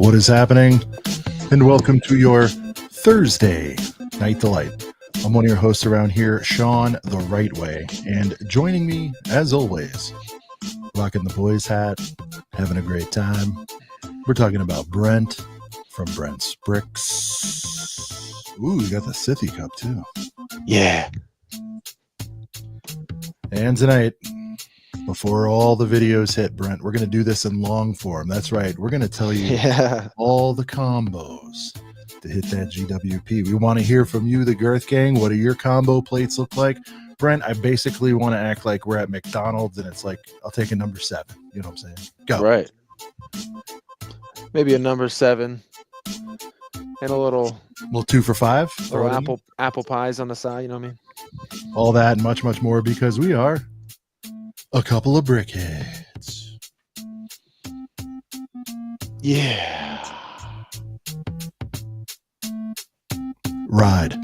What is happening? And welcome to your Thursday Night Delight. I'm one of your hosts around here, Sean the Right Way. And joining me, as always, rocking the boys hat, having a great time. We're talking about Brent from Brent's Bricks. Ooh, you got the Sithy cup too. Yeah. And tonight, before all the videos hit, Brent, we're going to do this in long form. That's right. We're going to tell you all the combos to hit that GWP. We want to hear from you, the Girth Gang. What do your combo plates look like? Brent, I basically want to act like we're at McDonald's and it's like, I'll take a number 7. You know what I'm saying? Go. Right. Maybe a number 7 and a little 2 for $5. Little apple pies on the side. You know what I mean? All that and much, much more because we are a couple of brickheads. Yeah. Ride.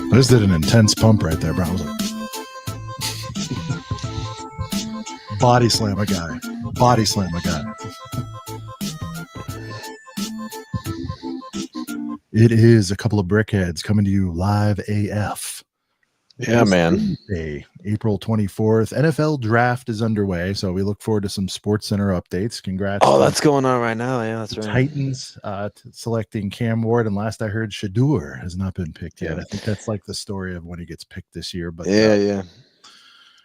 I just did an intense pump right there, bro. I was like, body slam a guy. Body slam a guy. It is a couple of brickheads coming to you live AF. Yeah, man. Thursday, April 24th. NFL draft is underway, so we look forward to some Sports Center updates. Congrats. Oh, that's going on right now. Yeah, that's right. Titans selecting Cam Ward, and last I heard, Shador has not been picked yet. I think that's like the story of when he gets picked this year. But yeah.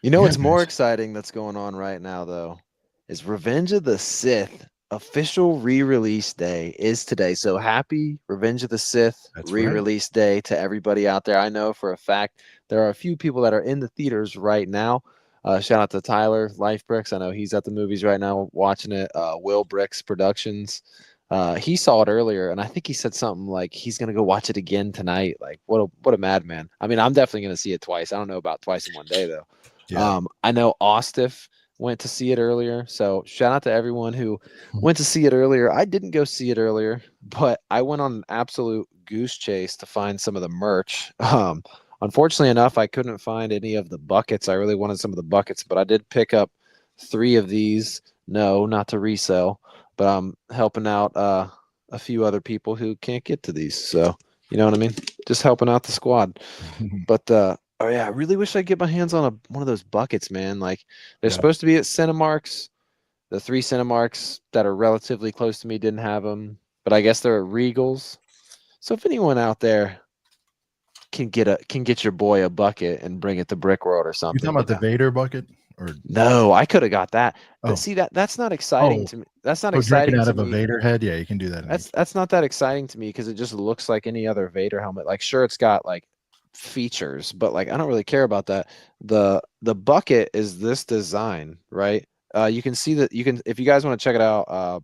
You know what's more exciting that's going on right now, though, is Revenge of the Sith. Official re-release day is today. So happy Revenge of the Sith re-release day to everybody out there. I know for a fact there are a few people that are in the theaters right now. Shout out to Tyler, Life Bricks. I know he's at the movies right now watching it. Will Bricks Productions. He saw it earlier, and I think he said something like he's going to go watch it again tonight. Like, what a madman. I mean, I'm definitely going to see it twice. I don't know about twice in one day, though. Yeah. I know Ostif went to see it earlier. So shout out to everyone who went to see it earlier. I didn't go see it earlier, but I went on an absolute goose chase to find some of the merch. Unfortunately enough, I couldn't find any of the buckets. I really wanted some of the buckets, but I did pick up 3 of these. No, not to resell, but I'm helping out a few other people who can't get to these. So, you know what I mean? Just helping out the squad. But oh yeah, I really wish I could get my hands on one of those buckets, man. Like they're supposed to be at Cinemarks. The 3 Cinemarks that are relatively close to me didn't have them, but I guess they're at Regals. So if anyone out there can get your boy a bucket and bring it to Brick World or something. You talking about the Vader bucket? Or no, I could have got that. But see that's not exciting to me. That's not exciting drinking out to of me. a Vader head. Yeah, you can do that. That's not that exciting to me because it just looks like any other Vader helmet. Like sure, it's got like features, but like I don't really care about that. The bucket is this design, right? You can see that if you guys want to check it out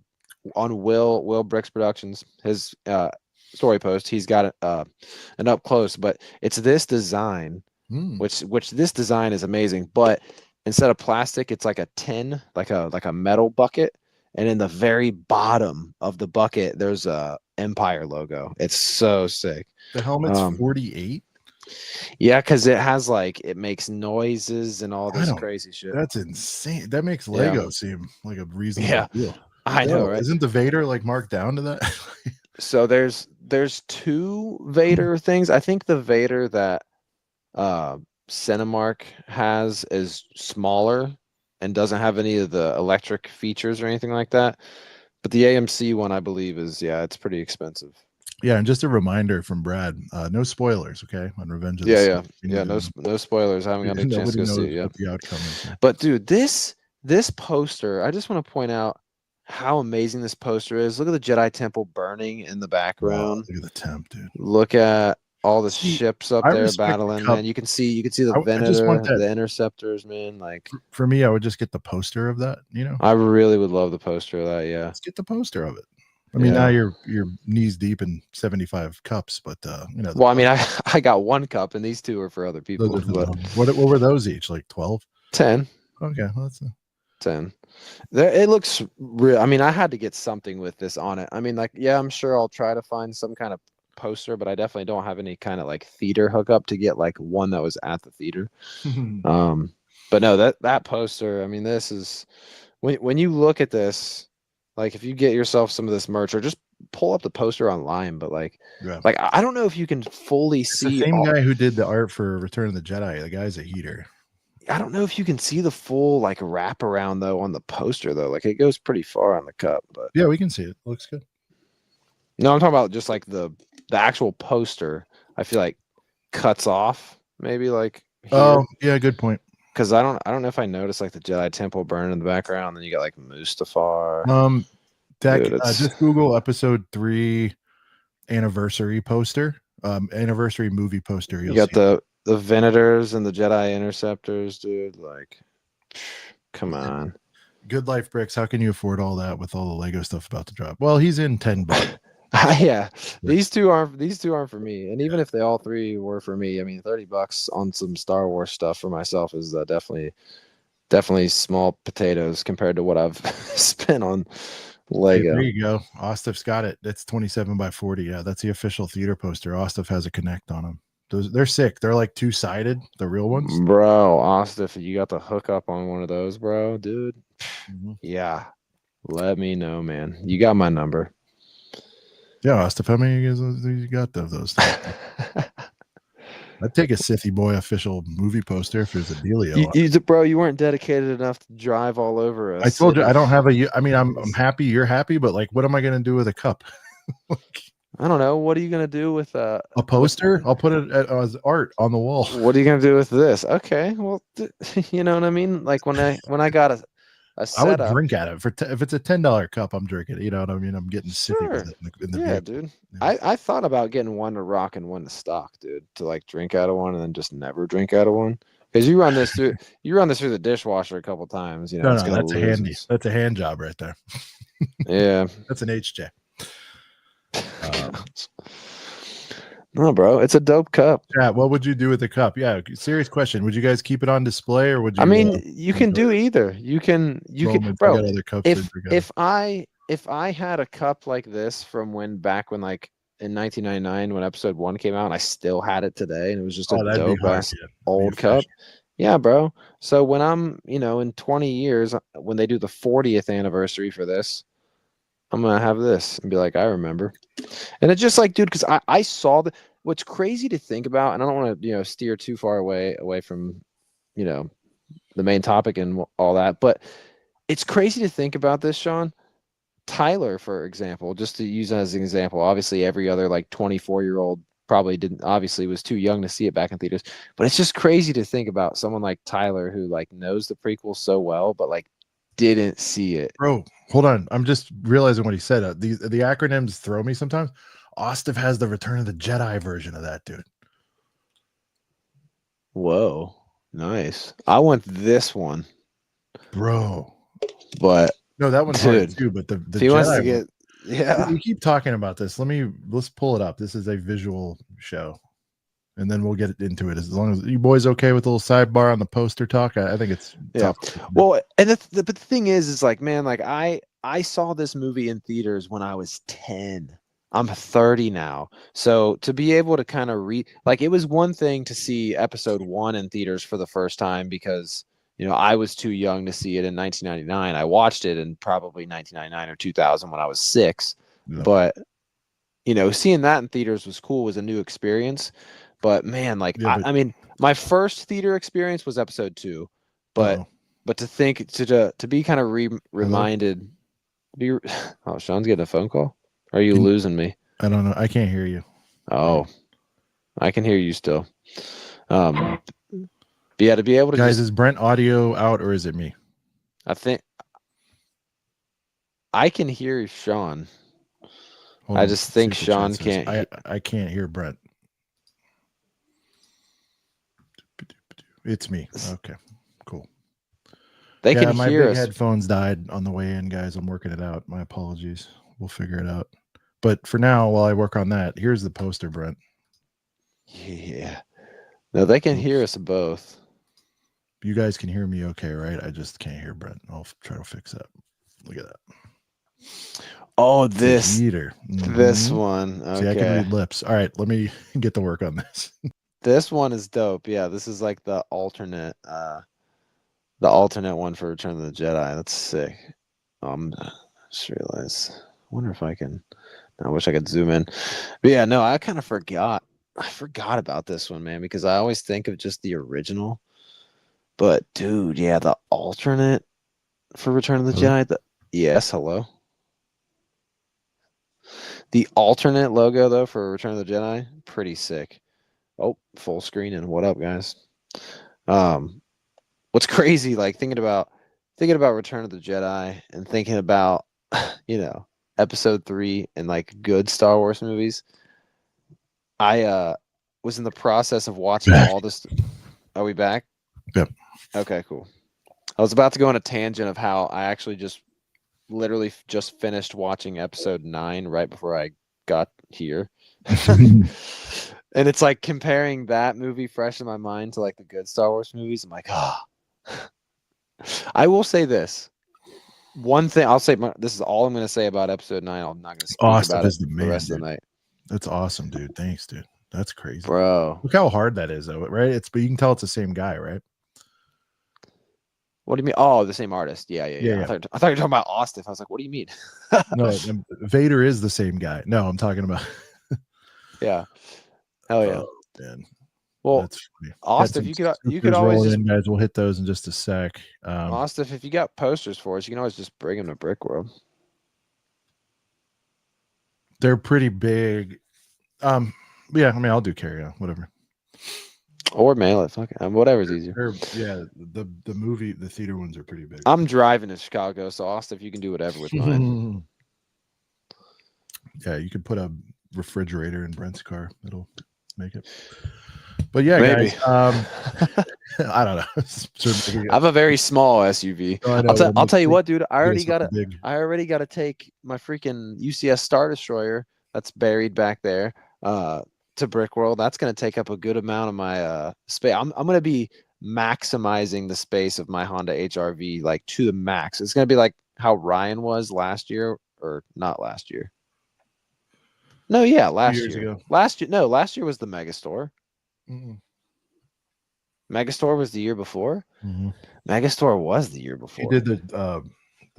on Will Bricks Productions, his story post, he's got an up close, but it's this design, which this design is amazing, but instead of plastic, it's like a tin, like a metal bucket, and in the very bottom of the bucket there's a Empire logo. It's so sick. The helmet's 48. Yeah, because it makes noises and all this crazy shit. That's insane. That makes Lego seem like a reasonable deal. I know, right? Isn't the Vader like marked down to that? So there's 2 Vader things. I think the Vader that Cinemark has is smaller and doesn't have any of the electric features or anything like that. But the AMC one, I believe, it's pretty expensive. Yeah, and just a reminder from Brad, no spoilers, okay, on Revenge of the Sith. Yeah, no spoilers. I haven't got any chance to go see it yet. The outcome is. But dude, this poster, I just want to point out how amazing this poster is. Look at the Jedi Temple burning in the background. Wow, look at the temp, dude. Look at all the ships up there battling, man. You can see the Venator, the Interceptors, man. Like for me, I would just get the poster of that, you know. I really would love the poster of that, yeah. Let's get the poster of it. I mean, now you're knees deep in 75 cups, but you know. Well, I mean, I got 1 cup, and these 2 are for other people. But what were those each? Like 12? 10. Okay, well, that's 10. It looks real. I mean, I had to get something with this on it. I mean, like, yeah, I'm sure I'll try to find some kind of poster, but I definitely don't have any kind of like theater hookup to get like one that was at the theater. But no, that poster, I mean, this is when you look at this, like if you get yourself some of this merch or just pull up the poster online, but like I don't know if you can fully see the same guy who did the art for Return of the Jedi. The guy's a heater. I don't know if you can see the full like wraparound though on the poster though. Like it goes pretty far on the cup, but yeah, we can see it. Looks good. No, I'm talking about just like the actual poster. I feel like cuts off maybe like here. Oh yeah, good point. Because I don't know if I noticed like the Jedi Temple burn in the background. Then you got like Mustafar. Just Google episode 3 anniversary poster. Anniversary movie poster. You got the Venators and the Jedi Interceptors, dude. Like, come on. Good Life Bricks. How can you afford all that with all the Lego stuff about to drop? Well, he's in $10. Yeah, these two aren't for me. And even if they all three were for me, I mean, $30 on some Star Wars stuff for myself is definitely small potatoes compared to what I've spent on Lego. Hey, there you go. Ostaf's got it. That's 27 by 40. Yeah, that's the official theater poster. Ostaf has a Connect on them. They're sick. They're like two-sided, the real ones. Bro, Ostaf, you got the hookup on one of those, bro, dude. Yeah. Let me know, man. You got my number. Yeah, Ostaf, how many you got of those things? I'd take a Sithy Boy official movie poster if there's a dealio. Bro, you weren't dedicated enough to drive all over us. I told you I don't have I mean, I'm happy you're happy, but like, what am I going to do with a cup? I don't know. What are you going to do with a poster? I'll put it as art on the wall. What are you going to do with this? Okay. Well, you know what I mean? Like when I got a setup, I would drink at it if it's a $10 cup. I'm drinking it. You know what I mean? I'm getting Sithy with it in the vehicle. Dude. Yeah. I thought about getting one to rock and one to stock, dude, to like drink out of one and then just never drink out of one. Because you run this through the dishwasher a couple times. You know, no, that's a hand job right there. Yeah, that's an HJ. No, bro, it's a dope cup. Yeah, what would you do with the cup? Yeah, serious question. Would you guys keep it on display or would you? I mean, you can do either. You can, bro. If I had a cup like this from back when like in 1999 when episode 1 came out, and I still had it today, and it was just a dope ass old cup. Yeah, bro. So when I'm, in 20 years, when they do the 40th anniversary for this, I'm gonna have this and be like, I remember. And it's just like, dude, because I saw what's crazy to think about, and I don't want to, steer too far away from, the main topic and all that, but it's crazy to think about this, Sean. Tyler, for example, just to use as an example, obviously every other like 24-year-old obviously was too young to see it back in theaters, but it's just crazy to think about someone like Tyler who like knows the prequel so well, but like didn't see it. Bro, hold on. I'm just realizing what he said. The acronyms throw me sometimes. Ostaf has the Return of the Jedi version of that, dude. Whoa, nice. I want this one, bro. But no, that one's hard too. But the if he Jedi wants to get, yeah, we keep talking about this. Let's pull it up. This is a visual show, and then we'll get into it. As long as you boys okay with a little sidebar on the poster talk, I think it's tough. Well, and but the thing is like, man, like I saw this movie in theaters when I was 10. I'm 30 now. So to be able to kind of like, it was one thing to see episode 1 in theaters for the first time because, I was too young to see it in 1999. I watched it in probably 1999 or 2000 when I was 6. Yeah. But, seeing that in theaters was cool, was a new experience. But man, like, yeah, I mean, my first theater experience was episode 2. But to think, to be kind of reminded. Oh, Sean's getting a phone call. Are you losing me? I don't know. I can't hear you. Oh, I can hear you still. Yeah, to be able to guys, is Brent audio out or is it me? I think I can hear Sean. I just think Sean can't. I can't hear Brent. It's me. Okay, cool. They can my hear big us. Headphones died on the way in, guys. I'm working it out. My apologies. We'll figure it out. But for now, while I work on that, here's the poster, Brent. Yeah. No, they can hear us both. You guys can hear me okay, right? I just can't hear Brent. I'll try to fix that. Look at that. Oh, this Eater. this one. Okay. See, I can read lips. All right, let me get to work on this. This one is dope. Yeah, this is like the alternate one for Return of the Jedi. That's sick. Just realized. I wonder if I can. I wish I could zoom in. But yeah, no, I kind of forgot. I forgot about this one, man, because I always think of just the original. But dude, yeah, the alternate for Return of the Jedi. Yes, hello. The alternate logo though for Return of the Jedi, pretty sick. Oh, full screen and what up, guys? What's crazy, like thinking about Return of the Jedi and thinking about, Episode 3 and like good Star Wars movies. I was in the process of watching all this. Are we back? Yep. Okay, cool. I was about to go on a tangent of how I actually literally just finished watching Episode 9 right before I got here. And it's like comparing that movie fresh in my mind to like the good Star Wars movies. I'm like, I will say this. One thing I'll say, this is all I'm going to say about Episode 9. I'm not going to speak about it the rest of the night. That's awesome, dude. Thanks, dude. That's crazy, bro. Look how hard that is, though, right? But you can tell it's the same guy, right? What do you mean? Oh, the same artist. Yeah. I thought you were talking about Austin. I was like, what do you mean? No, Vader is the same guy. No, I'm talking about. Yeah. Hell yeah. Oh, man. Well, Austin, you could always guys. We'll hit those in just a sec. Austin, if you got posters for us, you can always just bring them to Brick World. They're pretty big. Yeah, I mean, I'll do carry on, whatever. Or mail it. Fuck it. Whatever's easier. Yeah, the theater ones are pretty big. I'm driving to Chicago, so Austin, if you can do whatever with mine. Yeah, you could put a refrigerator in Brent's car. It'll make it. But yeah, maybe. Guys, I don't know. I have a very small SUV. I'll tell you what, dude. I already got to take my freaking UCS Star Destroyer that's buried back there to Brick World. That's going to take up a good amount of my space. I'm going to be maximizing the space of my Honda HR-V like to the max. It's going to be like how Ryan was last year, or not last year. No, yeah, last year. Last year was the Megastore. Mm-hmm. Megastore was the year before. Mm-hmm. Megastore was the year before. He did the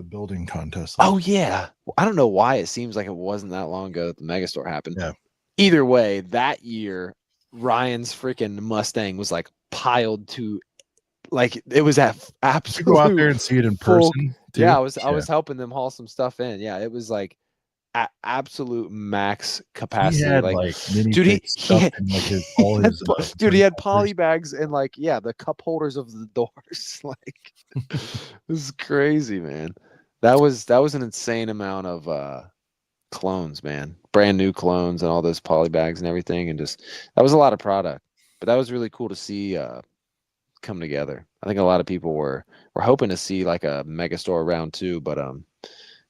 building contest. Oh yeah, I don't know why it seems like it wasn't that long ago that the Megastore happened. Yeah. Either way, that year Ryan's freaking Mustang was like piled to, like it was at absolute. You go out there and see it in person. Too? Yeah, I was helping them haul some stuff in. Yeah, it was like at absolute max capacity. He had, like dude, he had poly bags and like the cup holders of the doors. Like this is crazy, man. That was an insane amount of clones, man. Brand new clones and all those poly bags and everything, and just that was a lot of product. But that was really cool to see come together. I think a lot of people were hoping to see like a Megastore round 2, but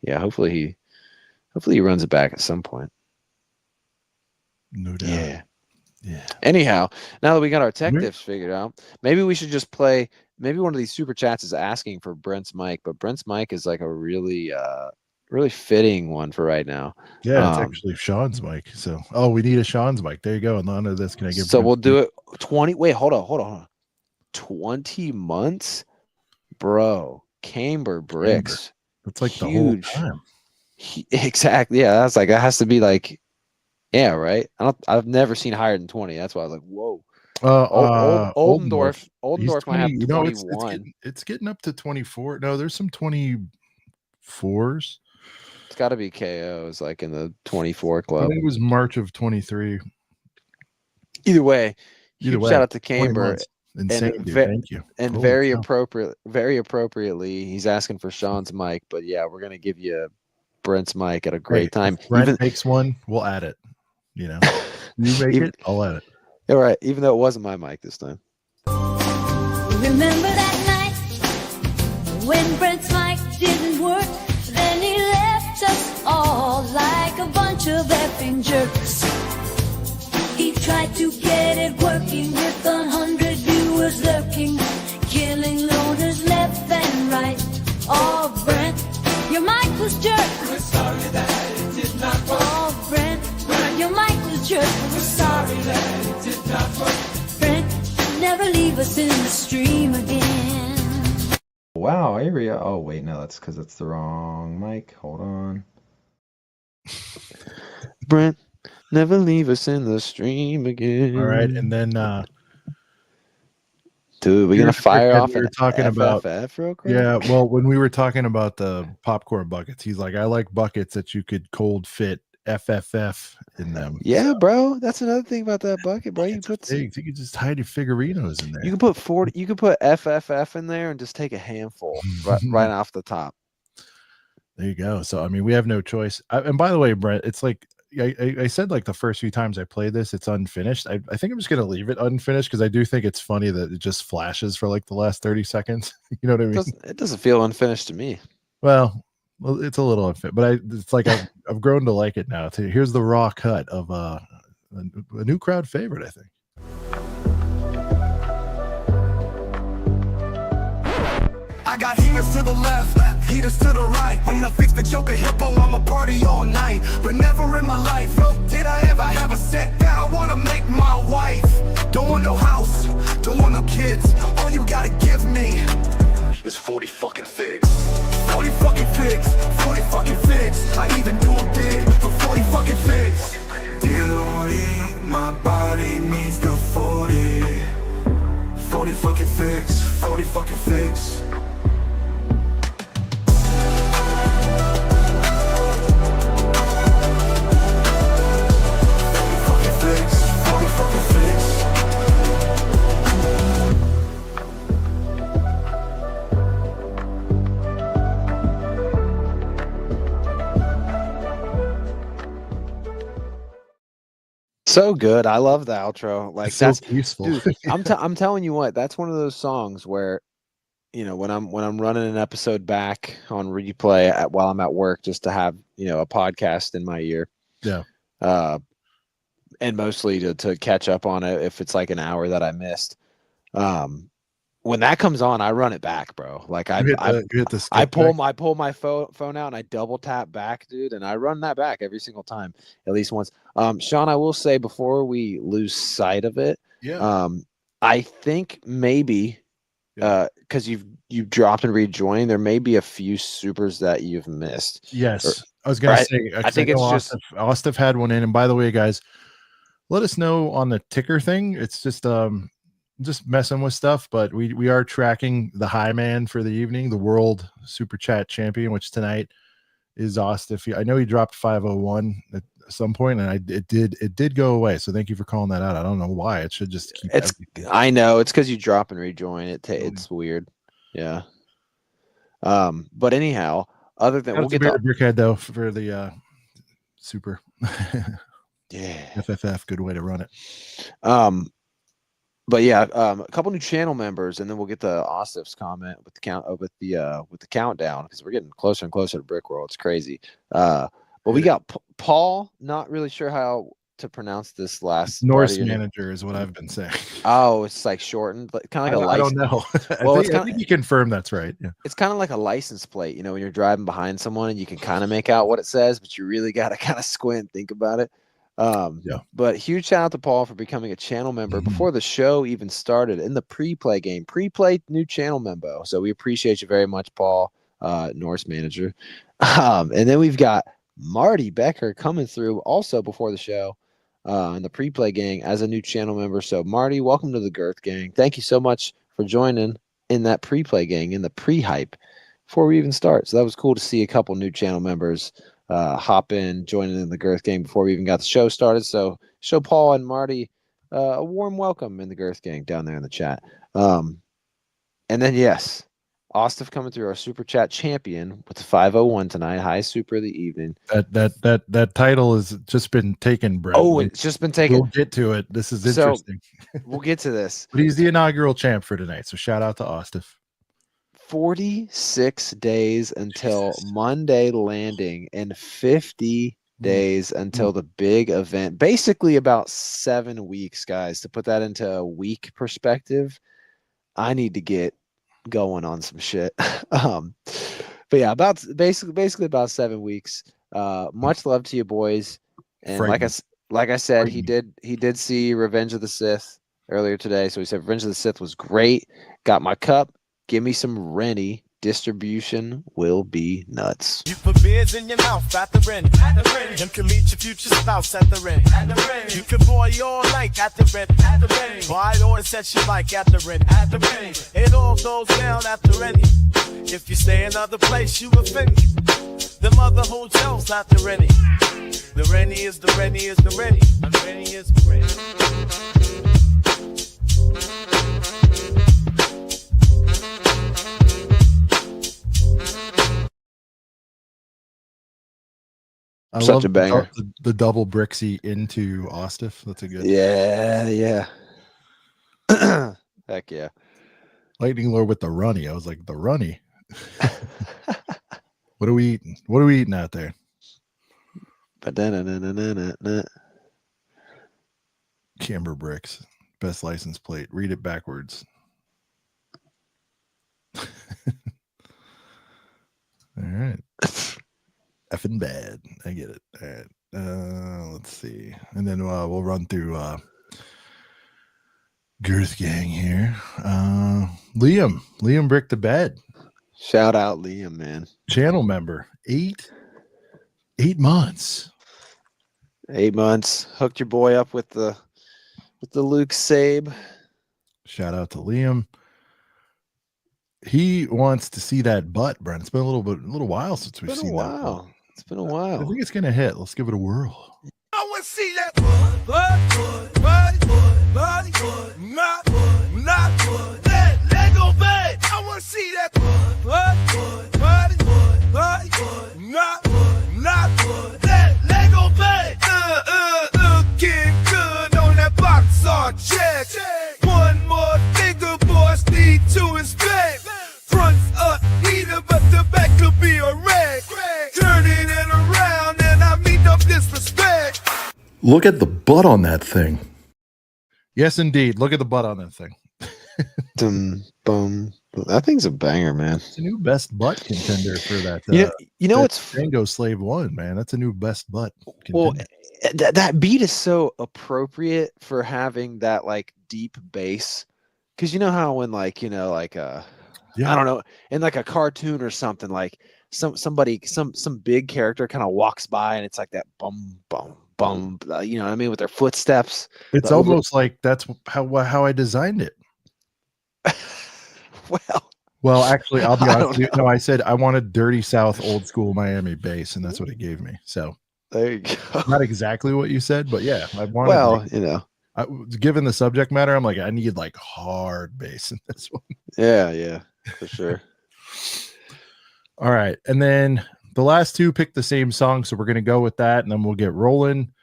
hopefully he runs it back at some point. No doubt. Yeah. Anyhow, now that we got our tech tips figured out, maybe we should just play. Maybe one of these super chats is asking for Brent's mic, but Brent's mic is like a really fitting one for right now. Yeah, it's actually Sean's mic. So, we need a Sean's mic. There you go. And none of this can I give. So we'll do it 20. Wait, hold on. 20 months, bro. Camber bricks. That's like huge. The whole time. Exactly. Yeah, that's like that has to be like, yeah, right. I've never seen higher than 20. That's why I was like, whoa. Oldendorf might have 21. It's getting up to 24. No, there's some 24s. It's got to be KOs like in the 24 club. I think it was March of 23. Either way, shout out to Camber. Insane, dude. Thank you. And very appropriately, he's asking for Sean's mic, but yeah, we're gonna give you Brent's mic at a great time. If Brent takes one, we'll add it. You make it, I'll add it. All right, even though it wasn't my mic this time. Remember that night when Brent's mic didn't work? Then he left us all like a bunch of effing jerks. He tried to get it working with 100 viewers lurking, killing loaders left and right. Oh, Brent, your mic was jerk. We're sorry that Oh, wait, no, that's because it's the wrong mic. Hold on. Brent, never leave us in the stream again. All right, and then dude, we're gonna fire off we were talking about real quick. Yeah, well, when we were talking about the popcorn buckets, he's like, I like buckets that you could cold fit FFF in them. Yeah, bro, that's another thing about that bucket, bro. You could just hide your figurinos in there. You can put 40. You can put FFF in there and just take a handful right off the top. There you go. So I mean, we have no choice. And by the way, Brent, it's like I said, like the first few times I played this, it's unfinished. I think I'm just gonna leave it unfinished because I do think it's funny that it just flashes for like the last 30 seconds. You know what I mean? It doesn't feel unfinished to me. Well, it's a little unfit, but it's like I've grown to like it now. Here's the raw cut of a new crowd favorite, I think. I got heaters to the left, heaters to the right. When I fix the Joker hippo, I'ma party all night. But never in my life, no, did I ever have a set that I wanna make my wife. Don't want no house, don't want no kids. All you gotta give me is 40 fucking figs. 40 fucking figs, 40 fucking figs. I even do a bid for 40 fucking figs. Dear Lordy, my body needs the 40. 40 fucking figs, 40 fucking figs. So good. I love the outro. Like It's so peaceful. Dude, I'm telling you what, that's one of those songs where, you know, when I'm running an episode back on replay while I'm at work, just to have, you know, a podcast in my ear. Yeah. And mostly to catch up on it if it's like an hour that I missed. When that comes on, I run it back, bro. Like I pull my phone out and I double tap back, dude, and I run that back every single time, at least once. Sean, I will say before we lose sight of it, I think maybe because you've dropped and rejoined, there may be a few supers that you've missed. Yes, I was gonna say. I think it's just Ostef had one in, and by the way, guys, let us know on the ticker thing. It's just messing with stuff, but we are tracking the high man for the evening, the world super chat champion, which tonight is Ostef. I know he dropped 501 at some point, and it did go away. So thank you for calling that out. I don't know why. It should just keep. I know it's because you drop and rejoin. It's weird. Yeah. But anyhow, other than we'll get to Brickhead though for the super. Yeah. FFF, good way to run it. But yeah, a couple new channel members, and then we'll get to Ostef's comment with the countdown because we're getting closer and closer to Brick World. It's crazy. But we got Paul. Not really sure how to pronounce this last. Norse manager is what I've been saying. Oh, it's like shortened, like kind of like I don't know. Well, I think you confirm that's right. Yeah. It's kind of like a license plate, you know, when you're driving behind someone and you can kind of make out what it says, but you really got to kind of squint and think about it. But huge shout out to Paul for becoming a channel member before the show even started in the pre-play game. Pre-play new channel member. So we appreciate you very much, Paul, Norse manager. And then we've got Marty Becker coming through also before the show in the pre-play gang as a new channel member. So Marty, welcome to the Girth Gang. Thank you so much for joining in that pre-play gang, in the pre-hype before we even start. So that was cool to see a couple new channel members hop in, joining in the Girth Gang before we even got the show started. So show Paul and Marty a warm welcome in the Girth Gang down there in the chat. And then yes, Ostef coming through, our super chat champion with the 501 tonight. High super of the evening. That title has just been taken, Brett. Oh, it's just been taken. We'll get to it. This is interesting. We'll get to this. But he's the inaugural champ for tonight. So shout out to Ostef. 46 days until Monday landing and 50 days until the big event. Basically about 7 weeks, guys. To put that into a week perspective, I need to get going on some shit. But yeah, about basically about 7 weeks. Much love to you boys. And like I said, he did see Revenge of the Sith earlier today. So he said Revenge of the Sith was great. Got my cup. Give me some Rennie distribution will be nuts. You put beers in your mouth at the Rennie. You can meet your future spouse at the Rennie. You can boy all night at the Rennie. Buy all the sets you like at the Rennie. It all goes down at the Rennie. If you stay another place, you offend me. Them other hotels at the Rennie. The Rennie is the Rennie is the Rennie. And Rennie is the Rennie. I Such love a banger. the double Brixie into Ostiff. That's a good. Yeah. Heck yeah. Lightning Lord with the runny. I was like, the runny. What are we eating? What are we eating out there? Camber Bricks. Best license plate. Read it backwards. All right. Effing bad. I get it. All right. Let's see. And then we'll run through Girth Gang here. Liam Brick to bed. Shout out Liam, man. Channel member. 8 months. 8 months. Hooked your boy up with the Luke Sabe. Shout out to Liam. He wants to see that butt, Brent. It's been a little while since we've seen that. Butt. It's been a while. I think it's gonna hit. Let's give it a whirl. I want to see that body, not let go bad. I want to see that body, not let go bad. Looking good on that box art check. One more finger, boys need to inspect. Front's up, either, but the back could be a wreck. Turning it around and I mean no disrespect. Look at the butt on that thing. Yes, indeed. Look at the butt on that thing. That thing's a banger, man. It's a new best butt contender for that. You know what's Django Slave 1, man. That's a new best butt contender. Well, that beat is so appropriate for having that like deep bass. Because you know how when I don't know, in like a cartoon or something, like some big character kind of walks by and it's like that bum bum bum, you know what I mean, with their footsteps. It's almost like that's how I designed it. Well, actually, I'll be honest with you. No, I said I wanted Dirty South old school Miami bass, and that's what it gave me. So there you go. Not exactly what you said, but yeah, I wanted. Given the subject matter, I'm like, I need like hard bass in this one. Yeah, for sure. All right, and then the last two picked the same song, so we're gonna go with that, and then we'll get rolling.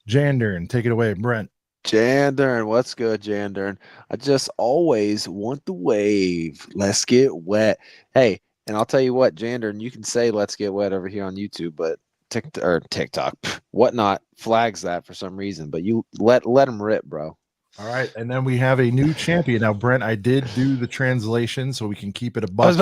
Jandern, take it away, Brent. Jandern, what's good, Jandern? I just always want the wave. Let's get wet. Hey, and I'll tell you what, Jandern, you can say let's get wet over here on YouTube, but TikTok, whatnot, flags that for some reason. But you let them rip, bro. All right, and then we have a new champion. Now, Brent, I did do the translation so we can keep it a buck. I was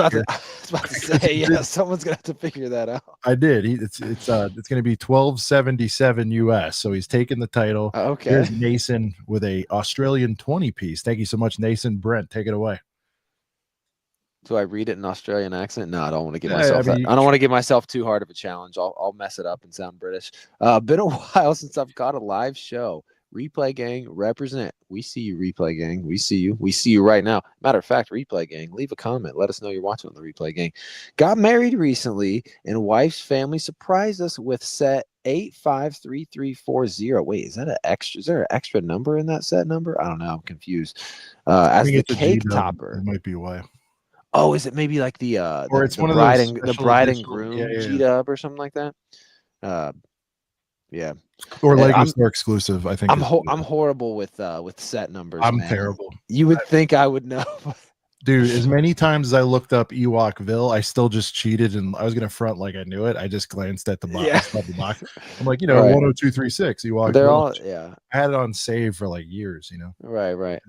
about to say, yeah, someone's gonna have to figure that out. I did. It's gonna be 1277 US. So he's taking the title. Okay. Here's Nason with a Australian 20 piece. Thank you so much, Nason. Brent, take it away. Do I read it in Australian accent? No, I don't want to give myself I don't want to give myself too hard of a challenge. I'll mess it up and sound British. Been a while since I've got a live show. Replay Gang, represent. We see you, Replay Gang. We see you. We see you right now. Matter of fact, Replay Gang, leave a comment. Let us know you're watching on the Replay Gang. Got married recently, and wife's family surprised us with set 853340. Wait, is that an extra? Is there an extra number in that set number? I don't know. I'm confused. As the cake topper. It might be why. Oh, is it maybe like the or it's one bride of the bride and groom G-dub or something like that? Yeah. Or Lego Store exclusive, I think. I'm horrible with set numbers. I'm man. terrible. You would think I would know. Dude, as many times as I looked up Ewokville, I still just cheated and I was gonna front like I knew it. I just glanced at the box. Yeah. The box. I'm like, 10236 Ewokville. They're all I had it on save for like years, Right.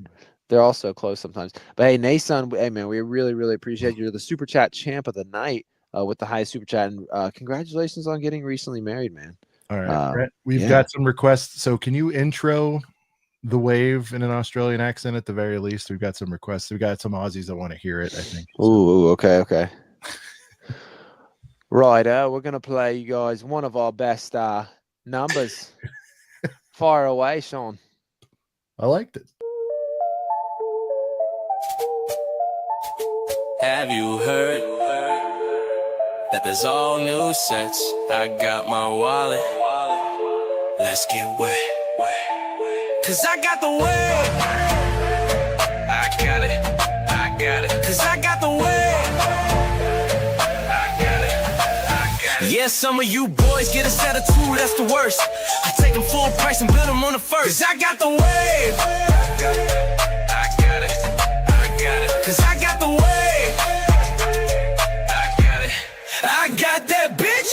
They're all so close sometimes. But hey, Nason, hey man, we really, really appreciate you. You're the super chat champ of the night with the highest super chat. And congratulations on getting recently married, man. All right, Brett, we've got some requests. So can you intro the wave in an Australian accent at the very least. We've got some requests. We've got some Aussies that want to hear it, I think. Ooh, okay. Right, we're gonna play you guys one of our best numbers. Fire away, Sean. I liked it. Have you heard that there's all new sets? I got my wallet. Let's get wet. Cause I got the wave. I got it. Cause I got the wave. I got it. Yeah, some of you boys get a set of two, that's the worst. I take them full price and build them on the first. Cause I got the wave. I got it. Cause I got the wave. I got that bitch.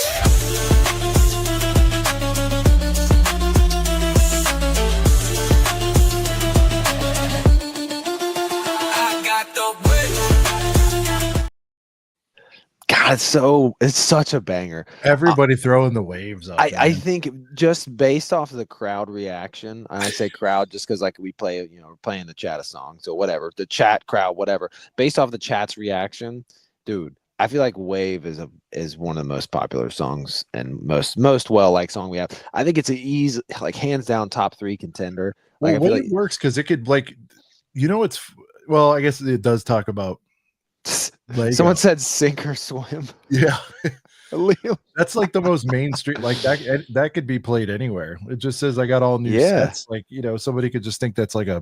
I got the bitch. God, it's such a banger. Everybody throwing the waves up. I think just based off of the crowd reaction, and I say crowd just because like we play, we're playing the chat of songs, so whatever, the chat crowd, whatever. Based off the chat's reaction, dude, I feel like Wave is one of the most popular songs and most well-liked song we have. I think it's an easy, like hands down top 3 contender. Like, well, Wave works because it could I guess it does talk about Lego. Someone said sink or swim. Yeah. That's like the most mainstream, like that could be played anywhere. It just says I got all new sets. Like, somebody could just think that's like a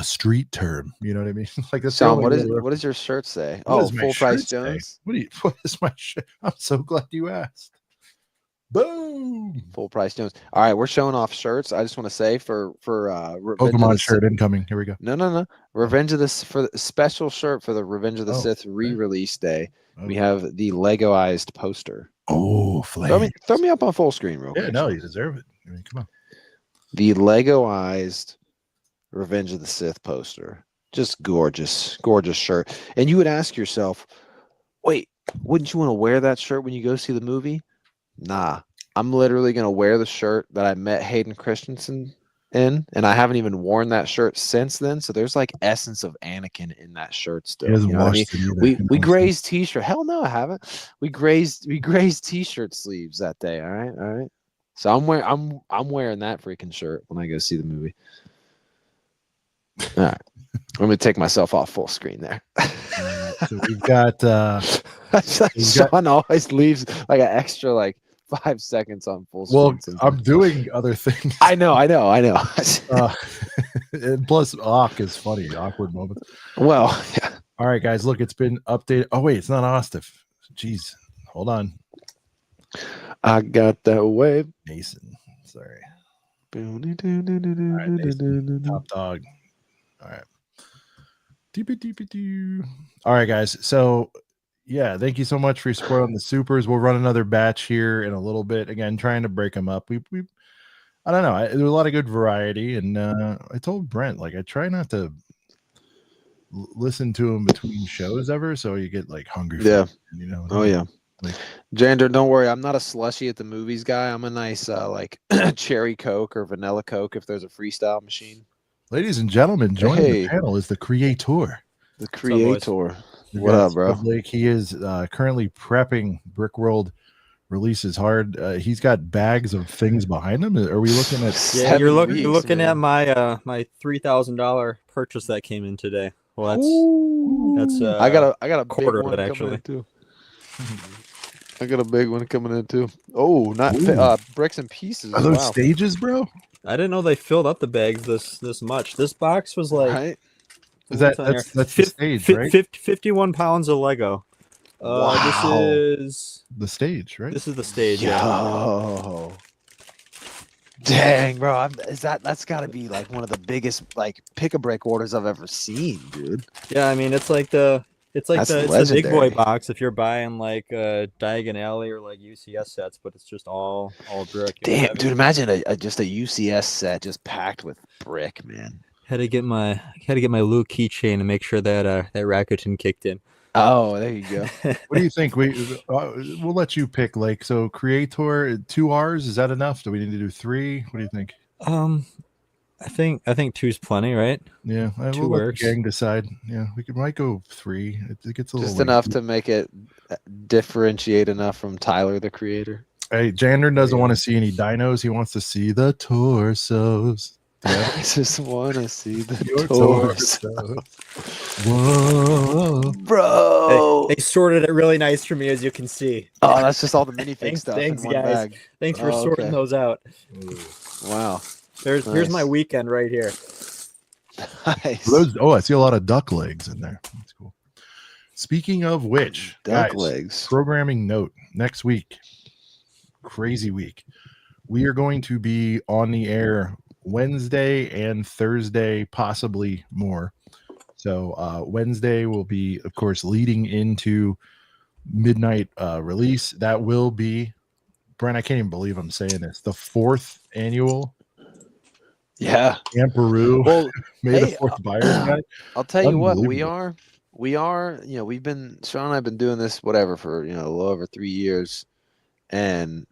street term. You know what I mean? Like that's Sean, what does your shirt say? Full price Jones. What is my shirt? I'm so glad you asked. Boom. Full price Jones. All right, we're showing off shirts. I just want to say for Pokemon shirt incoming. Here we go. No. Revenge of the special shirt for the Revenge of the Sith re-release day. We have the Legoized poster. Oh, throw me up on full screen real quick. Yeah, no, you deserve it. I mean, come on. The Legoized Revenge of the Sith poster. Just gorgeous shirt. And you would ask yourself, wait, wouldn't you want to wear that shirt when you go see the movie? Nah, I'm literally going to wear the shirt that I met Hayden Christensen in, and I haven't even worn that shirt since then. So there's like essence of Anakin in that shirt still. You know what I mean? We grazed t-shirt. Hell no, I haven't. We grazed t-shirt sleeves that day. All right. So I'm wearing that freaking shirt when I go see the movie. All right. I'm gonna take myself off full screen there. So we've got Sean always leaves like an extra 5 seconds on full screen. Well, I'm doing other things. I know. and plus, is funny. Awkward moments. Well, yeah. All right, guys. Look, it's been updated. Oh wait, it's not Ostif. Jeez, hold on. I got that wave. Mason. Sorry. All right, Mason, top dog. All right. All right, guys. So, yeah, thank you so much for your support on the supers. We'll run another batch here in a little bit. Again, trying to break them up. We I don't know. There's a lot of good variety, and I told Brent I try not to listen to him between shows ever, so you get hungry. Yeah. Oh yeah. Jander, don't worry. I'm not a slushy at the movies guy. I'm a nice cherry Coke or vanilla Coke if there's a freestyle machine. Ladies and gentlemen, joining the panel is the Creator. The Creator. What up, bro? Blake, he is currently prepping Brickworld releases hard. He's got bags of things behind him. Are we looking at? Yeah, you're looking at my my $3,000 purchase that came in today. Well, that's I got a quarter big of one it actually. Too. I got a big one coming in too. Oh, not bricks and pieces. Are those stages, bro? I didn't know they filled up the bags this much. This box was like. Right? Is that's the stage, right? 51 pounds of Lego. Wow. This is the stage, right? This is the stage. Yo. Dang, bro. That's got to be one of the biggest pick-a-brick orders I've ever seen, dude. Yeah, I mean it's the big boy box if you're buying Diagon Alley or UCS sets, but it's just all brick. Damn, dude, imagine just a UCS set just packed with brick, man. Had to get my Luke keychain to make sure that Rakuten kicked in. Oh, there you go. What do you think? We'll let you pick. So Creator, 2 R's, is that enough? Do we need to do 3? What do you think? think two's plenty, right? Yeah, Two we'll let the works. gang decide. Yeah, might go 3. It gets a little Just enough lengthy. to make it differentiate enough from Tyler, the creator. Hey, Jander doesn't Yeah. want to see any dinos. He wants to see the torsos. Yeah, I just want to see the your torso. Whoa. Bro. They sorted it really nice for me, as you can see. Oh, that's just all the minifig Thanks, stuff thanks, in one guys. bag. Thanks for Oh, sorting okay. those out. Wow. Here's my Nice. weekend right here. Nice. I see a lot of duck legs in there. That's cool. Speaking of which, Duck guys, legs. programming note next week, crazy week. We are going to be on the air Wednesday and Thursday, possibly more. So Wednesday will be, of course, leading into midnight release. That will be, Brent, I can't even believe I'm saying this, the 4th annual Yeah. Amperu Well, May the hey, 4th buyer's guide. I'll tell you what, Unbelievable. we are, Sean and I have been doing this, whatever, for, a little over 3 years. And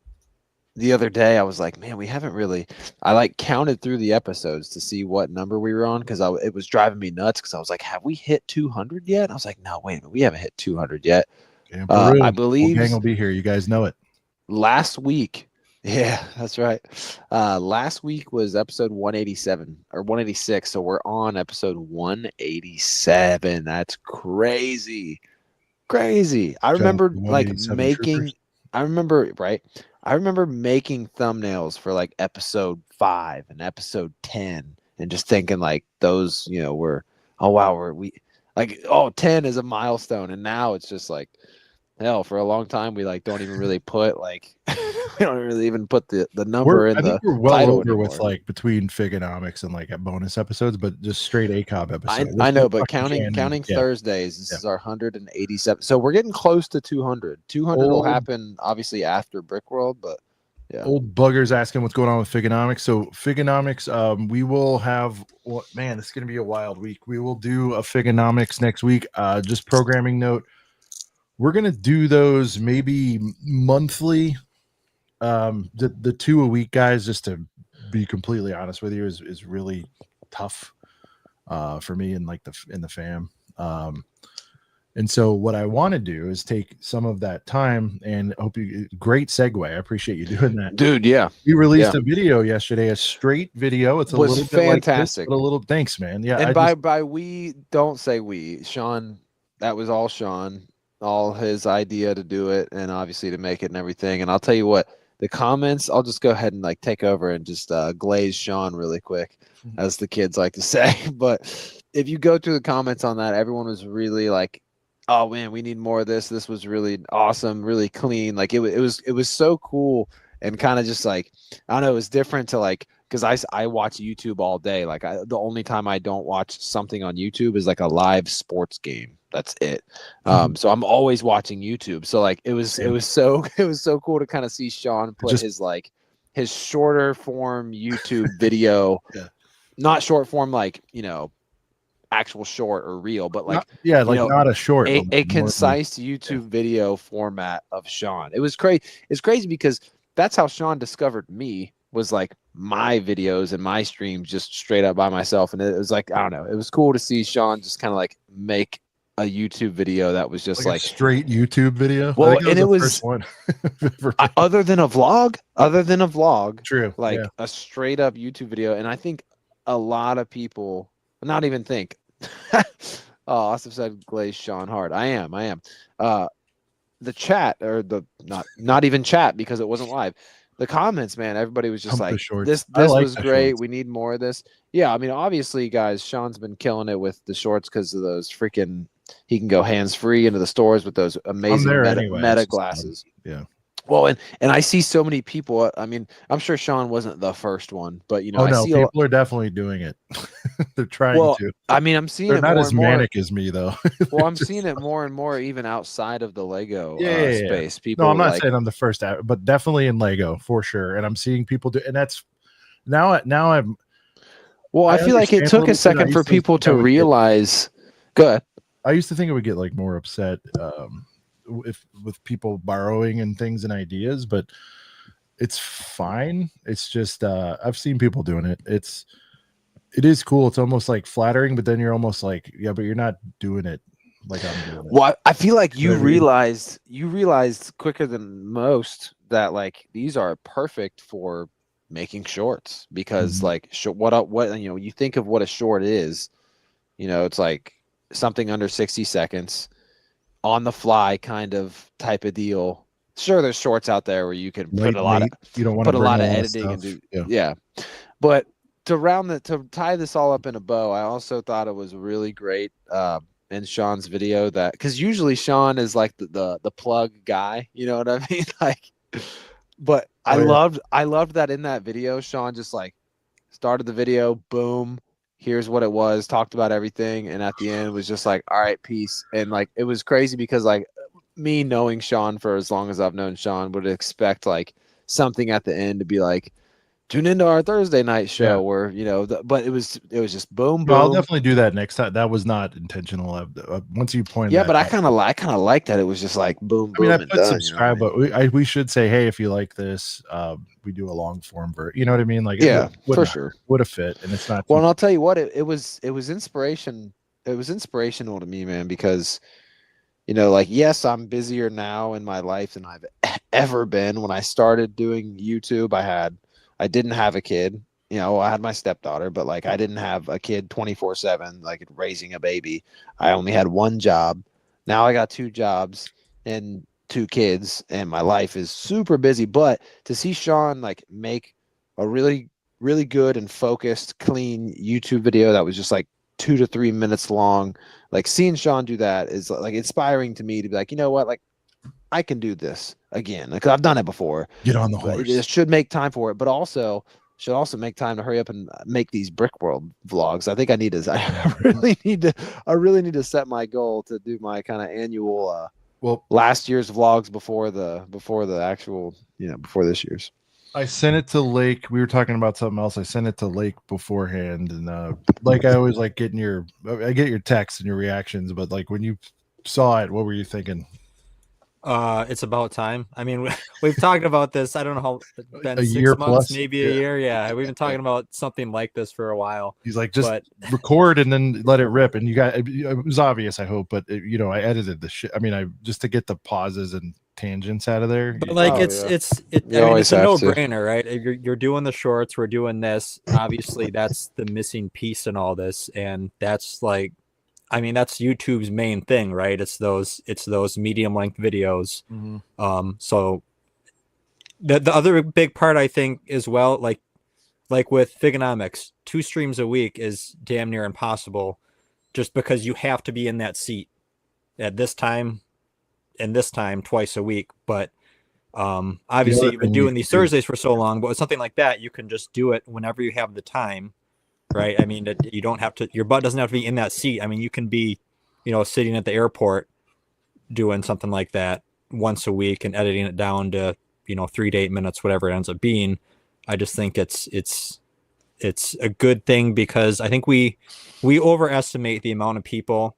the other day I was like, man, we haven't really, I like counted through the episodes to see what number we were on. Cause it was driving me nuts. Cause I was like, have we hit 200 yet? I was like, no, wait a minute. We haven't hit 200 yet. Amperu, I whole believe gang will be here. You guys know it. last week. Yeah, that's right. Last week was episode 187 or 186. So we're on episode 187. That's crazy. Crazy. I Shout out remember to like 187 troopers. I remember making thumbnails for like episode 5 and episode 10 and just thinking like those, were, oh wow, we like, oh, 10 is a milestone. And now it's just like, hell, for a long time we like don't even really put like we don't really even put the number in I think the we're well title over anymore. with like between Figonomics and like bonus episodes, but just straight ACOB episodes. I know, but counting Thursdays, this is our 187. So we're getting close to 200. 200 will happen obviously after Brickworld, but yeah. Old buggers asking what's going on with Figonomics. So Figonomics, we will have, man, it's going to be a wild week. We will do a Figonomics next week. Just programming note, we're going to do those maybe monthly. The 2 a week, guys, just to be completely honest with you, is really tough for me and like in the fam. And so what I want to do is take some of that time and great segue. I appreciate you doing that, dude. Yeah, we released a video yesterday, a straight video. It's a little bit fantastic, like this, but a little. Thanks, man. Yeah, and by we, don't say we, Sean. That was all Sean, all his idea to do it, and obviously to make it and everything. And I'll tell you what, the comments, I'll just go ahead and like take over and just glaze Sean really quick, as the kids like to say. But if you go through the comments on that, everyone was really like, oh man, we need more of this. This was really awesome, really clean. Like it was so cool, and kind of just like, I don't know, it was different to like, because I watch YouTube all day. Like the only time I don't watch something on YouTube is like a live sports game. That's it. So I'm always watching YouTube. So like it was so cool to kind of see Sean put his shorter form YouTube video, not short form like actual short or reel, but like not a short, a concise YouTube video format of Sean. It was crazy. It's crazy because that's how Sean discovered me, was like my videos and my streams just straight up by myself. And it was like, I don't know, it was cool to see Sean just kind of like make a YouTube video that was just like a straight YouTube video. Well, and it was first one. other than a vlog, true, like a straight up YouTube video. And I think a lot of people not even think. Oh, Austin said glaze Sean hard. I am. The chat, or the not even chat, because it wasn't live. The comments, man, everybody was just like, this was great. Shorts. We need more of this. Yeah, I mean, obviously, guys, Sean's been killing it with the shorts because of those freaking, he can go hands-free into the stores with those amazing meta glasses. Yeah. Well, and I see so many people. I mean, I'm sure Sean wasn't the first one, but people are definitely doing it. They're trying to. I mean, I'm seeing they're it not more as and more. manic as me, though. Well, I'm seeing it more and more, even outside of the Lego space. People. No, I'm not saying I'm the first, but definitely in Lego for sure. And I'm seeing people do, and that's now I'm. Well, I feel like it took a second for people to realize. Go ahead. I used to think I would get like more upset. With people borrowing and things and ideas, but it's fine. It's just I've seen people doing it. It is cool. It's almost like flattering, but then you're almost like, yeah, but you're not doing it like I'm doing it. Well, I feel like you what I mean? realized quicker than most that like these are perfect for making shorts because like what you think of what a short is, it's like something under 60 seconds on the fly kind of type of deal. Sure, there's shorts out there where you can put a lot of You don't want to bring a lot of editing and stuff. do yeah. But to tie this all up in a bow, I also thought it was really great in Sean's video that because usually Sean is like the plug guy, you know what I mean? Like, but I loved that in that video, Sean just like started the video, boom, here's what it was, talked about everything, and at the end was just like, all right, peace. And like it was crazy because like me knowing Sean for as long as I've known Sean would expect like something at the end to be like, tune into our Thursday night show where, but it was just boom, boom. No, I'll definitely do that next time. That was not intentional. Once you pointed yeah, that but out, I kind of like that. It was just like boom, boom. I and put done, subscribe, you know what I mean? but we should say, hey, if you like this, we do a long form you know what I mean? Like, yeah, for sure, would have fit, and it's not. Well, and I'll tell you what, it was inspiration. It was inspirational to me, man, because like yes, I'm busier now in my life than I've ever been. When I started doing YouTube, I didn't have a kid. I had my stepdaughter, but like I didn't have a kid 24/7, like raising a baby. I only had one job. Now I got two jobs and two kids, and my life is super busy. But to see Sean like make a really, really good and focused, clean YouTube video that was just like 2 to 3 minutes long, like seeing Sean do that is like inspiring to me to be like, you know what, like I can do this again. Like I've done it before. Get on the But horse. it should make time for it, but also should also make time to hurry up and make these Brick World vlogs. I think I need to. I really need to set my goal to do my kind of annual. Last year's vlogs before the actual, before this year's. I sent it to Lake. We were talking about something else. I sent it to Lake beforehand, and like I always like getting I get your texts and your reactions, but like when you saw it, what were you thinking? It's about time. I mean, we've talked about this. I don't know how it's been, a 6 year months, plus, maybe a year. Yeah, we've been talking about something like this for a while. He's like, just record and then let it rip. And it was obvious, I hope, but I edited the shit. I mean, I just to get the pauses and tangents out of there. But like, it's a no-brainer, right? You're doing the shorts. We're doing this. Obviously, that's the missing piece in all this, and that's like. I mean, that's YouTube's main thing, right? It's those medium length videos. Mm-hmm. So the other big part, I think, as well, like with Figonomics, 2 streams a week is damn near impossible, just because you have to be in that seat at this time and this time twice a week. But obviously, you've been doing these Thursdays for so long, but with something like that, you can just do it whenever you have the time. Right. I mean, you don't have to, your butt doesn't have to be in that seat. I mean, you can be, sitting at the airport doing something like that once a week and editing it down to, 3 to 8 minutes, whatever it ends up being. I just think it's a good thing because I think we overestimate the amount of people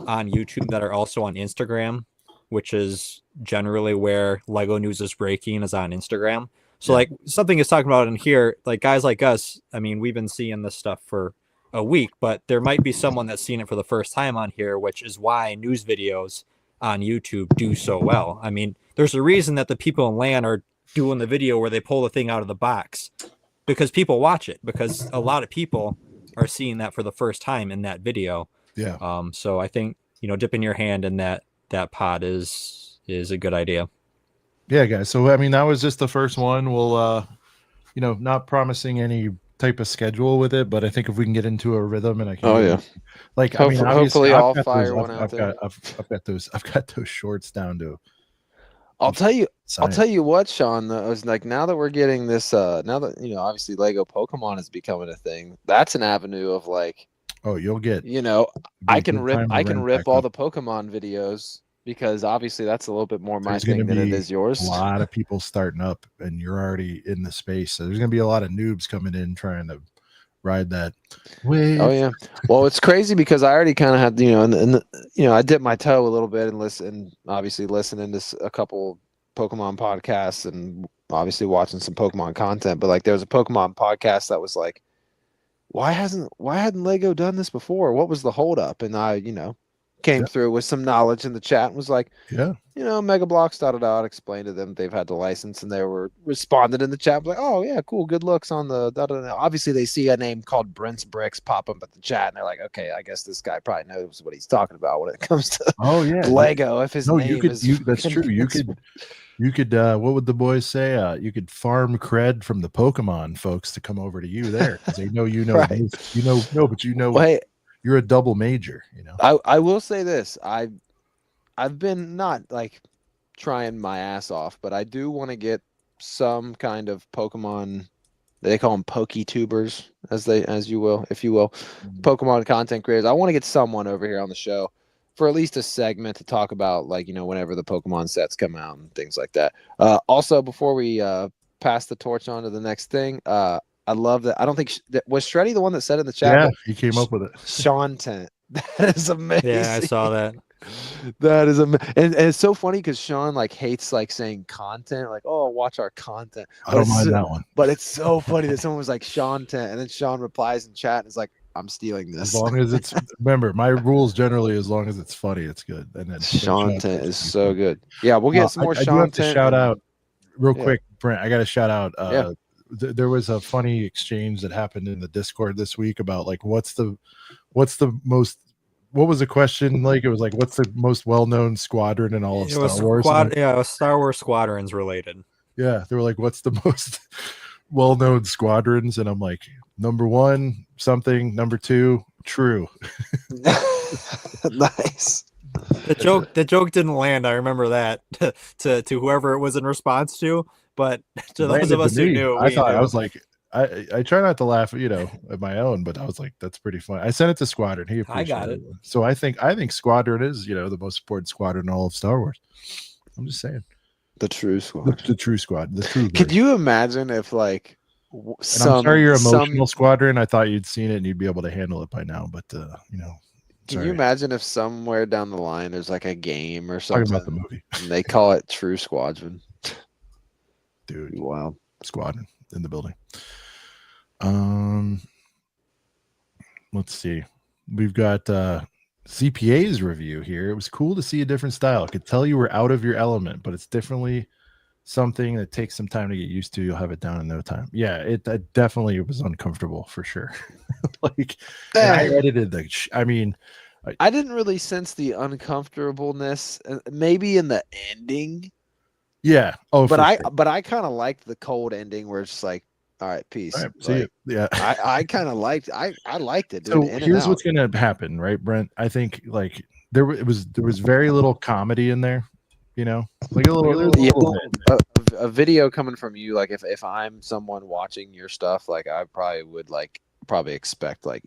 on YouTube that are also on Instagram, which is generally where Lego news is breaking, is on Instagram. So like something is talking about in here, like guys like us, I mean, we've been seeing this stuff for a week, but there might be someone that's seen it for the first time on here, which is why news videos on YouTube do so well. I mean, there's a reason that the people in LAN are doing the video where they pull the thing out of the box, because people watch it, because a lot of people are seeing that for the first time in that video. Yeah. So I think, dipping your hand in that pot is a good idea. Yeah, guys. So, I mean, that was just the first one. We'll, not promising any type of schedule with it, but I think if we can get into a rhythm and I can, hopefully I'll fire one out there. I've got those shorts down to. I'll tell you what, Sean, I was like, now that we're getting this, now that, obviously Lego Pokemon is becoming a thing, that's an avenue of like, you'll get, I can rip all the Pokemon videos. Because obviously that's a little bit more my thing than it is yours. A lot of people starting up, and you're already in the space, so there's going to be a lot of noobs coming in trying to ride that wave. Oh yeah, well it's crazy because I already kind of had I dipped my toe a little bit and obviously listening to a couple Pokemon podcasts and obviously watching some Pokemon content. But like there was a Pokemon podcast that was why hadn't Lego done this before? What was the holdup? And I, came through with some knowledge in the chat and was like, Yeah. Mega Bloks, explained to them they've had the license, and they were responded in the chat like, oh yeah, cool, good looks on the Obviously they see a name called Brent's Bricks pop up at the chat, and they're like, okay, I guess this guy probably knows what he's talking about when it comes to Lego. If his name is that's true. You could what would the boys say? You could farm cred from the Pokemon folks to come over to you there because they know Right. but Well, hey, you're a double major, I will say this. I've been not like trying my ass off, but I do want to get some kind of Pokemon. They call them PokeTubers, if you will, Pokemon content creators. I want to get someone over here on the show for at least a segment to talk about, like, whenever the Pokemon sets come out and things like that. Also, before we pass the torch on to the next thing, I love that. I don't think was Shreddy the one that said in the chat. Yeah, he came up with it. Sean Tent. That is amazing. Yeah, I saw that. That is and it's so funny because Sean like hates like saying content, like, oh, watch our content. I don't mind that one. But it's so funny that someone was like Sean Tent, and then Sean replies in chat and is like, I'm stealing this. As long as it's remember, my rules generally, as long as it's funny, it's good. And then Sean Tent is so good. Yeah, we'll get some more I Sean do have to Tent. shout out real quick, Brent. I got to shout out. Yeah. There was a funny exchange that happened in the Discord this week about like what was the question? Like, it was like, what's the most well-known squadron in all of Star Wars? It was Star Wars squadrons related. Yeah, they were like, what's the most well-known squadrons? And I'm like, number 1, something. Number 2, true. Nice. The joke didn't land. I remember that to whoever it was in response to, but to those of us who knew, I was like, I try not to laugh, at my own, but I was like, that's pretty funny. I sent it to Squadron. He appreciated I got it. So I think Squadron is, the most important squadron in all of Star Wars. I'm just saying. The true squad. The true squad. The true. Could you imagine if like I'm sorry, your emotional squadron. I thought you'd seen it and you'd be able to handle it by now, but Can you imagine if somewhere down the line there's like a game or something? Talking about the movie. And they call it True Squadron. Dude. Wow. Squadron in the building. Let's see. We've got CPA's review here. It was cool to see a different style. I could tell you were out of your element, but it's definitely something that takes some time to get used to. You'll have it down in no time. Yeah, it definitely was uncomfortable for sure. Like, I edited I didn't really sense the uncomfortableness, maybe in the ending. Yeah. Oh, but I kind of liked the cold ending where it's just like, all right, peace. All right, see you. Yeah. I kind of liked I liked it. Dude, so here's what's gonna happen, right, Brent? I think like there was very little comedy in there, like a video coming from you. Like if I'm someone watching your stuff, like I probably would probably expect like,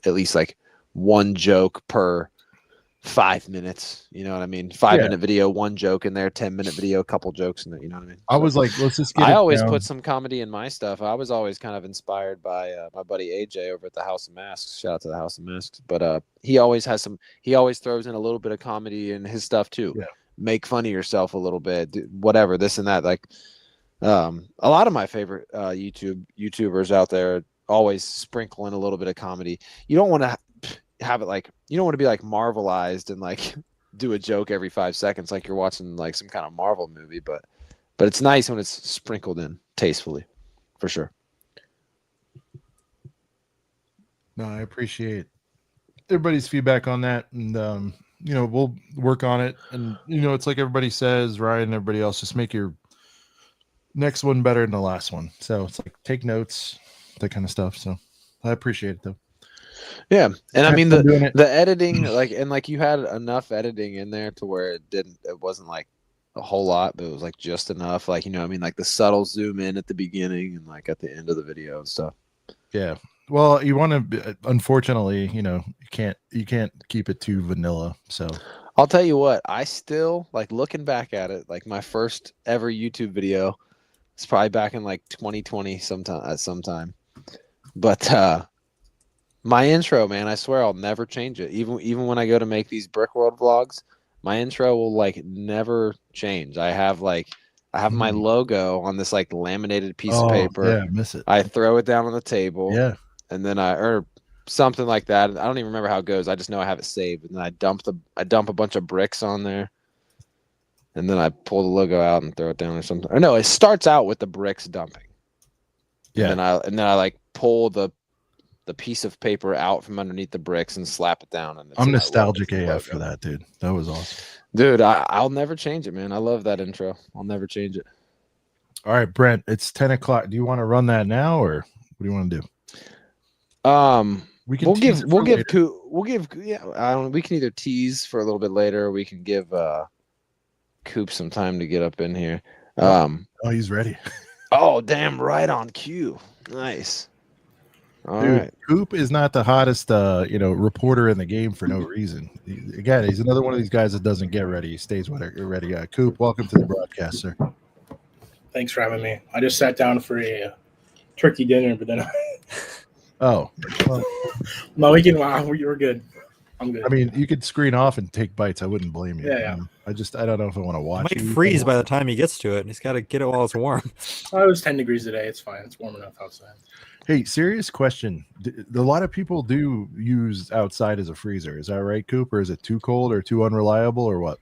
at least like one joke per 5 minutes, you know what I mean? 5-minute video, one joke in there, 10-minute video, a couple jokes in there, you know what I mean? I was like, let's just get I always put some comedy in my stuff. I was always kind of inspired by my buddy AJ over at the House of Masks. Shout out to the House of Masks. But he always throws in a little bit of comedy in his stuff too. Yeah. Make fun of yourself a little bit, whatever, this and that. Like a lot of my favorite YouTubers out there always sprinkle in a little bit of comedy. You don't want to have it like, you don't want to be like Marvelized and like do a joke every 5 seconds like you're watching like some kind of Marvel movie, but it's nice when it's sprinkled in tastefully, for sure. No, I appreciate everybody's feedback on that, and we'll work on it. And it's like everybody says, Ryan and everybody else, just make your next one better than the last one. So it's like take notes, that kind of stuff. So I appreciate it though. Yeah, and I mean the editing, like you had enough editing in there to where it wasn't like a whole lot, but it was like just enough, like, I mean, like the subtle zoom in at the beginning and like at the end of the video and stuff. Yeah, well, you want to, unfortunately, you can't keep it too vanilla. So I'll tell you what, I still like looking back at it, like my first ever YouTube video, it's probably back in like 2020 sometime, but my intro, man, I swear I'll never change it. Even when I go to make these Brick World vlogs, my intro will like never change. I have my logo on this like laminated piece of paper. Yeah, I miss it. I throw it down on the table. Yeah. and then or something like that. I don't even remember how it goes. I just know I have it saved, and then I dump a bunch of bricks on there, and then I pull the logo out and throw it down or something. Or no, it starts out with the bricks dumping. Yeah. And then I like pull the piece of paper out from underneath the bricks and slap it down. And I'm nostalgic AF for that, dude. That was awesome. Dude, I'll never change it, man. I love that intro. I'll never change it. All right, Brent, it's 10 o'clock. Do you want to run that now, or what do you want to do? We can we can either tease for a little bit later, or we can give Coop some time to get up in here. Oh, he's ready. Oh, damn, right on cue. Nice. All Dude, right. Coop is not the hottest reporter in the game for no reason. He's another one of these guys that doesn't get ready. He stays ready. Coop, welcome to the broadcast, sir. Thanks for having me. I just sat down for a turkey dinner, but then well, no, we're good. I'm good. I mean, you could screen off and take bites. I wouldn't blame you. Yeah. I don't know if I want to watch It it. might freeze by the time he gets to it, and he's got to get it while it's warm. Oh, it was 10 degrees today. It's fine. It's warm enough outside. Hey, serious question. A lot of people do use outside as a freezer. Is that right, Coop? Or is it too cold or too unreliable or what?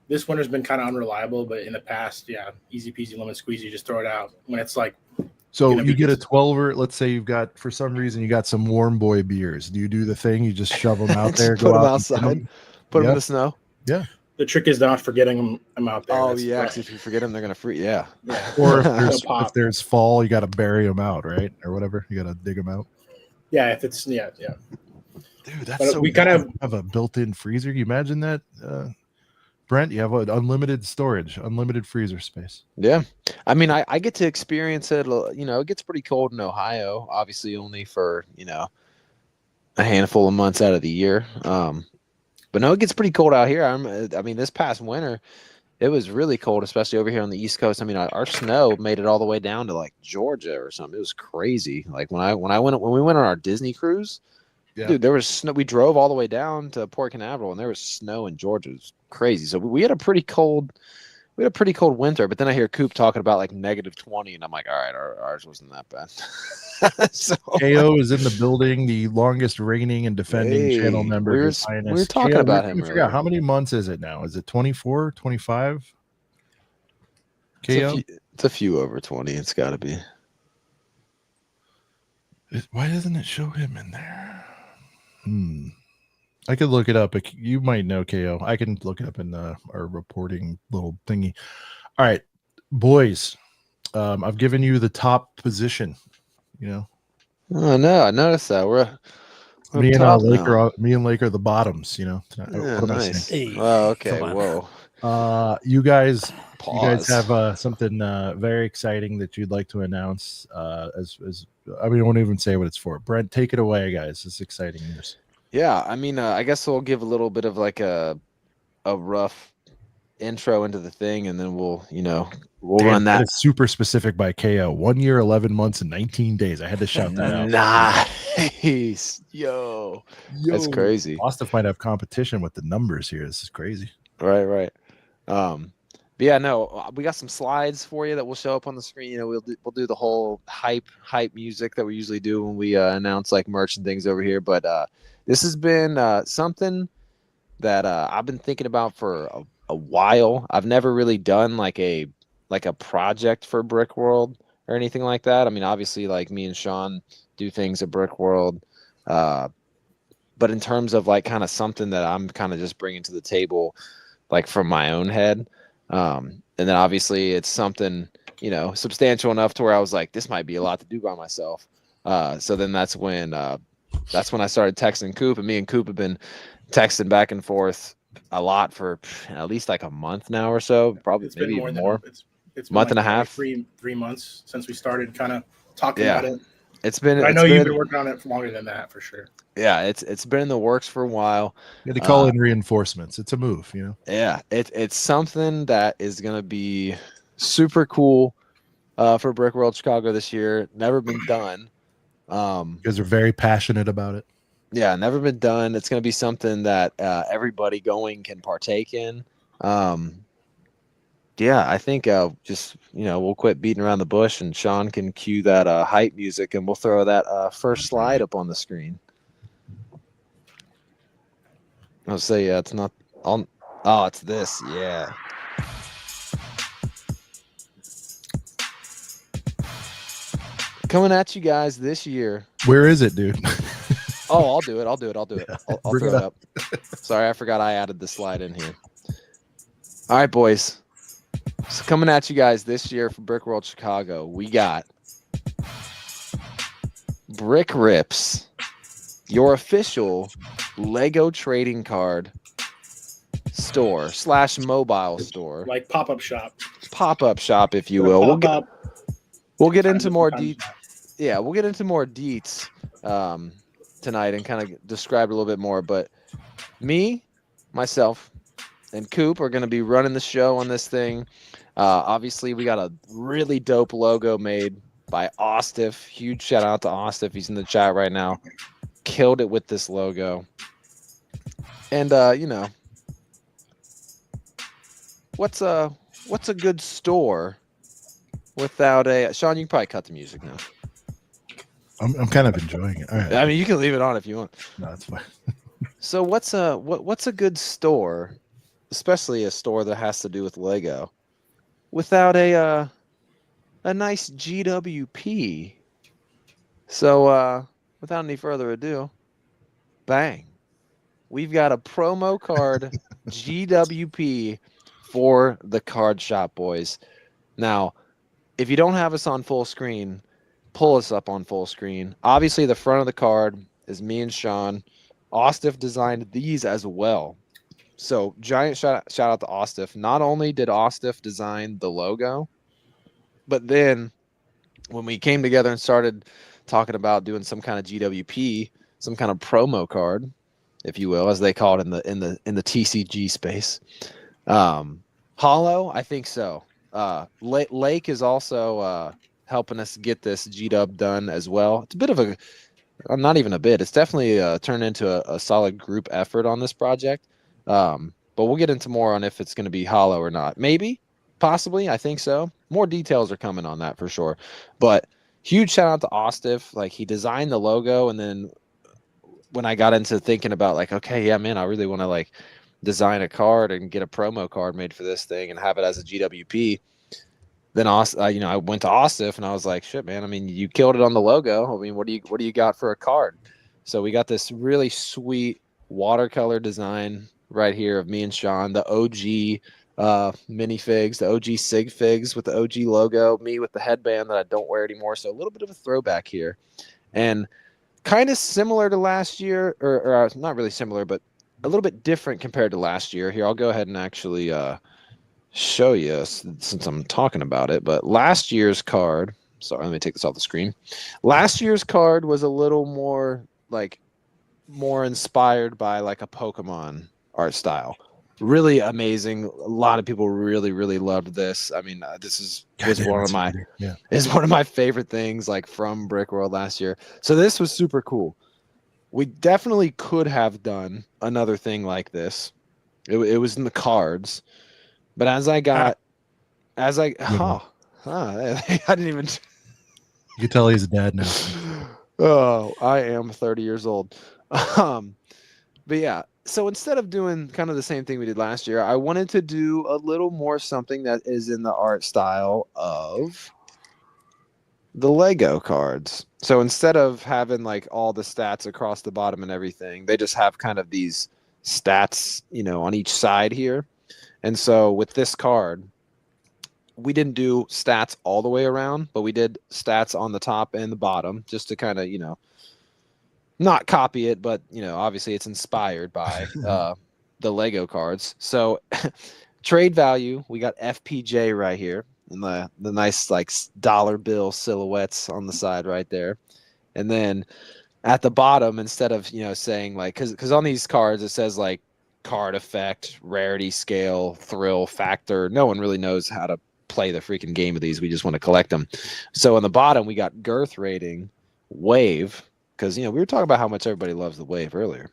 This winter's been kind of unreliable, but in the past, yeah, easy peasy lemon squeezy. You just throw it out when it's like. So you get a 12er. Let's say you've got, for some reason, you got some warm boy beers. Do you do the thing? You just shove them out there, put them outside, put them in the snow. Yeah. The trick is not forgetting them out there. Oh, yeah, because if you forget them, they're gonna freeze. Yeah. Or if there's fall, you got to bury them out, right, or whatever. You got to dig them out. Yeah, if it's Dude, that's so. We kind of have a built-in freezer. Can you imagine that? Brent, you have unlimited storage, unlimited freezer space. Yeah. I mean, I get to experience it. It gets pretty cold in Ohio, obviously only for, a handful of months out of the year. But no, it gets pretty cold out here. I mean, this past winter, it was really cold, especially over here on the East Coast. I mean, our snow made it all the way down to like Georgia or something. It was crazy. Like when we went on our Disney cruise, dude, there was snow. We drove all the way down to Port Canaveral, and there was snow in Georgia. It was crazy. So we had a pretty cold winter. But then I hear Coop talking about like -20, and I'm like, all right, ours wasn't that bad. So KO is in the building, the longest reigning and defending channel member. We were talking KO, about him. How many months is it now? Is it 24, 25? KO? It's a few over 20. It's got to be. Why doesn't it show him in there? I could look it up. You might know, KO. I can look it up in our reporting little thingy. All right, boys. I've given you the top position. Oh no, I noticed that. Me and Lake are the bottoms. Yeah, what nice. Oh, okay. Whoa. You guys Pause. have something very exciting that you'd like to announce. I won't even say what it's for. Brent, take it away, guys. It's exciting news. Yeah, I mean, I guess we'll give a little bit of like a rough intro into the thing, and then we'll run that. It's super specific by KO. 1 year, 11 months, and 19 days. I had to shout that out. Nice. Yo. That's crazy. Austin might have competition with the numbers here. This is crazy. Right. But yeah, no, we got some slides for you that will show up on the screen. We'll do the whole hype music that we usually do when we announce like merch and things over here. But this has been something that I've been thinking about for a while. I've never really done like a project for Brick World or anything like that. I mean, obviously, like me and Sean do things at Brick World, but in terms of like kind of something that I'm kind of just bringing to the table, like from my own head, and then obviously it's something substantial enough to where I was like, this might be a lot to do by myself. So then that's when I started texting Coop, and me and Coop have been texting back and forth a lot for at least like a month now or so, probably maybe even more. It's month like and a half, 3 months since we started kind of talking about it. It's been. I know you've been working on it for longer than that, for sure. Yeah, it's been in the works for a while. You had to call in reinforcements. It's a move, Yeah, it's something that is gonna be super cool for Brick World Chicago this year. Never been done. You guys are very passionate about it. Yeah, never been done. It's gonna be something that everybody going can partake in. Yeah, I think just we'll quit beating around the bush, and Sean can cue that hype music, and we'll throw that first slide up on the screen. I'll say it's not on. Oh, it's this. Yeah. Coming at you guys this year. Where is it, dude? Oh, I'll do it. I'll Bring throw it it up. Sorry, I forgot I added the slide in here. All right, boys. So coming at you guys this year for Brick World Chicago, we got Brick Rips, your official Lego trading card store / mobile store, Like pop-up shop. pop-up shop, if you will. We'll get into more deep. Yeah, we'll get into more deets tonight and kind of describe it a little bit more. But myself, and Coop are going to be running the show on this thing. Obviously, we got a really dope logo made by Ostif. Huge shout out to Ostif. He's in the chat right now. Killed it with this logo. And what's a good store without a Sean? You can probably cut the music now. I'm kind of enjoying it. All right. I mean, you can leave it on if you want. No, that's fine. So what's a good store, especially a store that has to do with Lego, without a nice GWP? So without any further ado, bang. We've got a promo card GWP for the card shop, boys. Now, if you don't have us on full screen, pull us up on full screen. Obviously, the front of the card is me and Sean. Ostif designed these as well. So giant shout out to Ostif. Not only did Ostif design the logo, but then when we came together and started talking about doing some kind of GWP, some kind of promo card, if you will, as they call it in the TCG space. Hollow, I think so. Lake is also helping us get this G-Dub done as well. It's a bit of a, not even a bit, it's definitely turned into a solid group effort on this project. But we'll get into more on if it's going to be Hollow or not. Maybe, possibly, I think so. More details are coming on that for sure. But huge shout out to Ostif. Like, he designed the logo, and then when I got into thinking about like, okay, yeah, man, I really want to like design a card and get a promo card made for this thing and have it as a GWP. Then I went to Ostif and I was like, shit, man. I mean, you killed it on the logo. I mean, what do you got for a card? So we got this really sweet watercolor design right here of me and Sean, the OG minifigs, the OG sig figs with the OG logo, me with the headband that I don't wear anymore. So a little bit of a throwback here, and kind of similar to last year, or not really similar, but a little bit different compared to last year. Here, I'll go ahead and actually show you since I'm talking about it. But last year's card, sorry, let me take this off the screen. Last year's card was a little more inspired by like a Pokemon art style. Really amazing. A lot of people really, really loved this. I mean, this was one of my favorite things like from Brick World last year. So this was super cool. We definitely could have done another thing like this. It was in the cards, but I didn't even. You can tell he's a dad now. Oh, I am 30 years old. But yeah, so instead of doing kind of the same thing we did last year, I wanted to do a little more something that is in the art style of the Lego cards. So instead of having like all the stats across the bottom and everything, they just have kind of these stats, on each side here. And so with this card, we didn't do stats all the way around, but we did stats on the top and the bottom just to kind of, not copy it, but obviously it's inspired by the Lego cards. So trade value, we got FPJ right here, and the nice like dollar bill silhouettes on the side right there. And then at the bottom, instead of saying like, because on these cards it says like card effect, rarity scale, thrill factor. No one really knows how to play the freaking game of these. We just want to collect them. So on the bottom we got girth rating, wave, because we were talking about how much everybody loves the wave earlier,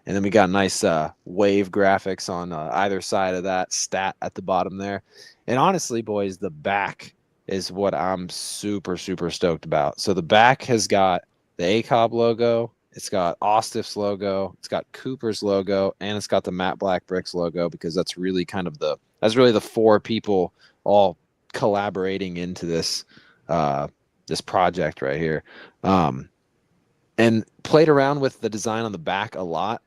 and then we got nice wave graphics on either side of that stat at the bottom there, And honestly, boys, the back is what I'm super, super stoked about. So the back has got the ACOB logo, it's got Ostiff's logo, it's got Cooper's logo, and it's got the Matte Black Bricks logo, because that's really kind of that's really the four people all collaborating into this this project right here. And played around with the design on the back a lot.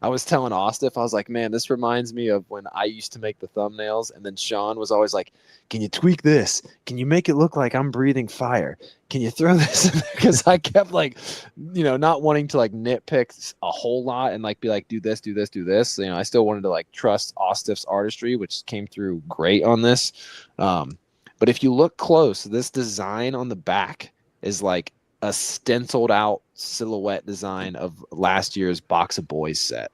I was telling Ostiff, I was like, man, this reminds me of when I used to make the thumbnails. And then Sean was always like, can you tweak this? Can you make it look like I'm breathing fire? Can you throw this in there? Because I kept like, not wanting to like nitpick a whole lot and like be like, do this, do this, do this. I still wanted to like trust Ostiff's artistry, which came through great on this. But if you look close, this design on the back is like a stenciled out silhouette design of last year's Box of Boys set.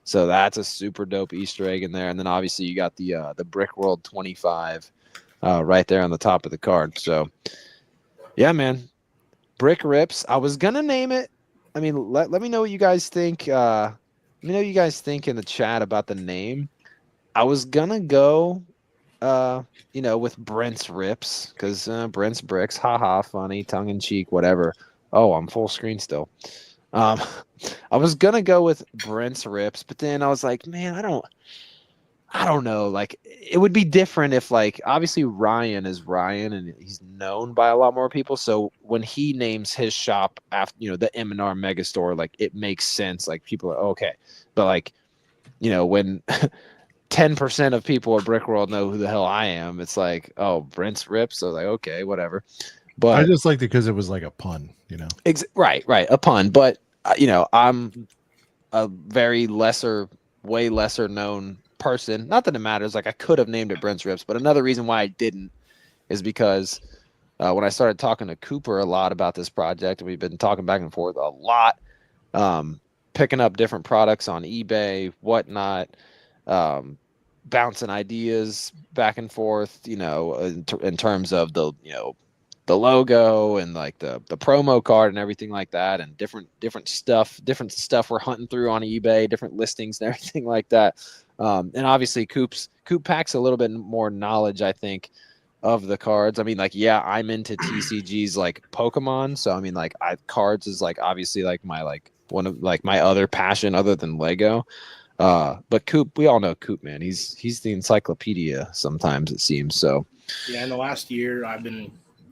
So that's a super dope Easter egg in there. And then obviously you got the Brick World 25 right there on the top of the card. So yeah, man, Brick Rips. I was gonna name it. I mean, let me know what you guys think. Let me know what you guys think in the chat about the name. I was gonna go with Brent's Rips, because Brent's Bricks, haha, funny, tongue in cheek, whatever. Oh, I'm full screen still. I was gonna go with Brent's Rips, but then I was like, man, I don't know. Like, it would be different if, like, obviously Ryan is Ryan and he's known by a lot more people. So when he names his shop after, the M&R Megastore, like, it makes sense. Like, people are okay, but like, when 10% of people at Brick World know who the hell I am, it's like, oh, Brent's Rips. So like, okay, whatever. But I just liked it because it was like a pun, right, a pun. But I'm a very way lesser known person. Not that it matters. Like, I could have named it Brent's Rips, but another reason why I didn't is because when I started talking to Cooper a lot about this project, and we've been talking back and forth a lot, picking up different products on eBay, whatnot. Bouncing ideas back and forth, in terms of the logo and like the promo card and everything like that, and different stuff we're hunting through on eBay, different listings and everything like that. And obviously Coop packs a little bit more knowledge, I think, of the cards. I mean, like, yeah, I'm into TCGs like Pokemon, so I mean, like, cards is like obviously like my one of like my other passion other than Lego. But Coop, we all know Coop, man. He's the encyclopedia sometimes, it seems. So yeah, in the last year I've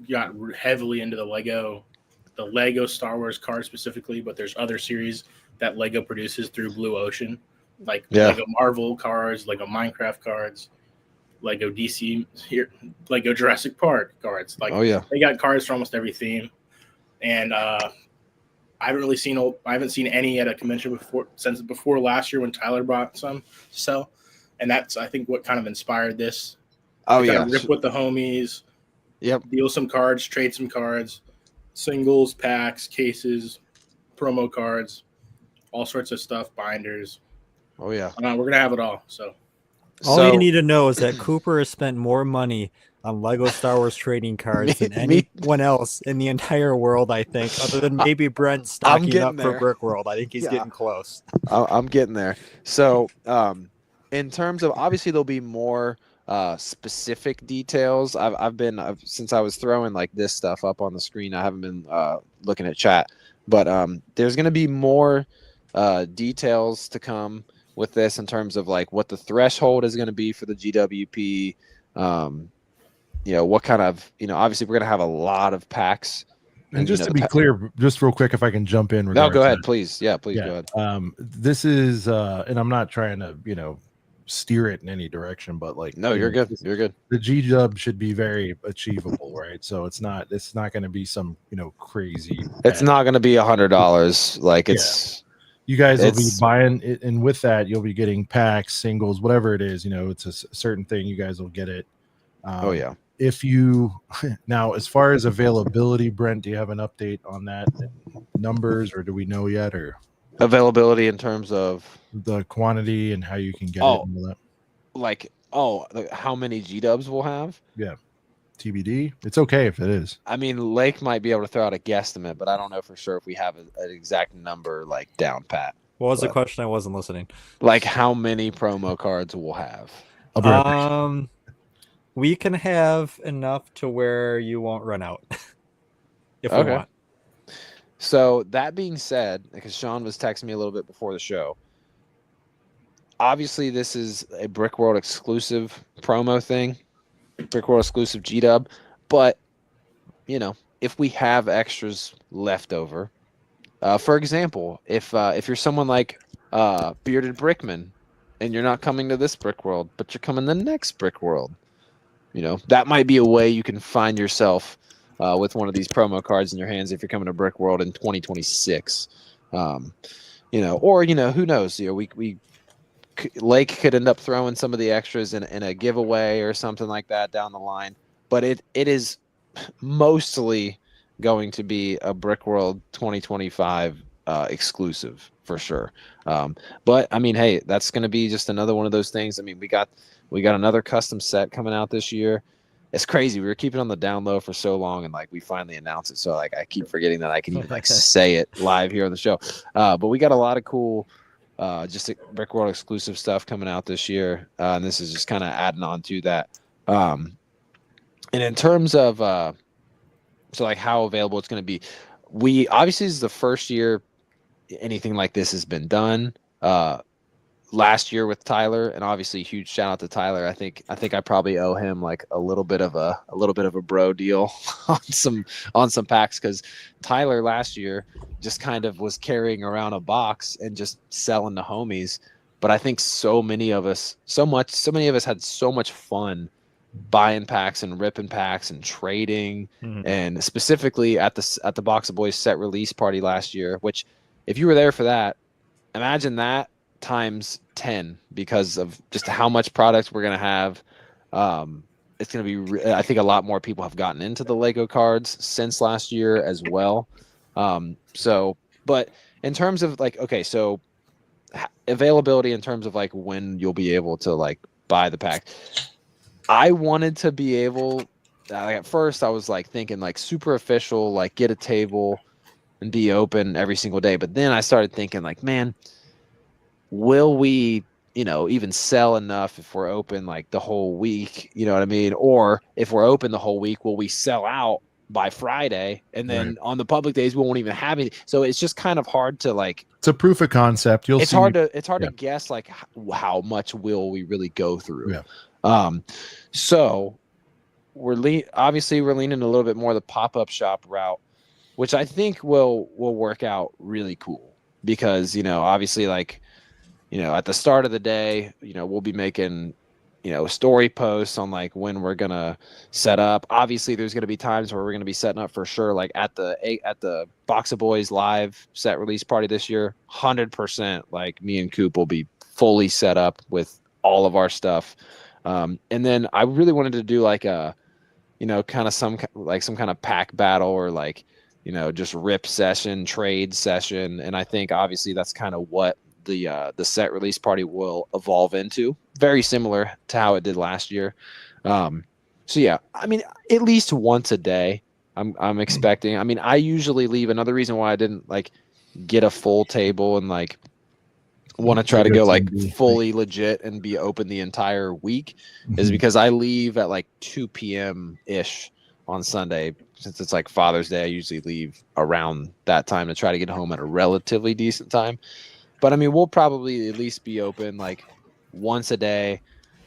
got heavily into the Lego Star Wars card specifically, but there's other series that Lego produces through Blue Ocean, like Lego Marvel cards, Lego Minecraft cards, Lego DC here, Lego Jurassic Park cards. Like, oh yeah, they got cards for almost every theme. And I haven't seen any at a convention since before last year when Tyler brought some to sell, and that's, I think, what kind of inspired this. Oh yeah, rip with the homies. Yep. Deal some cards, trade some cards, singles, packs, cases, promo cards, all sorts of stuff, binders. Oh yeah, we're gonna have it all. So all you need to know is that Cooper has spent more money on Lego Star Wars trading cards than anyone else in the entire world, I think, other than maybe Brent stocking up for Brick World. I think he's getting close. I'm getting there. So in terms of, obviously there'll be more specific details. Since I was throwing like this stuff up on the screen, I haven't been looking at chat, but there's going to be more details to come with this in terms of like what the threshold is going to be for the GWP. What kind of, obviously we're going to have a lot of packs. And just to be clear, just real quick, if I can jump in. No, go ahead, please. Yeah, please go ahead. This is, and I'm not trying to, steer it in any direction, but like, no, you're good. You're good. The G-Dub should be very achievable, right? So it's not going to be some, crazy. It's not going to be $100. Like you guys will be buying it, and with that, you'll be getting packs, singles, whatever it is. It's a certain thing. You guys will get it. Oh yeah. If you now, as far as availability, Brent, do you have an update on that, numbers, or do we know yet, or availability in terms of the quantity and how you can get it? And all that? Like, how many G-Dubs we'll have? Yeah. TBD. It's okay if it is. I mean, Lake might be able to throw out a guesstimate, but I don't know for sure if we have an exact number like down pat. What was the question? I wasn't listening. Like, how many promo cards we'll have? we can have enough to where you won't run out if we Okay. want. So that being said, because Sean was texting me a little bit before the show, obviously this is a Brick World exclusive promo thing, Brick World exclusive G-Dub, but you know, if we have extras left over, for example, if you're someone like Bearded Brickman and you're not coming to this Brick World, but you're coming to the next Brick World, you know, that might be a way you can find yourself with one of these promo cards in your hands if you're coming to Brick World in 2026. You know, or you know, who knows? You know, Lake could end up throwing some of the extras in a giveaway or something like that down the line. But it is mostly going to be a Brick World 2025 exclusive for sure. But I mean, hey, that's going to be just another one of those things. I mean, we got another custom set coming out this year. It's crazy. We were keeping it on the down low for so long, and like we finally announced it. So like I keep forgetting that I can even like say it live here on the show. But we got a lot of cool just Brick World exclusive stuff coming out this year. And this is just kind of adding on to that. And in terms of so like how available it's going to be, we obviously this is the first year anything like this has been done. Last year with Tyler, and obviously huge shout out to Tyler. I think I probably owe him like a little bit of a bro deal on some packs, because Tyler last year just kind of was carrying around a box and just selling to homies. But I think so many of us had so much fun buying packs and ripping packs and trading, and specifically at the Box of Boys set release party last year, which if you were there for that, imagine that times 10 because of just how much product we're going to have. It's going to be, I think a lot more people have gotten into the Lego cards since last year as well. So, but in terms of like, okay, so availability in terms of like when you'll be able to like buy the pack, I wanted to be able, at first I was like thinking like super official, like get a table and be open every single day. But then I started thinking like, man, will we, you know, even sell enough if we're open like the whole week? You know what I mean? Or if we're open the whole week, will we sell out by Friday? And then on the public days, we won't even have it. So it's just kind of hard to like. It's a proof of concept. It's hard to guess like how much will we really go through. Yeah. So obviously we're leaning a little bit more the pop-up shop route, which I think will work out really cool because, you know, obviously like, you know, at the start of the day, you know, we'll be making, you know, story posts on like when we're going to set up. Obviously there's going to be times where we're going to be setting up for sure. Like at the Box of Boys live set release party this year, 100%, like me and Coop will be fully set up with all of our stuff. And then I really wanted to do like a, you know, kind of some kind of pack battle or like, you know, just rip session, trade session. And I think obviously that's kind of what the set release party will evolve into, very similar to how it did last year. So yeah, I mean, at least once a day I'm expecting. I mean, I usually leave. Another reason why I didn't like get a full table and like want to try to go like fully legit and be open the entire week is because I leave at like 2 p.m. ish on Sunday. Since it's like Father's Day, I usually leave around that time to try to get home at a relatively decent time. But I mean, we'll probably at least be open like once a day.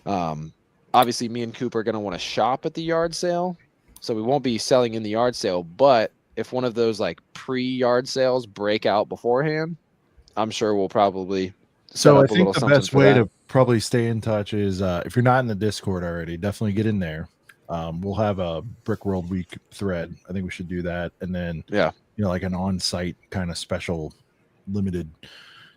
Obviously, me and Coop are going to want to shop at the yard sale. So we won't be selling in the yard sale. But if one of those like pre-yard sales break out beforehand, I'm sure we'll probably set up I think the best way that. to probably stay in touch is if you're not in the Discord already, definitely get in there. We'll have a Brick World Week thread. I think we should do that. And then, you know, like an on-site kind of special limited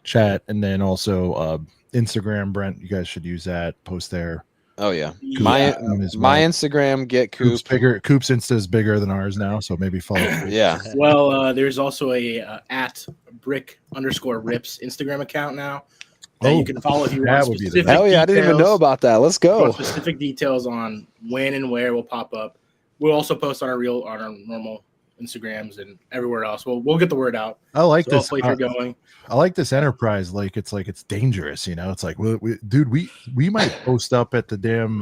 chat. And then also Instagram, Brent, you guys should use that. Post there. Oh yeah. My Instagram, get Coop. Coop's bigger. Coop's Insta is bigger than ours now, so maybe follow. Yeah. Well, there's also a at brick_rips Instagram account now that you can follow if you want specific hell yeah, I didn't even know about that. Let's go. Specific details on when and where we'll pop up. We'll also post on our normal Instagrams and everywhere else. We'll get the word out. I like this. Hopefully, if you're going, I like this enterprise. Like it's dangerous. You know, it's like, dude, we might post up at the damn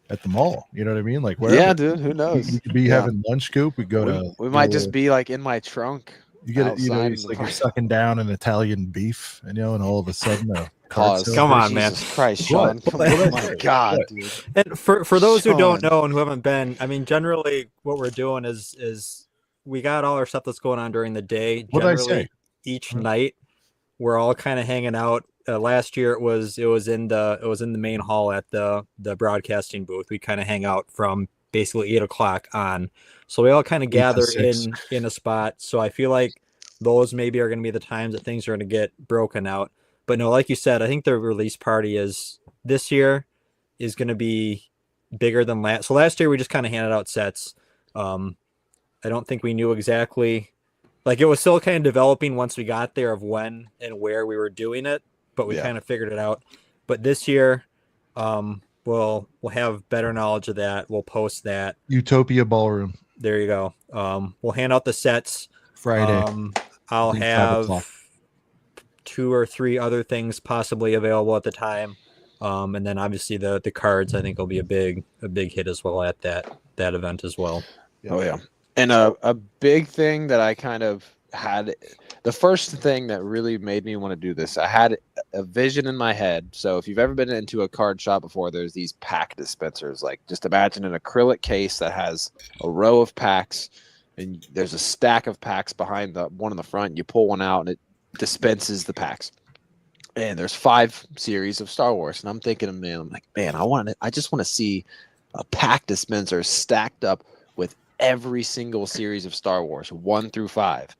at at the mall. You know what I mean? Like wherever. Yeah, dude. Who knows? You could be having lunch scoop. We go to. We might just be like in my trunk. You get it. You know, outside it's in like the you're sucking down an Italian beef, and and all of a sudden a card Pause. sale. Come on, man. Jesus Christ, Sean. What? Come What on. did I My say? God, What? dude. And for those who don't Sean. know and who haven't been, I mean, generally what we're doing is we got all our stuff that's going on during the day. What did I Generally, say? each night we're all kind of hanging out. Last year it was in the main hall at the broadcasting booth. We kind of hang out from basically 8 o'clock on. So we all kind of 8 to gather 6. in a spot. So I feel like those maybe are going to be the times that things are going to get broken out. But no, like you said, I think the release party this year is going to be bigger than last. So last year we just kind of handed out sets. I don't think we knew exactly, like it was still kind of developing once we got there of when and where we were doing it, but we kind of figured it out. But this year, we'll have better knowledge of that. We'll post that. Utopia Ballroom. There you go. We'll hand out the sets Friday. I'll I think 5 have o'clock. 2 or 3 other things possibly available at the time. And then obviously the cards I think will be a big hit as well at that event as well. Oh yeah. And a big thing that I kind of had, the first thing that really made me want to do this, I had a vision in my head. So if you've ever been into a card shop before, there's these pack dispensers. Like just imagine an acrylic case that has a row of packs, and there's a stack of packs behind the one in the front. You pull one out and it dispenses the packs. And there's 5 series of Star Wars. And I'm thinking, man, I just want to see a pack dispenser stacked up with every single series of Star Wars, 1 through 5.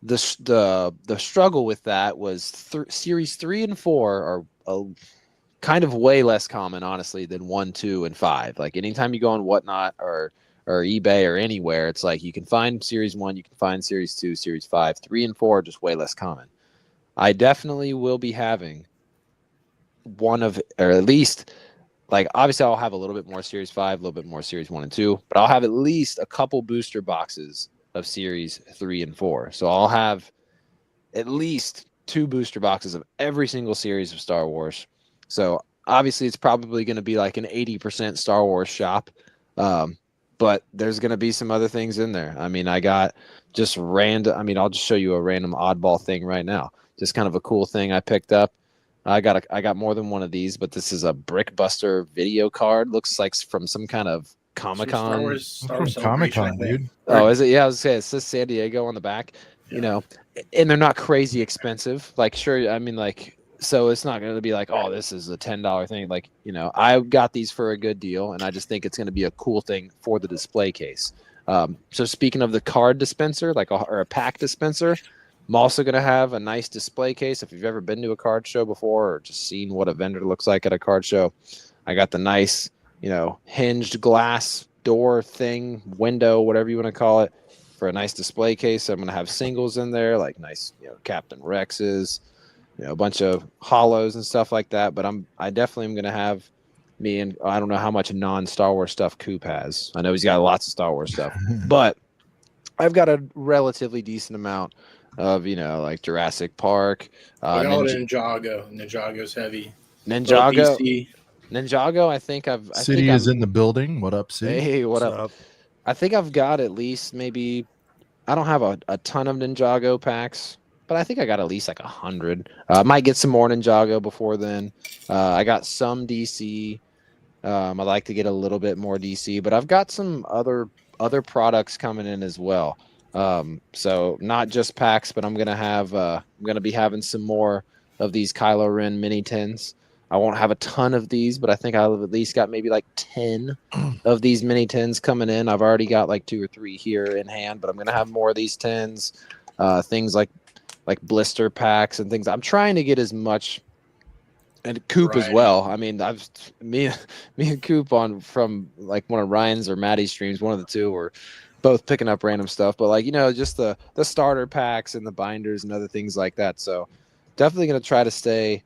The struggle with that was series 3 and 4 are kind of way less common, honestly, than 1, 2, and 5. Like anytime you go on Whatnot or eBay or anywhere, it's like you can find series 1, you can find series 2, series 5, 3 and 4 are just way less common. I definitely will be having one of, or at least, like obviously I'll have a little bit more series 5, a little bit more series 1 and 2, but I'll have at least a couple booster boxes of series 3 and 4. So I'll have at least 2 booster boxes of every single series of Star Wars. So obviously it's probably going to be like an 80% Star Wars shop. But there's going to be some other things in there. I mean, I got just random, I mean, I'll just show you a random oddball thing right now. Just kind of a cool thing I picked up. I got more than one of these, but this is a Brickbuster video card. Looks like from some kind of Comic-Con. Star Wars Comic-Con, dude. Oh, is it? Yeah, I was gonna say it says San Diego on the back. Yeah. You know, and they're not crazy expensive. Like, sure, I mean, like, so it's not going to be like, oh, this is a $10 thing. Like, you know, I got these for a good deal, and I just think it's going to be a cool thing for the display case. So speaking of the card dispenser, or a pack dispenser, I'm also going to have a nice display case. If you've ever been to a card show before or just seen what a vendor looks like at a card show, I got the nice, you know, hinged glass door thing, window, whatever you want to call it, for a nice display case. I'm going to have singles in there, like nice, you know, Captain Rexes, you know, a bunch of hollows and stuff like that. But I definitely am going to have me, and I don't know how much non-Star Wars stuff Coop has. I know he's got lots of Star Wars stuff, but I've got a relatively decent amount of, you know, like Jurassic Park. Ninjago. Ninjago's heavy. Ninjago, I think City is in the building. What up, City? Hey, what up? I think I've got at least maybe, I don't have a ton of Ninjago packs, but I think I got at least like 100. I might get some more Ninjago before then. I got some DC. I'd like to get a little bit more DC, but I've got some other products coming in as well. So not just packs, but I'm gonna be having some more of these Kylo Ren mini tins. I won't have a ton of these, but I think I'll have at least got maybe like 10 of these mini tins coming in. I've already got like 2 or 3 here in hand, but I'm gonna have more of these tins. Things like blister packs and things. I'm trying to get as much, and Coop as well. I mean, me and Coop from like one of Ryan's or Maddie's streams, one of the two, were both picking up random stuff. But like, you know, just the starter packs and the binders and other things like that. So definitely gonna try to stay,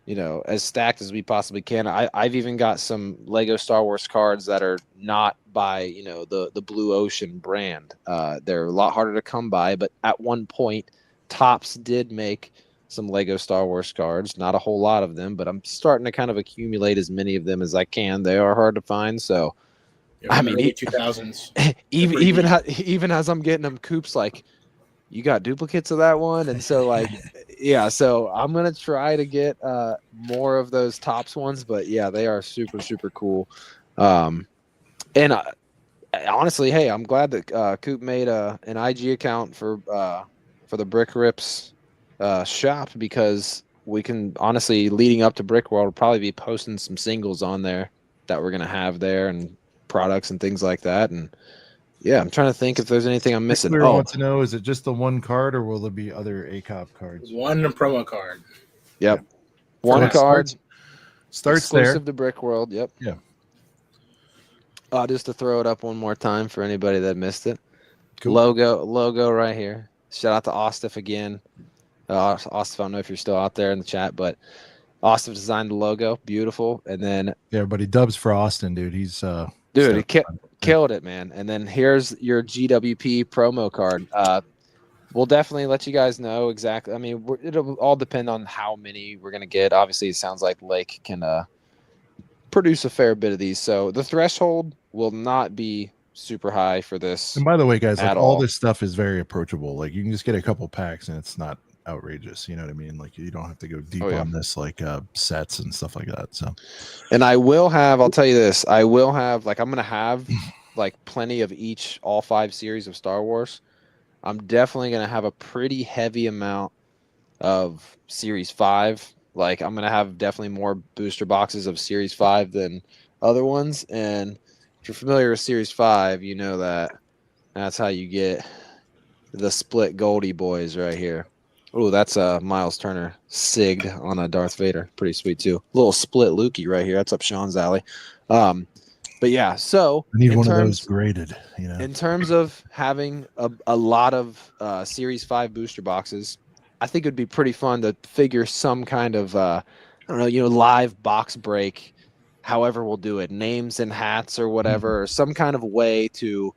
you know, as stacked as we possibly can. I've even got some Lego Star Wars cards that are not by, you know, the Blue Ocean brand. They're a lot harder to come by, but at one point Topps did make some Lego Star Wars cards. Not a whole lot of them, but I'm starting to kind of accumulate as many of them as I can. They are hard to find, so Yeah, I mean, early 2000s. even as I'm getting them, Coop's like, you got duplicates of that one, and so like, yeah. So I'm gonna try to get more of those Tops ones, but yeah, they are super cool. And honestly, hey, I'm glad that Coop made an IG account for the Brick Rips shop, because we can honestly, leading up to Brick World, we'll probably be posting some singles on there that we're gonna have there, and products and things like that. And yeah, I'm trying to think if there's anything I'm missing. I want to know, is it just the one card, or will there be other ACOP cards? One promo card. Yep. One card. Starts exclusive there. to Brick World. Yep. Yeah. Just to throw it up one more time for anybody that missed it. Cool. Logo right here. Shout out to Ostif again. Ostif, I don't know if you're still out there in the chat, but Ostif designed the logo. Beautiful. And then everybody dubs for Austin, dude. He's he killed it, man. And then here's your GWP promo card. We'll definitely let you guys know exactly. I mean, it'll all depend on how many we're gonna get. Obviously, it sounds like Lake can produce a fair bit of these, so the threshold will not be super high for this. And by the way, guys, like all all this stuff is very approachable. Like you can just get a couple packs, and it's not outrageous. You know what I mean? Like you don't have to go deep on this, like sets and stuff like that. So, and I'll tell you this, I'm gonna have like plenty of all 5 series of Star Wars. I'm definitely gonna have a pretty heavy amount of Series 5. Like I'm gonna have definitely more booster boxes of Series 5 than other ones. And if you're familiar with Series 5, you know that's how you get the split Goldie boys right here. Oh, that's Miles Turner sigged on a Darth Vader. Pretty sweet too. Little split Lukey right here. That's up Sean's alley. But yeah, so I need one of those graded. You know, in terms of having a lot of Series 5 booster boxes, I think it would be pretty fun to figure some kind of I don't know, live box break. However, we'll do it, names and hats or whatever, or some kind of way to,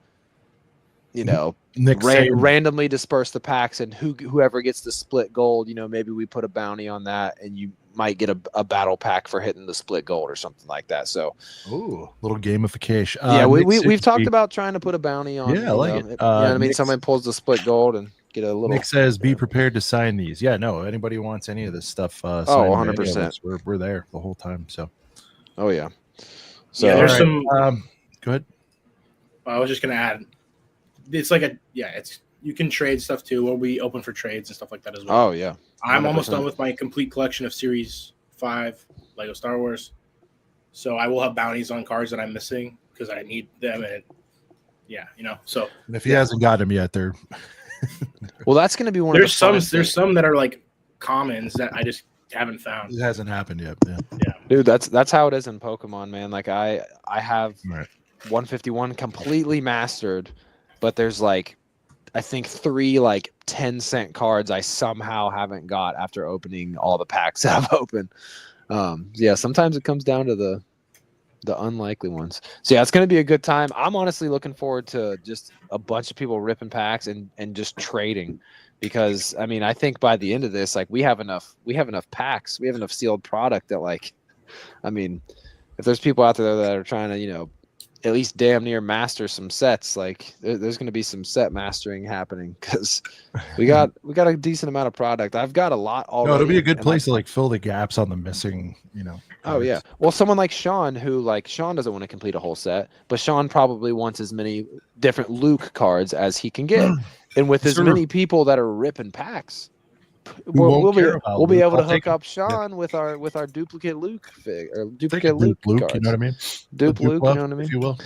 randomly disperse the packs, and whoever gets the split gold, maybe we put a bounty on that, and you might get a battle pack for hitting the split gold or something like that. So, little gamification. Yeah, we've talked about trying to put a bounty on. Yeah, I like it. You know what I mean? Somebody pulls the split gold and get a little. Nick says, "Be prepared to sign these." Yeah, no. Anybody wants any of this stuff? 100%. We're there the whole time. So. Oh yeah. So yeah, there's some. Go ahead. I was just gonna add. It's like you can trade stuff too. We'll be open for trades and stuff like that as well. Oh yeah. 100%. I'm almost done with my complete collection of Series 5 Lego Star Wars. So I will have bounties on cards that I'm missing because I need them. And so. And if he hasn't got them yet, they're. Well, that's going to be one. There's some that are like commons that I just haven't found. It hasn't happened yet. Yeah. Dude, that's how it is in Pokemon, man. Like I have 151 completely mastered, but there's like, I think 3 like 10-cent cards I somehow haven't got after opening all the packs that I've opened. Yeah, sometimes it comes down to the unlikely ones. So yeah, it's going to be a good time. I'm honestly looking forward to just a bunch of people ripping packs and just trading, because I mean, I think by the end of this, like we have enough packs, we have enough sealed product that, like, I mean, if there's people out there that are trying to, at least damn near master some sets, like there's going to be some set mastering happening, because we got a decent amount of product. I've got a lot already. No, it'll be a good place to like fill the gaps on the missing, Oh yeah. Well, someone like Sean, Sean doesn't want to complete a whole set, but Sean probably wants as many different Luke cards as he can get. And with as many people that are ripping packs, we'll be able to hook up Sean with our duplicate Luke or duplicate Luke cards. You know what I mean? Dupe Luke, you know what I mean? If you will.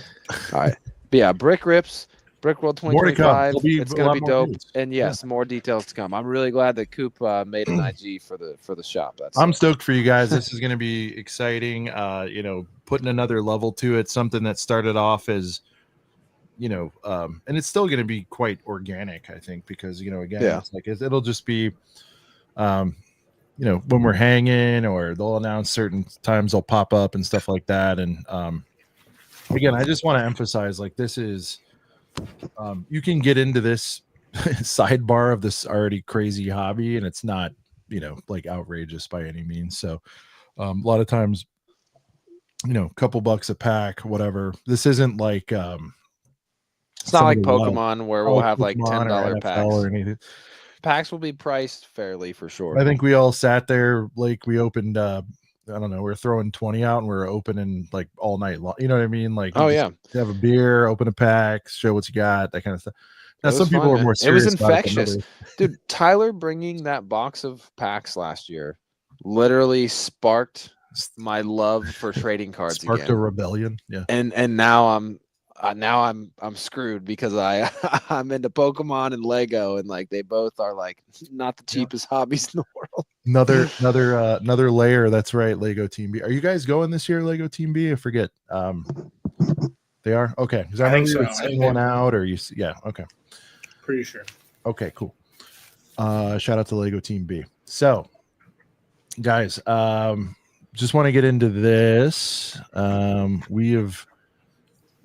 All right. But yeah, Brick Rips, Brick World 2025. It's going to be dope. News. And yes, more details to come. I'm really glad that Coop made an IG for the shop. I'm stoked for you guys. This is going to be exciting. Putting another level to it, something that started off as, and it's still going to be quite organic, I think, because, again, it's like it'll just be, when we're hanging, or they'll announce certain times they'll pop up and stuff like that. And again, I just want to emphasize, like, this is, you can get into this sidebar of this already crazy hobby, and it's not like outrageous by any means. So a lot of times, a couple bucks a pack, whatever. This isn't like it's not like some of the Pokemon where we'll have like Pokemon $10 or packs. NFL or anything. Packs will be priced fairly for sure. I think we all sat there, like we opened I don't know, we're throwing 20 out and we're opening like all night long. You know what I mean? Like, oh yeah, have a beer, open a pack, show what you got, that kind of stuff. Now, some people are more serious. It was infectious. Dude, Tyler bringing that box of packs last year literally sparked my love for trading cards sparked again. a rebellion. Yeah. And now I'm screwed because I'm into Pokemon and Lego, and like they both are like not the cheapest hobbies in the world. Another layer. That's right. Lego Team B. Are you guys going this year? Lego Team B? I forget. They are okay. Because I think you were sending one out, or yeah. Okay. Pretty sure. Okay. Cool. Shout out to Lego Team B. So, guys, just want to get into this. We have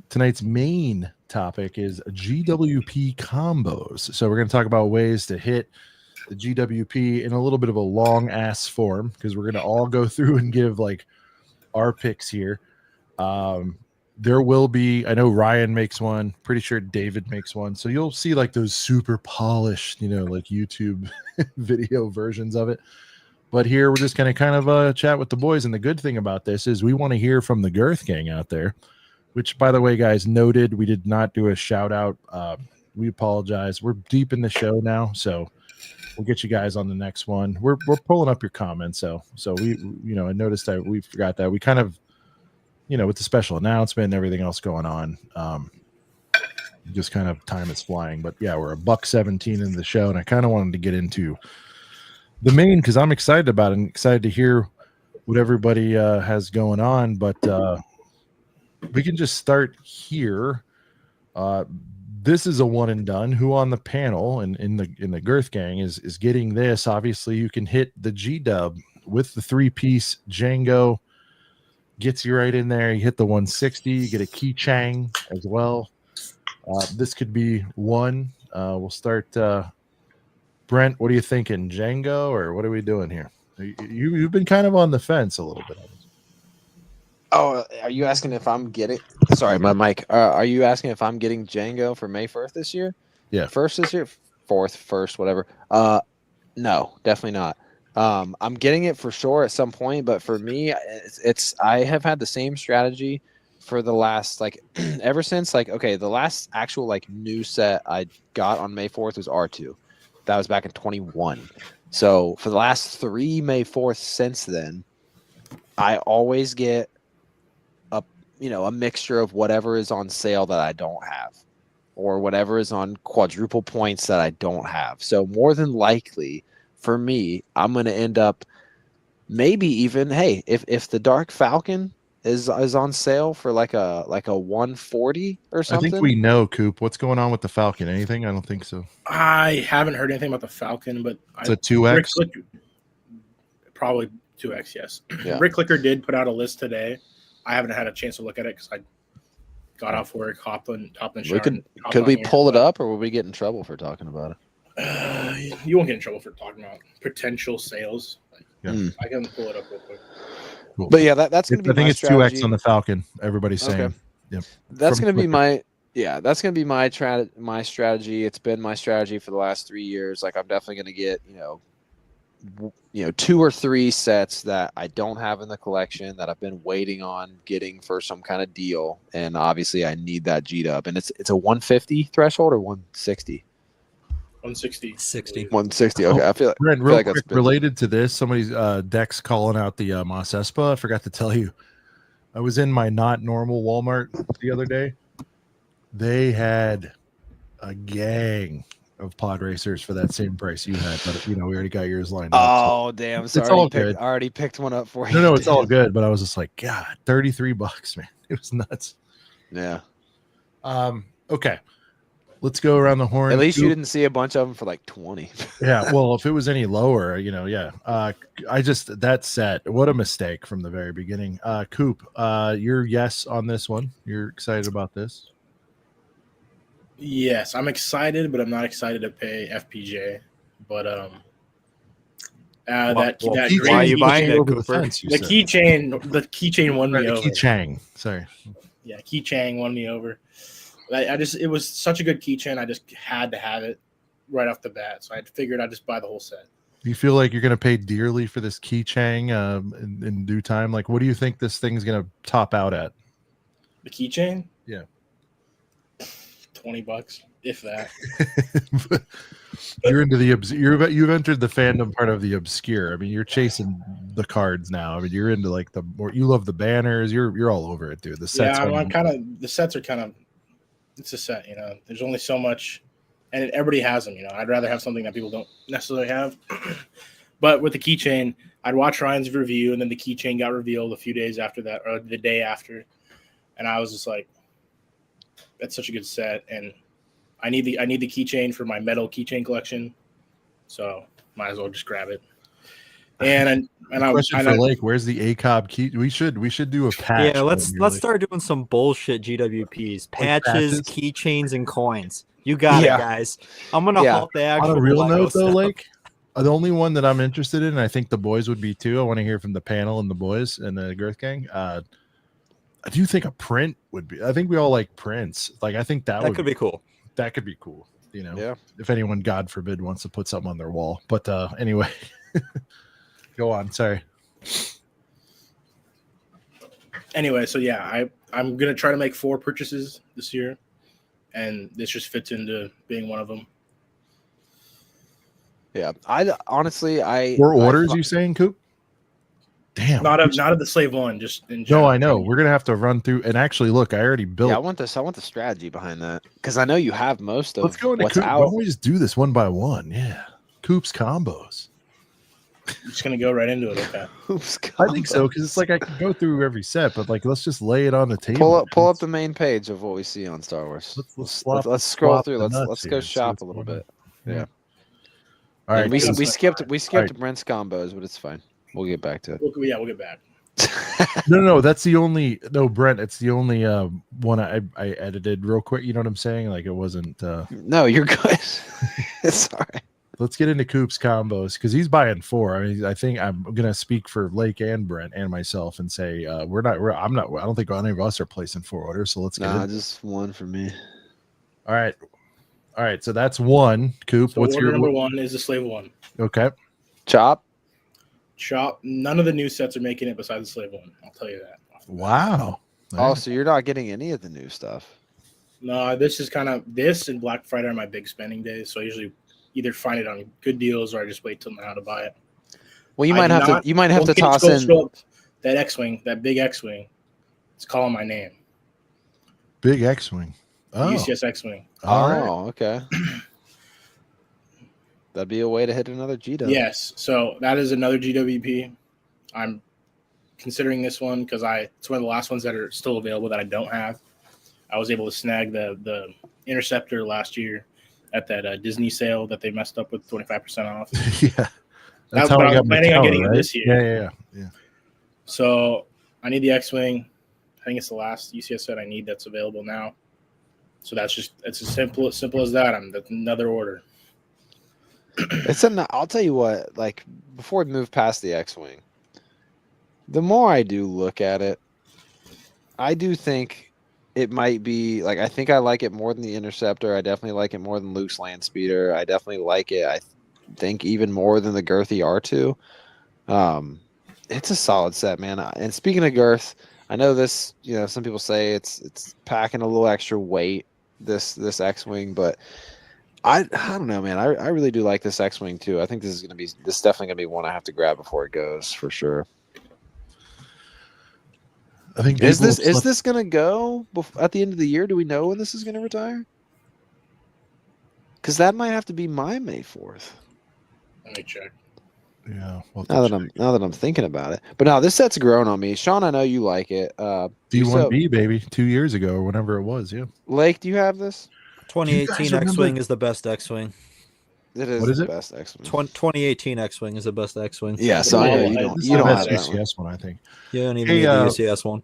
tonight's main topic is GWP combos. So we're going to talk about ways to hit the GWP in a little bit of a long ass form, because we're going to all go through and give like our picks here. There will be, I know Ryan makes one, pretty sure David makes one. So you'll see like those super polished, like YouTube video versions of it. But here we're just going to kind of chat with the boys. And the good thing about this is we want to hear from the Girth Gang out there, which, by the way, guys, noted, we did not do a shout out. We apologize. We're deep in the show now, so we'll get you guys on the next one. We're pulling up your comments. So we, I noticed that we forgot that. We kind of, with the special announcement and everything else going on, just kind of time is flying. But yeah, we're $1:17 into the show, and I kind of wanted to get into the main because I'm excited about it and excited to hear what everybody has going on. But we can just start here. This is a one and done. Who on the panel and in the Girth Gang is getting this? Obviously, you can hit the G-Dub with the 3-piece Django. Gets you right in there. You hit the 160. You get a Key Chang as well. This could be one. We'll start. Brent, what are you thinking? Django, or what are we doing here? You've been kind of on the fence a little bit. Oh, are you asking if I'm getting? Sorry, my mic. Are you asking if I'm getting Django for May 1st this year? Yeah, first this year, 4th, 1st, whatever. No, definitely not. I'm getting it for sure at some point, but for me, I have had the same strategy for the last ever since the last actual new set I got on May 4th was R2. That was back in 21. So for the last 3 May 4th since then, I always get a mixture of whatever is on sale that I don't have, or whatever is on quadruple points that I don't have. So more than likely for me, I'm going to end up maybe even, hey, if the Dark Falcon is on sale for like a 140 or something. I think we know, Coop. What's going on with the Falcon? Anything? I don't think so. I haven't heard anything about the Falcon, but it's a 2X. Probably 2X, yes. Yeah. Rick Clicker did put out a list today. I haven't had a chance to look at it because I got off work, hopped in the shower. Could we pull it up, or will we get in trouble for talking about it? You won't get in trouble for talking about potential sales. I can pull it up real quick. Cool. But yeah, that's going to be. I think it's strategy. 2X on the Falcon. Everybody's saying. Okay. Yep. That's going to be my. Yeah, that's going to be my strategy. It's been my strategy for the last 3 years. I'm definitely going to get 2 or 3 sets that I don't have in the collection that I've been waiting on getting for some kind of deal, and obviously I need that G-Dub. And it's a 150 threshold or 160. 160. 160. Okay, I feel like, Brent, real quick, related to this, somebody's Dex calling out the Mos Espa. I forgot to tell you, I was in my not normal Walmart the other day. They had a gang of pod racers for that same price you had, but we already got yours lined up. Oh, damn! Sorry, it's all good. I already picked one up for you. No, it's all good. But I was just like, God, $33, man! It was nuts. Yeah. Okay. Let's go around the horn. At least you didn't see a bunch of them for 20. Yeah. Well, if it was any lower, yeah. I just that set. What a mistake from the very beginning. Coop, your yes on this one. You're excited about this? Yes, I'm excited, but I'm not excited to pay FPJ. But That Well, that keychain green why are you buying keychain- that, over the Cooper? fence, you the said. keychain won me Right, over. keychain. Sorry. Yeah, keychain won me over. It was such a good keychain. I just had to have it right off the bat. So I figured I'd just buy the whole set. Do you feel like you're going to pay dearly for this keychain in due time? Like, what do you think this thing's going to top out at? The keychain? Yeah. $20, if that. You're into the you've entered the fandom part of the obscure. I mean, you're chasing the cards now. I mean, you're into like you love the banners. You're all over it, dude. The sets. Yeah, I'm kind of the sets are kind of. It's a set, you know. There's only so much, and everybody has them. You know, I'd rather have something that people don't necessarily have. But with the keychain, I'd watch Ryan's review, and then the keychain got revealed a few days after that, or the day after, and I was just like, "That's such a good set," and I need the keychain for my metal keychain collection, so might as well just grab it. And Question for Lake: where's the ACOB key? We should do a patch. Yeah, let's start doing some bullshit GWPs, patches, keychains, and coins. You got it, guys. I'm gonna halt the actual. On a real note, though, stuff. Lake, the only one that I'm interested in, and I think the boys would be too. I want to hear from the panel and the boys and the Girth Gang. I do think a print would be. I think we all like prints. Like, I think that could be cool. That could be cool. You know, Yeah. If anyone, God forbid, wants to put something on their wall. But anyway, go on. Sorry. Anyway, so yeah, I'm gonna try to make 4 purchases this year, and this just fits into being one of them. Yeah, I honestly, 4 orders, you saying, Coop? Damn. Not of the Slave One, just in No, general. I know. We're gonna have to run through. And actually, look, I already built. Yeah, I want this. I want the strategy behind that because I know you have most of Let's go into what's Coop. Why out. don't we just do this one by one? Yeah, Coop's combos. I'm just gonna go right into it. Okay. Oops, I think so because it's like I can go through every set, but like let's just lay it on the table. Pull up the main page of what we see on Star Wars. Let's scroll swap through. the Let's nuts go here, see shop what's a little going bit. on. Yeah. All right. We so- skipped right. Brent's combos, but it's fine. We'll get back to it. We'll get back. No. That's the only. No, Brent. It's the only one I edited real quick. You know what I'm saying? Like it wasn't. No, you're good. Sorry. Let's get into Coop's combos because he's buying 4. I mean, I think I'm gonna speak for Lake and Brent and myself and say I'm not. I don't think any of us are placing 4 orders. So let's get. Nah, into it. just one for me. All right. So that's 1. Coop, So what's order your number 1 is the Slave One. Okay. Chop. Shop. None of the new sets are making it besides the Slave One. I'll tell you that. Wow. Oh, so you're not getting any of the new stuff. No, this is kind of this and Black Friday are my big spending days. So I usually either find it on good deals or I just wait till now to buy it. Well, you might have to Okay, toss scroll in. up. That X-wing, that big X-wing. It's calling my name. Big X-wing. Oh. UCS X-wing. All right. Oh, okay. That'd be a way to hit another GW. Yes. So that is another GWP. I'm considering this one because it's one of the last ones that are still available that I don't have. I was able to snag the Interceptor last year at that Disney sale that they messed up with 25% off. Yeah. That's But how I I'm got planning on Mattel, getting it right? this year. Yeah. So I need the X-Wing. I think it's the last UCS set I need that's available now. So it's as simple as that. That's another order. I'll tell you what, like before we move past the X-Wing, the more I do look at it, I do think it might be like I think I like it more than the Interceptor. I definitely like it more than Luke's Land Speeder. I definitely like it. I think even more than the girthy R2. It's a solid set, man. And speaking of girth, I know this. You know, some people say it's packing a little extra weight. This X-Wing, but I don't know, man. I really do like this X-Wing too. I think this is definitely gonna be one I have to grab before it goes for sure. I think Is this gonna go at the end of the year? Do we know when this is gonna retire? Because that might have to be my May 4th. Let me check. Yeah. Now that I'm thinking about it, but no, this set's grown on me. Sean, I know you like it. D1B, baby, 2 years ago or whenever it was. Yeah. Lake, do you have this? 2018 X-Wing is the best X-Wing. It is What is the it? best X-Wing. 2018 X-Wing is the best X-Wing. Yeah, so I know you don't have That's that one. UCS one, I think. You don't even Hey, need the UCS one.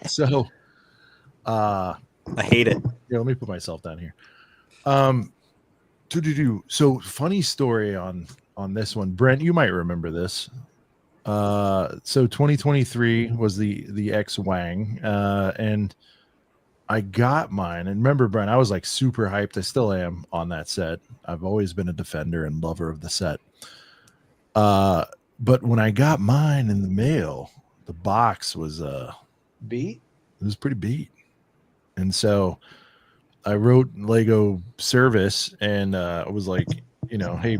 So, I hate it. yeah, let me put myself down here. So funny story on on this one. Brent, you might remember this. So 2023 was the X-Wang, and I got mine. And remember, Brent, I was like super hyped. I still am on that set. I've always been a defender and lover of the set. But when I got mine in the mail, the box was beat. It was pretty beat, and so I wrote Lego service and was like, hey.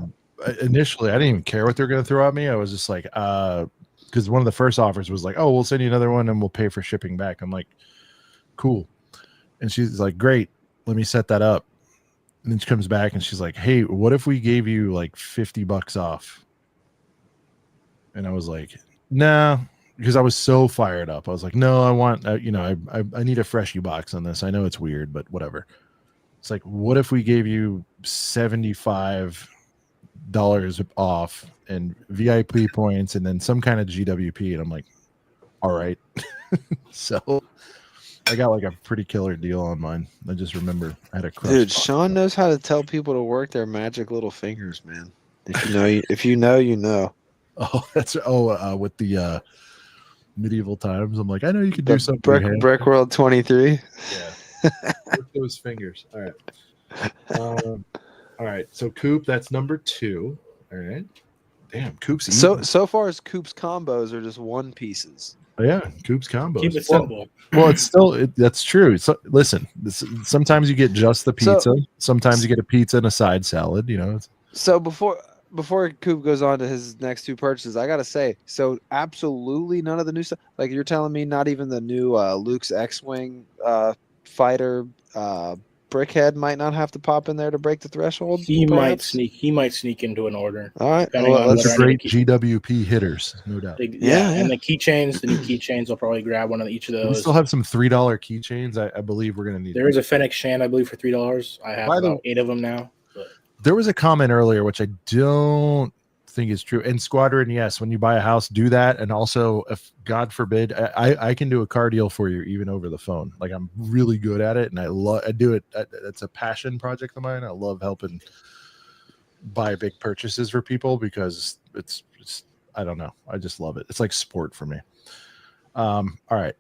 Initially, I didn't even care what they're going to throw at me. I was just like, because one of the first offers was like, oh, we'll send you another one and we'll pay for shipping back. I'm like, cool. And she's like, great, let me set that up. And then she comes back and she's like, hey, what if we gave you like $50 off? And I was like, nah, because I was so fired up. I was like, no, I want, I need a freshie box on this. I know it's weird, but whatever. It's like, what if we gave you $75 off and VIP points and then some kind of GWP? And I'm like, all right. So I got like a pretty killer deal on mine. I just remember I had a crush. Dude, Sean knows how to tell people to work their magic little fingers, man. If you know, you know. Oh, that's with the medieval times. I'm like, I know you could do something. Brick World 23. Yeah. Work those fingers. All right. All right, so Coop, that's number 2. All right, damn, Coop's easy. So far as Coop's combos are just one pieces. Oh, yeah, Coop's combos. Keep it simple. Well, it's still that's true. So, listen, sometimes you get just the pizza. Sometimes you get a pizza and a side salad. So before Coop goes on to his next 2 purchases, I gotta say, so absolutely none of the new stuff. Like you're telling me, not even the new Luke's X-wing fighter. Brickhead might not have to pop in there to break the threshold. He might sneak into an order. All right, that's great GWP hitters, no doubt. Yeah, and the keychains, the new keychains, I'll probably grab one of each of those. We still have some $3 keychains. I believe we're gonna need. There is a Fennec Shand, I believe, for $3. I have about 8 of them now. But. There was a comment earlier which I don't think is true. In Squadron, yes, when you buy a house, do that. And also, if God forbid, I can do a car deal for you even over the phone. Like I'm really good at it, and I do it. It's a passion project of mine. I love helping buy big purchases for people because it's I don't know. I just love it. It's like sport for me. All right.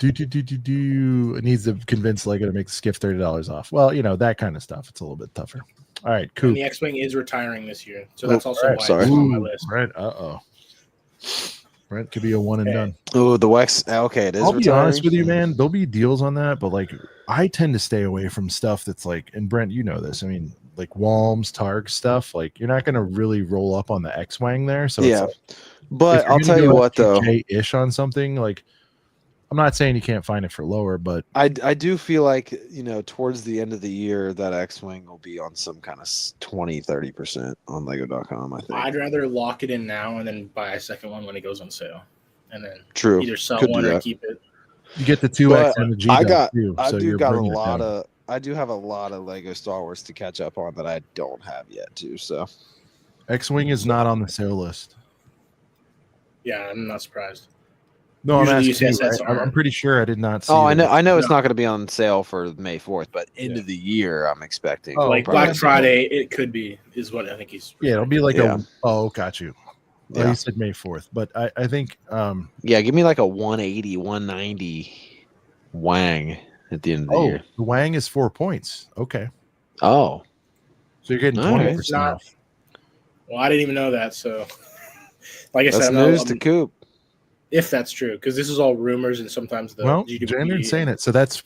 It needs to convince Lego to make the skiff $30 off. Well, that kind of stuff. It's a little bit tougher. All right, cool. And the X-Wing is retiring this year, so that's also why it's on my list. Right. Brent could be a one and done. Oh, the Wex. Okay, it is. I'll be honest with you, man. There'll be deals on that, but like I tend to stay away from stuff that's like, and Brent, you know this. I mean, like Walms, Targ stuff. Like you're not going to really roll up on the X-Wing there. So yeah, it's like, but I'll tell you what though, ish on something like. I'm not saying you can't find it for lower, but I do feel like, towards the end of the year, that X-Wing will be on some kind of 20-30% on Lego.com, I think. I'd rather lock it in now and then buy a second one when it goes on sale. And then either sell Could one or keep it. You get the 2X and the G. I do have a lot of Lego Star Wars to catch up on that I don't have yet, too. So X-Wing is not on the sale list. Yeah, I'm not surprised. No, I'm asking you, I'm pretty sure I did not see. Oh, I know it's not going to be on sale for May 4th, but end of the year, I'm expecting. Like Black Friday, it could be, is what I think he's. Yeah, it'll be like got you. Yeah. You said May 4th, but I think. Give me like a 180, 190 Wang at the end of the year. The Wang is 4 points. Okay. Oh. So you're getting 20% off. Well, I didn't even know that. So, like I said, news to Coop. If that's true, because this is all rumors and sometimes the Jander's saying it. So that's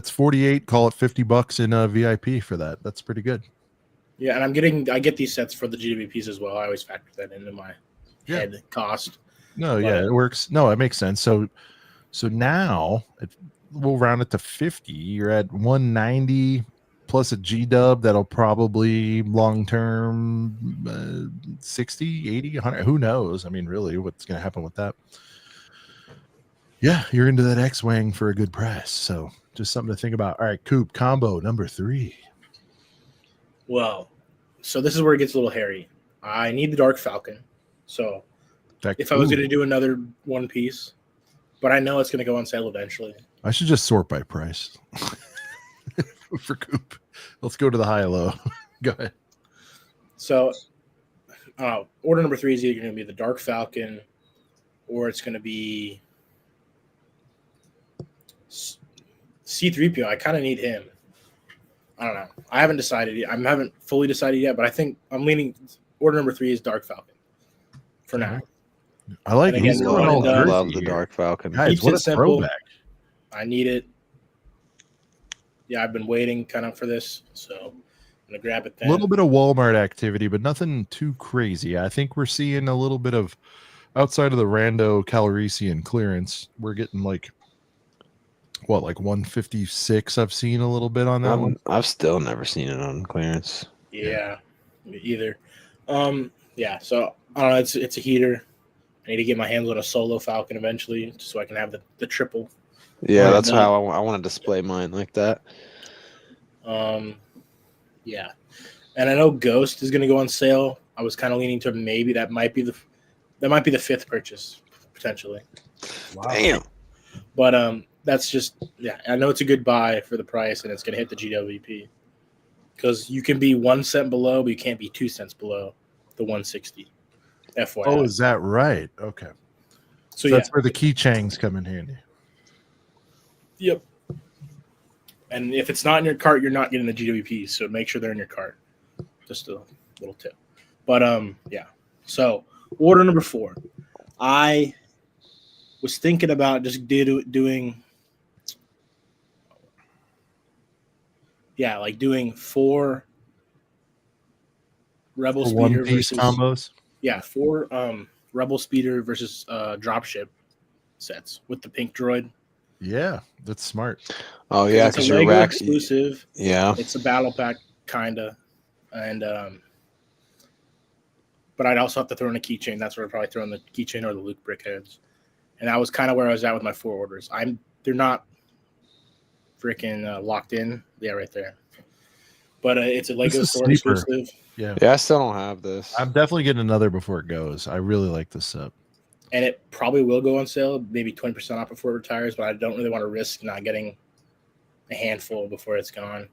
48. Call it $50 in VIP for that. That's pretty good. Yeah, and I get these sets for the GWPs as well. I always factor that into my head cost. No, it works. No, it makes sense. So now we'll round it to 50. You're at 190 plus a G dub that'll probably long term 60, 80, 100. Who knows? I mean, really, what's going to happen with that? Yeah, you're into that X-Wing for a good price. So just something to think about. All right, Coop, combo number 3. Well, so this is where it gets a little hairy. I need the Dark Falcon. So if I was going to do another one piece, but I know it's going to go on sale eventually. I should just sort by price for Coop. Let's go to the high low. Go ahead. So, order number 3 is either going to be the Dark Falcon, or it's going to be C-3PO. I kind of need him. I don't know. I haven't decided yet. I haven't fully decided yet, but I think I'm leaning. Order number 3 is Dark Falcon for now. I like And it. He's again, going all I earthy love the here. Dark Falcon. Guys, Keeps what it a simple. throwback. I need it. Yeah, I've been waiting kind of for this, so I'm gonna grab it A then. little bit of Walmart activity, but nothing too crazy. I think we're seeing a little bit of outside of the rando Calrissian clearance. We're getting like 156. I've seen a little bit on that one. I've still never seen it on clearance. Yeah, me either. Yeah. So I don't know. It's a heater. I need to get my hands on a solo Falcon eventually, so I can have the triple. Yeah, Right, that's no. how I want to display mine like that. Yeah, and I know Ghost is going to go on sale. I was kind of leaning to maybe that might be the 5th purchase potentially. Wow. Damn. But that's just I know it's a good buy for the price, and it's going to hit the GWP because you can be 1 cent below, but you can't be 2 cents below the 160. FYI. Oh, is that right? Okay. So That's where the keychains come in handy. Yep. And if it's not in your cart, you're not getting the GWPs. So make sure they're in your cart. Just a little tip. But yeah. So order number 4. I was thinking about just doing doing 4 Rebel Speeder One piece versus combos. 4 Rebel Speeder versus Dropship sets with the pink droid. Yeah, that's smart. Oh yeah, It's a because your Lego racks. exclusive. Yeah. It's a battle pack, kinda, and but I'd also have to throw in a keychain. That's where I'd probably throw in the keychain or the Luke brickheads, and that was kind of where I was at with my 4 orders. They're not freaking locked in. Yeah, right there. But it's a Lego is store sleeper. exclusive, Yeah. Yeah, I still don't have this. I'm definitely getting another before it goes. I really like this set. and it probably will go on sale, maybe 20% off before it retires. But I don't really want to risk not getting a handful before it's gone.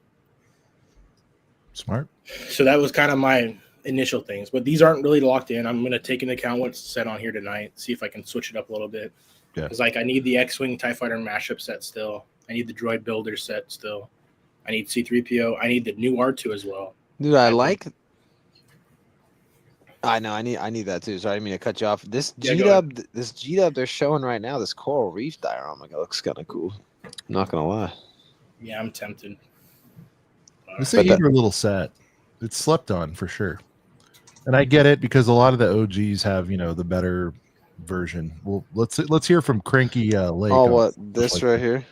Smart. So that was kind of my initial things, but these aren't really locked in. I'm going to take into account what's said on here tonight, see if I can switch it up a little bit. Yeah. Because I need the X-Wing TIE Fighter mashup set still. I need the Droid Builder set still. I need C-3PO. I need the new R2 as well. Dude, I know. I need that too. Sorry, I didn't mean to cut you off. This G-Dub they're showing right now, this Coral Reef diorama, it looks kind of cool. I'm not gonna lie. Yeah, I'm tempted. It's a eager little set. It's slept on for sure. And I get it because a lot of the OGs have, the better version. Well, let's hear from Cranky Lake. Oh, what this right here?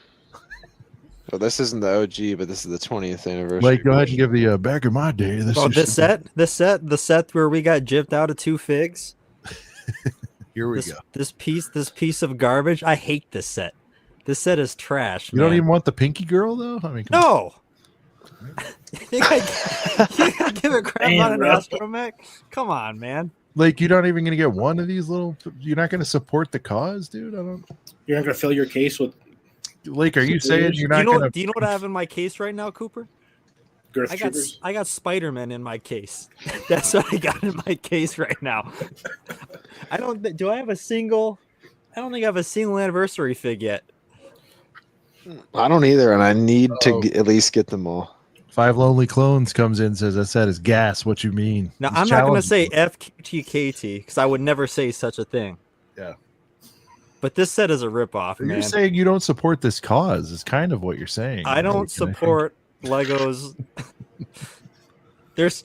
Well, this isn't the OG, but this is the 20th anniversary. Lake, go ahead and give the back of my day. The set where we got gypped out of 2 figs. Here we go. This piece of garbage. I hate this set. This set is trash. You don't even want the Pinky Girl though? I mean, no. You think I give a crap about an astromech? Come on, man. Like, you're not even gonna get one of these little. You're not gonna support the cause, dude. You're not gonna fill your case with. Lake, are you saying you're not gonna? Do you know what I have in my case right now, Cooper? Girth I troopers? got Spider-Man in my case. That's what I got in my case right now. I don't think I have a single anniversary fig yet. I don't either, and I need to at least get them all. 5 Lonely Clones comes in, says, "I said is gas. What you mean?" Now, He's I'm not going to challenging say you. FTKT because I would never say such a thing. Yeah. But this set is a ripoff, man. You're saying you don't support this cause. Is kind of what you're saying. I don't support Legos. There's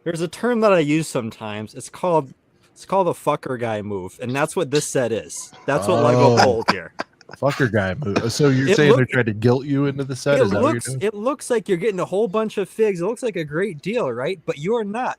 a term that I use sometimes. It's called a fucker guy move, and that's what this set is. That's what Lego pulled here. Fucker guy move. So you're saying they're trying to guilt you into the set? Is that what you're doing? It looks like you're getting a whole bunch of figs. It looks like a great deal, right? But you're not.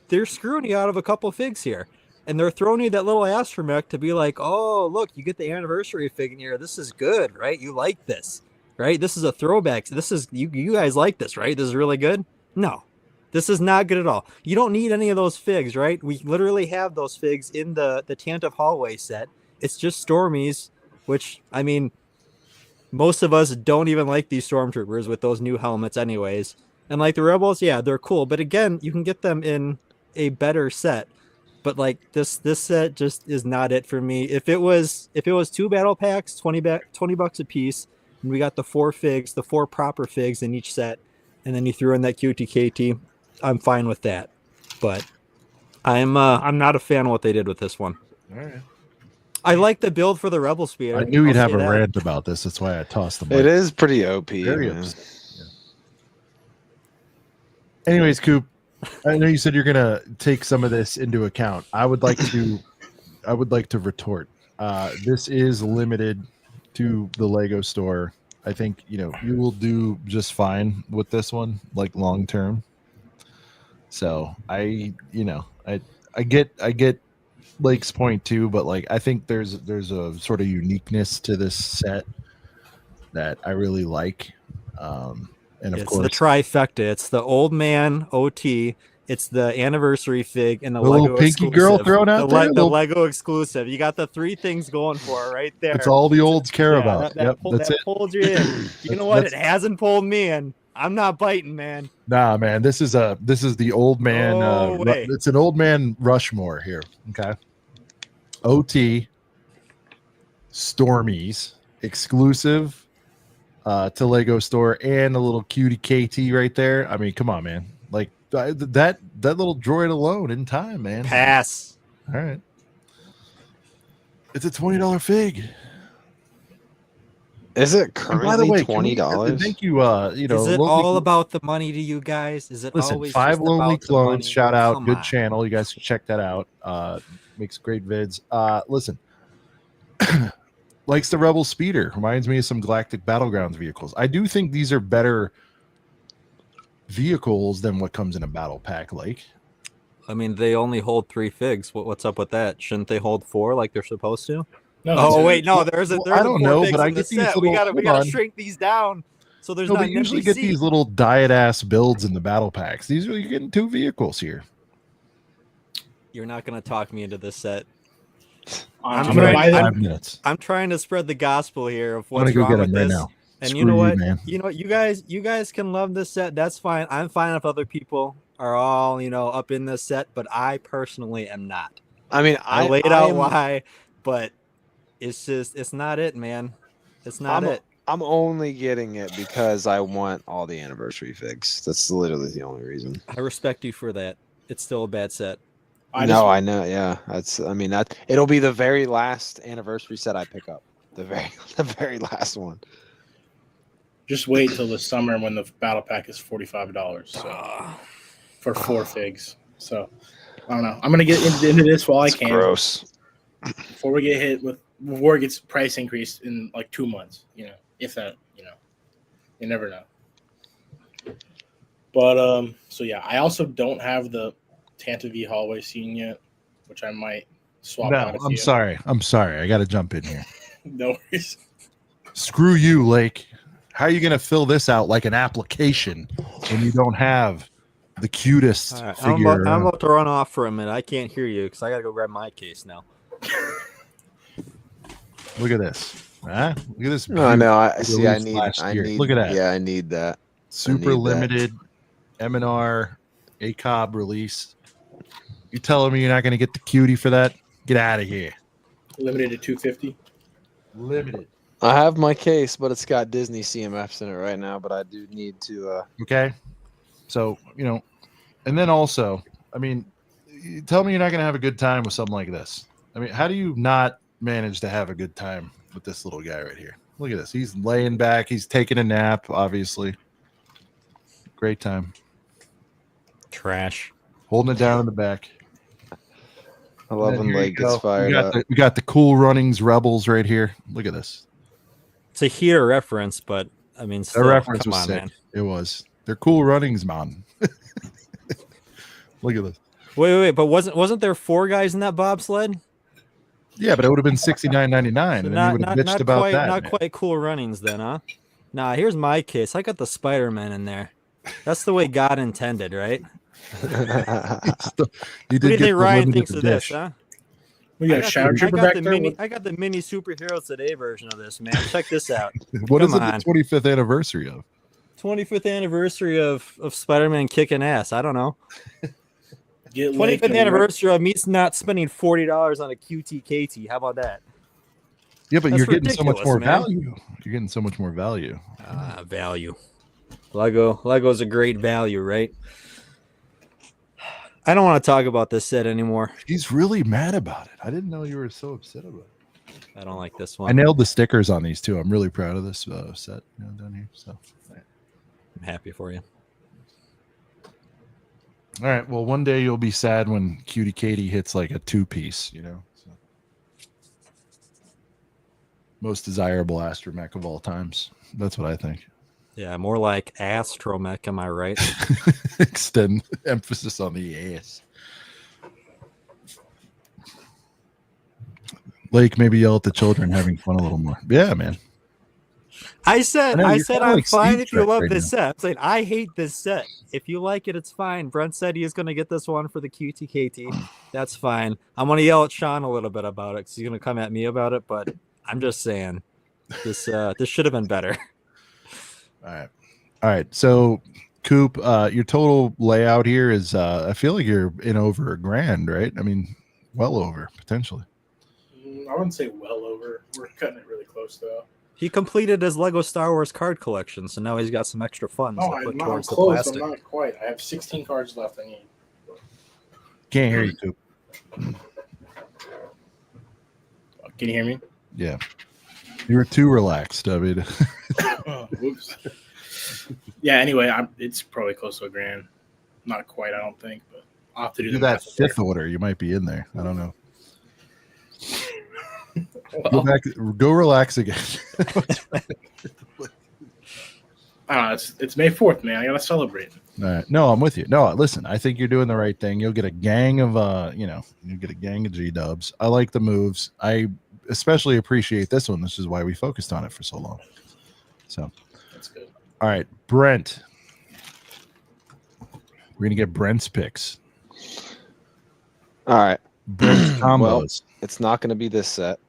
They're screwing you out of a couple figs here. And they're throwing you that little astromech to be like, oh, look, you get the anniversary fig in here. This is good, right? You like this, right? This is a throwback. This is you guys like this, right? This is really good. No, this is not good at all. You don't need any of those figs, right? We literally have those figs in the Tantive Hallway set. It's just Stormies, which, I mean, most of us don't even like these Stormtroopers with those new helmets anyways. And like the Rebels, yeah, they're cool. But again, you can get them in a better set. But like this set just is not it for me. If it was 2 battle packs, $20 a piece, and we got the 4 figs, the 4 proper figs in each set, and then you threw in that QTKT, I'm fine with that. But I'm not a fan of what they did with this one. All right. I like the build for the Rebel Speeder. I knew you'd have a that. rant about this. That's why I tossed them. It is pretty OP. Very Man. upset. Yeah. Anyways, Coop, I know you said you're gonna take some of this into account. I would like to retort. This is limited to the Lego store. I think you will do just fine with this one, like long term. So I get Lake's point too, but like I think there's a sort of uniqueness to this set that I really like. And of it's course the trifecta. It's the old man OT. It's the anniversary fig and the little Lego pinky exclusive. girl thrown out there. The Lego exclusive. You got the 3 things going for it right there. It's all the olds care about. That pulled you in. You know what? It hasn't pulled me in. I'm not biting, man. Nah, man. This is the old man. No way. It's an old man Rushmore here. Okay. OT Stormies exclusive to Lego store and a little cutie KT right there. I mean, come on, man. Like that little droid alone in time, man. Pass. All right. It's a $20 fig. Is it And by the currently way, $20? thank you. Is it all about the money to you guys? Is it Listen, always 5 just Lonely about the Clones. money? Shout out, Come good on. channel. You guys should check that out. Makes great vids. Listen, likes the Rebel Speeder. Reminds me of some Galactic Battlegrounds vehicles. I do think these are better vehicles than what comes in a battle pack. Like, I mean, they only hold 3 figs. What's up with that? Shouldn't they hold 4 like they're supposed to? No, Oh wait, no. There's I don't 4 know, figs but I in the get these set. little. We hold gotta on. shrink these down. So there's No, not but an you usually empty get these seat. little diet ass builds in the battle packs. These are you're getting 2 vehicles here. You're not gonna talk me into this set. I'm I'm gonna right. buy them. 5 minutes. I'm trying to spread the gospel here of I'm gonna what's go wrong get with them right this. now. And Screw you know what? man. You know, you guys can love this set. That's fine. I'm fine if other people are all up in this set, but I personally am not. I mean, I laid out why, but it's not it, man. It's not it. I'm only getting it because I want all the anniversary figs. That's literally the only reason. I respect you for that. It's still a bad set. I know. Yeah, it'll be the very last anniversary set I pick up. The very last one. Just wait till the summer when the battle pack is $45. So for 4 figs. So I don't know. I'm gonna get into this while It's I can. gross. Before it gets price increased in like 2 months. If that. You never know. But so yeah, I also don't have the Tantive hallway scene yet, which I might swap out. No, I'm sorry. I got to jump in here. No worries. Screw you, Lake. How are you going to fill this out like an application when you don't have the cutest All right, figure? I'm about to run off for a minute. I can't hear you because I got to go grab my case now. Look at this. Huh? Look at this. No, I beautiful see. I release need. last I year. need. Look at that. Yeah, I need that. Super that. limited M&R ACOB release. You telling me you're not going to get the cutie for that? Get out of here. Limited to 250. Limited. I have my case, but it's got Disney CMFs in it right now. But I do need to. Okay. So, and then also, I mean, you tell me you're not going to have a good time with something like this. I mean, how do you not manage to have a good time with this little guy right here? Look at this. He's laying back. He's taking a nap, obviously. Great time. Trash. Holding it down in the back. I love when Lake gets fired up. We got the Cool Runnings Rebels right here. Look at this. It's a heater reference, but I mean, The still, reference come was on, sick. man. It was. They're Cool Runnings, man. Look at this. Wait, but wasn't there 4 guys in that bobsled? Yeah, but it would have been $69.99, and then you would have bitched about quite, that. Not man. quite Cool Runnings then, huh? Nah, here's my case. I got the Spider-Man in there. That's the way God intended, right? You What did do you get think the Ryan limited thinks of this, dish. huh? We got a shower trooper back there. I got the mini superheroes today version of this, man. Check this out. What is Come it on. the 25th anniversary of? 25th anniversary of Spider-Man kicking ass. I don't know. Get 25th anniversary of me not spending $40 on a QTKT. How about that? Yeah, but That's you're getting so much ridiculous, more man. value. You're getting so much more value. Value. Lego's a great value, right? I don't want to talk about this set anymore. He's really mad about it. I didn't know you were so upset about it. I don't like this I one. nailed the stickers on these too. I'm really proud of this set down here. So I'm happy for you. all right. Well, one day you'll be sad when Cutie Katie hits like a 2-piece, you know. So. Most desirable astromech of all times. That's what I think. Yeah, more like astromech, am I right? Extend emphasis on the ass. Lake, maybe yell at the children having fun a little more. Yeah, man. I said you're I'm kinda like fine Steve if you Trek love right this now. set. I'm saying I hate this set. If you like it, it's fine. Brent said he is going to get this one for the QTKT. That's fine. I'm going to yell at Sean a little bit about it because he's going to come at me about it. But I'm just saying this should have been better. All right. So, Coop, your total layout here is I feel like you're in over $1,000, right? I mean, well over potentially. I wouldn't say well over. We're cutting it really close though. He completed his Lego Star Wars card collection, so now he's got some extra funds No, to put I'm towards the close. plastic. I'm not quite. I have 16 cards left. I need. Can't hear you, Coop. Can you hear me? Yeah. You were too relaxed. I mean, Whoops. Yeah. Anyway, it's probably close to $1,000. Not quite, I don't think, but I'll have to do do the that math there. fifth order. You might be in there. I don't know. Go relax again. It's May 4th, man. I gotta celebrate. All right. No, I'm with you. No, listen, I think you're doing the right thing. You'll get a gang of you'll get a gang of G-dubs. I like the moves. I especially appreciate this one. This is why we focused on it for so long. So That's good. all right, Brent. We're gonna get Brent's picks. All right. Brent's combos. Well, it's not going to be this set,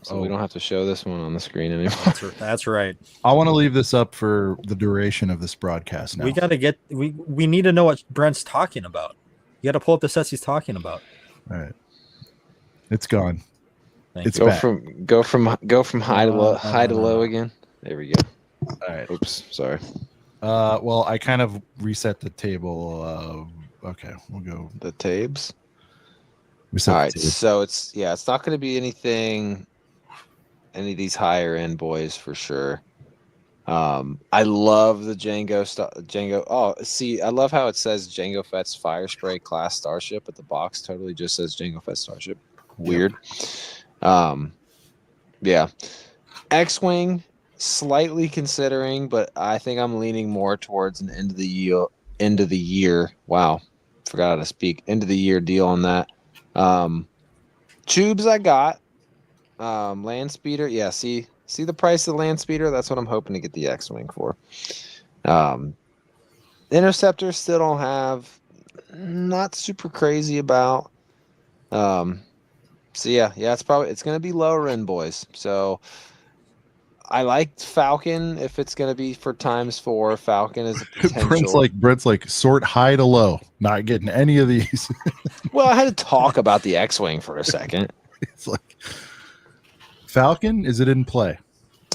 so we don't have to show this one on the screen anymore. That's right. I want to leave this up for the duration of this broadcast now. We got to get we need to know what Brent's talking about. You got to pull up the sets he's talking about. All right. It's gone. Thank It's you. back. Go from high to low again. There we go. All right. Oops, sorry. Well, I kind of reset the table. Okay, we'll go. The tabes. Reset All the right, table. so it's not going to be any of these higher end boys for sure. I love the Django. Oh, see, I love how it says Jango Fett's Fire Spray class Starship, but the box totally just says Jango Fett Starship. Weird. Yeah. X-Wing, slightly considering, but I think I'm leaning more towards an end of the year. Wow. Forgot how to speak. End of the year deal on that. Tubes I got. Land Speeder. Yeah, see the price of the Land Speeder? That's what I'm hoping to get the X-Wing for. Interceptor still don't have. Not super crazy about. So yeah, it's gonna be lower end boys. So I liked Falcon if it's gonna be for ×4. Falcon is a potential. Brent's like sort high to low. Not getting any of these. Well, I had to talk about the X-Wing for a second. It's like Falcon. Is it in play?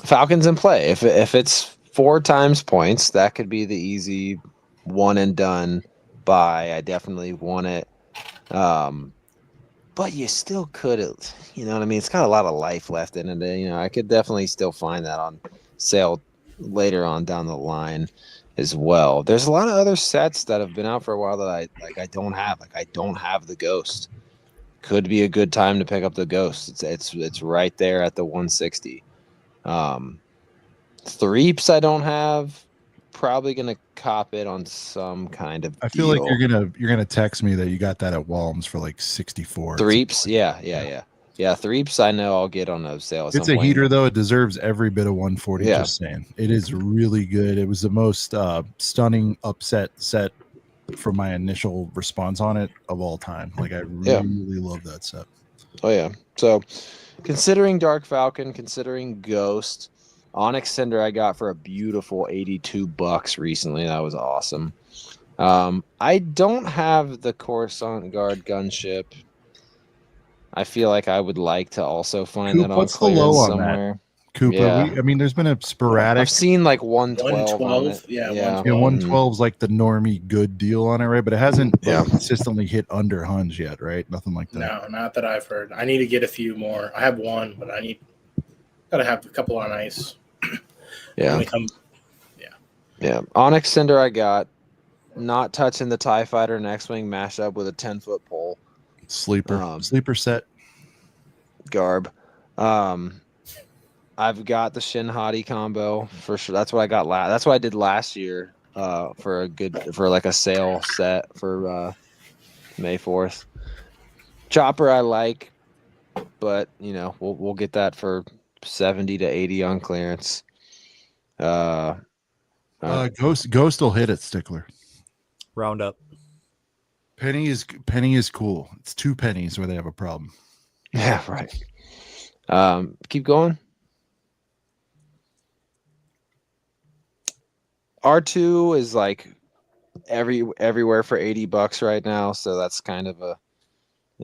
Falcon's in play. If it's 4 times points, that could be the easy one and done buy. I definitely want it. But you still could, you know what I mean? It's got a lot of life left in it. You know, I could definitely still find that on sale later on down the line as well. There's a lot of other sets that have been out for a while that I don't have. Like I don't have the Ghost. Could be a good time to pick up the Ghost. It's right there at the 160. Threeps I don't have. Probably gonna cop it on some kind of I feel deal. like you're gonna text me that you got that at Walm's for like 64. Threeps, yeah. Threeps I know I'll get on a sale. At It's some a point. heater though. It deserves every bit of 140. Yeah. Just saying, it is really good. It was the most stunning upset set from my initial response on it of all time. Like I really love that set. Oh yeah. So considering Dark Falcon, considering Ghost, Onyx Cinder I got for a beautiful $82 recently. That was awesome. I don't have the Coruscant Guard gunship. I feel like I would like to also find that on What's the clearance low on somewhere. that? Koopa. Yeah. I mean, there's been a sporadic. I've seen like 112 on 112? it. Yeah, Yeah, 112. 112 is like the normie good deal on it, right? But it hasn't Yeah. consistently hit under hunch yet, right? Nothing like that. No, not that I've heard. I need to get a few more. I have one, but gotta have a couple on ice. Yeah. When Yeah. Onyx Cinder I got. Not touching the TIE Fighter and X-Wing mashup with a 10-foot pole. Sleeper set. Garb. I've got the Shin Hati combo for sure. That's what I got that's what I did last year for like a sale set for May 4th. Chopper I like, but you know, we'll get that for 70 to 80 on clearance. Ghost will hit it, Stickler. Round up. Penny is cool. It's 2 pennies where they have a problem. Yeah, right. Keep going. R2 is like everywhere for $80 right now, so that's kind of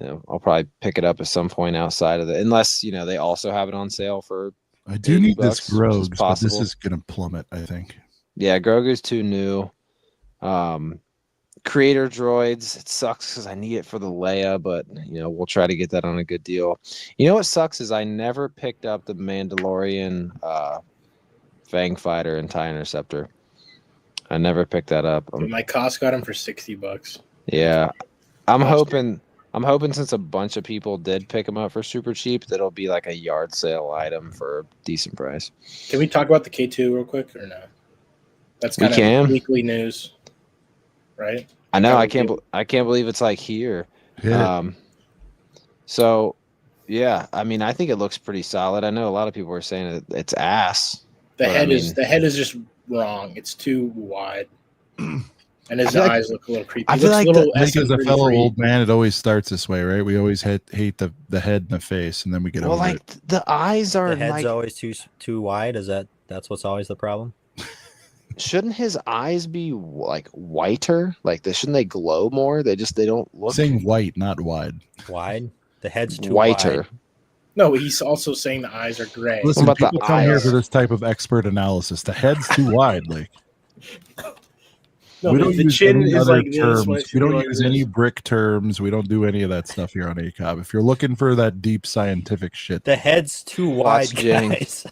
I'll probably pick it up at some point outside of it, unless they also have it on sale for. I do need this $80, which is Grogues, but this possible. is gonna plummet, I think. Yeah, Grogu's too new. Creator droids, it sucks because I need it for the Leia, but we'll try to get that on a good deal. You know what sucks is I never picked up the Mandalorian Fang Fighter and TIE Interceptor. I never picked that up. my cost got them for $60. Yeah, I'm hoping since a bunch of people did pick them up for super cheap, that it'll be like a yard sale item for a decent price. Can we talk about the K2 real quick or no? That's kind of weekly news, right? I know. I can't believe it's like here. So, yeah. I mean, I think it looks pretty solid. I know a lot of people are saying it's ass. The head is just wrong. It's too wide, and his eyes look a little creepy. I feel like as a fellow old man, it always starts this way, right? We always hate the head and the face, and then we get over it. The eyes are the head's always too wide. That's what's always the problem? Shouldn't his eyes be like whiter? Like shouldn't they glow more? They don't look. Saying white, not wide. Wide. The head's too whiter. wide. No, he's also saying the eyes are gray. Listen, people come here for this type of expert analysis. The head's too wide. Like no, we don't the use chin any is other like terms. this. We don't use any brick terms. We don't do any of that stuff here on ACOB. If you're looking for that deep scientific shit, the head's too wide, guys.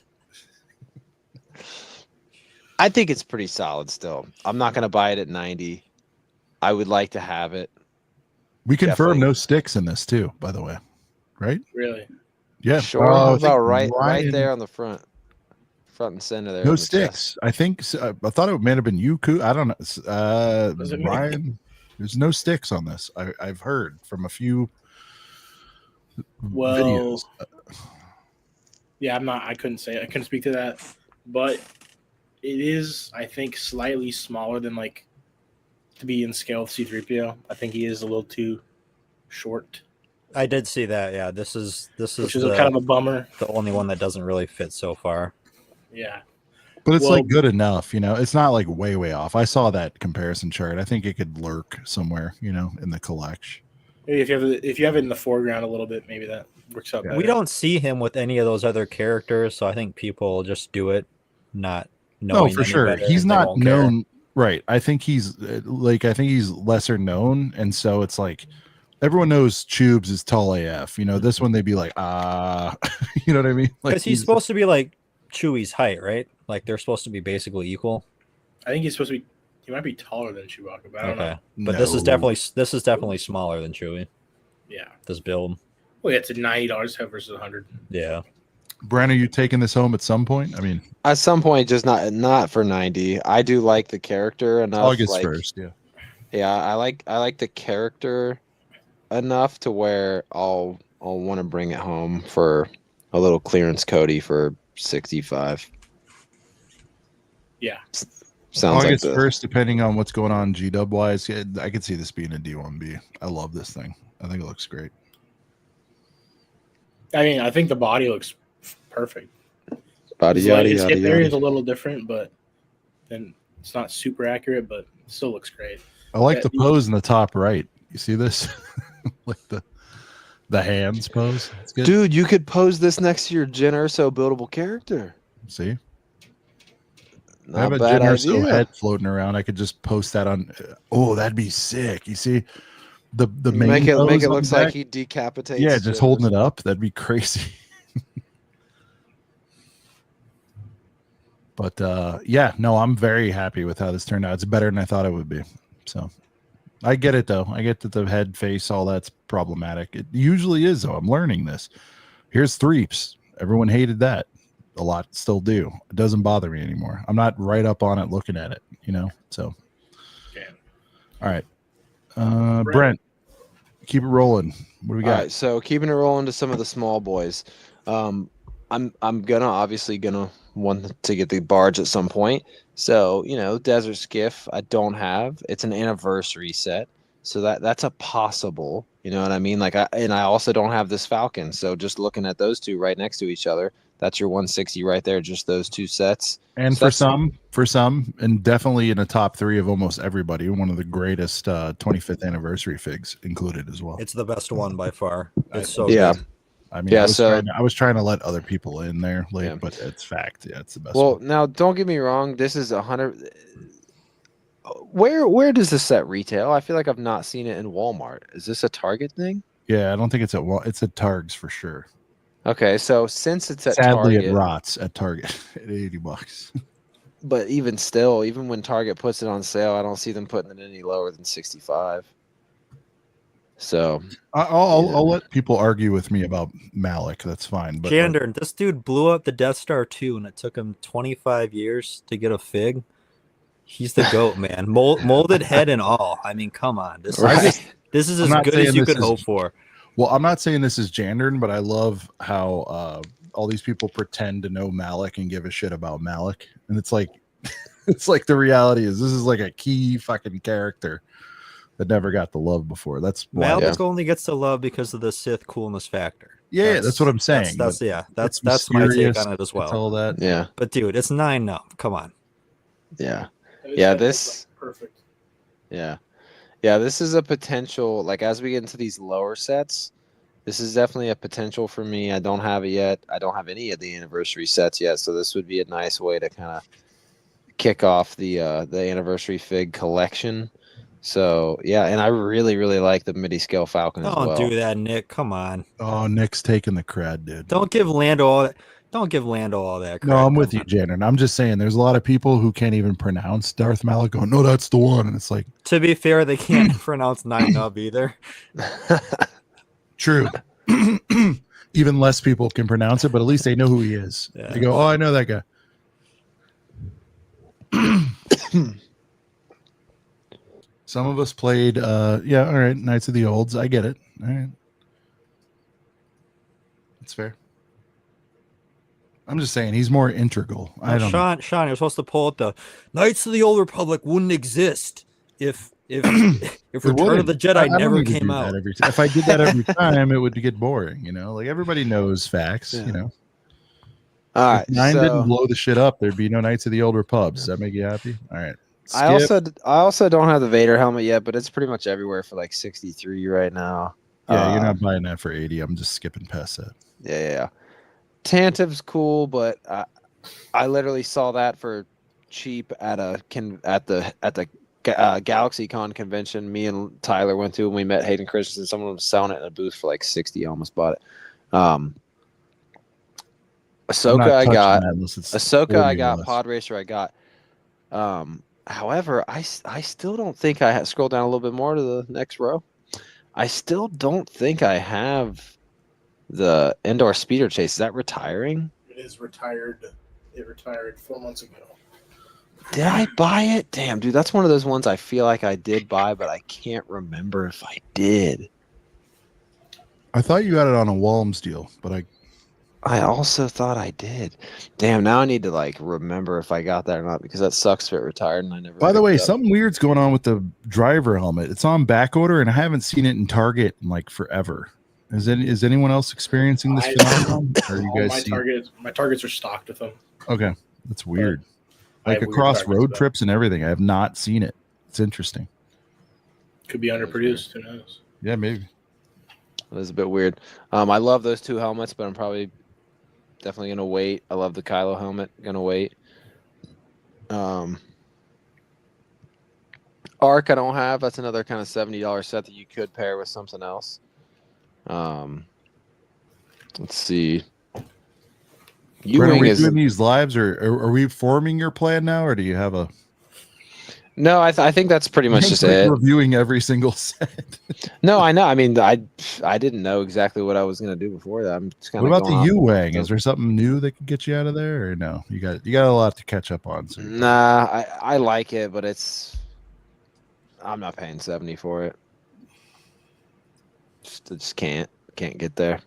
I think it's pretty solid still. I'm not going to buy it at 90. I would like to have it. We confirm no sticks in this too, by the way. Right? Really? Yeah. Sure. About right there on the front and center there. No sticks. I think I thought it might have been you, I don't know. Ryan, there's no sticks on this. I've heard from a few videos. Yeah, I couldn't speak to that, but it is, I think, slightly smaller than to be in scale with C-3PO. I think he is a little too short. I did see that. Yeah, this is which is kind of a bummer. The only one that doesn't really fit so far. Yeah, but it's good enough. It's not like way off. I saw that comparison chart. I think it could lurk somewhere, in the collection. Maybe if you have it in the foreground a little bit, maybe that works out better. We don't see him with any of those other characters, so I think people just do it not. No, for sure. He's not known, right? I think he's lesser known, and so it's like everyone knows Chubes is tall AF. This one they'd be like, you know what I mean? Because he's supposed to be like Chewie's height, right? Like they're supposed to be basically equal. I think he's supposed to be. He might be taller than Chewbacca, but I don't know. But this is definitely smaller than Chewie. Yeah, this build. Well, yeah, it's a $90 versus 100. Yeah. Brand, are you taking this home at some point? I mean, at some point, just not for 90. I do like the character enough. August 1st, yeah. Yeah, I like the character enough to where I'll want to bring it home for a little clearance Cody for 65. Yeah. Sounds August like 1st, depending on what's going on G-Dub wise. Yeah, I could see this being a D1B. I love this thing. I think it looks great. I mean, I think the body looks perfect. Body His yada his yada hip area is a yada. little different, but then it's not super accurate, but it still looks great. I like Yeah, the pose in the top right. You see this? Like the hands pose. It's good. Dude, you could pose this next to your Jyn Erso buildable character. See? Not I have a a bad Jyn Erso idea. head floating around. I could just post that on. Oh, that'd be sick. You see the main Make it pose on looks the like back? he decapitates. Yeah, just Jyn holding it Erso. up. That'd be crazy. But yeah, no, I'm very happy with how this turned out. It's better than I thought it would be. So I get it though. I get that the head, face, all that's problematic. It usually is though. I'm learning this. Here's Threeps. Everyone hated that. A lot still do. It doesn't bother me anymore. I'm not right up on it looking at it, you know. So all right. Brent, keep it rolling. What do we got? All right, so keeping it rolling to some of the small boys. I'm obviously gonna want to get the barge at some point. So, you know, Desert Skiff I don't have. It's an anniversary set. So that's a possible, you know what I mean? Like I also don't have this Falcon. So just looking at those two right next to each other, that's your 160 right there, just those two sets. And So for some, and definitely in the top 3 of almost everybody, one of the greatest 25th anniversary figs included as well. It's the best one by far. It's so yeah. good. I mean, Yeah, I was trying to let other people in there, like, Yeah. but it's fact. Yeah, it's the best. Well, one. now don't get me wrong. This is 100. Where does this set retail? I feel like I've not seen it in Walmart. Is this a Target thing? Yeah, I don't think it's at it's at Targs for sure. Okay, so since it's at Sadly, Target, it rots at Target at $80. but even still, even when Target puts it on sale, I don't see them putting it any lower than 65. So I'll let people argue with me about Malik. That's fine. But Jandern, this dude blew up the Death Star 2 and it took him 25 years to get a fig. He's the GOAT, man. Molded head and all. I mean, come on. This is as good as you could hope for. Well, I'm not saying this is Jandern, but I love how all these people pretend to know Malik and give a shit about Malik. And it's like the reality is this is like a key fucking character that never got the love before. That's why. Malik only gets the love because of the Sith coolness factor. Yeah, that's what I'm saying. That's my take on it as well. All that. yeah, But dude, it's 9 now. Come on. yeah, And Yeah, that's perfect. yeah. This is a potential. Like as we get into these lower sets, this is definitely a potential for me. I don't have it yet. I don't have any of the anniversary sets yet, so this would be a nice way to kind of kick off the anniversary fig collection. So yeah, and I really, really like the midi scale Falcon as well. Don't do that, Nick. Come on. Oh, Nick's taking the cred, dude. Don't give Lando all that. Don't give Lando all that. No, credit. I'm with Come you, Jandern. I'm just saying there's a lot of people who can't even pronounce Darth Malik going, no, that's the one. And it's like, on. To be fair, they can't pronounce 9 Nub either. true. Even less people can pronounce it, but at least they know who he is. Yeah. They go, oh, I know that guy. Some of us played, yeah, all right, Knights of the Olds. I get it. All right. That's fair. I'm just saying he's more integral. I don't know. Sean, you're supposed to pull up the Knights of the Old Republic wouldn't exist if It Return of the Jedi I don't never need to came do that out. every time. If I did that every time, it would get boring. You know, like everybody knows facts. Yeah. You know, All right, if 9 so didn't blow the shit up, there'd be no Knights of the Old Repub. Does that make you happy? All right. I Skip. also don't have the Vader helmet yet, but it's pretty much everywhere for like 63 right now. Yeah, you're not buying that for 80. I'm just skipping past that. Yeah. Tantiv's cool, but I literally saw that for cheap at the GalaxyCon convention. Me and Tyler went to, and we met Hayden Christensen. Someone was selling it in a booth for like 60. I almost bought it. Ahsoka I got. Ahsoka I got. Pod Racer I got. However, I still don't think I have. Scroll down a little bit more to the next row. I still don't think I have the Endor Speeder Chase. Is that retiring? It is retired. It retired 4 months ago. Did I buy it? Damn, dude, that's one of those ones I feel like I did buy, but I can't remember if I did. I thought you got it on a Walms deal, but I also thought I did. Damn, now I need to like remember if I got that or not because that sucks if it retired and I never. by the way, picked it up. something weird's going on with the driver helmet. It's on back order, and I haven't seen it in Target in like forever. Is anyone else experiencing this phenomenon? Or you All guys my targets are stocked with them. Okay, that's weird. I Like have weird across targets, road though. trips and everything, I have not seen it. It's interesting. Could be underproduced. Who knows? Yeah, maybe. It was a bit weird. I love those 2 helmets, but I'm probably definitely gonna wait. I love the Kylo helmet. Gonna wait. Arc I don't have. That's another kind of $70 set that you could pair with something else. Let's see. Brent, are we is doing these lives, or are we forming your plan now, or do you have a? no. I think that's pretty much just it. Reviewing every single set. No, I know. I mean, I didn't know exactly what I was gonna do before that. I'm just kind What of. about the U-Wang? Is there something new that could get you out of there, or no? You got a lot to catch up on. So Nah, I like it, but I'm not paying 70 for it. Just can't get there.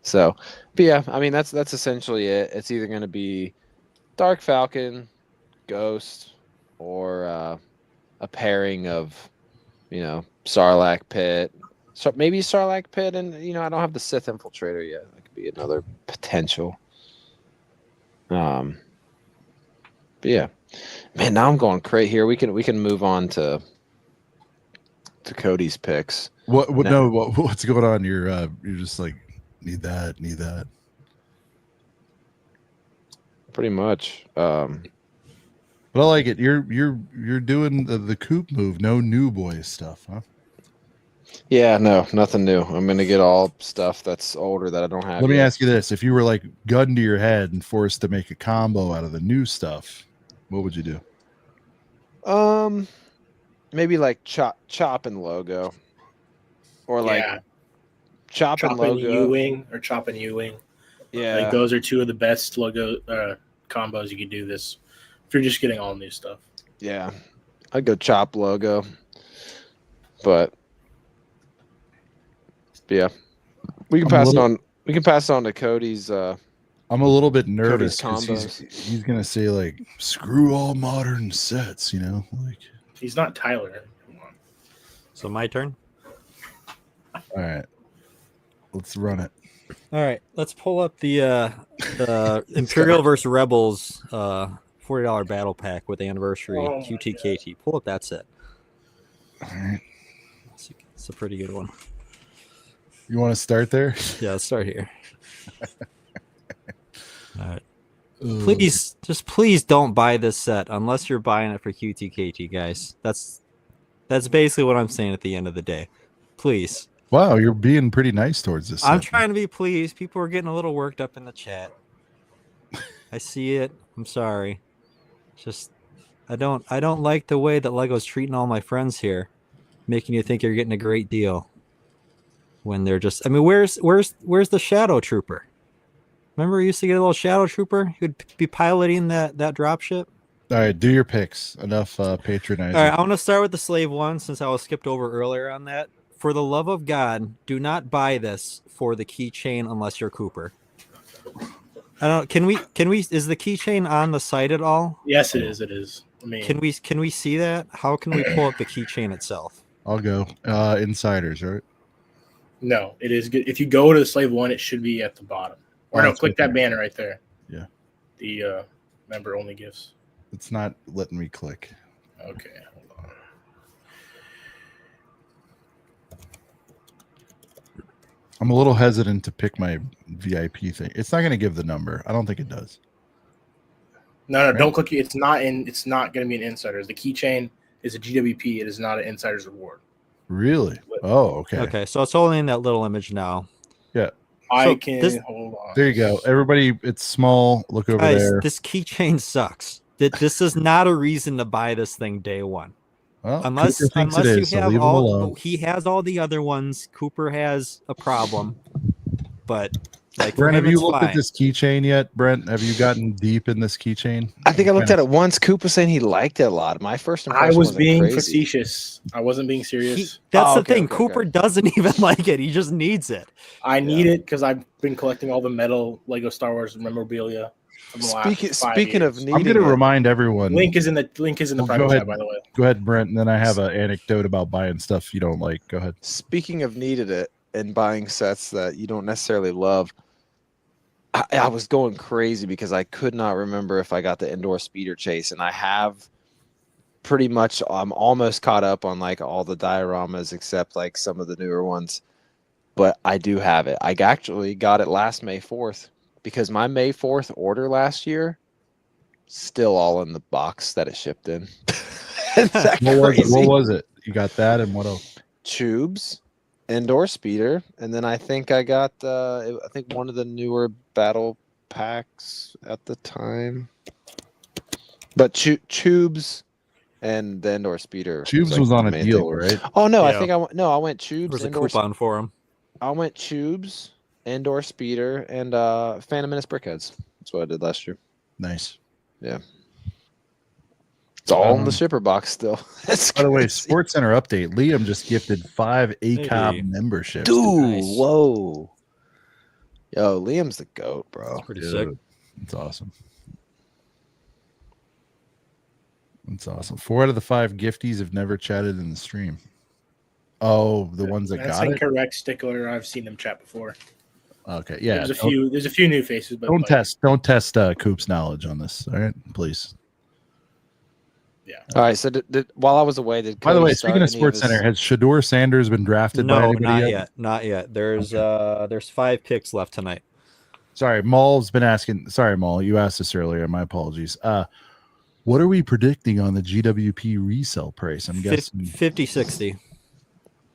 So, but yeah, I mean that's essentially it. It's either going to be Dark Falcon, Ghost, or a pairing of, Sarlacc Pit. So maybe Sarlacc Pit, and I don't have the Sith Infiltrator yet. That could be another potential. But yeah, man, now I'm going crazy here. We can move on to Cody's picks. What's going on? You're just like need that. Pretty much. But I like it. You're doing the Coop move. No new boy stuff, huh? Yeah, no, nothing new. I'm gonna get all stuff that's older that I don't have. Let me yet. ask you this: if you were like gun to your head and forced to make a combo out of the new stuff, what would you do? Maybe like chop and logo, or like chop and logo. U-Wing or chop and U-Wing. Yeah, like those are 2 of the best logo combos you could do this if you're just getting all new stuff. Yeah, I'd go chop logo, but yeah, we can pass it on. We can pass it on to Cody's. I'm a little bit nervous Cody's because combos. he's gonna say like screw all modern sets, like. He's not Tyler. Come on. So my turn. All right, let's run it. All right, let's pull up the Imperial versus Rebels $40 battle pack with anniversary QTKT. Pull up that set. All right, it's a pretty good one. You want to start there? Yeah, let's start here. All right. Please don't buy this set unless you're buying it for QTKT, guys. That's basically what I'm saying at the end of the day. Please. Wow, you're being pretty nice towards this. I'm trying to be pleased. People are getting a little worked up in the chat. I see it. I'm sorry. Just I don't like the way that Lego's treating all my friends here, making you think you're getting a great deal when they're just. I mean, where's the Shadow Trooper? Remember, we used to get a little Shadow Trooper who'd be piloting that dropship. All right, do your picks. Enough patronizing. All right, I want to start with the Slave one since I was skipped over earlier on that. For the love of God, do not buy this for the keychain unless you're Cooper. I don't. Can we? Is the keychain on the site at all? Yes, it is. It is. I mean, can we see that? How can we pull up the keychain itself? I'll go. Insiders, right? No, it is good. If you go to the Slave one, it should be at the bottom. Or no, click that banner right there. Yeah. The member only gifts. It's not letting me click. Okay, hold on. I'm a little hesitant to pick my VIP thing. It's not going to give the number. I don't think it does. No, right? Don't click. It's not going to be an insiders. The keychain is a GWP. It is not an insiders reward. Really? Oh, okay. Okay, so it's only in that little image now. Yeah. I can hold on. There you go. Everybody, it's small. Look over there. This keychain sucks. This is not a reason to buy this thing day one. Well, unless you have all, he has all the other ones. Cooper has a problem, but like, Brent, have you looked at this keychain yet? Brent, have you gotten deep in this keychain? I think I looked at it once. Coop was saying he liked it a lot. My first impression I was being crazy. facetious. I wasn't being serious. That's the thing. Cooper doesn't even like it. He just needs it. I need it because I've been collecting all the metal Lego Star Wars memorabilia. Speaking of needing, I'm going to remind everyone. Link is in the private tab, by the way. Go ahead, Brent, and then I have an anecdote about buying stuff you don't like. Go ahead. Speaking of needed it, and buying sets that you don't necessarily love, I was going crazy because I could not remember if I got the indoor speeder chase, and I have pretty much. I'm almost caught up on like all the dioramas except like some of the newer ones, but I do have it. I actually got it last May 4th because my May 4th order last year still all in the box that it shipped in. Is that crazy? What was it? You got that and what else? Tubes, indoor speeder, and then I think I got I think one of the newer battle packs at the time. But tubes and the indoor speeder. Tubes like was on the a main deal, thing. right? Oh no, I Yeah. think I went tubes. There's a indoor coupon for them. I went tubes, indoor speeder, and Phantom Menace brickheads. That's what I did last year. Nice. Yeah. It's all in the shipper box still. That's By the way, crazy. Sports Center update. Liam just gifted 5 ACOB Hey. memberships. Dude, Nice. whoa. Yo, Liam's the GOAT, bro. Pretty Dude, sick. it's awesome. It's awesome. 4 out of the 5 gifties have never chatted in the stream. Oh, the ones that That's got it? incorrect, Stickler. I've seen them chat before. Okay, yeah. There's a few new faces, but Don't like, test Coop's knowledge on this. All right, please. Yeah. All right, so while I was away, did By the Cody way, start speaking of any Sports his- Center, has Shador Sanders been drafted by No, anybody not yet? yet. Not yet. There's 5 picks left tonight. Sorry, Maul's been asking. Sorry, Maul, you asked this earlier. My apologies. What are we predicting on the GWP resale price? I'm guessing 50-60.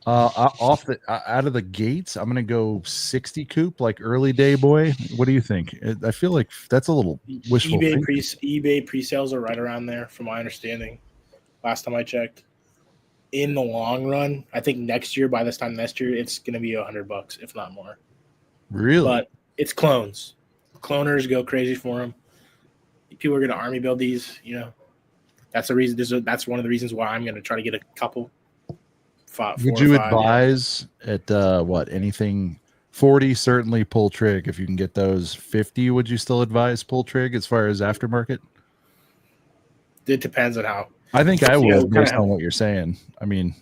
out of the gates, I'm gonna go 60 Coop, like early day boy. What do you think? I feel like that's a little wishful thinking. eBay pre-sales are right around there, from my understanding. Last time I checked. In the long run, I think next year, by this time next year, it's going to be $100, if not more. Really? But it's clones. Cloners go crazy for them. People are going to army build these. You know, that's the reason. That's one of the reasons why I'm going to try to get a couple. Would you advise at what, anything 40? Certainly pull trig if you can get those. 50, would you still advise pull trig as far as aftermarket? It depends on how. I think I Yeah, would, based on what you're saying. I mean,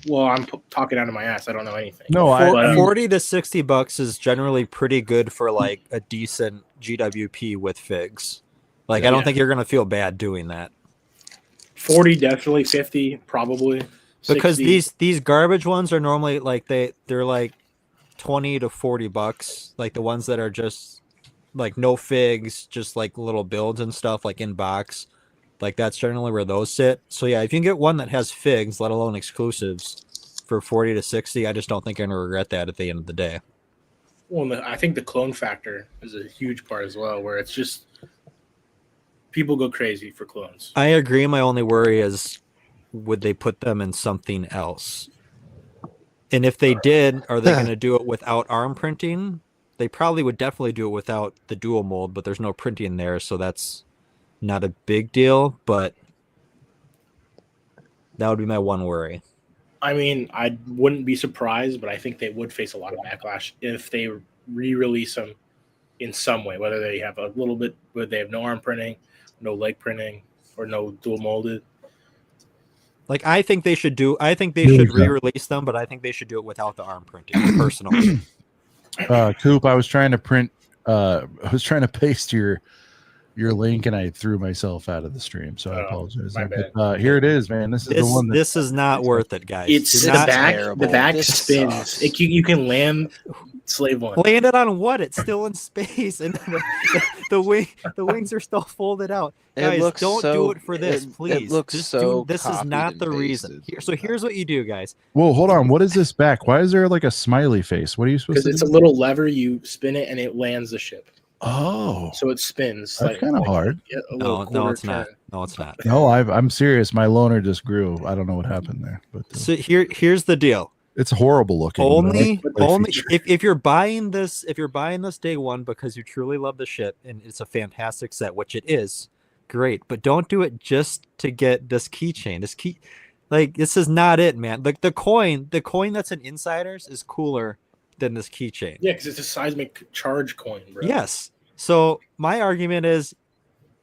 Well, I'm talking out of my ass. I don't know anything. No, I mean, $40 to $60 is generally pretty good for like a decent GWP with figs. Like, I don't think you're gonna feel bad doing that. 40 definitely, 50 probably. Because 60. these garbage ones are normally like they're like $20 to $40. Like the ones that are just like no figs, just like little builds and stuff, like in box. Like that's generally where those sit. So yeah, if you can get one that has figs, let alone exclusives, for 40 to 60, I just don't think I'm gonna regret that at the end of the day. Well, I think the clone factor is a huge part as well, where it's just people go crazy for clones. I agree. My only worry is, would they put them in something else? And if they did, are they going to do it without arm printing? They probably would definitely do it without the dual mold, but there's no printing there, so that's not a big deal. But that would be my one worry. I mean, I wouldn't be surprised, but I think they would face a lot of backlash if they re-release them in some way, whether they have a little bit, whether they have no arm printing, no leg printing, or no dual molded. Like, I think they should re-release them, but I think they should do it without the arm printing, personally. Coop, I was trying to paste your link and I threw myself out of the stream, so I apologize. My bad. Here it is, man. This is the one. This is not worth it, guys. It's Do the not back. terrible. The back This spins. sucks. You can land Slave One. land it on what? It's still in space, and the wings are still folded out. It Guys, looks don't so- do it for this, it please. looks Just so this is copied not and the reason. pasted. Here's what you do, guys. Whoa, hold on. What is this back? Why is there like a smiley face? What are you supposed Because to it's do? a little lever, you spin it and it lands the ship. Oh, So it spins. that's kind of hard. Yeah, a No, little no, quarter it's not. turn. No, it's not. No, I'm serious. My loner just grew. I don't know what happened there, but So here's the deal. it's horrible looking. but I like the Only feature. if you're buying this day one because you truly love the ship and it's a fantastic set, which it is, great. But don't do it just to get this keychain. This is not it, man. Like the coin that's in Insiders is cooler than this keychain. Yeah, because it's a seismic charge coin, bro. Yes. So my argument is,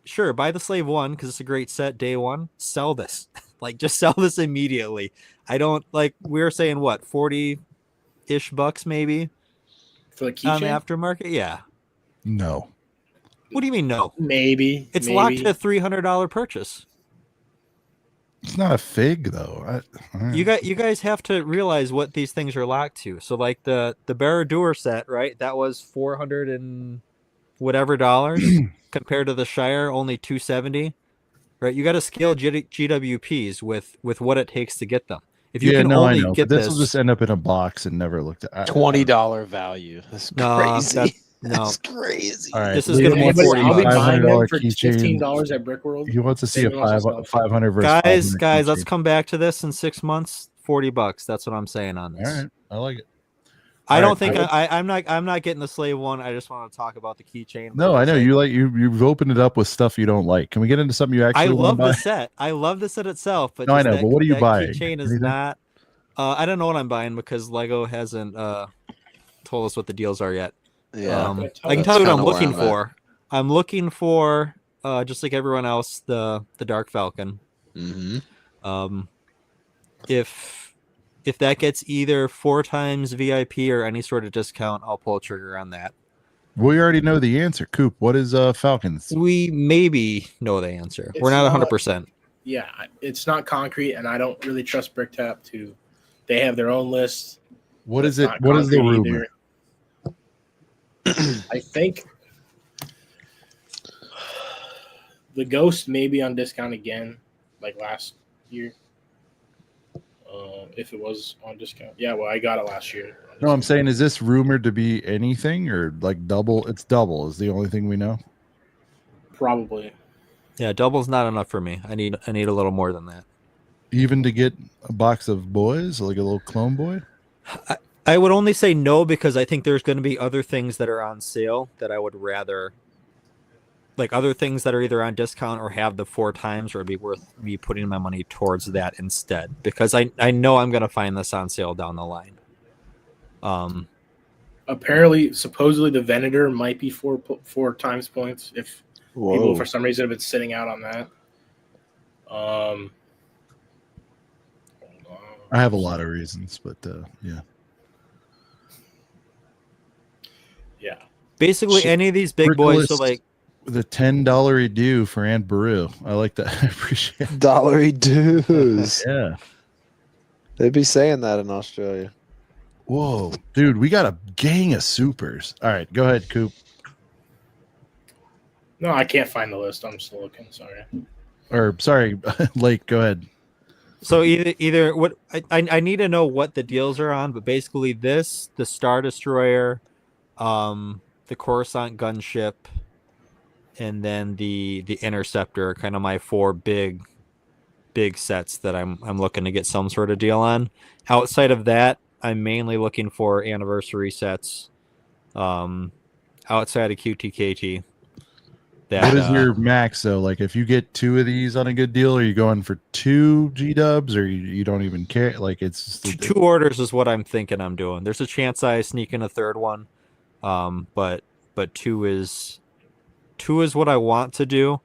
sure, buy the Slave One because it's a great set day one. Sell this, just sell this immediately. I don't we were saying what 40 $200-ish bucks maybe For the on the keychain? aftermarket. Yeah. No. What do you mean no? Maybe. It's maybe. locked to a $300 purchase. It's not a fig though. You guys have to realize what these things are locked to. So like the Barad-dûr set, right? That was $400 and whatever dollars compared to the Shire, only $270. Right? You got to scale GWPs with what it takes to get them. If you can I only know. get But this will just end up in a box and never looked at. $20 value. That's No, crazy. no. That's crazy. All right, This is gonna be Liam wants $40 to see I'll be a buying them $500 for keychain. $15 at Brickworld. He wants to see a Saving us a 500 versus Guys, 500 let's keychain. come back to this in 6 months. $40. That's what I'm saying on this. All right, I like it. I All don't right, think I'm not getting the slave one. I just want to talk about the keychain. No, I know you've opened it up with stuff you don't like. Can we get into something you actually I want love to buy? the set. I love the set itself, but No, I just know, but what are you that buying? Keychain is Anything? not. I don't know what I'm buying because Lego hasn't told us what the deals are yet. Yeah. I can tell you what kinda I'm where looking I'm at. for. I'm looking for just like everyone else, the Dark Falcon. Mm-hmm. If that gets either 4 times VIP or any sort of discount, I'll pull a trigger on that. We already know the answer. Coop, what is Falcons? We maybe know the answer. We're not 100%. Yeah, it's not concrete, and I don't really trust BrickTap to. They have their own list. What is It's it? not What is the concrete rumor? either. I think the Ghost may be on discount again, like last year. If it was on discount, yeah. Well, I got it last year. No, I'm saying, is this rumored to be anything or like double? It's double is the only thing we know. Probably. Yeah, double's not enough for me. I need a little more than that. Even to get a box of boys, like a little clone boy. I would only say no because I think there's going to be other things that are on sale that I would rather, like other things that are either on discount or have the 4 times, or it'd be worth me putting my money towards that instead because I know I'm going to find this on sale down the line. Apparently, supposedly the Venator might be 4 times points if people Whoa. for some reason have been sitting out on that. I have a lot of reasons, but yeah. Yeah. Basically, any of these big boys. So like the $10 due for Aunt Baru. I like that. I appreciate it. Dollary dues. Yeah. They'd be saying that in Australia. Whoa, dude, we got a gang of supers. All right, go ahead, Coop. No, I can't find the list. I'm still looking. Sorry. Or sorry, Lake, go ahead. So either what I need to know what the deals are on, but basically this, the Star Destroyer, the Coruscant gunship, and then the Interceptor are kind of my 4 big sets that I'm looking to get some sort of deal on. Outside of that, I'm mainly looking for anniversary sets. Outside of QTKT. What is your max though? Like if you get 2 of these on a good deal, are you going for 2 G-dubs or you don't even care? Like it's just 2 orders is what I'm thinking I'm doing. There's a chance I sneak in a 3rd one. But 2 is what I want to do.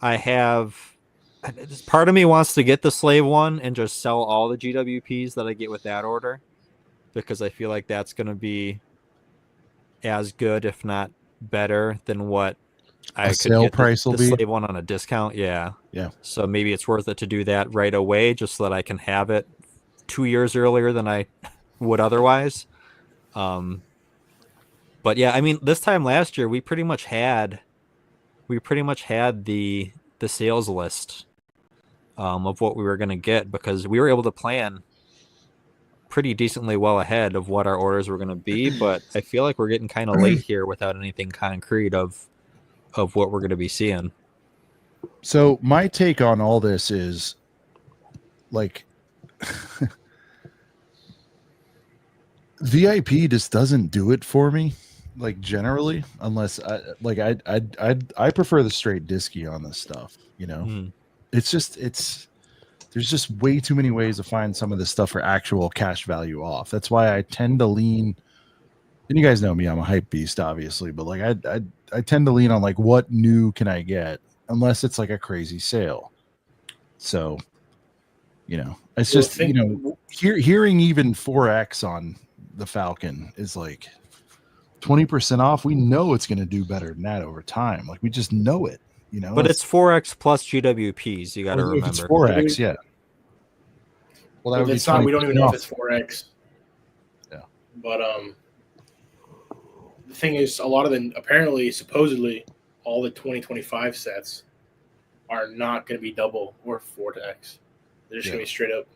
I have part of me wants to get the slave one and just sell all the GWPs that I get with that order because I feel like that's going to be as good, if not better, than what I could sale get price will the be slave one on a discount. Yeah. So maybe it's worth it to do that right away just so that I can have it 2 years earlier than I would otherwise. But yeah, I mean, this time last year we pretty much had the sales list of what we were going to get because we were able to plan pretty decently well ahead of what our orders were going to be. But I feel like we're getting kind of late here without anything concrete of what we're going to be seeing. So my take on all this is like VIP just doesn't do it for me, like generally, unless I prefer the straight disky on this stuff, you know. It's there's just way too many ways to find some of this stuff for actual cash value off. That's why I tend to lean, and you guys know me, I'm a hype beast obviously, but like I tend to lean on like what new can I get unless it's like a crazy sale. So, you know, it's just, you know, hearing even 4X on the Falcon is like 20% off. We know it's going to do better than that over time. Like we just know it, you know. But it's 4X plus GWPs. You got to remember. If it's 4X, yeah. Well, that would be it's not. We don't even know off. if it's 4X. Yeah. But the thing is, a lot of the apparently, supposedly, all the 2025 sets are not going to be double or 4X. They're just going to be straight up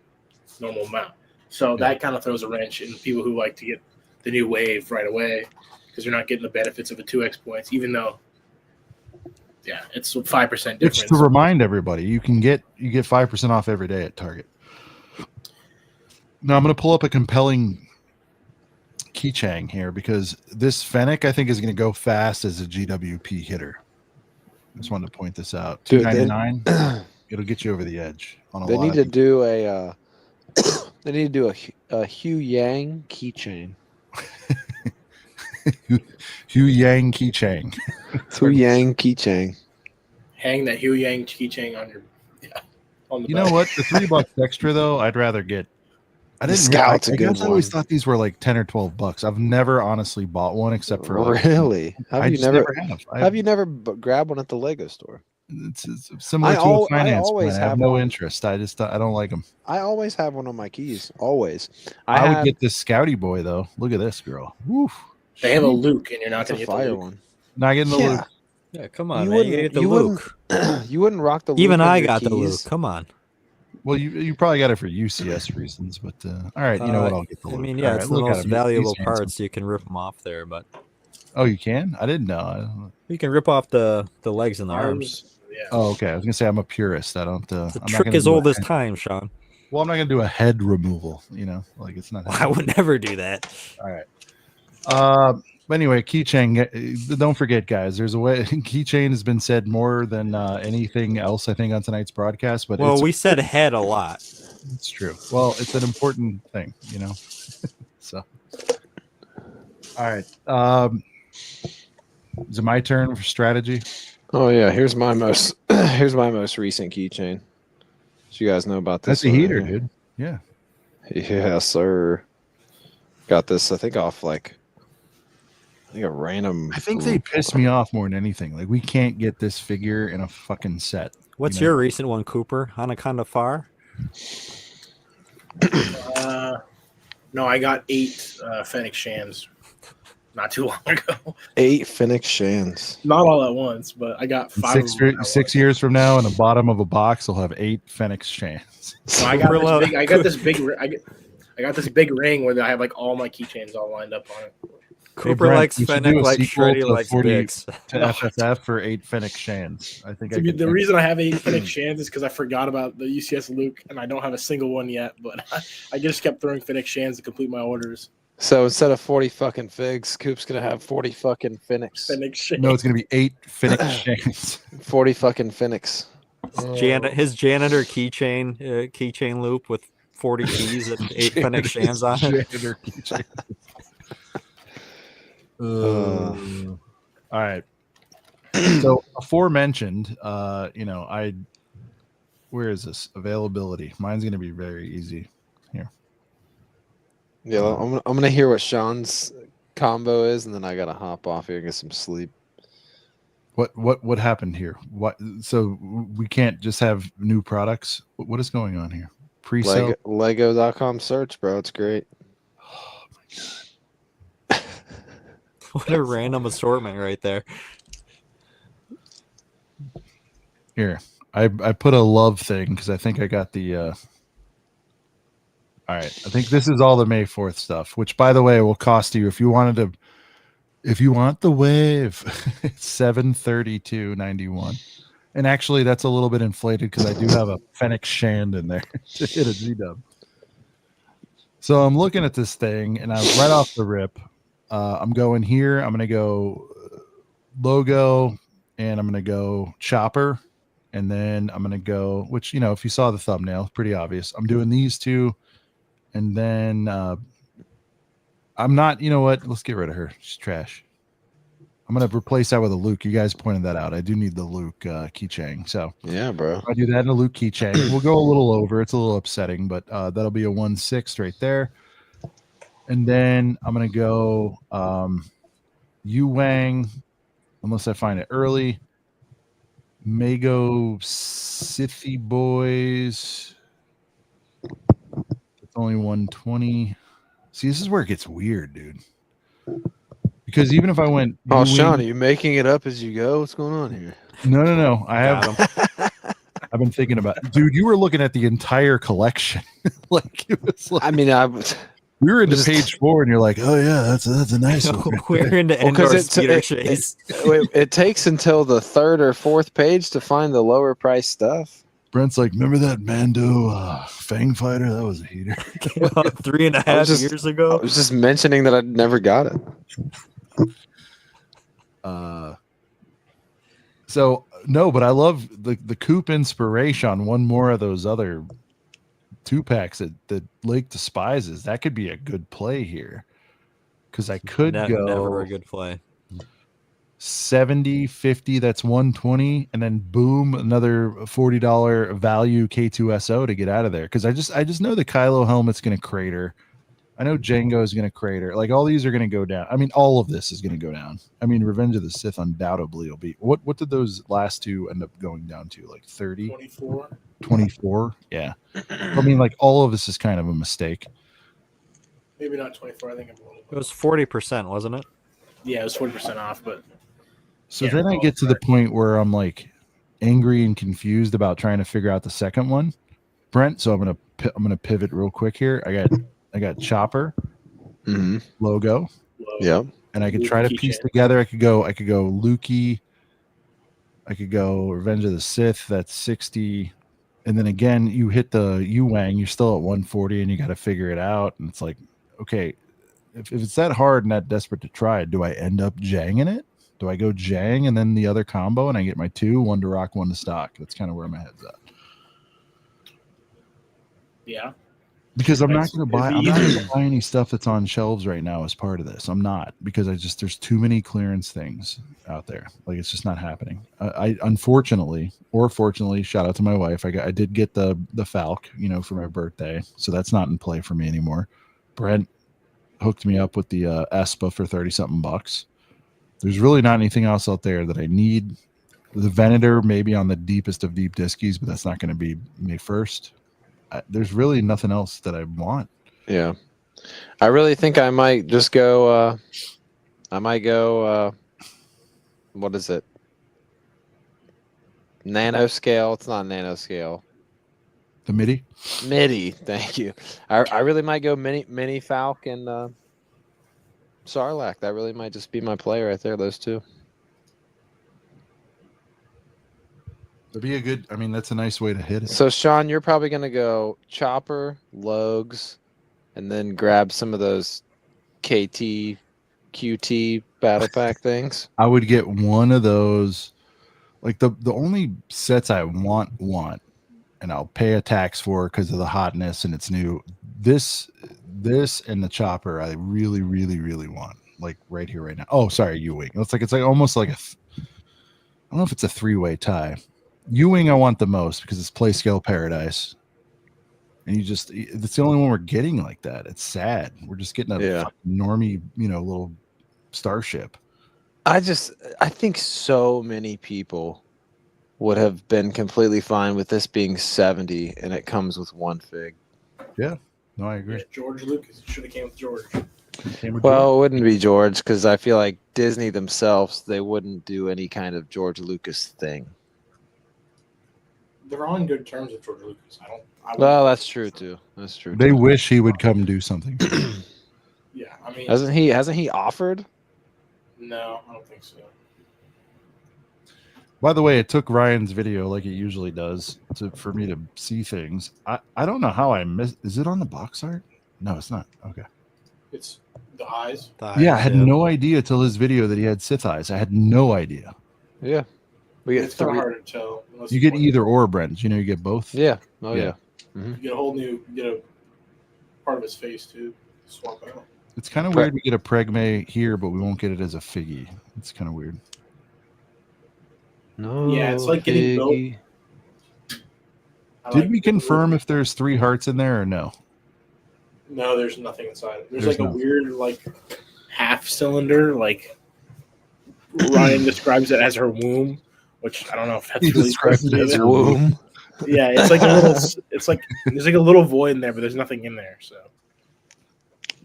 normal amount. So that kind of throws a wrench in people who like to get the new wave right away because they're not getting the benefits of a 2X points, even though, it's 5% difference. Which, to remind everybody, you get 5% off every day at Target. Now I'm going to pull up a compelling keychain here because this Fennec I think is going to go fast as a GWP hitter. I just wanted to point this out. $2.99. It'll get you over the edge. They need to do a. They need to do a Hugh Yang keychain. Hugh Yang keychain. Hugh Yang keychain. Hang that Hugh Yang keychain on your. On the You back. know what? The $3 extra though, I'd rather get. I didn't. Scout's I a good guess I always one. thought these were like $10 or $12. I've never honestly bought one except for. Really? Have you never have. Have you never grabbed one at the Lego store? It's similar to a finance always plan. I have have no one. interest. I don't like them. I always have one on my keys. Always. I would get this Scouty boy though. Look at this girl. Woof. They have a Luke, and you're not That's going a to get the fire Luke. one. Not getting the Yeah. Luke. Yeah, come on, You man. You wouldn't- get the you Luke. You wouldn't rock the Luke. Even on I your got the keys? Luke. Come on. Well, you probably got it for UCS reasons, but all right. You know what? I'll get the Luke. I mean, All yeah, right, it's the look at most him. valuable He's handsome. part, so you can rip them off there. But Oh, you can? I didn't know. you can rip off the legs and the arms. Yeah. Oh, okay. I was gonna say I'm a purist. I don't. The I'm not trick gonna is do a old as head- time, Sean. Well, I'm not gonna do a head removal. You know, like it's not. I would never do that. All right. But anyway, keychain. Don't forget, guys. There's a way. Keychain has been said more than anything else, I think, on tonight's broadcast. But Well, we said head a lot. it's true. Well, it's an important thing, you know. So, all right. Is it my turn for strategy? Oh yeah, here's my most recent keychain. So you guys know about this. That's a one, heater, right? dude. Yeah. Yes, sir. Got this, I think, off a random. I think they piss me off more than anything. Like we can't get this figure in a fucking set. What's you know? your recent one, Cooper? Anaconda Far? No, I got 8 Fennec Shans not too long ago. 8 Phoenix Shans. Not all at once, but I got 5. And of them at 6 years from now, in the bottom of a box, will have 8 Fennec Shans. So I got this big. I got this big ring where I have like all my keychains all lined up on it. Cooper Brent, likes we should Fennec do a like sequel Shreddy to likes 40 dicks. To FFF for 8 Fennec Shans. I think I could The reason I have 8 Fennec Shans is because I forgot about the UCS Luke, and I don't have a single one yet. But I just kept throwing Fennec Shans to complete my orders. So instead of 40 fucking figs, Coop's gonna have 40 fucking Phoenix. Fennec Shans. No, it's going to be 8 Fennec Shans. 40 fucking Phoenix. His janitor keychain loop with 40 keys and 8 Fennec Shans on it. Janitor keychain. All right. So aforementioned, where is this availability? Mine's going to be very easy here. Yeah, I'm gonna hear what Sean's combo is, and then I gotta hop off here and get some sleep. What happened here? What? So we can't just have new products. What is going on here? Pre-sale. Lego.com search, bro. It's great. What a random assortment right there. Here, I put a love thing because I think I got the. All right, I think this is all the May 4th stuff, which, by the way, will cost you if you want the wave, it's $732.91, and actually that's a little bit inflated because I do have a Fennec Shand in there to hit a G-dub. So I'm looking at this thing, and I'm right off the rip. I'm going here. I'm going to go logo, and I'm going to go chopper, and then I'm going to go, which, if you saw the thumbnail, pretty obvious. I'm doing these two, and then I'm not, you know what? Let's get rid of her. She's trash. I'm going to replace that with a Luke. You guys pointed that out. I do need the Luke keychain. So Yeah, bro. I do that in a Luke keychain. We'll go a little over. It's a little upsetting, but that'll be a 1/6 right there. And then I'm going to go Yu Wang, unless I find it early. May go Sithy Boys. It's only 120. See, this is where it gets weird, dude. Because even if I went, Oh, Sean, are you making it up as you go? What's going on here? No. I Got have. I've been thinking about, dude. You were looking at the entire collection, like it was. Like, I mean, we were into page 4, and you're like, "Oh yeah, that's a nice one." We're into indoor speeder chase. It takes until the 3rd or 4th page to find the lower price stuff. Brent's like, "Remember that Mando Fang Fighter? That was a heater." Came out 3.5 years I ago. was just mentioning that I'd never got it. So no, but I love the Coop inspiration. One more of those other 2-packs that Lake despises. That could be a good play here, because I could go never a good play. 70, 50. That's 120, and then boom, another $40 value K2SO to get out of there. Because I just know the Kylo helmet's going to crater. I know Django is going to crater. Like, all these are going to go down. I mean, all of this is going to go down. I mean, Revenge of the Sith undoubtedly will be. What did those last two end up going down to? Like 30? 24? Yeah. I mean, like, all of this is kind of a mistake. Maybe not 24. I think I'm a little bit. It was 40%, wasn't it? Yeah, it was 40% off, but. So then I get to the point where I'm like angry and confused about trying to figure out the second one, Brent. So I'm gonna pivot real quick here. I got Chopper logo. Yeah. And I could try to piece together. I could go Lukey. I could go Revenge of the Sith. That's 60. And then again, you hit the Yu Wang. You're still at 140, and you got to figure it out. And it's like, okay, if it's that hard and that desperate to try it, do I end up Janging it? Do I go Jang and then the other combo, and I get my 2, 1 to rock, 1 to stock? That's kind of where my head's at. Yeah. Because I'm not going to buy any stuff that's on shelves right now as part of this. I'm not, because there's too many clearance things out there. Like, it's just not happening. I unfortunately, or fortunately, shout out to my wife. I did get the Falc, for my birthday, so that's not in play for me anymore. Brent hooked me up with the Espa for $30-something. There's really not anything else out there that I need. The Venator maybe on the deepest of deep diskies, but that's not going to be me first. There's really nothing else that I want. Yeah. I really think I might just go what is it? Nanoscale. It's not nanoscale. The MIDI? MIDI, thank you. I really might go mini Falc and Sarlacc. That really might just be my play right there, those two. That'd be a good, that's a nice way to hit it. So, Sean, you're probably going to go Chopper, Logs, and then grab some of those KT, QT battle pack things. I would get one of those. Like, the only sets I want, and I'll pay a tax for because of the hotness and it's new. This and the Chopper I really, really, really want. Like, right here, right now. Oh, sorry, Ewing. It's like almost like I don't know if it's a 3-way tie. Ewing I want the most because it's play scale paradise. And it's the only one we're getting like that. It's sad. We're just getting a normie, little starship. I think so many people would have been completely fine with this being 70 and it comes with 1 fig. Yeah. No, I agree. Yeah, George Lucas should have came with George. Well, it wouldn't be George because I feel like Disney themselves, they wouldn't do any kind of George Lucas thing. They're on good terms with George Lucas. Well, that's true too. That's true. They wish he would come do something. Yeah, hasn't he offered? No, I don't think so. By the way, it took Ryan's video, like it usually does, for me to see things. I don't know how I missed. Is it on the box art? No, it's not. Okay. It's the eyes. Yeah, I had no idea till his video that he had Sith eyes. I had no idea. Yeah. It's kind of hard to tell. You get either or, Brent. You get both. Yeah. Oh yeah. Mm-hmm. You get a part of his face too. Swap out. It's kind of weird we get a Pregme here, but we won't get it as a Figgy. It's kind of weird. No. Yeah, it's like getting built. Did we confirm if there's 3 hearts in there or no? No, there's nothing inside. There's There's like a no- weird like half cylinder. Like Ryan describes it as her womb, which I don't know if that's He really describes supposed to it be as that. her womb. Yeah, it's like a little. It's like there's like a little void in there, but there's nothing in there. So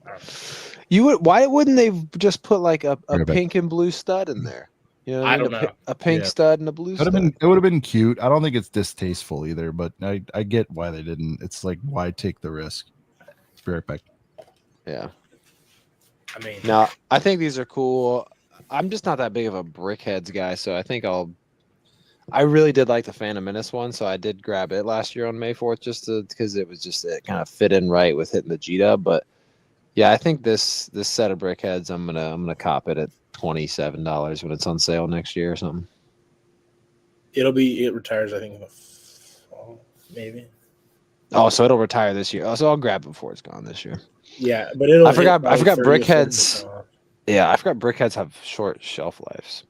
I don't know. You would. Why wouldn't they just put like a Bring it back. pink and blue stud in there? You know, what I mean? don't know. A pink Yeah. stud and a blue stud. It would have been cute. I don't think it's distasteful either, but I get why they didn't. It's like, why take the risk? Be right back. Yeah. I mean, No, I think these are cool. I'm just not that big of a Brickheads guy, so I think I really did like the Phantom Menace one, so I did grab it last year on May 4th just because it was just it kind of fit in right with hitting the G-Dub. But yeah, I think this set of Brickheads, I'm gonna cop it at $27 when it's on sale next year or something. it retires, I think, in the fall, maybe. Oh, so it'll retire this year. Oh, so I'll grab it before it's gone this year. Yeah, but it'll. I forgot hit probably 30 or 40% Brickheads. off. Yeah, I forgot Brickheads have short shelf lives.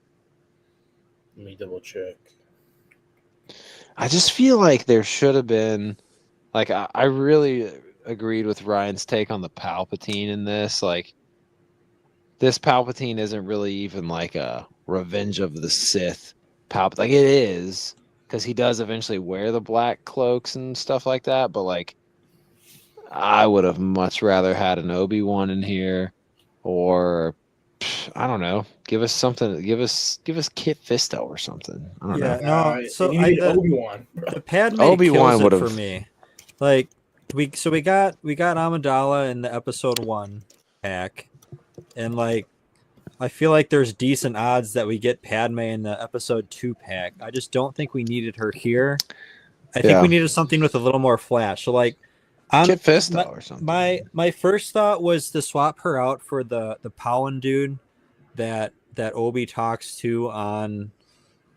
Let me double check. I just feel like there should have been, like, I really agreed with Ryan's take on the Palpatine in this. Like, this Palpatine isn't really even like a Revenge of the Sith Palpatine. Like, it is, because he does eventually wear the black cloaks and stuff like that. But, like, I would have much rather had an Obi-Wan in here, or I don't know. Give us something. Give us Kit Fisto or something. I don't know. No, so you need Obi-Wan. the Padme Obi-Wan kills it would've- for me. Like we got Amidala in the episode 1 pack, and like I feel like there's decent odds that we get Padme in the episode 2 pack. I just don't think we needed her here. I think we needed something with a little more flash. So like Kit Fisto or something. My first thought was to swap her out for the Powan dude that Obi talks to on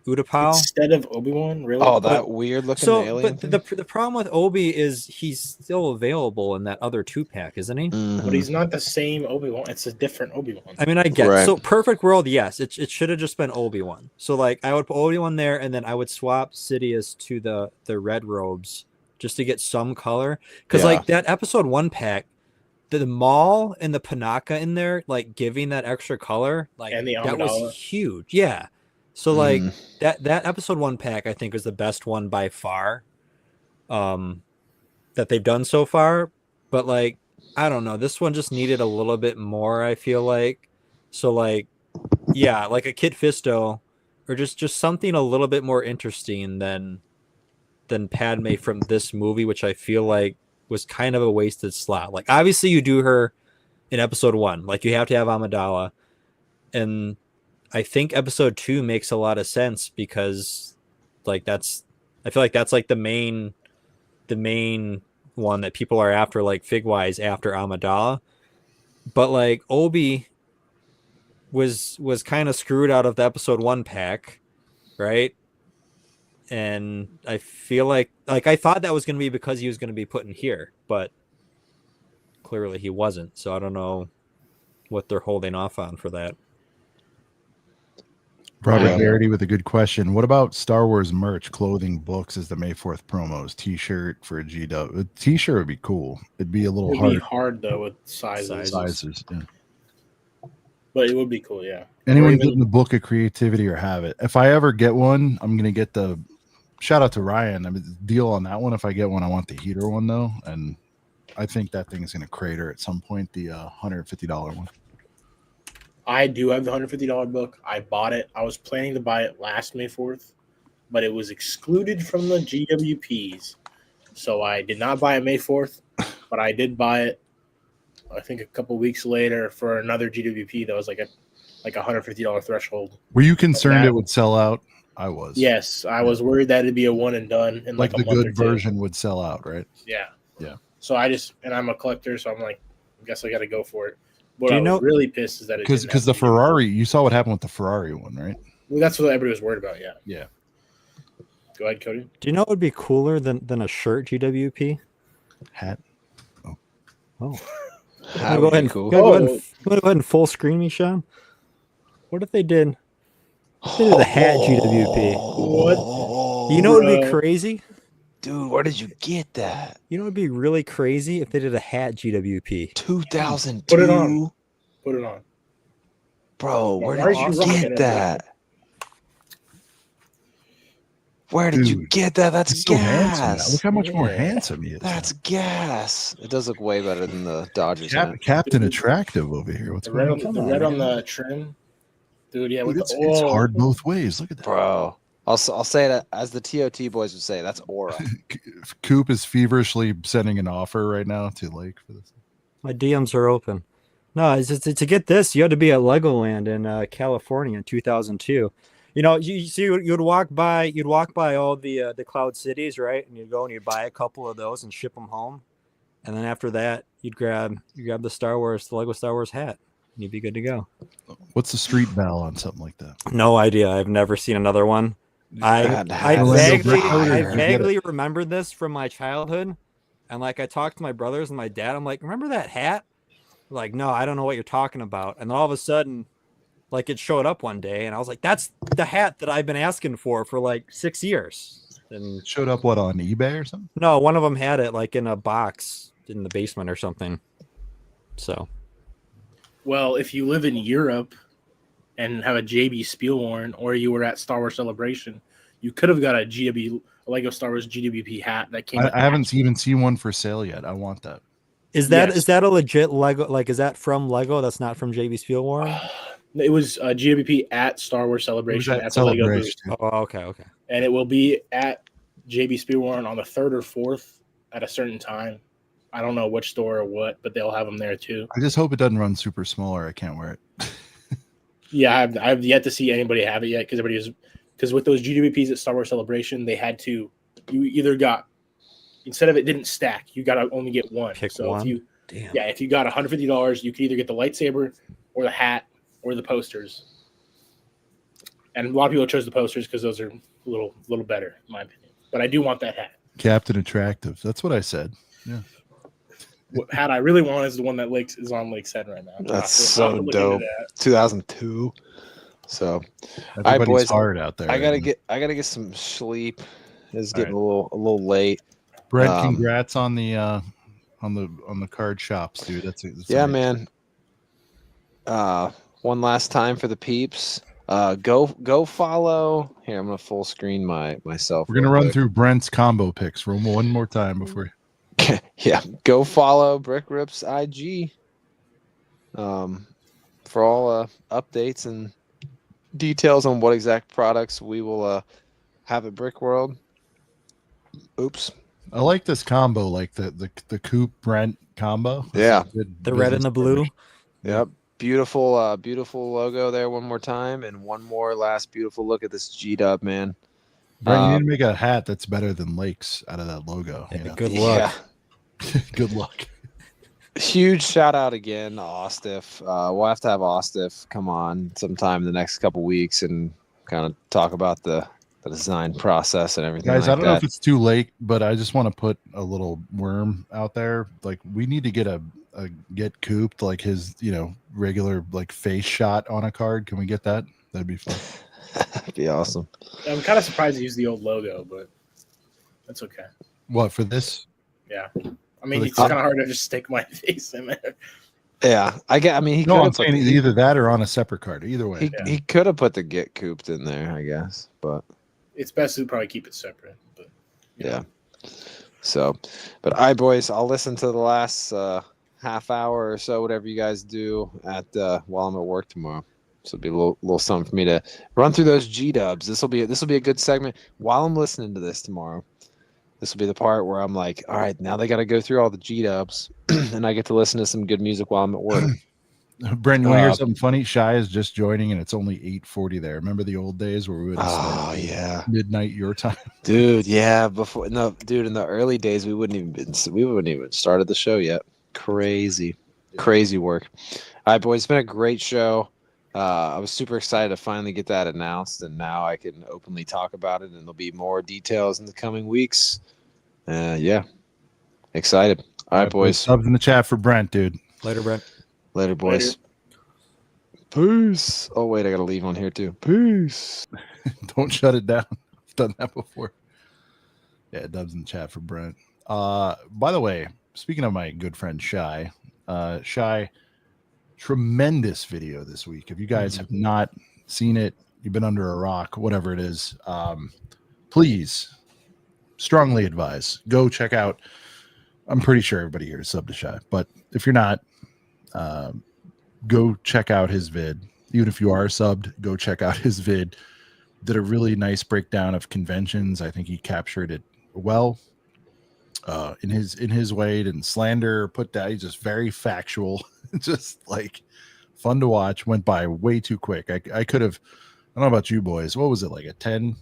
Utapau. Instead of Obi-Wan, really? Oh, that weird looking alien. But the problem with Obi is he's still available in that other 2-pack, isn't he? But he's not the same Obi-Wan. It's a different Obi-Wan. I mean, I get Right. so perfect world. Yes, it should have just been Obi-Wan. So like, I would put Obi-Wan there, and then I would swap Sidious to the red robes just to get some color. Because like that episode 1 pack, the Maul and the Panaka in there, like giving that extra color, like And the that was Amidala. huge. Yeah. So like that episode 1 pack, I think, is the best one by far, that they've done so far. But like, I don't know, this one just needed a little bit more, I feel like. So like, yeah, like a Kit Fisto, or just something a little bit more interesting than Padme from this movie, which I feel like was kind of a wasted slot. Like, obviously you do her in episode 1, like you have to have Amidala, and I think episode 2 makes a lot of sense because like I feel like that's like the main one that people are after, like fig-wise, after Amidala. But like Obi was kind of screwed out of the episode 1 pack, right? And I feel like I thought that was going to be because he was going to be put in here, but clearly he wasn't. So I don't know what they're holding off on for that. Robert Garrity with a good question. What about Star Wars merch, clothing, books as the May 4th promos? T-shirt for a G-Dub. A T-shirt would be cool. It'd be a little It'd hard. be hard though with sizes. Yeah. But it would be cool, yeah. Anyone Or even- getting the book of creativity or have it? If I ever get one, I'm gonna get the shout out to Ryan. I mean, deal on that one. If I get one, I want the heater one though, and I think that thing is gonna crater at some point. The $150 one. I do have the $150 book. I bought it. I was planning to buy it last May 4th, but it was excluded from the GWPs. So I did not buy it May 4th, but I did buy it, I think, a couple weeks later for another GWP that was like a $150 threshold. Were you concerned it would sell out? I was. Yes, I was worried that it'd be a one and done in Like like the a month or good two. version would sell out, right? Yeah. Yeah. So I'm a collector, so I'm like, I guess I got to go for it. What Do you I know- was really pissed is that it Because the Ferrari, you saw what happened with the Ferrari one, right? Well, that's what everybody was worried about. Yeah. Yeah. Go ahead, Cody. Do you know what would be cooler than a shirt GWP? Hat. Oh. That Go would ahead, be and, cool. go ahead and full screen me, Sean. What if they did? What if they did the hat GWP? What? You know what would be Bro. crazy? Dude, where did you get that? You know, it'd be really crazy if they did a hat GWP. 2002. Put it on. Put it on. Bro, where Why did are you you rocking get it? that? Where did you Dude, get that? That's He's so handsome now. gas. Look how much more Yeah. handsome he is. That's now. gas. It does look way better than the Dodgers hat. Captain Attractive over here. What's The going red, on? the red on the trim. Dude, yeah. Dude, With it's hard both ways. Look at that. Bro, I'll say that as the TOT boys would say, that's aura. Coop is feverishly sending an offer right now to Lake for this. My DMs are open. No, it's just, to get this, you had to be at Legoland in California in 2002. You know, you'd walk by all the Cloud Cities, right? And you'd go and you'd buy a couple of those and ship them home. And then after that, you grab the Lego Star Wars hat, and you'd be good to go. What's the street bell on something like that? No idea. I've never seen another one. I vaguely remember this from my childhood, and like I talked to my brothers and my dad. I'm like, remember that hat? Like, no, I don't know what you're talking about. And all of a sudden, like it showed up one day, and I was like, that's the hat that I've been asking for like 6 years. And It showed up what, on eBay or something? no, one of them had it like in a box in the basement or something. So Well, if you live in Europe and have a JB Spielhorn, or you were at Star Wars Celebration, you could have got a Lego Star Wars GWP hat that came. I haven't even seen one for sale yet. I want that. is that a legit Lego? Like, is that from Lego? That's not from JB Spielhorn? It was a GWP at Star Wars Celebration It was at the Lego booth, Celebration. Oh, okay. and it will be at JB Spielhorn on the 3rd or 4th at a certain time. I don't know which store or what, but they'll have them there too. I just hope it doesn't run super small or I can't wear it. Yeah, I've yet to see anybody have it yet because with those GWPs at Star Wars Celebration, they had to. You either got, instead of it didn't stack, you got to only get one. Pick so one? If you got $150, you could either get the lightsaber or the hat or the posters. And a lot of people chose the posters because those are a little better, in my opinion. But I do want that hat. Captain Attractive. That's what I said. Yeah. What hat I really want is the one that is on Lake's Head right now. That's I'll so look into dope. that. 2002. So Everybody's boys, hard out there. I gotta get some sleep. It's getting a little late. Brett, congrats on the card shops, dude. That's yeah, amazing. man. One last time for the peeps. Go follow. Here, I'm gonna full screen myself. We're gonna run through Brent's combo picks one more time before. Yeah, go follow Brick Rip's IG. For all updates and details on what exact products we will have at Brick World. Oops. I like this combo, like the Coop Brent combo. Yeah. The red and the blue. Yep. Beautiful logo there one more time, and one more last beautiful look at this G-Dub, man. Brent, you need to make a hat that's better than Lake's out of that logo. Yeah, you know? good luck. Yeah. Good luck. Huge shout out again to Ostiff. We'll have to have Ostiff come on sometime in the next couple weeks and kind of talk about the design process and everything. Guys, like I don't that. know if it's too late, but I just want to put a little worm out there. Like, we need to get get Cooped, like his, regular like face shot on a card. Can we get that? That'd be fun. That'd be awesome. I'm kind of surprised to use the old logo, but that's okay. What, for this? Yeah. I mean, it's kind of hard to just stick my face in there. Yeah, I mean, No, I'm saying either that or on a separate card. Either way, he could have put the get cooped in there, I guess, but it's best to probably keep it separate. But yeah. So, but boys, I'll listen to the last half hour or so, whatever you guys do while I'm at work tomorrow. So it'll be a little something for me to run through those G-dubs. This will be a good segment while I'm listening to this tomorrow. This will be the part where I'm like, all right, now they got to go through all the G-dubs, and I get to listen to some good music while I'm at work. Brent, you want to hear something funny? Shy is just joining, and it's only 8:40 there. Remember the old days where we would start midnight your time? Dude, yeah. In the early days, we wouldn't even started the show yet. Crazy work. All right, boys, it's been a great show. I was super excited to finally get that announced, and now I can openly talk about it, and there'll be more details in the coming weeks. Yeah, excited. All right, boys. Subs in the chat for Brent, dude. Later, Brent. Later, boys. Later. Peace. Oh, wait, I got to leave on here, too. Peace. Don't shut it down. I've done that before. Yeah, Dubs in the chat for Brent. By the way, speaking of my good friend Shy, tremendous video this week. If you guys have not seen it, you've been under a rock, whatever it is, please strongly advise go check out. I'm pretty sure everybody here is sub to Shy, but if you're not, go check out his vid. Even if you are subbed, go check out his vid. Did a really nice breakdown of conventions. I think he captured it well in his way. Didn't slander, put that. He's just very factual, just like fun to watch. Went by way too quick. I could have. I don't know about you boys. What was it, like a 10?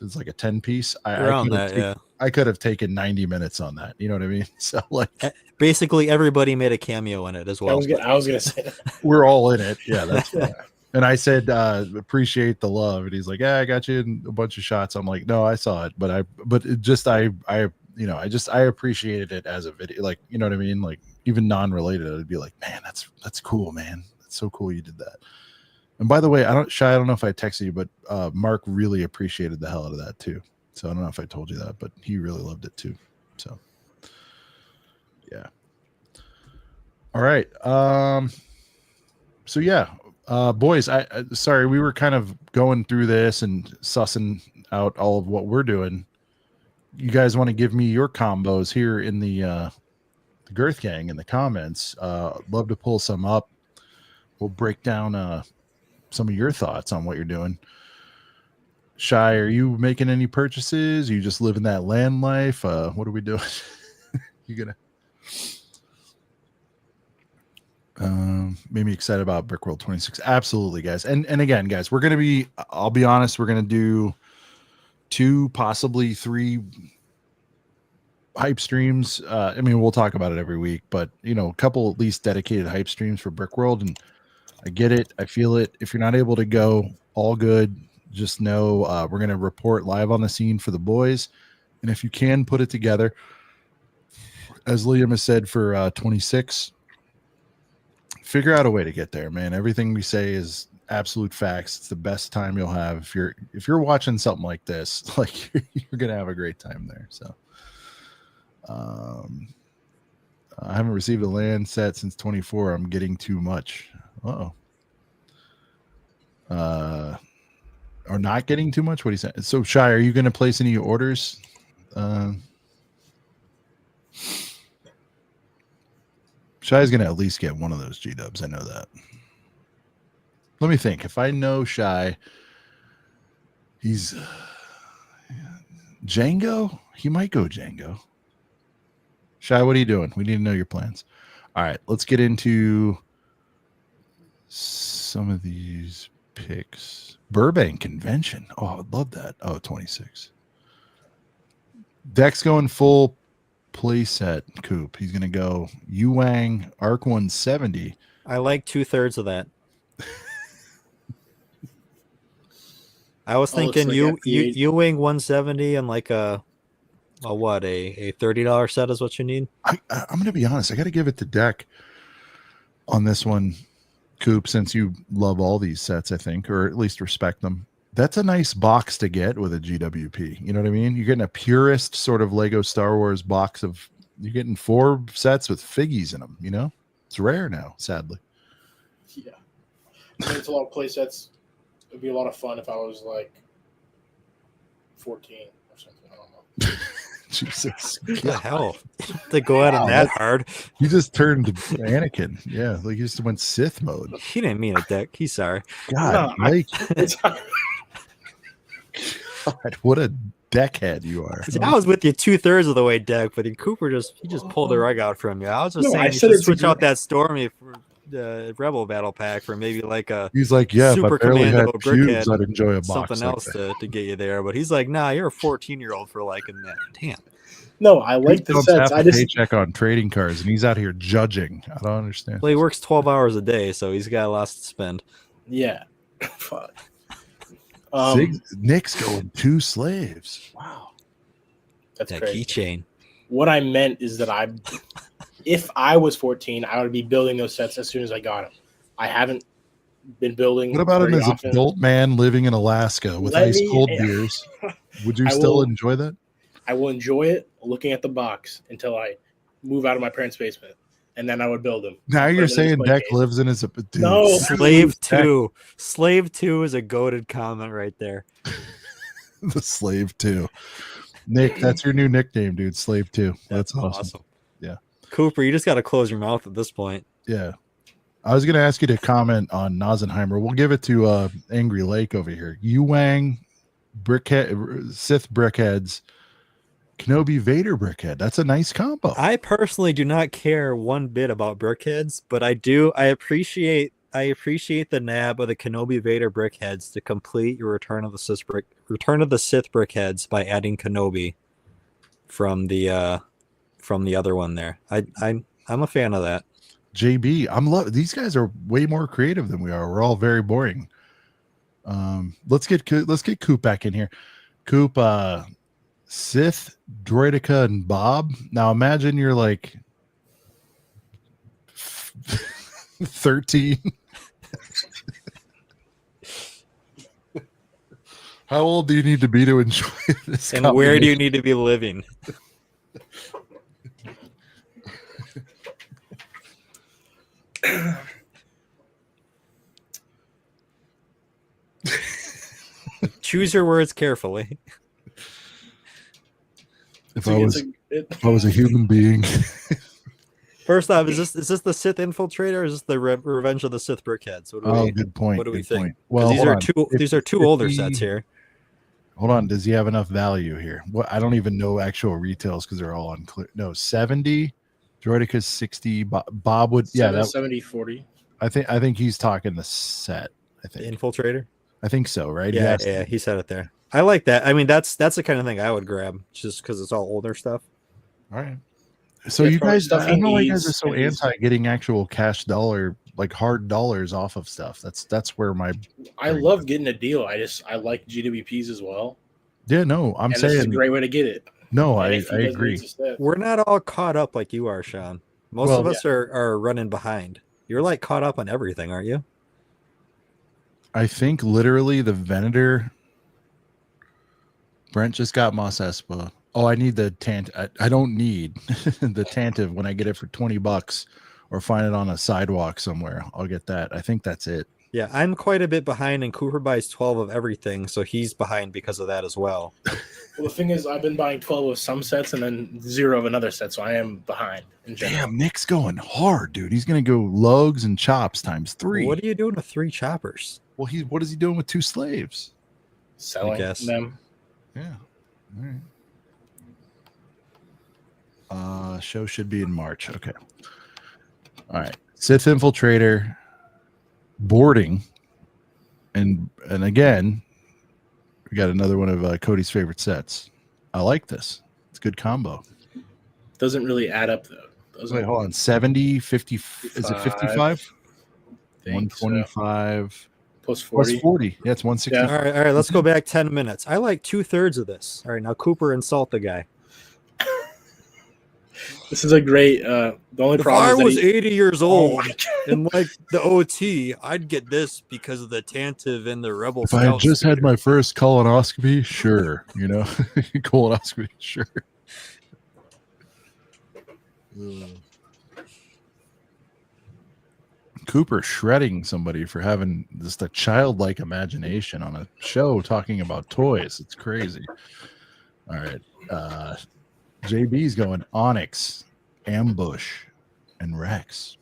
It's like a 10 piece. I could have taken 90 minutes on that. You know what I mean? So like basically everybody made a cameo in it as well. I was gonna say that. We're all in it. Yeah, that's right. And I said, appreciate the love. And he's like, yeah, I got you in a bunch of shots. I'm like, no, I saw it, but I appreciated it as a video. Like, you know what I mean? Like even non-related, I'd be like, man, that's cool, man. That's so cool. You did that. And by the way, I don't know if I texted you, but Mark really appreciated the hell out of that too. So I don't know if I told you that, but he really loved it too. So yeah. All right. So yeah. Boys, sorry, we were kind of going through this and sussing out all of what we're doing. You guys want to give me your combos here in the Girth Gang in the comments? Love to pull some up. We'll break down some of your thoughts on what you're doing. Shy, are you making any purchases? Are you just living that land life? What are we doing? You gonna made me excited about Brickworld 26. Absolutely, guys. And again, guys, I'll be honest, we're gonna do 2, possibly 3 hype streams. I mean, we'll talk about it every week, but a couple at least dedicated hype streams for Brickworld. And I get it, I feel it. If you're not able to go, all good. Just know we're gonna report live on the scene for the boys. And if you can put it together, as Liam has said for 26. Figure out a way to get there, man. Everything we say is absolute facts. It's the best time you'll have if you're watching something like this. Like you're gonna have a great time there. So, I haven't received a land set since 24. I'm getting too much. Or not getting too much. What do you say? So, Shy, are you gonna place any orders? Shy's gonna at least get one of those G-dubs. I know that. Let me think. If I know Shy, he's Django. He might go Django. Shy, what are you doing? We need to know your plans. All right, let's get into some of these picks. Burbank Convention. Oh, I'd love that. Oh, 26. Deck's going full playset Coop. He's gonna go Yuang Arc 170. I like 2/3 of that. I was thinking Ewing 170 and like a $30 set is what you need. I'm gonna be honest. I got to give it to Deck on this one, Coop. Since you love all these sets, I think, or at least respect them. That's a nice box to get with a GWP. You know what I mean? You're getting a purist sort of Lego Star Wars box of. You're getting 4 sets with figgies in them. It's rare now, sadly. Yeah, it's a lot of play sets. It'd be a lot of fun if I was like 14 or something. I don't know. Jesus, what the hell? To go at him that hard. He just turned Anakin. Yeah, like he just went Sith mode. He didn't mean it, Deck. He's sorry. God, Mike. God, what a deckhead you are. See, I was with you 2/3 of the way, Deck, but Cooper just pulled the rug out from you. I was just saying you should switch out that Stormy for the Rebel Battle Pack for maybe like a he's like, yeah, Super Commando pubes, I'd enjoy a box something like else to get you there. But he's like, nah, you're a 14-year-old for liking that. Damn. No, I like the sets. I just paycheck on trading cards, and he's out here judging. I don't understand. Well, he works 12 hours a day, so he's got lots to spend. Yeah. Fuck. Nick's going 2 slaves. Wow. That's that crazy. Keychain. What I meant is that if I was 14, I would be building those sets as soon as I got them. I haven't been building. What about him as an adult man living in Alaska with ice cold beers? Would you still enjoy that? I will enjoy it looking at the box until I move out of my parents' basement, and then I would build them. Now Put you're them in a saying display Deck case. lives in his dude. No. Slave 2. Slave 2 is a goated comment right there. The Slave 2. Nick, that's your new nickname, dude. Slave 2. That's awesome. Yeah. Cooper, you just got to close your mouth at this point. Yeah. I was going to ask you to comment on Nasenheimer. We'll give it to Angry Lake over here. Yu-Wang, Sith Brickheads, Kenobi Vader Brickhead. That's a nice combo. I personally do not care one bit about Brickheads, but I appreciate the nab of the Kenobi Vader Brickheads to complete your Return of the Sith Brickheads by adding Kenobi from the other one there. I'm a fan of that. JB, these guys are way more creative than we are. We're all very boring. Let's get Coop back in here. Coop, Sith, Droideka, and Bob. Now imagine you're like 13. How old do you need to be to enjoy this? And where do you need to be living? Choose your words carefully. If I was a human being. First off, is this the Sith Infiltrator or is this the Revenge of the Sith Brickheads? Good point. What do we good think? Point. Well, these are two older sets here. Hold on, does he have enough value here? What I don't even know actual retails because they're all unclear. No, 70. Droideka's 60. Bob would 70, 40. I think he's talking the set. I think The Infiltrator. I think so, right? Yeah, he said it there. I like that. I mean, that's the kind of thing I would grab just because it's all older stuff. All right. So Yeah, you probably guys, stuff I he know you guys needs, are so and he's- anti getting actual cash dollar, like hard dollars off of stuff. That's where my I love getting a deal. I like GWPs as well. yeah. No, I'm And this is a saying great way to get it. no. And I if he doesn't agree. use a Sith- We're not all caught up like you are, Sean. Most Well, of us are running behind. You're like caught up on everything, aren't you? I think literally the Venator. Brent just got Mos Espa. Oh, I need the I don't need the Tantive when I get it for $20 or find it on a sidewalk somewhere. I'll get that. I think that's it. Yeah, I'm quite a bit behind, and Cooper buys 12 of everything, so he's behind because of that as well. Well, the thing is, I've been buying 12 of some sets and then 0 of another set, so I am behind in general. Damn, Nick's going hard, dude. He's gonna go lugs and chops times 3. What are you doing with 3 choppers? Well, what is he doing with 2 slaves? Selling guess. them. Yeah. All right. Show should be in March. Okay. All right. Sith Infiltrator boarding. And again, we got another one of Cody's favorite sets. I like this. It's a good combo. Doesn't really add up, though. Wait, hold on. 70, 50. Is it 55? Think so. 125. Plus 40. Plus 40. Yeah, it's 160. Yeah. All right, let's go back 10 minutes. I like 2/3 of this. All right, now Cooper, insult the guy. This is a great. The only If problem I is that was he- 80 years Oh old my God. and like the OT, I'd get this because of the Tantive and the Rebel If I had Scout just had speeder. my first colonoscopy, sure. You know, colonoscopy, sure. Cooper shredding somebody for having just a childlike imagination on a show talking about toys. It's crazy. All right. JB's going Onyx, Ambush, and Rex.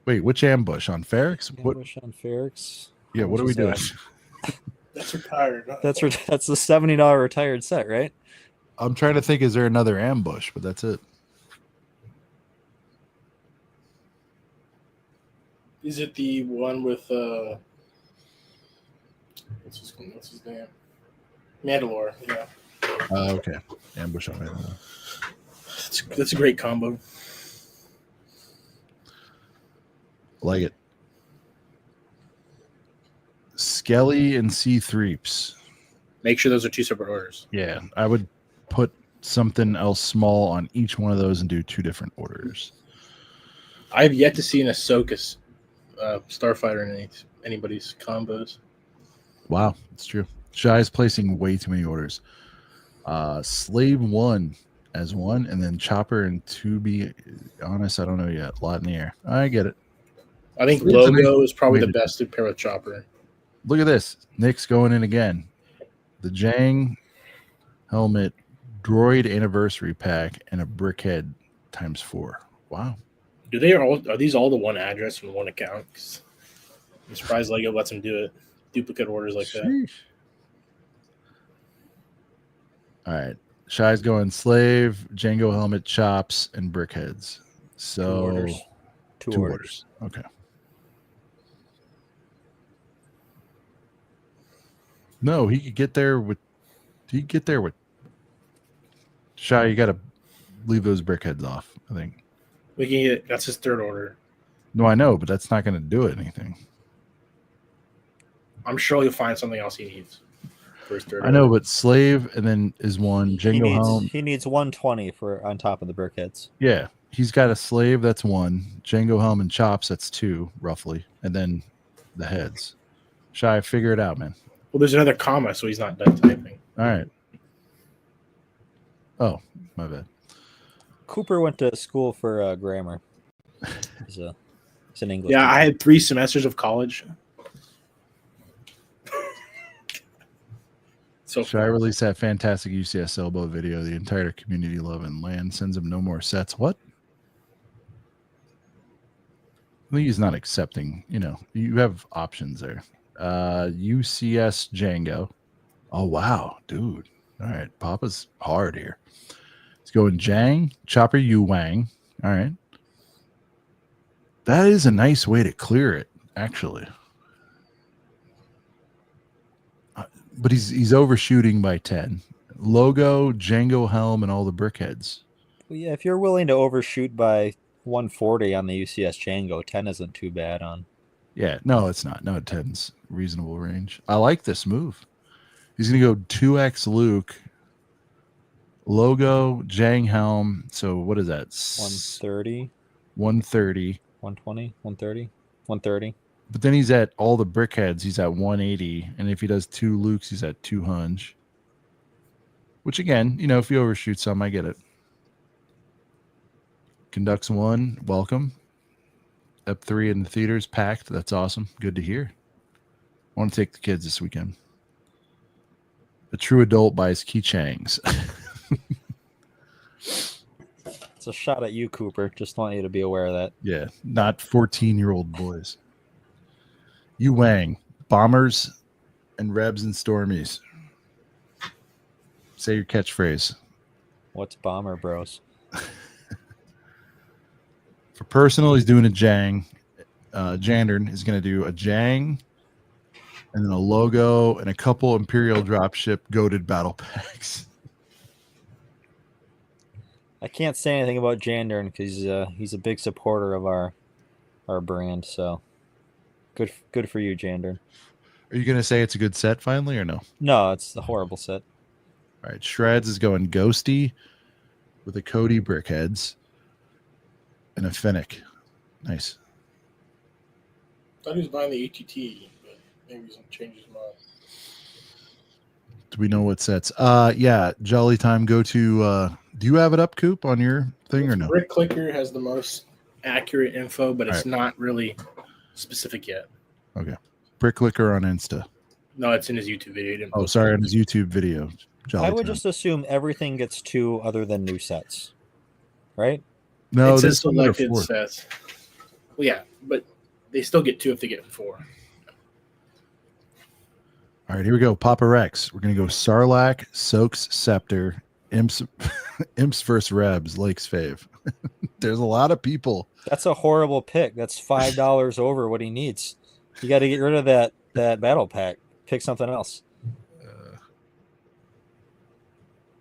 Wait, which ambush on Ferrex? What? Ambush on Ferrex. Yeah, what are we What's doing? that? That's retired. That's the $70 retired set, right? I'm trying to think. Is there another ambush? But that's it. Is it the one with what's his name? Mandalore. Yeah, Okay. Ambush on it. that's a great combo. Like it. Skelly and C-Threeps. Make sure those are 2 separate orders. Yeah, I would put something else small on each one of those and do 2 different orders. I've yet to see an Ahsoka Starfighter in anybody's combos. Wow, it's true. Shy's placing way too many orders. Slave 1 as one, and then Chopper and to be honest, I don't know yet. A lot in the air. I get it. I think It's a Logo nice is probably way the to- best to pair with Chopper. Look at this. Nick's going in again. The Jang helmet droid anniversary pack and a brickhead ×4. Wow. Are these all the one address from one account? 'Cause I'm surprised Lego lets them do it. Duplicate orders like that. Sheesh. All right. Shy's going slave, Django helmet, chops, and brickheads. So Two orders. Okay. No, he could get there with. Shy, you got to leave those brickheads off. I think. We can get that's his third order. No, I know, but that's not going to do it anything. I'm sure he'll find something else he needs for his third I know, order. but slave and then is one Django helmet. He needs 120 for on top of the brickheads. Yeah, he's got a slave. That's one Django helm and chops. That's two roughly, and then the heads. Shy, figure it out, man. Well, there's another comma, so he's not done typing. All right. Oh, my bad. Cooper went to school for grammar. He's an English. Yeah, teacher. I had 3 semesters of college. So Shy released that fantastic UCS elbow video. The entire community love and land sends him no more sets. What? I think he's not accepting. You know, you have options there. UCS Django. Oh wow, dude. All right, Papa's hard here. He's going Jang, Chopper Yu Wang. All right. That is a nice way to clear it, actually. But he's overshooting by 10. Logo, Django helm, and all the brickheads. Well, yeah, if you're willing to overshoot by 140 on the UCS Django, 10 isn't too bad on. Yeah, no, it's not. No, 10's reasonable range. I like this move. He's going to go 2x Luke, Logo, Jang helm. So what is that? 130, 130. 120, 130, 130. But then he's at all the brickheads. He's at 180. And if he does 2 Lukes, he's at 200. Which, again, you know, if you overshoot some, I get it. Conducts 1, welcome. Up 3 in the theaters, packed. That's awesome. Good to hear. I want to take the kids this weekend. A true adult buys keychains. It's a shot at you, Cooper. Just want you to be aware of that. Yeah, not 14-year-old boys. Yu Wang, bombers and Rebs and Stormies. Say your catchphrase. What's Bomber Bros? For personal, he's doing a Jang. Jandern is going to do a Jang and then a logo and a couple Imperial dropship goated battle packs. I can't say anything about Jandern because he's a big supporter of our brand. So good for you, Jandern. Are you going to say it's a good set finally or no? No, it's a horrible set. All right, Shreds is going Ghosty with a Cody Brickheads and a Fennec. Nice. I thought he was buying the ATT, but maybe he's changed his mind. Do we know what sets? Yeah, Jolly Time. Go to. Do you have it up, Coop, on your thing or no? Brick Clicker has the most accurate info, but it's right. not really specific yet. Okay. Brick Clicker on Insta. No, it's in his YouTube video. He didn't Oh, post sorry, it. on his YouTube video. Jolly I would Time. just assume everything gets 2 other than new sets, right? No, It says this one are selected 4. sets. Well, yeah, but they still get 2 if they get 4. All right, here we go. Papa Rex. We're gonna go Sarlacc, Soaks, Scepter, Imps, Imps versus Rebs, Lake's fave. There's a lot of people. That's a horrible pick. That's $5 over what he needs. You got to get rid of that battle pack. Pick something else.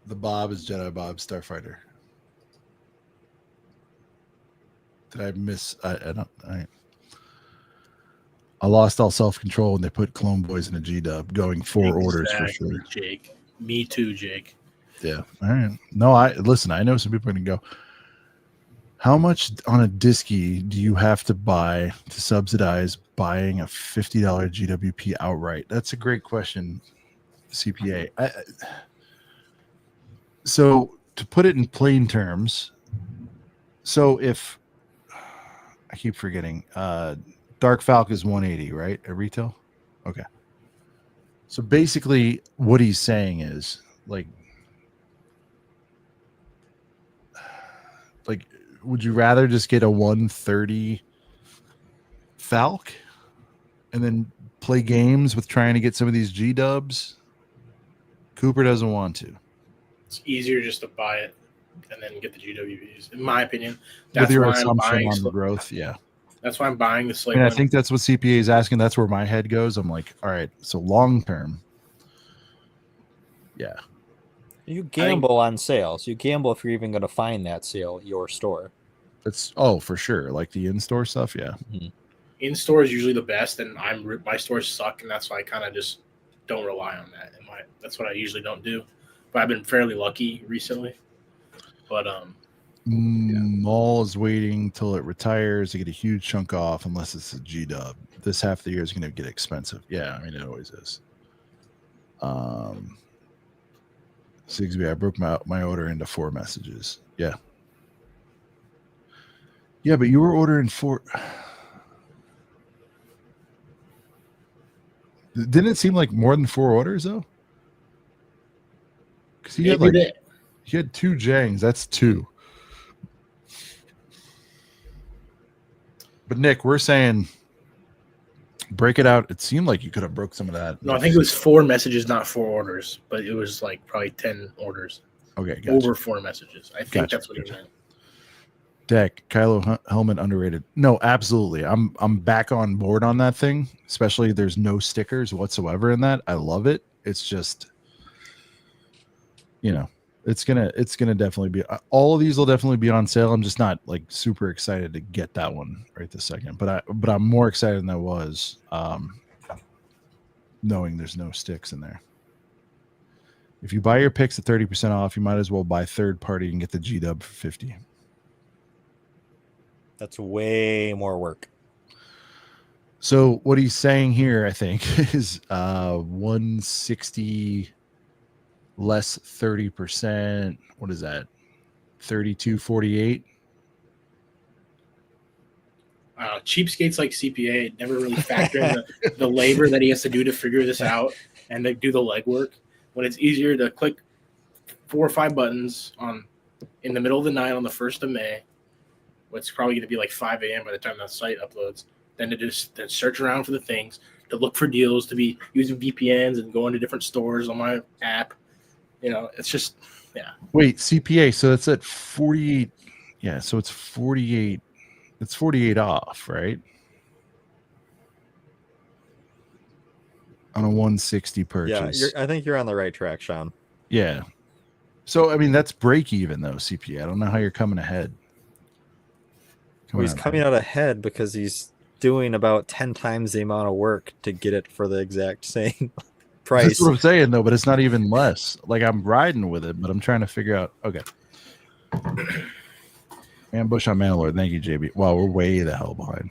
The Bob is Jedi Bob Starfighter. Did I miss? I lost all self-control when they put Clone Boys in a G-dub, going 4 orders for Exactly, sure. Jake. Me too, Jake. Yeah. All right. No, I know some people are going to go. How much on a disky do you have to buy to subsidize buying a $50 GWP outright? That's a great question. CPA. So to put it in plain terms, so if I keep forgetting, Dark Falcon is 180, right? At retail? Okay. So basically what he's saying is like would you rather just get a 130 Falc and then play games with trying to get some of these G dubs? Cooper doesn't want to. It's easier just to buy it and then get the GWPs, in my opinion. With That's your why I'm assumption buying. on the growth, yeah. That's why I'm buying the slate. And I think that's what CPA is asking. That's where my head goes. I'm like, all right, so long term, yeah. You gamble on sales. You gamble if you're even going to find that sale at your store. It's for sure. Like the in-store stuff, yeah. Mm-hmm. In-store is usually the best, and my stores suck, and that's why I kind of just don't rely on that. That's what I usually don't do. But I've been fairly lucky recently. But Mall is waiting till it retires to get a huge chunk off, unless it's a G dub. This half of the year is going to get expensive. Yeah, I mean it always is. Sigsby, I broke my order into 4 messages. Yeah. Yeah, but you were ordering 4. Didn't it seem like more than 4 orders though? Because he had 2 Jangs. That's 2. But Nick, we're saying break it out. It seemed like you could have broke some of that. No, I think it was 4 messages, not 4 orders, but it was like probably 10 orders. Okay, gotcha. Over 4 messages. I think that's what he meant. Deck, Kylo helmet underrated. No, absolutely. I'm back on board on that thing. Especially there's no stickers whatsoever in that. I love it. It's just, it's gonna definitely be. All of these will definitely be on sale. I'm just not like super excited to get that one right this second. But I'm more excited than I was, knowing there's no sticks in there. If you buy your picks at 30% off, you might as well buy third party and get the G dub for 50. That's way more work. So what he's saying here, I think, is 160 less 30%. What is that? 32.48. Cheapskates like CPA never really factor in the labor that he has to do to figure this out and to do the legwork. When it's easier to click 4 or 5 buttons in the middle of the night on the 1st of May, it's probably going to be like 5 a.m. by the time that site uploads, then to just search around for the things, to look for deals, to be using VPNs and going to different stores on my app. It's just, yeah. Wait, CPA, so it's at 48. Yeah, so it's 48. It's 48 off, right? On a 160 purchase. Yeah, I think you're on the right track, Sean. Yeah. So, I mean, that's break even, though, CPA. I don't know how you're coming ahead. He's coming out ahead because he's doing about 10 times the amount of work to get it for the exact same price. That's what I'm saying, though, but it's not even less. Like, I'm riding with it, but I'm trying to figure out. Okay. Ambush on Mandalore. Thank you, JB. Wow, we're way the hell behind.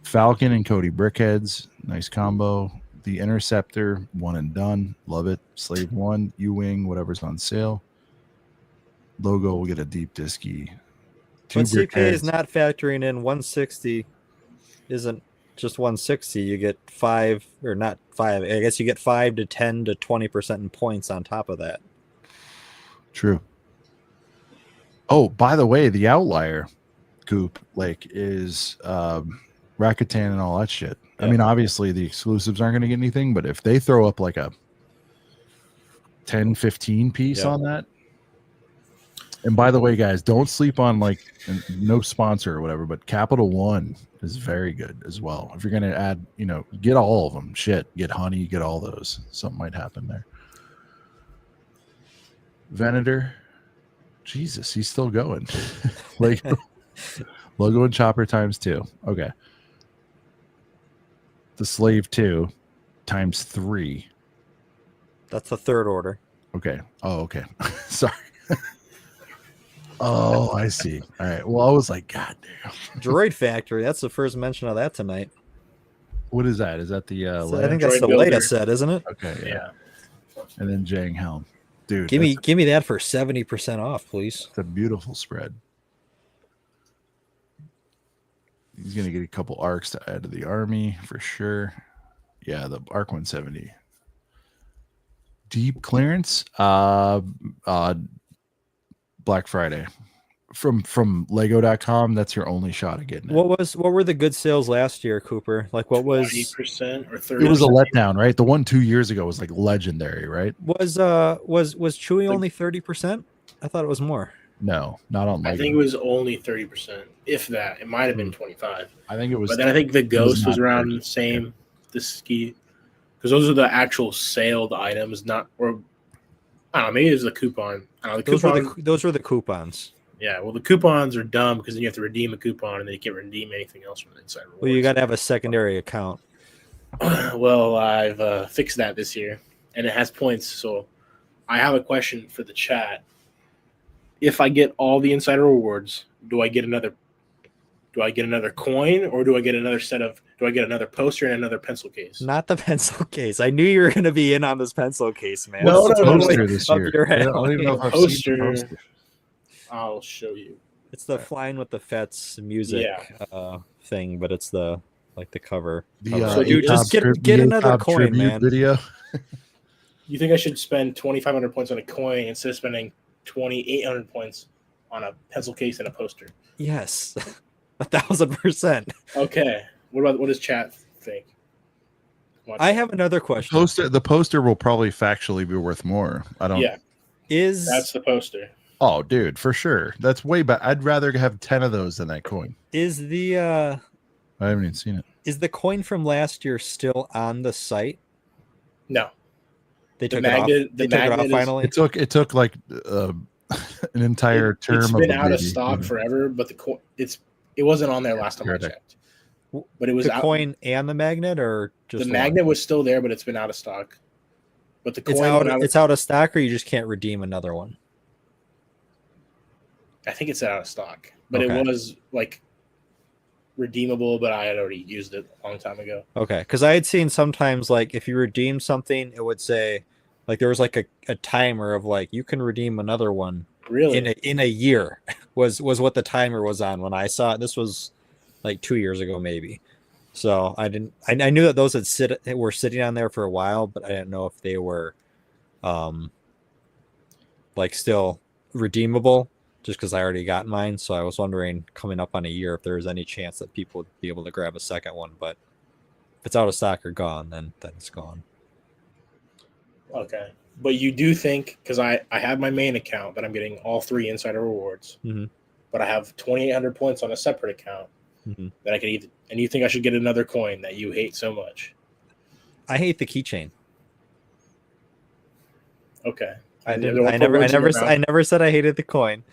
Falcon and Cody Brickheads. Nice combo. The Interceptor. 1 and done. Love it. Slave 1. U-Wing. Whatever's on sale. Logo will get a deep disky. But CPA is not factoring in 160 isn't just 160. You get 5 or not 5. I guess you get 5 to 10 to 20% in points on top of that. True. Oh, by the way, the outlier Coop is Rakuten and all that shit. Yeah. I mean, obviously the exclusives aren't going to get anything, but if they throw up like a 10, 15 piece on that. And by the way, guys, don't sleep on no sponsor or whatever, but Capital One is very good as well. If you're going to add, get all of them. Shit, get Honey, get all those. Something might happen there. Venator. Jesus, he's still going. Logo and Chopper ×2. Okay. The Slave 2 ×3. That's the third order. Okay. Oh, okay. Sorry. Oh, I see. All right. Well, I was like, God damn. Droid Factory. That's the first mention of that tonight. What is that? Is that the I think that's the latest set, isn't it? Okay. Yeah. and then Jang Helm. Dude, Give me that for 70% off, please. it's a beautiful spread. He's gonna get a couple arcs to add to the army for sure. Yeah, the Arc 170. Deep clearance. Black Friday. From Lego.com, that's your only shot at getting it. What were the good sales last year, Cooper? Like what was 20% or 30%? It was a letdown, right? The one 2 years ago was like legendary, right? was Chewy only 30%? I thought it was more. No, not on Lego. I think it was only 30%, if that. It might have been 25. I think it was. But then I think the Ghost was not around 30. the same. The ski, because those are the actual sailed items, not or I don't know. Maybe it was the coupon. I don't know, Those were the coupons. Yeah, well, the coupons are dumb because then you have to redeem a coupon and then you can't redeem anything else from the inside rewards. Well, you got to have a secondary account. Well, I've fixed that this year, and it has points. So I have a question for the chat. If I get all the insider rewards, do I get another coin, or do I get another poster and another pencil case? Not the pencil case. I knew you were going to be in on this pencil case, man. No, What's the no, no, poster no. this Up year? your I don't even know if I've seen the Poster. poster. I'll show you. It's the Flying with the Fets music thing, but it's the cover. So, dude, just get another ATOB coin, tribute man. Video. You think I should spend 2,500 points on a coin instead of spending 2,800 points on a pencil case and a poster? Yes, 1,000%. Okay. What does chat think? I have another question. The poster will probably factually be worth more. I don't. Yeah, that's the poster. Oh, dude, for sure. That's way better. I'd rather have 10 of those than that coin. Is the I haven't even seen it. Is the coin from last year still on the site? No, they took magnet, it off. They took it off finally. It took like an entire term. It's been of out of stock forever, but it wasn't on there last time I checked. But it was the coin and the magnet, or just the magnet was still there, but it's been out of stock. But the coin it's out of stock, or you just can't redeem another one. I think it's out of stock, but it was like redeemable, but I had already used it a long time ago. Okay, because I had seen sometimes like if you redeem something, it would say like there was like a timer of like you can redeem another one. Really? In a year was what the timer was on when I saw it. This was like 2 years ago, maybe. So I knew that those were sitting on there for a while, but I didn't know if they were like still redeemable. Just because I already got mine, so I was wondering coming up on a year if there was any chance that people would be able to grab a second one. But if it's out of stock or gone, then it's gone. Okay, but you do think, because I have my main account that I'm getting all 3 insider rewards, but I have 2,800 points on a separate account that I can either. And you think I should get another coin that you hate so much? I hate the keychain. Okay, I never said I hated the coin.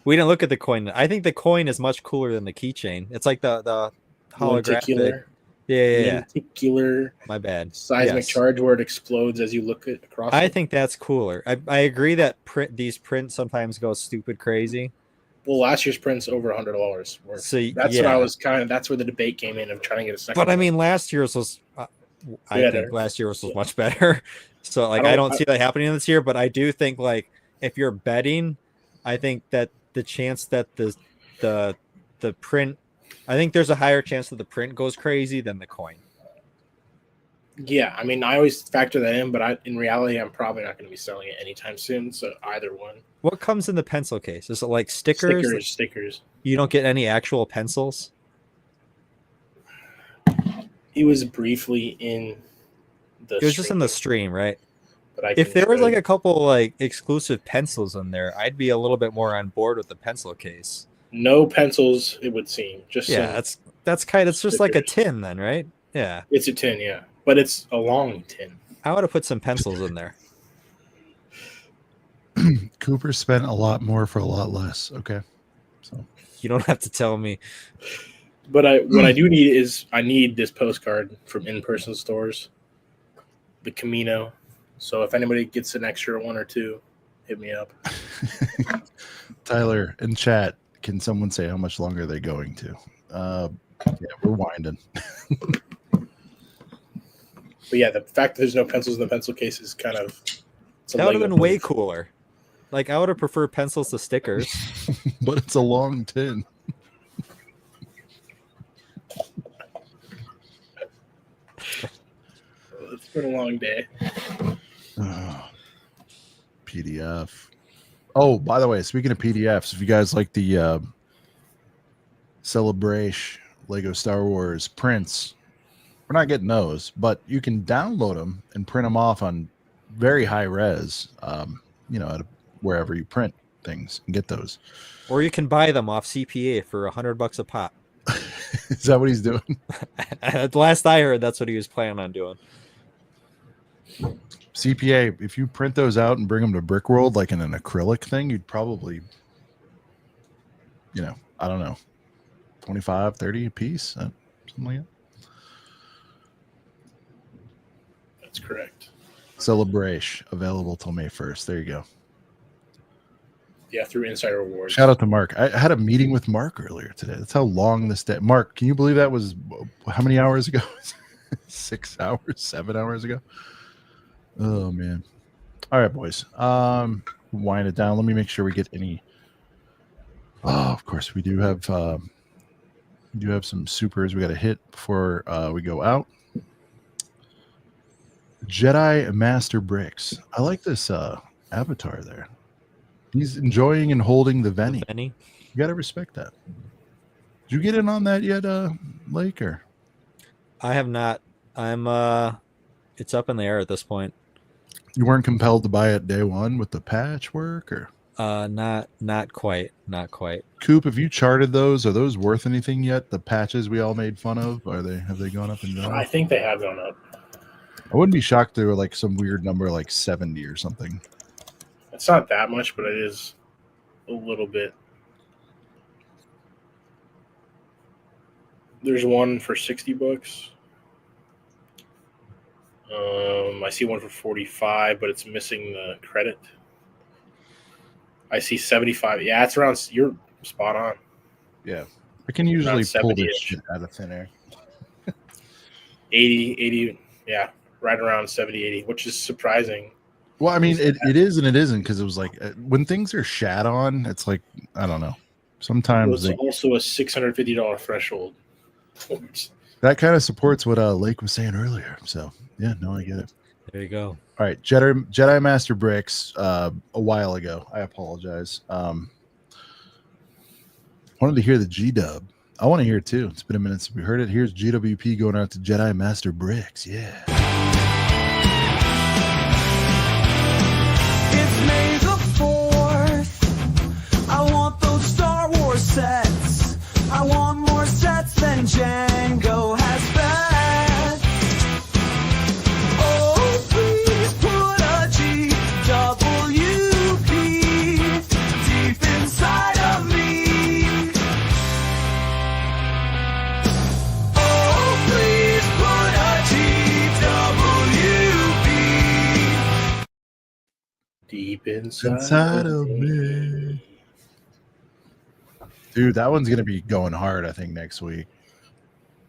We didn't look at the coin. I think the coin is much cooler than the keychain. It's like the holographic. Yeah. Lenticular. My bad. Seismic charge where it explodes as you look across. I think that's cooler. I agree that these prints sometimes go stupid crazy. Well, last year's print's over $100. So that's what I was that's where the debate came in of trying to get a second. But I mean, last year's was. I think last year's was much better. So like I don't see that happening this year, but I do think like if you're betting, I think that the chance that the print, I think there's a higher chance that the print goes crazy than the coin. Yeah, I mean, I always factor that in, but in reality, I'm probably not going to be selling it anytime soon. So either one. What comes in the pencil case? Is it like stickers? Stickers. You don't get any actual pencils? It was briefly in the. It was just in the stream, right? But if there was like a couple like exclusive pencils in there, I'd be a little bit more on board with the pencil case. No pencils, it would seem. Just that's kind of it's just like a tin then, right? Yeah. It's a tin, yeah. But it's a long tin. I would have put some pencils in there. Cooper spent a lot more for a lot less. Okay. So you don't have to tell me. But what I do need is I need this postcard from in-person stores. The Camino. So if anybody gets an extra 1 or 2, hit me up. Tyler, in chat, can someone say how much longer they're going to? Yeah, we're winding. But yeah, the fact that there's no pencils in the pencil case is kind of That would have been way cooler. Like, I would have preferred pencils to stickers. But it's a long tin. It's been a long day. PDF. Oh, by the way, speaking of PDFs, if you guys like the Celebration Lego Star Wars prints, we're not getting those, but you can download them and print them off on very high res, at wherever you print things and get those. Or you can buy them off CPA for $100 a pop. Is that what he's doing? Last I heard, that's what he was planning on doing. CPA, if you print those out and bring them to Brick World, like in an acrylic thing, you'd probably, I don't know, 25, 30 a piece, something like that. That's correct. Celebration, available till May 1st. There you go. Yeah, through Insider Rewards. Shout out to Mark. I had a meeting with Mark earlier today. That's how long this day. Mark, can you believe that was how many hours ago? 6 hours, 7 hours ago. Oh man. All right, boys. Wind it down. Let me make sure we get any. Oh, of course we do have. We do have some supers we got to hit before we go out. Jedi Master Bricks. I like this avatar there. He's enjoying and holding the Venny. You got to respect that. Did you get in on that yet, Laker? I have not. I'm. It's up in the air at this point. You weren't compelled to buy it day one with the patchwork, or? Not quite. Coop, have you charted those? Are those worth anything yet? The patches we all made fun of, have they gone up in value? I think they have gone up. I wouldn't be shocked they were like some weird number, like 70 or something. It's not that much, but it is a little bit. There's one for $60. I see one for 45, but it's missing the credit. I see 75. Yeah, it's around. You're spot on. Yeah, I can usually pull this shit out of thin air. 80. Yeah, right around 70, 80, which is surprising. Well, I mean, it is and it isn't, because it was like when things are shat on, it's like, I don't know. Sometimes it's also a $650 threshold. That kind of supports what Lake was saying earlier. So yeah, no, I get it. There you go. All right, Jedi Master Bricks. A while ago, I apologize. Wanted to hear the G Dub. I want to hear it too. It's been a minute since we heard it. Here's GWP going out to Jedi Master Bricks. Yeah. It's May the 4th. I want those Star Wars sets. I want more sets than Django has fed. Oh, please put a GWP deep inside of me. Oh, please put a GWP deep inside of me. Dude, that one's gonna be going hard, I think, next week.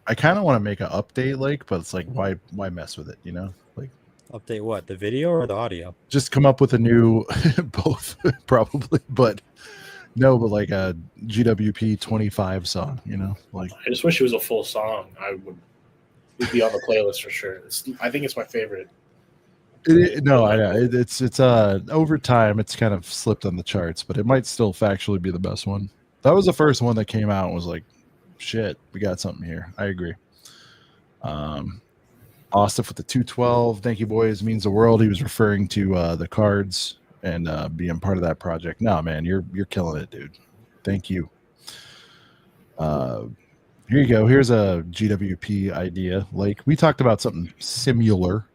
I kind of want to make an update, but it's like, why mess with it, Like, update what? The video or the audio? just come up with a new, both probably, but like a GWP 25 song, like. I just wish it was a full song. It'd be on the playlist for sure. I think it's my favorite. I know it's over time it's kind of slipped on the charts, but it might still factually be the best one. That was the first one that came out and was like, shit, we got something here. I agree. Austin with the 212. Thank you, boys. Means the world. He was referring to the cards and being part of that project. No, man, you're killing it, dude. Thank you. Here you go. Here's a GWP idea. Like, we talked about something similar,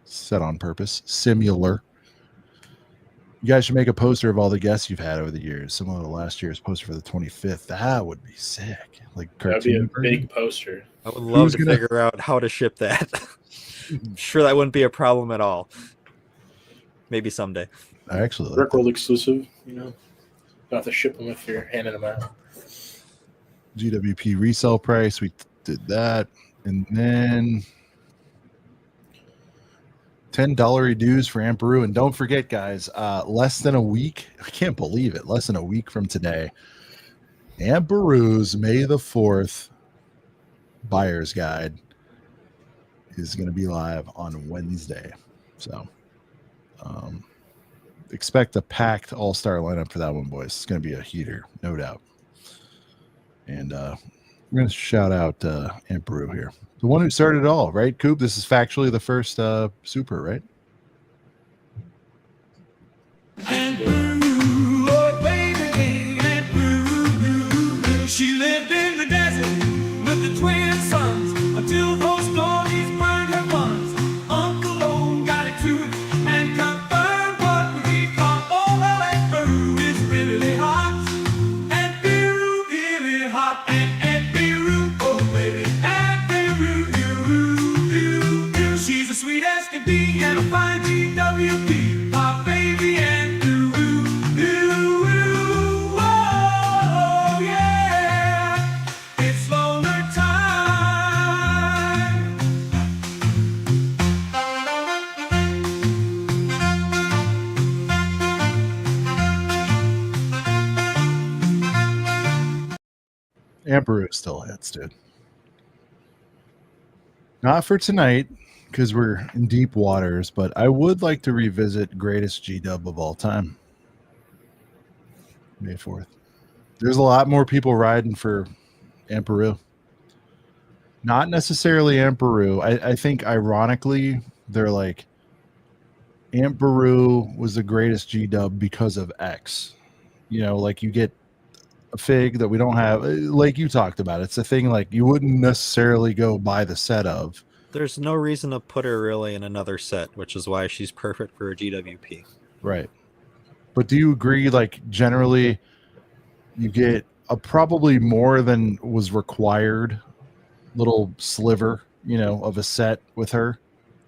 said on purpose, similar. You guys should make a poster of all the guests you've had over the years, similar to last year's poster for the 25th. That would be sick. Like, that'd be a big poster. I would love to figure out how to ship that. I'm sure that wouldn't be a problem at all. Maybe someday. Actually, Brickworld exclusive. Don't have to ship them if you're handing them out. GWP resale price. We did that, and then $10 dues for Aunt Beru. And don't forget, guys, less than a week. I can't believe it. Less than a week from today, Aunt Beru's May the 4th buyer's guide is going to be live on Wednesday. So expect a packed all-star lineup for that one, boys. It's going to be a heater, no doubt. And we're going to shout out Aunt Beru here. The one who started it all, right, Coop? This is factually the first super, right? Oh, baby, Aunt Beru. She lived in the desert with the twin sons until those stories burned her buns. Uncle O got it too and confirmed what we thought. Oh, well, Aunt Beru is really hot. Aunt Beru, really hot. And Aunt Beru, oh, baby, Aunt Beru, she's the sweetest can be and a fine GWP. My baby Aunt Beru, oh, yeah, it's loner time. Aunt Beru still hits, dude. Not for tonight, because we're in deep waters, but I would like to revisit greatest G-dub of all time. May 4th. There's a lot more people riding for Aunt Beru. Not necessarily Aunt Beru. I think ironically, they're like, Aunt Beru was the greatest G-dub because of X. You know, like you get a fig that we don't have, like you talked about. It's a thing like you wouldn't necessarily go buy the set of. There's no reason to put her really in another set, which is why she's perfect for a GWP. Right. But do you agree, like, generally you get a probably more than was required little sliver, you know, of a set with her?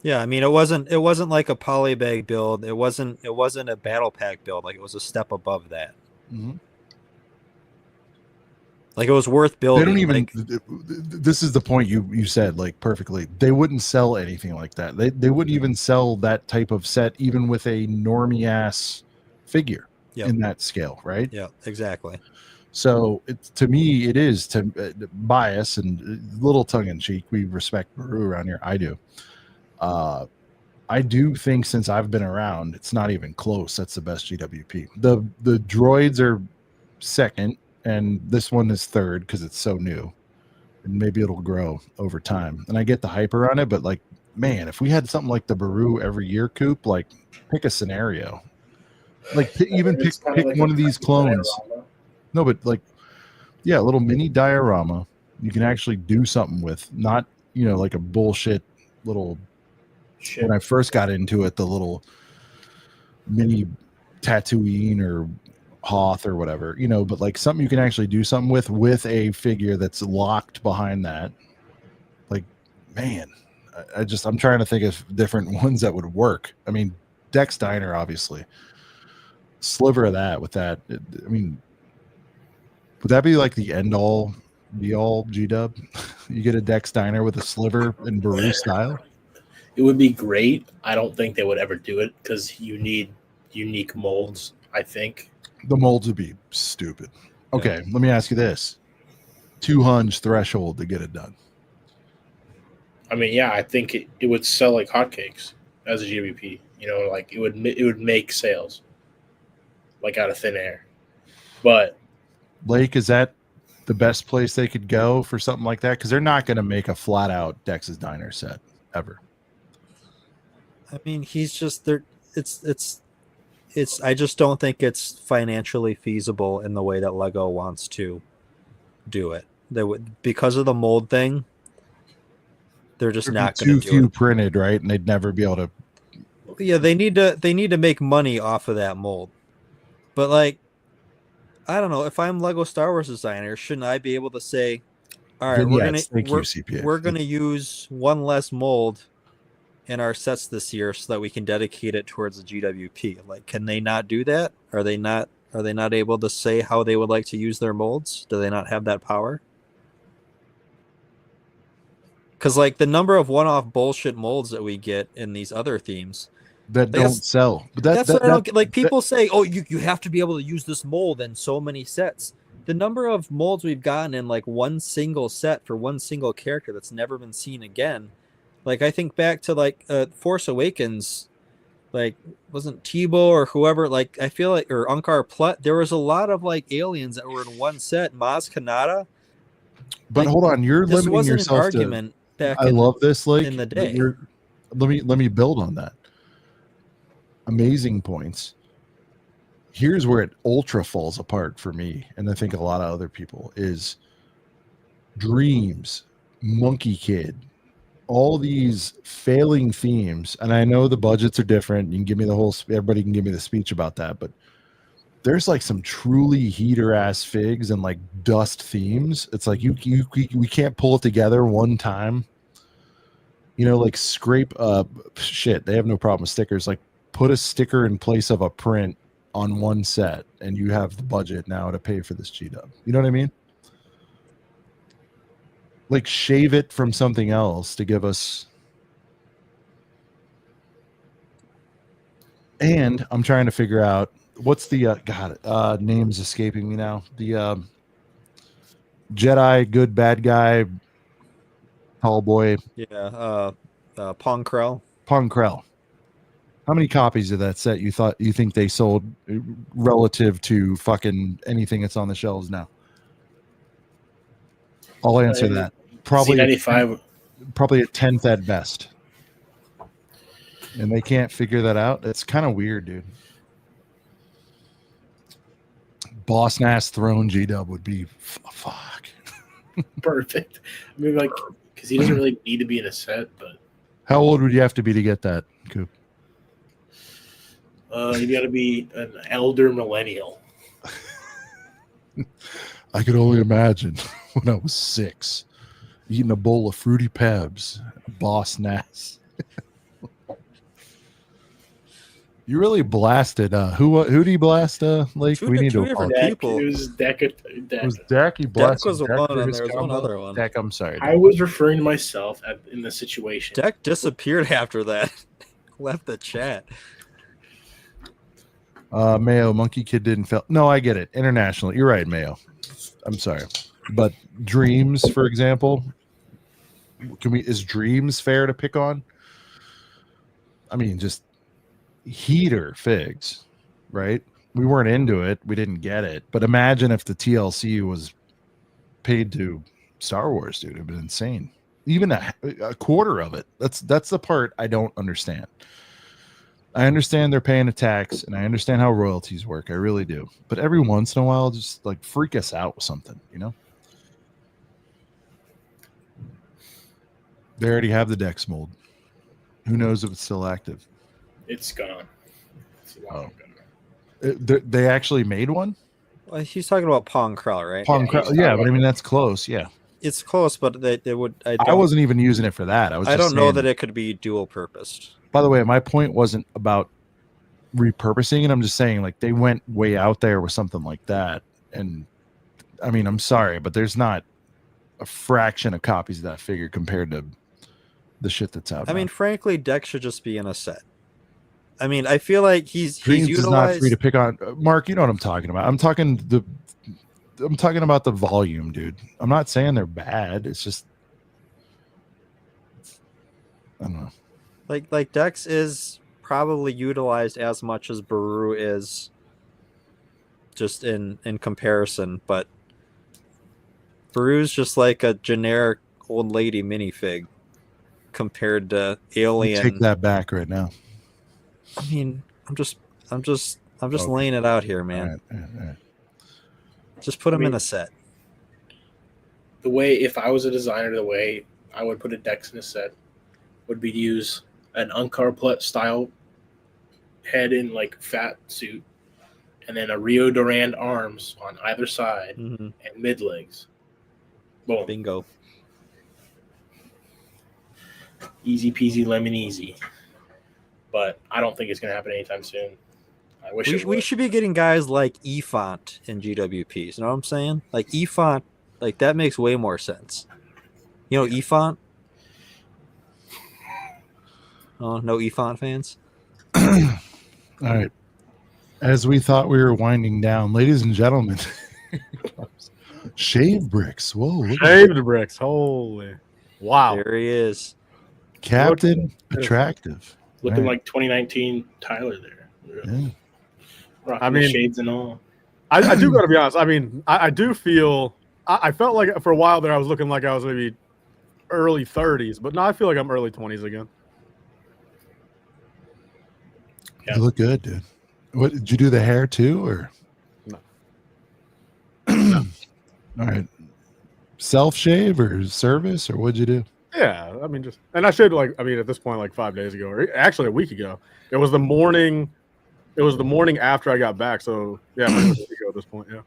Yeah, I mean, it wasn't like a polybag build. It wasn't a battle pack build. Like, it was a step above that. Mm-hmm. Like, it was worth building. They don't even. Like, this is the point you said, like, perfectly. They wouldn't sell anything like that. They wouldn't even sell that type of set, even with a normie ass figure in that scale, right? Yeah, exactly. So to me, it is to bias and a little tongue in cheek. We respect Beru around here. I do. I do think since I've been around, it's not even close. That's the best GWP. The droids are second. And this one is third because it's so new, and maybe it'll grow over time. And I get the hype around it, but like, man, if we had something like the Beru every year, Coop, like pick a scenario, like pick like one of these clones. Diorama. No, but like, yeah, a little mini diorama you can actually do something with, not, you know, like a bullshit little. Shit. When I first got into it, the little mini Tatooine or Hoth or whatever, you know, but like something you can actually do something with a figure that's locked behind that. Like, man, I'm trying to think of different ones that would work. I mean, Dex Diner, obviously, sliver of that with that. I mean, would that be like the end all be all G-dub? You get a Dex Diner with a sliver in Beru style. It would be great. I don't think they would ever do it because you need unique molds, I think. The molds would be stupid. Okay, let me ask you this. 200 threshold to get it done. I mean, yeah, I think it would sell like hotcakes as a GWP. You know, like it would make sales like out of thin air. But Lake, is that the best place they could go for something like that? Because they're not going to make a flat out Dex's Diner set ever. I mean, he's just there. It's I just don't think it's financially feasible in the way that Lego wants to do it. They would, because of the mold thing. They're just not going to do it. Too few printed, right? And they'd never be able to. Yeah, they need to make money off of that mold. But like, I don't know. If I'm Lego Star Wars designer, shouldn't I be able to say, all right, we're gonna use one less mold in our sets this year so that we can dedicate it towards the GWP. Like, can they not do that? Are they not able to say how they would like to use their molds? Do they not have that power? Because like the number of one-off bullshit molds that we get in these other themes that don't sell. But that's what I don't get. Like people say, oh, you have to be able to use this mold in so many sets. The number of molds we've gotten in like one single set for one single character that's never been seen again. Like I think back to like Force Awakens, like wasn't Tebow or whoever, like I feel like, or Unkar Plutt, there was a lot of like aliens that were in one set. Maz Kanata. But like, hold on, you're this limiting wasn't yourself an argument back I love this, like in the day. Let me build on that. Amazing points. Here's where it ultra falls apart for me, and I think a lot of other people, is Dreams, Monkey Kid, all these failing themes. And I know the budgets are different. You can give me the whole, everybody can give me the speech about that, but there's like some truly heater ass figs and like dust themes. It's like we can't pull it together one time. You know, like scrape shit. They have no problem with stickers. Like put a sticker in place of a print on one set, and you have the budget now to pay for this G-dub. You know what I mean? Like shave it from something else to give us. And I'm trying to figure out what's the name's escaping me now. The Jedi good bad guy, tall boy. Yeah, Pong Krell. Pong Krell. How many copies of that set you think they sold relative to fucking anything that's on the shelves now? I'll answer that. Probably Z95. Probably a 10th at best. And they can't figure that out. It's kind of weird, dude. Boss Nass Throne G-Dub would be fuck. Perfect. I mean, like, because he doesn't really need to be in a set, but. How old would you have to be to get that, Coop? You got to be an elder millennial. I could only imagine when I was 6, eating a bowl of Fruity Pebs, Boss Nass. You really blasted. Who do you blast? Lake. We need to. Two different people. It was Deck. It was Deck. He blasted. Deck was the one, and there was one other one. Deck. I'm sorry. I was referring to myself in the situation. Deck disappeared after that. Left the chat. Mayo, Monkey Kid didn't fail. No, I get it. International. You're right, Mayo. I'm sorry, but Dreams, for example, is Dreams fair to pick on? I mean, just heater figs, right? We weren't into it. We didn't get it. But imagine if the TLC was paid to Star Wars, dude. It'd been insane. Even a quarter of it. That's the part I don't understand. I understand they're paying a tax, and I understand how royalties work. I really do. But every once in a while, just like freak us out with something, you know? They already have the Dex mold. Who knows if it's still active? It's gone. It's long gone. They actually made one? Well, he's talking about Pong Krell, right? Pong Krell, yeah, but I mean, that's close, yeah. It's close, but they would. I wasn't even using it for that. I don't know that it could be dual purposed. By the way, my point wasn't about repurposing it. I'm just saying, like, they went way out there with something like that. And I mean, I'm sorry, but there's not a fraction of copies of that figure compared to the shit that's out. I mean, frankly, Deck should just be in a set. I mean, I feel like he's Dreams utilized. Is not free to pick on. Mark, you know what I'm talking about. I'm talking about the volume, dude. I'm not saying they're bad. It's just, I don't know. Like Dex is probably utilized as much as Baru is, just in comparison. But Baru's just like a generic old lady minifig compared to Alien. Take that back right now. I mean, I'm just laying it out here, man. All right. Just put him in a set. The way, if I was a designer, the way I would put a Dex in a set would be to use an Unkar Plutt style head in like fat suit, and then a Rio Durand arms on either side and mid legs. Boom. Bingo. Easy peasy lemon easy. But I don't think it's going to happen anytime soon. I wish we should be getting guys like Efont in GWPs. You know what I'm saying? Like Efont, like that makes way more sense. You know Efont? Oh, no E-Font fans? All right. As we thought we were winding down, ladies and gentlemen, shave bricks. Whoa. Look at Shaved bricks. Holy. Wow. There he is. Captain Attractive. Looking Right. like 2019 Tyler there. Yeah. Rocking I mean- the shades and all. I do got to be honest. I mean, I do feel I felt like for a while there I was looking like I was maybe early 30s, but now I feel like I'm early 20s again. Yeah. You look good, dude. What did you do the hair too, or No. All right, self shave or service, or what'd you do? Yeah, I mean, just and I shaved at this point like 5 days ago, or actually a week ago. It was the morning. It was the morning after I got back. So yeah, a week ago at this point. Yeah,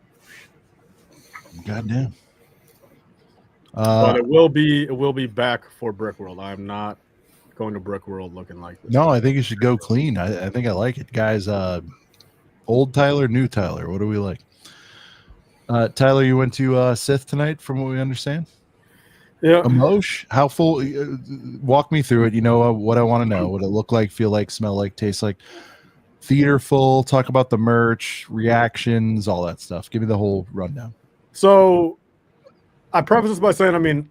Goddamn. but it will be back for Brickworld. I'm not going to Brickworld looking like this. No, I think you should go clean. I think I like it, guys. Old Tyler, new Tyler. What do we like? Tyler, you went to Sith tonight, from what we understand. Yeah, Emosh, how full? Walk me through it. You know what I want to know. What it look like, feel like, smell like, taste like. Theater full. Talk about the merch, reactions, all that stuff. Give me the whole rundown. So I preface this by saying, I mean,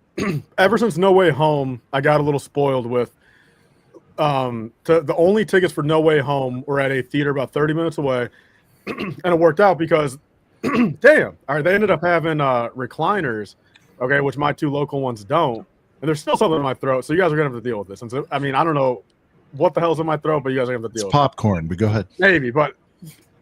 ever since No Way Home, I got a little spoiled with the only tickets for No Way Home were at a theater about 30 minutes away, and it worked out because, damn, all right, they ended up having recliners, okay, which my two local ones don't, and there's still something in my throat, so you guys are gonna have to deal with this. And so, I mean, I don't know what the hell's in my throat, but you guys are gonna have to It's deal with popcorn, but go ahead. it. Maybe, but.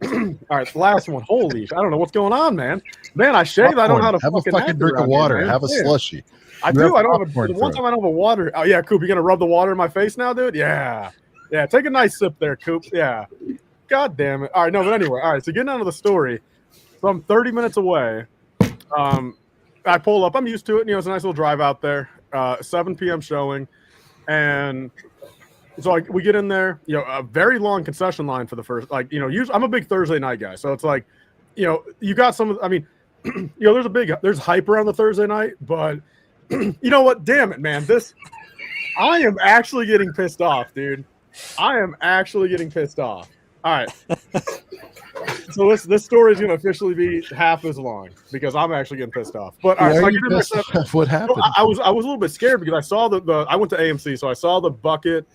All right, the last one. Holy, I don't know what's going on, man. Man, I shaved. I don't know how to have a fucking fucking act drink of around water. here, man. Have a Damn. slushy. I You do. have I don't have popcorn a, the one throat. time I don't have a water. Oh yeah, Coop, you gonna rub the water in my face now, dude? Yeah. Take a nice sip there, Coop. Yeah. God damn it. All right, no, but anyway, all right. So getting out of the story, so I'm 30 minutes away. I pull up. I'm used to it. You know, it's a nice little drive out there. 7 p.m. showing, and so we get in there. You know, a very long concession line for the first. Like, you know, usually I'm a big Thursday night guy, so it's like, you know, you got some of. I mean, you know, there's hype around the Thursday night, but you know what? Damn it, man. I am actually getting pissed off, dude. I am actually getting pissed off. All right. So this story is going to officially be half as long because I'm actually getting pissed off. But all right, Why so are I you get in there, pissed off? What happened? I was a little bit scared because I saw I went to AMC, so I saw the bucket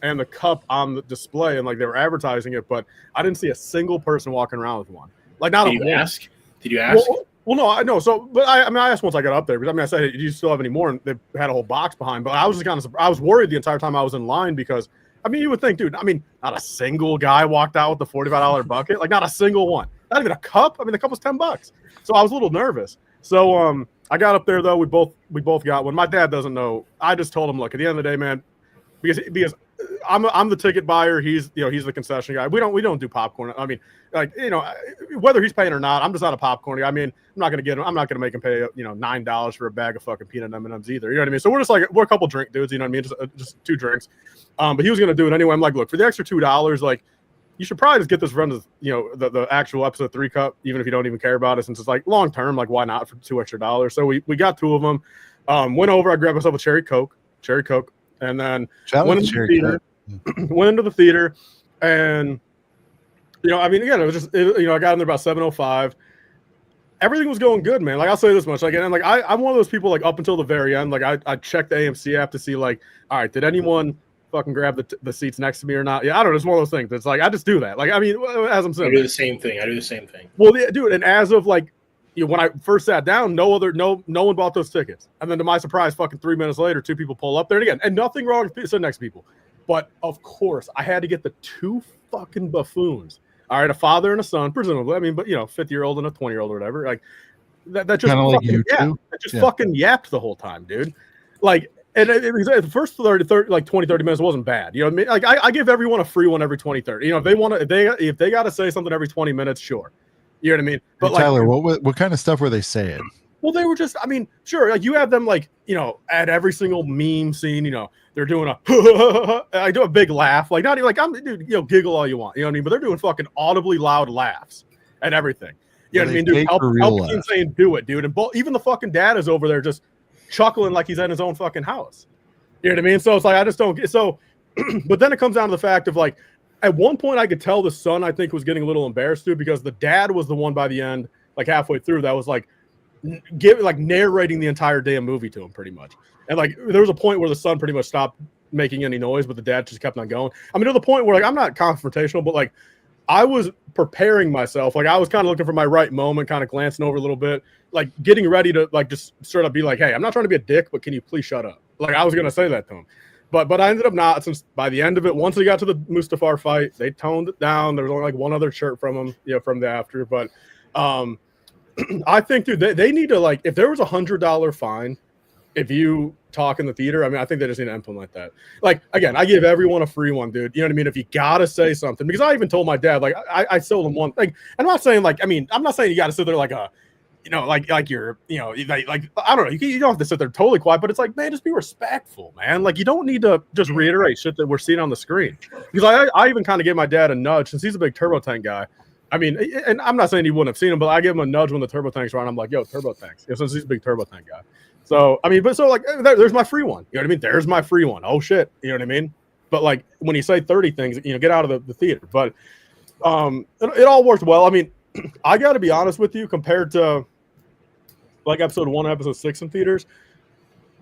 and the cup on the display, and like they were advertising it, but I didn't see a single person walking around with one. Like, not Did a you one. ask? Did you ask? Well, no, I know. So, but I mean, I asked once I got up there because I mean, I said, hey, "Do you still have any more?" And they had a whole box behind. But I was just kind of, I was worried the entire time I was in line because, I mean, you would think, dude. I mean, not a single guy walked out with the $45 bucket, like not a single one. Not even a cup. I mean, the cup was $10. So I was a little nervous. So I got up there though. We both got one. My dad doesn't know. I just told him, look, at the end of the day, man, because I'm the ticket buyer. He's the concession guy. We don't do popcorn. I mean, like, you know, whether he's paying or not, I'm just not a popcorn guy. I mean, I'm not gonna make him pay, you know, $9 for a bag of fucking peanut M&Ms either. You know what I mean? So we're a couple drink dudes. You know what I mean? Just 2 drinks. But he was gonna do it anyway. I'm like, look, for the extra $2, like, you should probably just get this run to, you know, the actual episode 3 cup, even if you don't even care about it, since it's like long term. Like, why not for $2 extra? So we got 2 of them. Went over. I grabbed myself a cherry coke, and then went into the theater. Went into the theater, and you know, I mean, again, it was just, you know, I got in there about 7:05. Everything was going good, man. Like, I'll say this much, like, and like I'm one of those people, like, up until the very end, like I checked the AMC app to see, like, all right, did anyone fucking grab the seats next to me or not? Yeah, I don't know. It's one of those things. It's like I just do that. Like, I mean, as I'm saying, I do the same thing. Well, yeah, dude, and as of like, you know, when I first sat down, no one bought those tickets. And then to my surprise, fucking 3 minutes later, 2 people pull up there, and again, and nothing wrong with sitting next to people. But of course, I had to get the 2 fucking buffoons. All right, a father and a son, presumably. I mean, but you know, 50-year-old and a 20-year-old or whatever. Like that just Kinda like fucking, you too? that just fucking yapped the whole time, dude. Like, and it was the first 30 minutes wasn't bad. You know what I mean? Like, I give everyone a free one every 20, 30. You know, if they want to, if they got to say something every 20 minutes, sure. You know what I mean? But Hey, like, Tyler, what kind of stuff were they saying? well, they were just, I mean, sure, like you have them, like, you know, at every single meme scene, you know, they're doing I do a big laugh, like, not even like, dude, you know, giggle all you want, you know what I mean? But they're doing fucking audibly loud laughs at everything. You know what I mean, dude? Help the team saying, do it, dude. And even the fucking dad is over there just chuckling like he's in his own fucking house. You know what I mean? So it's like, I just don't get, so But then it comes down to the fact of like, at one point I could tell the son, I think, was getting a little embarrassed too, because the dad was the one by the end, like halfway through, that was like narrating the entire damn movie to him pretty much. And like there was a point where the son pretty much stopped making any noise, but the dad just kept on going. I mean, to the point where like I'm not confrontational, but like I was preparing myself. Like I was kind of looking for my right moment, kind of glancing over a little bit, like getting ready to like just straight up be like, hey, I'm not trying to be a dick, but can you please shut up? Like I was gonna say that to him. But I ended up not, since by the end of it, once we got to the Mustafar fight, they toned it down. There was only like one other shirt from him, from the after. But I think, dude, they need to, like, if there was $100 fine if you talk in the theater, I mean, I think they just need to implement that. Like, again, I give everyone a free one, dude. You know what I mean? If you gotta say something, because I even told my dad, like, I sold him one. Like, I'm not saying, like, I mean, I'm not saying you gotta sit there like a, like you're, like I don't know, you don't have to sit there totally quiet, but it's like, man, just be respectful, man. Like, you don't need to just reiterate shit that we're seeing on the screen. Because I even kind of gave my dad a nudge, since he's a big Turbo Tank guy. I mean, and I'm not saying he wouldn't have seen him, but I gave him a nudge when the Turbo Tanks were on. I'm like, yo, Turbo Tanks, since he's a big Turbo Tank guy. So, I mean, but so like, there's my free one. You know what I mean? There's my free one. Oh shit. You know what I mean? But like, when you say 30 things, get out of the theater. But it all worked well. I mean, I got to be honest with you, compared to like episode 1 and episode 6 in theaters,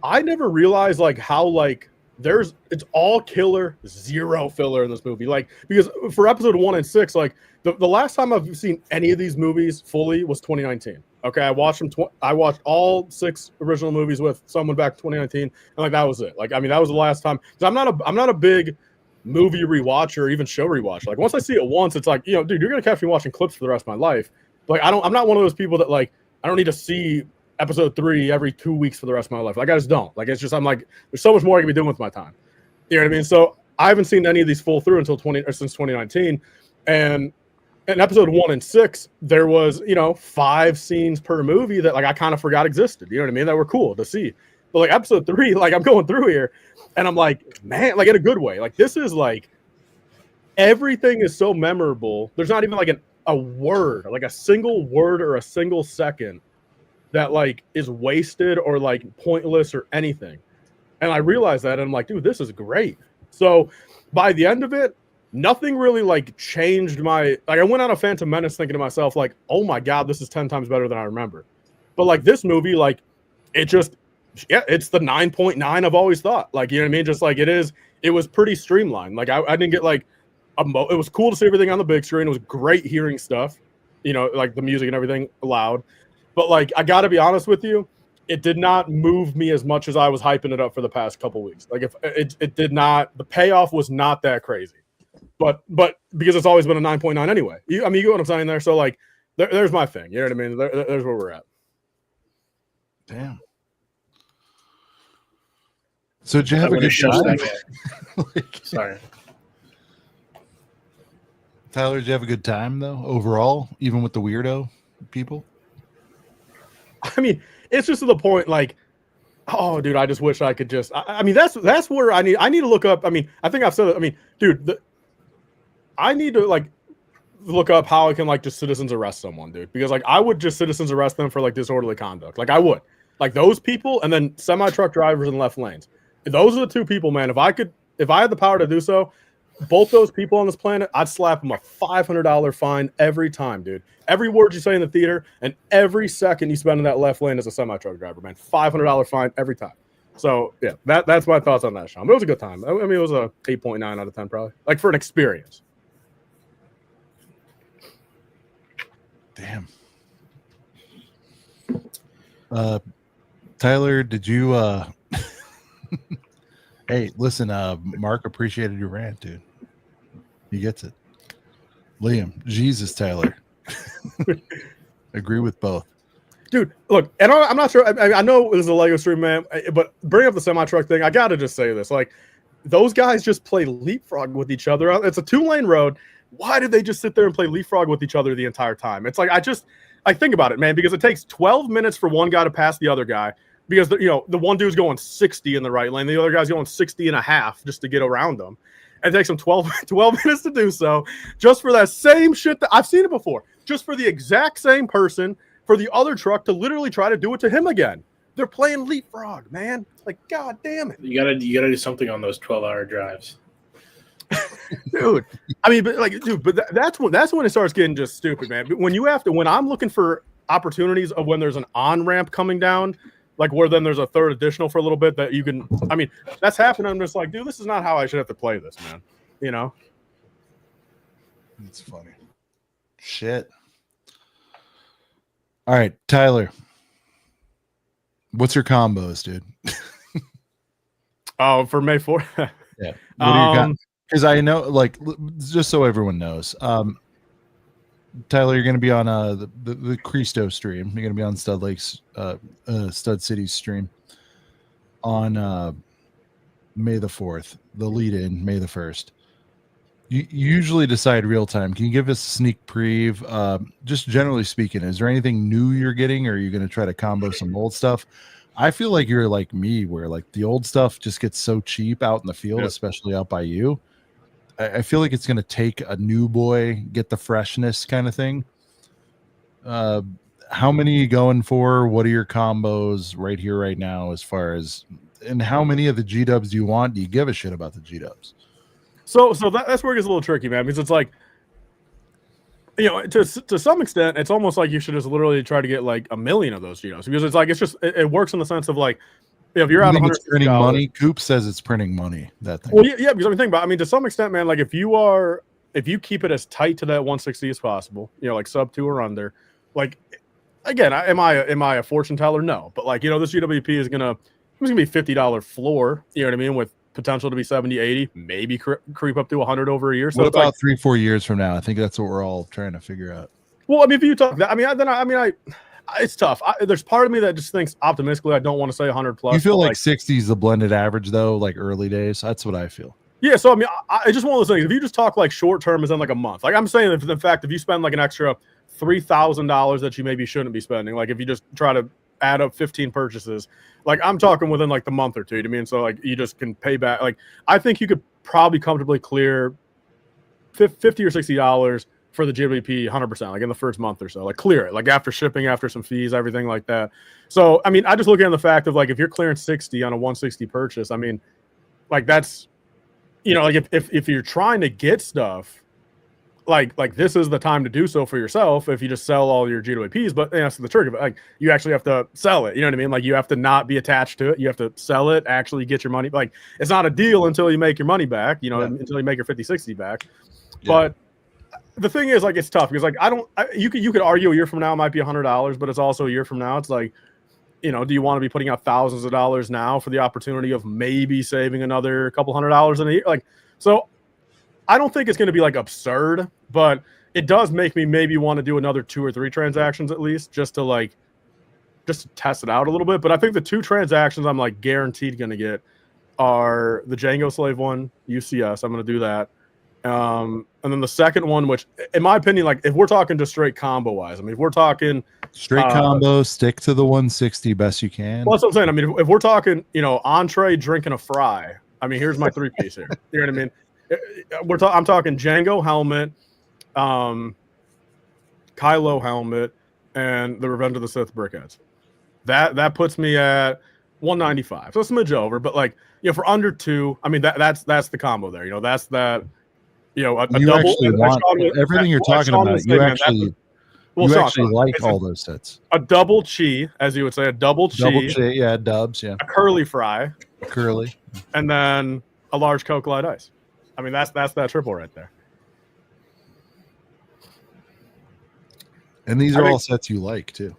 I never realized like how like it's all killer, zero filler in this movie. Like, because for episode 1 and 6, like the last time I've seen any of these movies fully was 2019. Okay, I watched them. I watched all 6 original movies with someone back in 2019, and like that was it. Like, I mean, that was the last time. Because I'm not a big movie rewatcher or even show rewatcher. Like, once I see it once, it's like, dude, you're gonna catch me watching clips for the rest of my life. Like, I'm not one of those people that like I don't need to see episode 3 every 2 weeks for the rest of my life. Like, I just don't. Like, it's just, I'm like, there's so much more I can be doing with my time. You know what I mean? So I haven't seen any of these full through since 2019. And in episode 1 and 6, there was, 5 scenes per movie that like I kind of forgot existed. You know what I mean? That were cool to see. But like episode 3, like I'm going through here and I'm like, man, like in a good way. Like, this is like, everything is so memorable. There's not even like a word, like a single word or a single second that like is wasted or like pointless or anything. And I realized that, and I'm like, dude, this is great. So by the end of it, nothing really like changed like I went on a Phantom Menace thinking to myself like, oh my God, this is 10 times better than I remember. But like this movie, like it's the 9.9 I've always thought. Like, you know what I mean? Just like it was pretty streamlined. Like I didn't get like it was cool to see everything on the big screen. It was great hearing stuff, like the music and everything loud. But like, I got to be honest with you, it did not move me as much as I was hyping it up for the past couple weeks. Like, if it did not, the payoff was not that crazy. But because it's always been a 9.9 anyway. You get what I'm saying there? So like, there's my thing. You know what I mean? There's where we're at. Damn. So did you have a good time? Sorry. Tyler, did you have a good time though, overall, even with the weirdo people? I mean, it's just to the point, like, oh, dude, I just wish I could just. I mean, that's where I need to look up. I mean, I think I've said it. I mean, dude, I need to like look up how I can like just citizens arrest someone, dude, because like I would just citizens arrest them for like disorderly conduct. Like I would, like those people, and then semi-truck drivers in left lanes. Those are the 2 people, man. If I had the power to do so, both those people on this planet, I'd slap them a $500 fine every time, dude. Every word you say in the theater and every second you spend in that left lane as a semi-truck driver, man. $500 fine every time. So, yeah, that's my thoughts on that, Sean. But it was a good time. I mean, it was a 8.9 out of 10 probably. Like, for an experience. Damn. Tyler, did you hey, listen, Mark appreciated your rant, dude. He gets it. Liam, Jesus, Tyler. Agree with both. Dude, look, and I'm not sure. I know this is a Lego stream, man, but bring up the semi-truck thing. I got to just say this. Like, those guys just play leapfrog with each other. It's a 2-lane road. Why did they just sit there and play leapfrog with each other the entire time? It's like, I think about it, man, because it takes 12 minutes for one guy to pass the other guy. Because the one dude's going 60 in the right lane, the other guy's going 60 and a half just to get around them. And it takes them 12 minutes to do so, just for that same shit that I've seen it before. Just for the exact same person, for the other truck to literally try to do it to him again. They're playing leapfrog, man. Like, god damn it. You gotta do something on those 12-hour drives. dude. I mean, but like, dude, but that's when it starts getting just stupid, man. But when I'm looking for opportunities of when there's an on ramp coming down, like where then there's a third additional for a little bit that you can. I mean, that's happening. I'm just like, dude, this is not how I should have to play this, man. You know. It's funny. Shit. All right, Tyler. What's your combos, dude? Oh, for May 4th. Yeah. What do you got? Because I know, like, just so everyone knows, Tyler, you're going to be on the Cristo stream. You're going to be on Stud Lake's, Stud City's stream on May the 4th. The lead-in, May the 1st. You usually decide real time. Can you give us a sneak preview? Just generally speaking, is there anything new you're getting, or are you going to try to combo some old stuff? I feel like you're like me, where like the old stuff just gets so cheap out in the field, especially out by you. I feel like it's going to take a new boy, get the freshness kind of thing. How many are you going for? What are your combos right here, right now, as far as, and how many of the G-dubs do you want? Do you give a shit about the G-dubs? So that's where it gets a little tricky, man, because it's like, you know, to some extent, it's almost like you should just literally try to get like a million of those G-dubs, because it's like, it's just, it works in the sense of like, you know, if you're out of printing money, Coop says it's printing money. That thing. Well, yeah, because I mean, think about, I mean, to some extent, man, like if you keep it as tight to that 160 as possible, you know, like sub 2 or under, like, again, am I a fortune teller? No, but like, you know, this GWP is gonna be $50 floor, you know what I mean, with potential to be 70, 80, maybe creep up to 100 over a year. So what about like, 3-4 years from now? I think that's what we're all trying to figure out. Well, I mean, if you talk that, it's tough. There's part of me that just thinks optimistically. I don't want to say 100 plus. You feel like 60 is the blended average though, like early days. That's what I feel. Yeah. So I mean, it's just one of those things. If you just talk like short term, is in like a month. Like I'm saying, in fact, if you spend like an extra $3,000 that you maybe shouldn't be spending, like if you just try to add up 15 purchases, like I'm talking within like the month or two. I mean, so like you just can pay back. Like I think you could probably comfortably clear $50 or $60 for the GWP 100%, like in the first month or so, like clear it, like after shipping, after some fees, everything like that. So I mean, I just look at the fact of like if you're clearing 60 on a 160 purchase, I mean, like that's, you know, like if you're trying to get stuff, like this is the time to do so for yourself if you just sell all your GWPs. But you know, that's the trick of it. Like you actually have to sell it. You know what I mean? Like you have to not be attached to it. You have to sell it, actually get your money. Like it's not a deal until you make your money back, you know, until you make your 50, 60 back. Yeah. But the thing is, like, it's tough because, like, you could argue a year from now it might be $100, but it's also a year from now. It's like, you know, do you want to be putting out thousands of dollars now for the opportunity of maybe saving another couple $100 in a year? Like, so I don't think it's going to be like absurd, but it does make me maybe want to do another 2 or 3 transactions at least just to test it out a little bit. But I think the 2 transactions I'm like guaranteed going to get are the Django Slave one, UCS. I'm going to do that. And then the second one, which in my opinion, like if we're talking just straight combo wise, I mean, if we're talking straight combo, stick to the 160 best you can. Well, that's what I'm saying. I mean, if we're talking, you know, entree, drink, and a fry, I mean, here's my 3-piece here. You know what I mean? I'm talking Django helmet, Kylo helmet, and the Revenge of the Sith brickheads. That puts me at 195. So a smidge over, but like, you know, for under 2, I mean, that's the combo there. You know, that's that. You know, a you double. Actually want everything you're talking about. You actually, like all those sets. A double chi, as you would say, a double chi. Double chi, yeah, dubs, yeah. A curly fry. Curly. And then a large Coke Light Ice. I mean, that's that triple right there. And these are all sets you like too.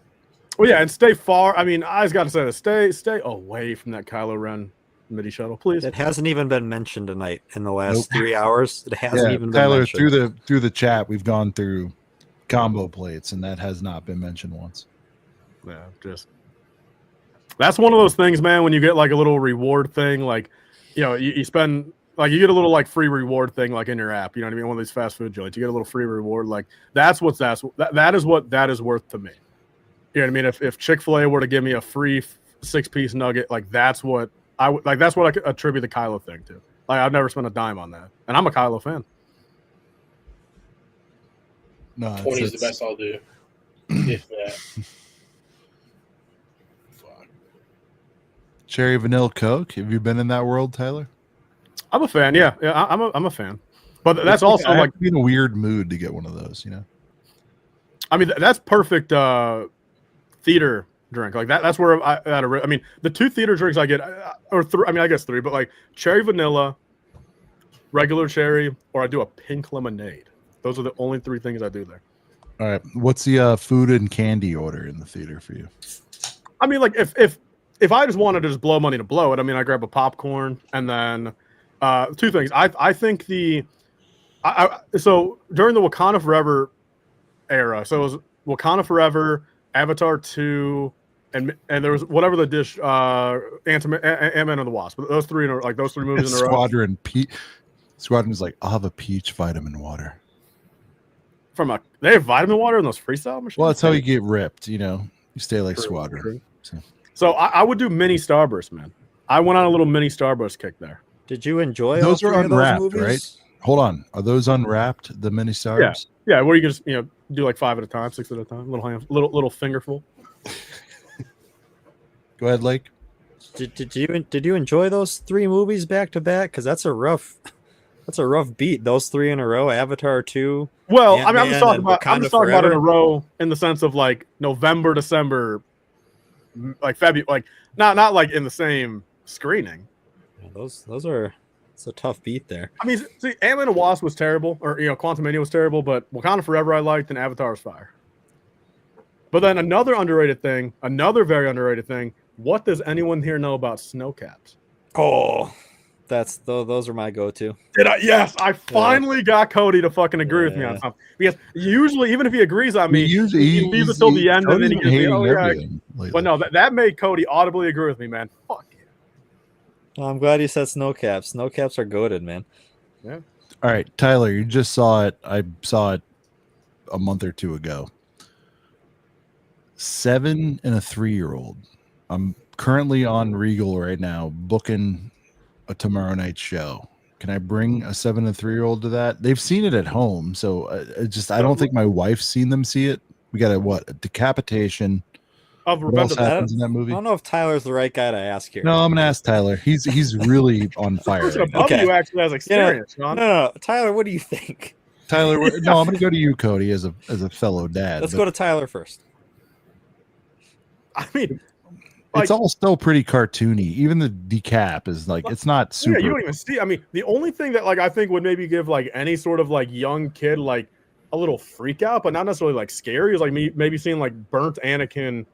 Well, yeah, and stay far. I mean, I just got to say this: stay away from that Kylo Ren MIDI shuttle, please. It hasn't even been mentioned tonight in the last 3 hours. It hasn't even been Tyler, mentioned. through the chat, we've gone through combo plates, and that has not been mentioned once. Yeah, just that's one of those things, man. When you get like a little reward thing, like, you know, you spend like you get a little like free reward thing like in your app. You know what I mean? One of these fast food joints, you get a little free reward. Like that is what that is worth to me. You know what I mean? If Chick-fil-A were to give me a free 6-piece nugget, like that's what I could attribute the Kylo thing to. Like I've never spent a dime on that, and I'm a Kylo fan. No, 20 is the best I'll do. If that. Cherry vanilla Coke. Have you been in that world, Tyler? I'm a fan. Yeah, I'm a fan. But that's also I have like to be in a weird mood to get one of those. You know. I mean, that's perfect theater drink. Like that's where I mean, the 2 theater drinks I get, or 3. I mean, I guess 3, but like cherry vanilla, regular cherry, or I do a pink lemonade. Those are the only 3 things I do there. All right. What's the food and candy order in the theater for you? I mean, like if I just wanted to just blow money to blow it, I mean, I grab a popcorn and then 2 things. I think so during the Wakanda Forever era, so it was Wakanda Forever, Avatar 2, and there was whatever the dish, Ant-Man and the Wasp. Those 3 movies in a row. Squadron's like, I'll have a peach vitamin water. They have vitamin water in those freestyle machines. Well, that's how you get ripped. You know, you stay like Squadron. True. So I would do mini Starburst, man. I went on a little mini Starburst kick there. Did you enjoy those? Are unwrapped, those movies? right? Hold on, are those unwrapped? The mini stars? Yeah. Where you can just do like 5 at a time, 6 at a time, little fingerful. Go ahead, Lake. Did you enjoy those 3 movies back to back? Because that's a rough beat. Those 3 in a row. Avatar 2. Well, Ant-Man, I mean, I'm just talking about in a row in the sense of like November, December, like February, like not like in the same screening. Yeah, it's a tough beat there. I mean, see, Ant-Man and Wasp was terrible, or Quantumania was terrible, but Wakanda Forever I liked, and Avatar was fire. But then another very underrated thing. What does anyone here know about snowcaps? Oh, those are my go-to. Yes, I finally got Cody to fucking agree with me on something. Because usually, even if he agrees on me, he leaves it till the end and then he gives me, oh yeah. But no, that made Cody audibly agree with me, man. Fuck yeah. Well, I'm glad you said snowcaps. Snowcaps are goated, man. Yeah. All right, Tyler, you just saw it. I saw it a month or 2 ago. 7 and a 3-year-old. I'm currently on Regal right now, booking a tomorrow night show. Can I bring a 7 and 3-year-old to that? They've seen it at home, so I don't think my wife's seen them see it. We got a decapitation. What else happens in that movie? I don't know if Tyler's the right guy to ask here. No, I'm gonna ask Tyler. He's really on fire. Right now. You actually has experience, Sean. No, Tyler, what do you think? Tyler, no, I'm gonna go to you, Cody, as a fellow dad. Let's go to Tyler first. I mean, it's all still pretty cartoony. Even the decap is like, it's not super. Yeah, you don't even see. I mean, the only thing that like I think would maybe give like any sort of like young kid like a little freak out, but not necessarily like scary, is like maybe seeing like burnt Anakin.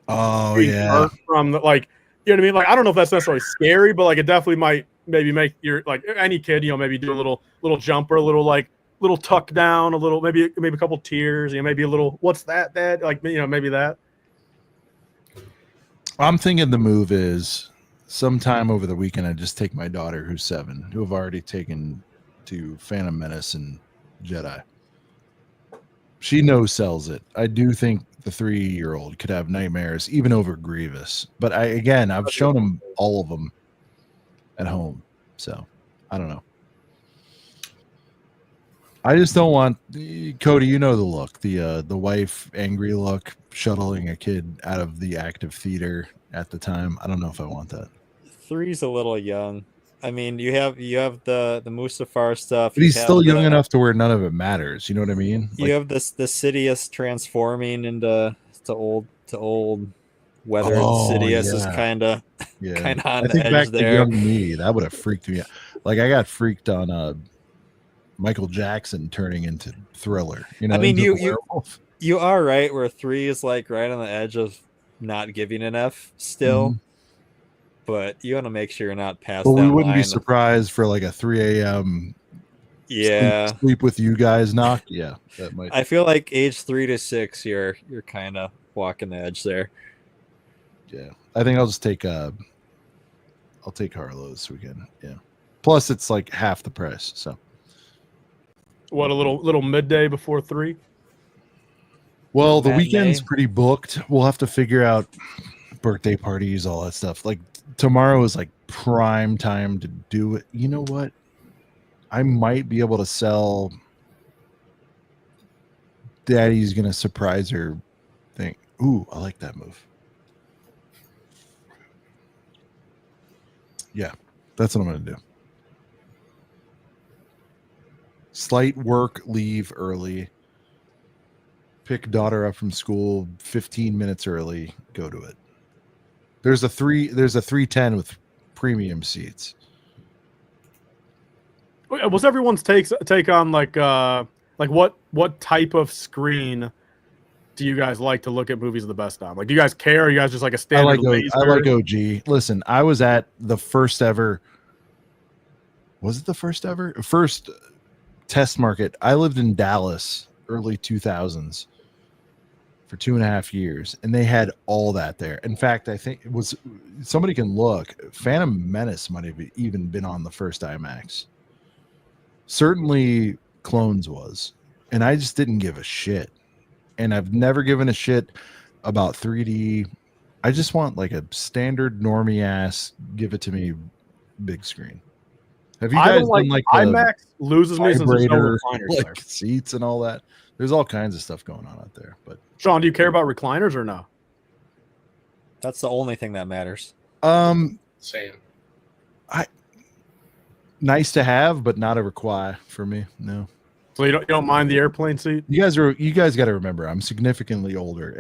Oh yeah, from the, like, you know what I mean? Like, I don't know if that's necessarily scary, but like it definitely might maybe make your like any kid, maybe do a little jumper, a little tuck down, a little maybe a couple tears, maybe a little what's that, Dad? Like maybe that. I'm thinking the move is sometime over the weekend I just take my daughter who's 7, who I've already taken to Phantom Menace and Jedi. She no-sells it. I do think the 3-year-old could have nightmares even over Grievous, but I've shown him all of them at home, so I don't know. I just don't want Cody. You know the look, the wife angry look, shuttling a kid out of the active theater at the time. I don't know if I want that. 3's a little young. I mean, you have the Mustafar stuff. But he's still young enough to where none of it matters. You know what I mean? You have the Sidious transforming into old whether Sidious is kind of on the edge there. To young me, that would have freaked me out. Like I got freaked on Michael Jackson turning into Thriller. I mean, you are right where 3 is like right on the edge of not giving an F still. Mm-hmm. But you want to make sure you're not past that we wouldn't line. be surprised for like a 3 a.m. sleep with you guys knock. Yeah, that might. I feel like age 3 to 6, you're kind of walking the edge there. Yeah, I think I'll just take I'll take Harlow this weekend. Yeah, plus it's like half the price. So what, a little midday before 3? Well, the weekend's pretty booked. We'll have to figure out birthday parties, all that stuff. Like tomorrow is like prime time to do it. You know what? I might be able to sell Daddy's Gonna Surprise Her thing. Ooh, I like that move. Yeah, that's what I'm gonna do. slight work leave early, pick daughter up from school 15 minutes early, go to it. There's a 310 with premium seats. What's everyone's take on like what type of screen do you guys like to look at movies the best on? Like, do you guys care? Or are you guys just like a standard laser? I like OG. Listen, I was at the first ever. Was it the first ever? First test market. I lived in Dallas, early 2000s, for 2.5 years, and they had all that there. In fact, I think it was, somebody can look. Phantom Menace might have even been on the first IMAX. Certainly, Clones was, and I just didn't give a shit. And I've never given a shit about 3D. I just want like a standard normie ass, give it to me, big screen. Have you guys done like IMAX loses me since there's no vibrator, recliners there. like seats and all that? There's all kinds of stuff going on out there. But Sean, do you care about recliners or no? That's the only thing that matters. Same. Nice to have, but not a require for me. No. So you don't mind the airplane seat? You guys got to remember, I'm significantly older.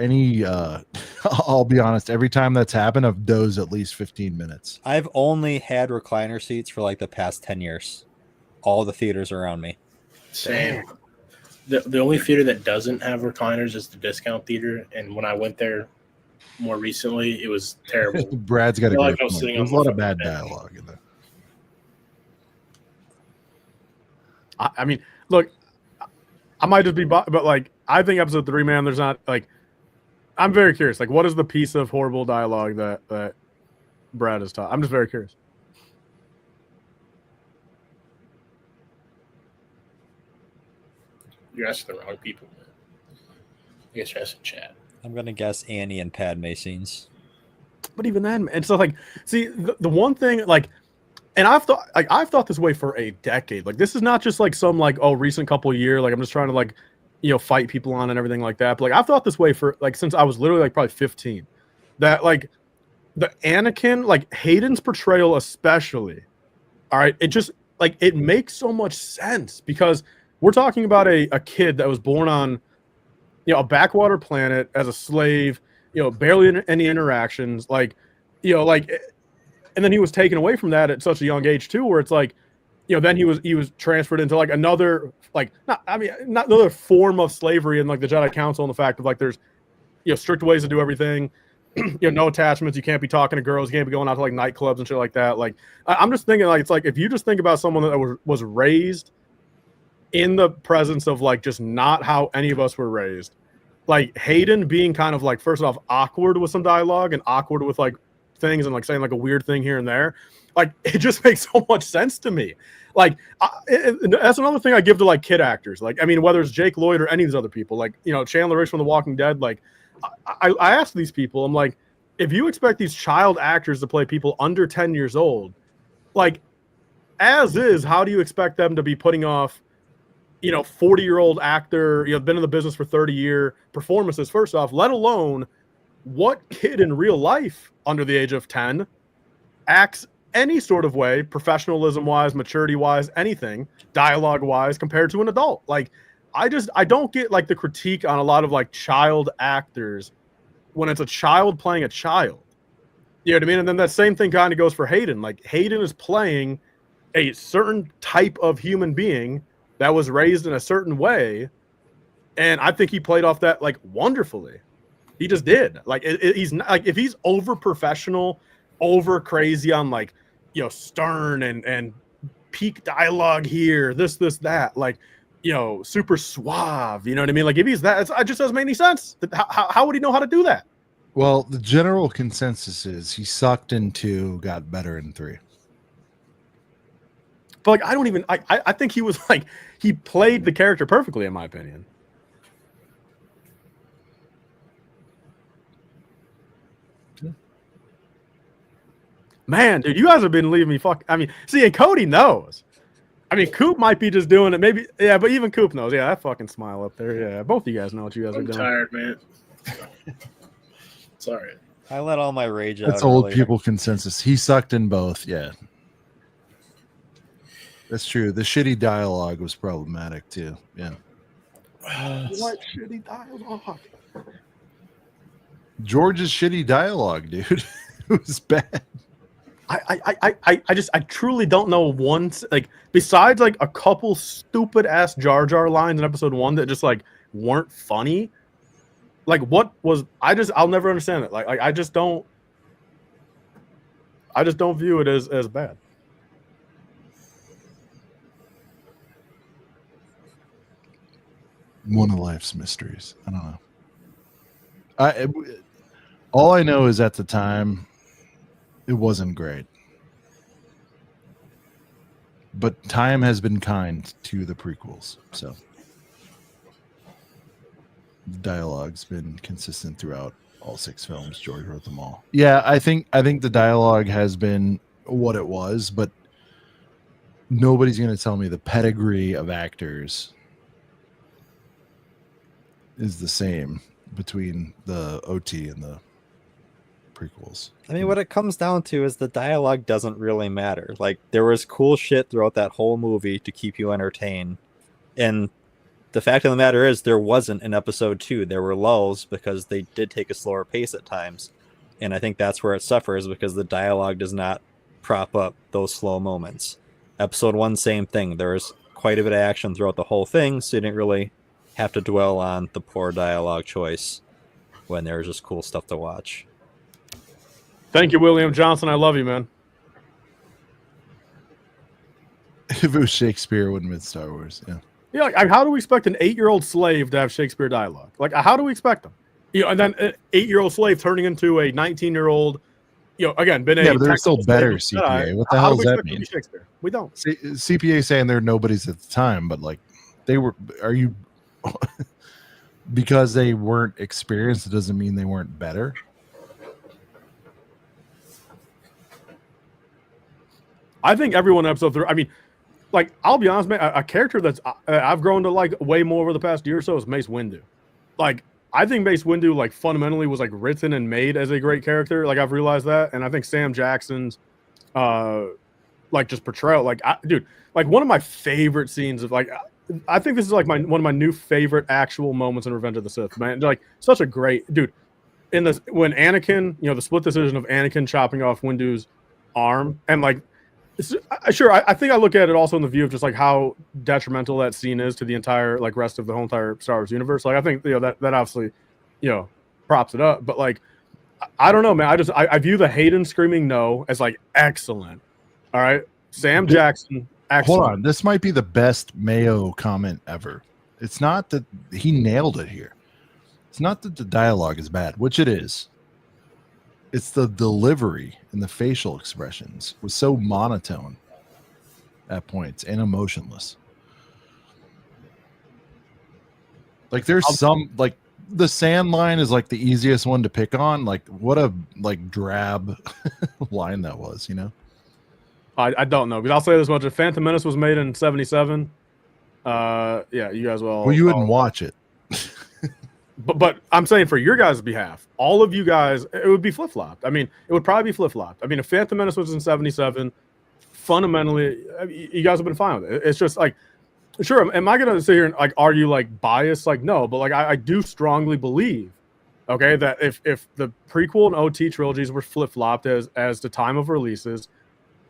I'll be honest, every time that's happened, I've dozed at least 15 minutes. I've only had recliner seats for like the past 10 years. All the theaters around me. Same. The only theater that doesn't have recliners is the discount theater, and when I went there more recently, it was terrible. Brad's got a I feel great like I was point. sitting There's on a lot the of bad fucking bed. dialogue in there. I mean, look, I might just be, but like, I think episode 3, man, there's not like, I'm very curious. Like, what is the piece of horrible dialogue that Brad has taught? I'm just very curious. You're asking the wrong people, man. I guess you're asking chat. I'm gonna guess Annie and Padme scenes. But even then, and so like, see, the one thing, like, and I've thought this way for a decade. Like, this is not just like some like, oh, recent couple of years. Like, I'm just trying to like, fight people on and everything like that. But like, I've thought this way for like since I was literally like probably 15. That like the Anakin, like Hayden's portrayal especially, all right, it just like it makes so much sense because we're talking about a kid that was born on, a backwater planet as a slave, barely any interactions, like, and then he was taken away from that at such a young age too, where it's like, then he was transferred into like another, like, not another form of slavery and like the Jedi Council and the fact of like there's, strict ways to do everything, no attachments, you can't be talking to girls, you can't be going out to like nightclubs and shit like that. Like, I'm just thinking like, it's like if you just think about someone that was raised in the presence of like just not how any of us were raised, like Hayden being kind of like, first off, awkward with some dialogue and awkward with like things and like saying like a weird thing here and there, like it just makes so much sense to me. Like that's another thing I give to like kid actors. Like, I mean, whether it's Jake Lloyd or any of these other people, like, Chandler Rich from The Walking Dead, like I ask these people, I'm like, if you expect these child actors to play people under 10 years old, like as is, how do you expect them to be putting off 40-year-old actor, been in the business for 30-year performances, first off, let alone what kid in real life under the age of 10 acts any sort of way, professionalism-wise, maturity-wise, anything, dialogue-wise, compared to an adult. Like, I don't get, like, the critique on a lot of, like, child actors when it's a child playing a child. You know what I mean? And then that same thing kind of goes for Hayden. Like, Hayden is playing a certain type of human being that was raised in a certain way, and I think he played off that, like, wonderfully. He just did. Like, he's not, like, if he's over professional, over crazy on like, stern and peak dialogue here, this, that, like, super suave. You know what I mean? Like, if he's that, it just doesn't make any sense. How would he know how to do that? Well, the general consensus is he sucked in 2, got better in 3. But like, I think he was like, he played the character perfectly, in my opinion. Man, dude, you guys have been leaving me I mean, see, and Cody knows. I mean, Coop might be just doing it. Maybe, yeah, but even Coop knows. Yeah, that fucking smile up there. Yeah, both of you guys know what you guys are doing. I'm tired, man. Sorry. I let all my rage out. That's old earlier. people consensus. He sucked in both. Yeah. That's true. The shitty dialogue was problematic too. Yeah. What shitty dialogue? George's shitty dialogue, dude. It was bad. I truly don't know like besides like a couple stupid ass Jar Jar lines in episode 1 that just like weren't funny. Like what was I'll never understand it. Like I just don't view it as bad. One of life's mysteries. I don't know. All I know is at the time it wasn't great. But time has been kind to the prequels, so the dialogue's been consistent throughout all 6 films. George wrote them all. Yeah, I think the dialogue has been what it was, but nobody's going to tell me the pedigree of actors is the same between the OT and the prequels. I mean, what it comes down to is the dialogue doesn't really matter. Like, there was cool shit throughout that whole movie to keep you entertained. And the fact of the matter is there wasn't in episode 2. There were lulls because they did take a slower pace at times. And I think that's where it suffers, because the dialogue does not prop up those slow moments. Episode 1, same thing. There was quite a bit of action throughout the whole thing, so you didn't really have to dwell on the poor dialogue choice when there was just cool stuff to watch. Thank you, William Johnson. I love you, man. If it was Shakespeare, it wouldn't have been Star Wars. Yeah. Yeah, like, how do we expect an 8-year-old slave to have Shakespeare dialogue? Like, how do we expect them? You know, and then an 8-year-old slave turning into a 19-year-old. You know, again, been but they're still better CPA. What the hell does that mean? Shakespeare? We don't. CPA saying they're nobodies at the time, but like they were. Are you? Because they weren't experienced, it doesn't mean they weren't better. I think everyone in episode 3. I mean, like, I'll be honest, man. A character that's I've grown to like way more over the past year or so is Mace Windu. Like, I think Mace Windu like fundamentally was like written and made as a great character. Like, I've realized that, and I think Sam Jackson's like just portrayal, like, dude, like one of my favorite scenes of like. I think this is like one of my new favorite actual moments in Revenge of the Sith, man. Like, such a great dude. In this, when Anakin, you know, the split decision of Anakin chopping off Windu's arm, and like, I think I look at it also in the view of just like how detrimental that scene is to the entire like rest of the whole entire Star Wars universe. Like, I think, you know, that obviously, you know, props it up. But like, I don't know, man. I view the Hayden screaming no as like excellent. All right, Sam Jackson. Excellent. Hold on, this might be the best Mayo comment ever. It's not that he nailed it here. It's not that the dialogue is bad, which it is. It's the delivery and the facial expressions was so monotone at points and emotionless. Like, there's some, like, the sand line is like the easiest one to pick on. Like, what a like drab line that was, you know? I don't know, because I'll say this much: if Phantom Menace was made in '77, yeah, you guys will. Well, you wouldn't watch it. But I'm saying for your guys' behalf, all of you guys, it would be flip flopped. I mean, it would probably be flip flopped. I mean, if Phantom Menace was in '77, fundamentally, you guys have been fine with it. It's just like, sure, am I gonna sit here and like argue like bias? Like, no, but like I do strongly believe, okay, that if the prequel and OT trilogies were flip flopped as the time of releases.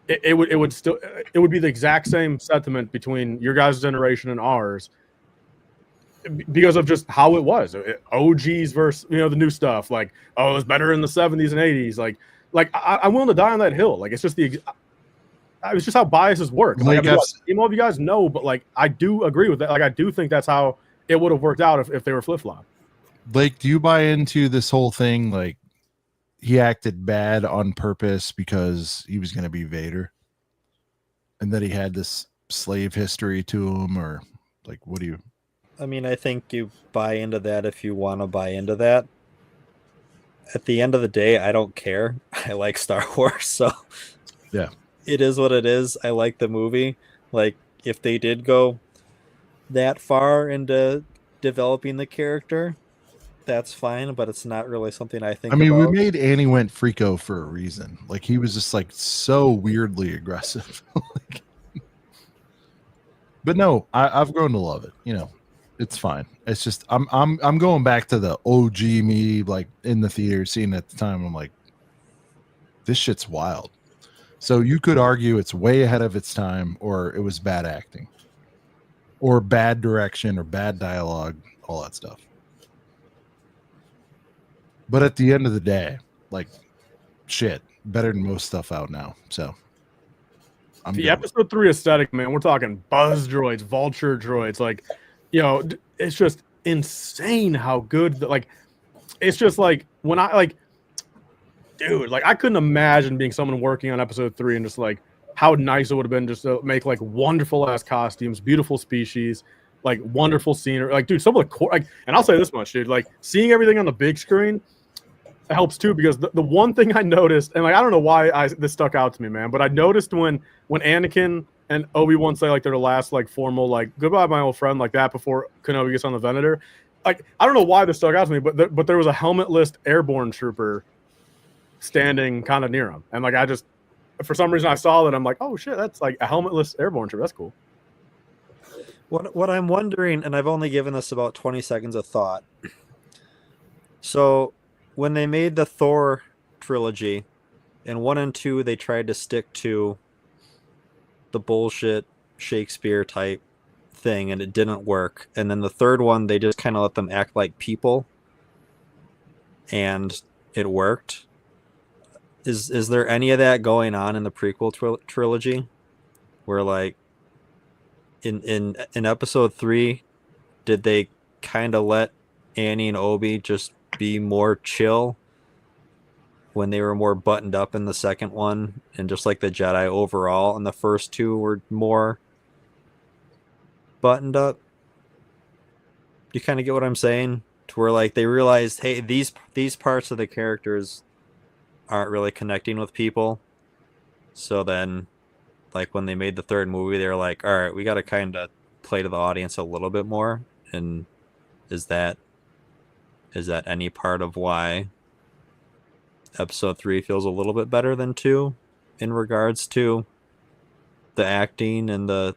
It would be the exact same sentiment between your guys' generation and ours, because of just how it was. OGs versus, you know, the new stuff. Like, oh, it was better in the 70s and 80s. Like I'm willing to die on that hill. Like, it's just it's just how biases work. Like, all of you guys know, but like I do agree with that. Like, I do think that's how it would have worked out if they were flip flop. Like, do you buy into this whole thing? Like, he acted bad on purpose because he was going to be Vader, and that he had this slave history to him, or like, what do you? I mean, I think you buy into that if you want to buy into that. At the end of the day, I don't care. I like Star Wars, so yeah, it is what it is. I like the movie. Like, if they did go that far into developing the character, that's fine, but it's not really something I think. I mean, about. We made Annie went Freako for a reason. Like, he was just like so weirdly aggressive. Like, But no, I've grown to love it. You know, it's fine. It's just I'm going back to the OG me, like in the theater, seeing it at the time. I'm like, this shit's wild. So you could argue it's way ahead of its time, or it was bad acting, or bad direction, or bad dialogue, all that stuff. But at the end of the day, like, shit, better than most stuff out now. So the episode 3 aesthetic, man, we're talking buzz droids, vulture droids, like, you know, it's just insane how good like, it's just like when I like, dude, like I couldn't imagine being someone working on episode 3 and just like how nice it would have been just to make like wonderful ass costumes, beautiful species, like wonderful scenery. Like, dude, some of the like, and I'll say this much, dude, like seeing everything on the big screen helps too, because the one thing I noticed, and like I don't know why this stuck out to me, man, but I noticed when Anakin and Obi-Wan say like their last like formal like goodbye my old friend like that before Kenobi gets on the Venator, like I don't know why this stuck out to me, but there was a helmetless airborne trooper standing kind of near him, and like I just for some reason I saw that, I'm like, oh shit, that's like a helmetless airborne trooper. That's cool. What I'm wondering, and I've only given this about 20 seconds of thought. So when they made the Thor trilogy, in 1 and 2, they tried to stick to the bullshit Shakespeare type thing, and it didn't work. And then the third one, they just kind of let them act like people, and it worked. Is there any of that going on in the prequel trilogy, where like in episode 3, did they kind of let Annie and Obi just be more chill when they were more buttoned up in the second one, and just like the Jedi overall in the first 2 were more buttoned up? You kind of get what I'm saying, to where like they realized, hey, these parts of the characters aren't really connecting with people, so then like when they made the third movie, they were like, all right, we got to kind of play to the audience a little bit more. And is that any part of why episode 3 feels a little bit better than 2 in regards to the acting and the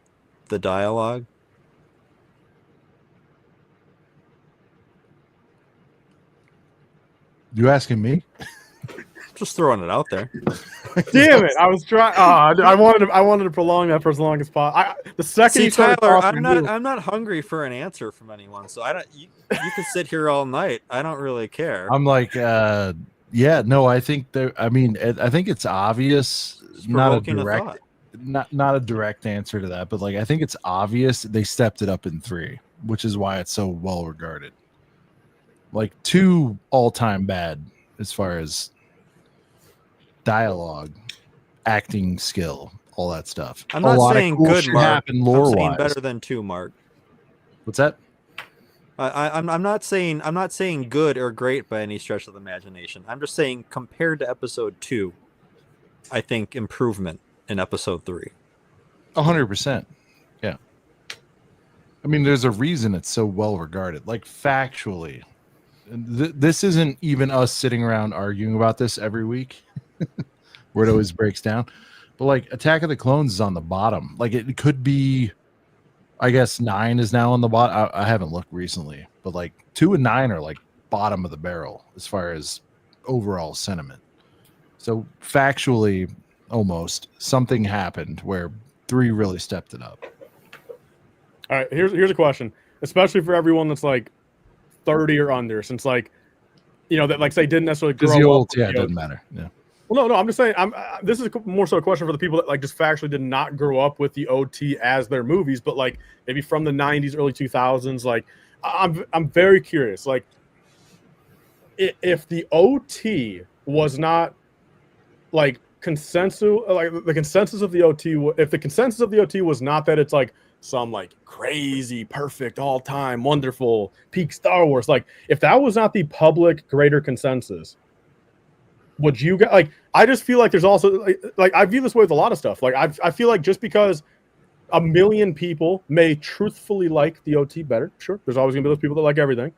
dialogue? You asking me? Just throwing it out there. Damn it! I was trying. I wanted to prolong that for as long as possible. The second See, you started Tyler, talking, I'm not hungry for an answer from anyone, so I don't. You can sit here all night. I don't really care. I'm like, yeah, no, I think I mean, I think it's obvious. Not a direct, not a direct answer to that, but like I think it's obvious they stepped it up in 3, which is why it's so well regarded. Like 2 all-time bad as far as dialogue, acting skill, all that stuff. I'm not saying cool good, Mark. I'm saying better than 2, Mark. What's that? I'm not saying good or great by any stretch of the imagination. I'm just saying compared to episode 2, I think improvement in episode 3. 100%. Yeah. I mean, there's a reason it's so well regarded. Like factually, this isn't even us sitting around arguing about this every week, where it always breaks down. But like Attack of the Clones is on the bottom. Like it could be, I guess 9 is now on the bottom. I haven't looked recently, but like 2 and 9 are like bottom of the barrel as far as overall sentiment. So factually, almost something happened where 3 really stepped it up. All right, here's a question, especially for everyone that's like 30 or under, since like, you know, that like say didn't necessarily grow up. Yeah, it doesn't matter. Yeah. Well, no, I'm just saying. This is more so a question for the people that like just factually did not grow up with the OT as their movies, but like maybe from the 90s, early 2000s. Like, I'm very curious. Like, if the OT was not like consensus, like the consensus of the OT, if the consensus of the OT was not that it's like some like crazy, perfect, all-time, wonderful, peak Star Wars, like if that was not the public greater consensus, would you get like? I just feel like there's also like I view this way with a lot of stuff. Like I feel like just because a million people may truthfully like the OT better, sure, there's always gonna be those people that like everything.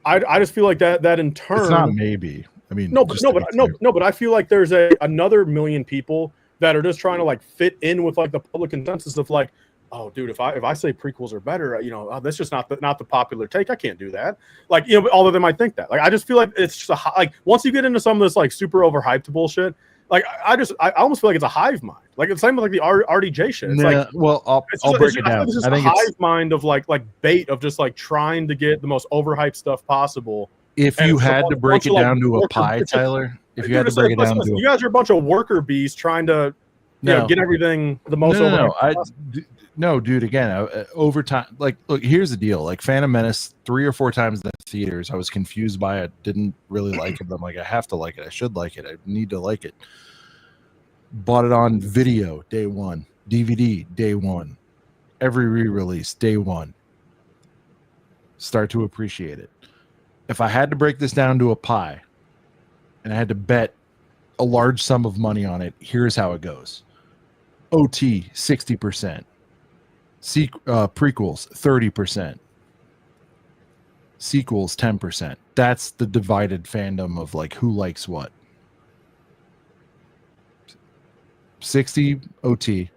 I just feel like that in turn, it's not maybe. I mean, but I feel like there's another million people that are just trying to like fit in with like the public consensus of like, oh, dude, if I say prequels are better, that's just not the popular take. I can't do that. Like, although they might think that. Like, I just feel like it's just like once you get into some of this like super overhyped bullshit, like I almost feel like it's a hive mind. Like it's the same with like the RDJ shit. It's like, well, I'll break it down. It's just a hive mind of like bait of just like trying to get the most overhyped stuff possible. If you had to break it down to a pie, Tyler, if you had to break it down to you guys are a bunch of worker bees trying to get everything the most no, dude, again, over time, like, look, here's the deal. Like, Phantom Menace, 3 or 4 times in the theaters, I was confused by it, didn't really like it. I'm like, I have to like it. I should like it. I need to like it. Bought it on video, day one. DVD, day one. Every re-release, day one. Start to appreciate it. If I had to break this down to a pie, and I had to bet a large sum of money on it, here's how it goes. OT, 60%. Prequels 30%, sequels 10%. That's the divided fandom of like who likes what. 60 OT.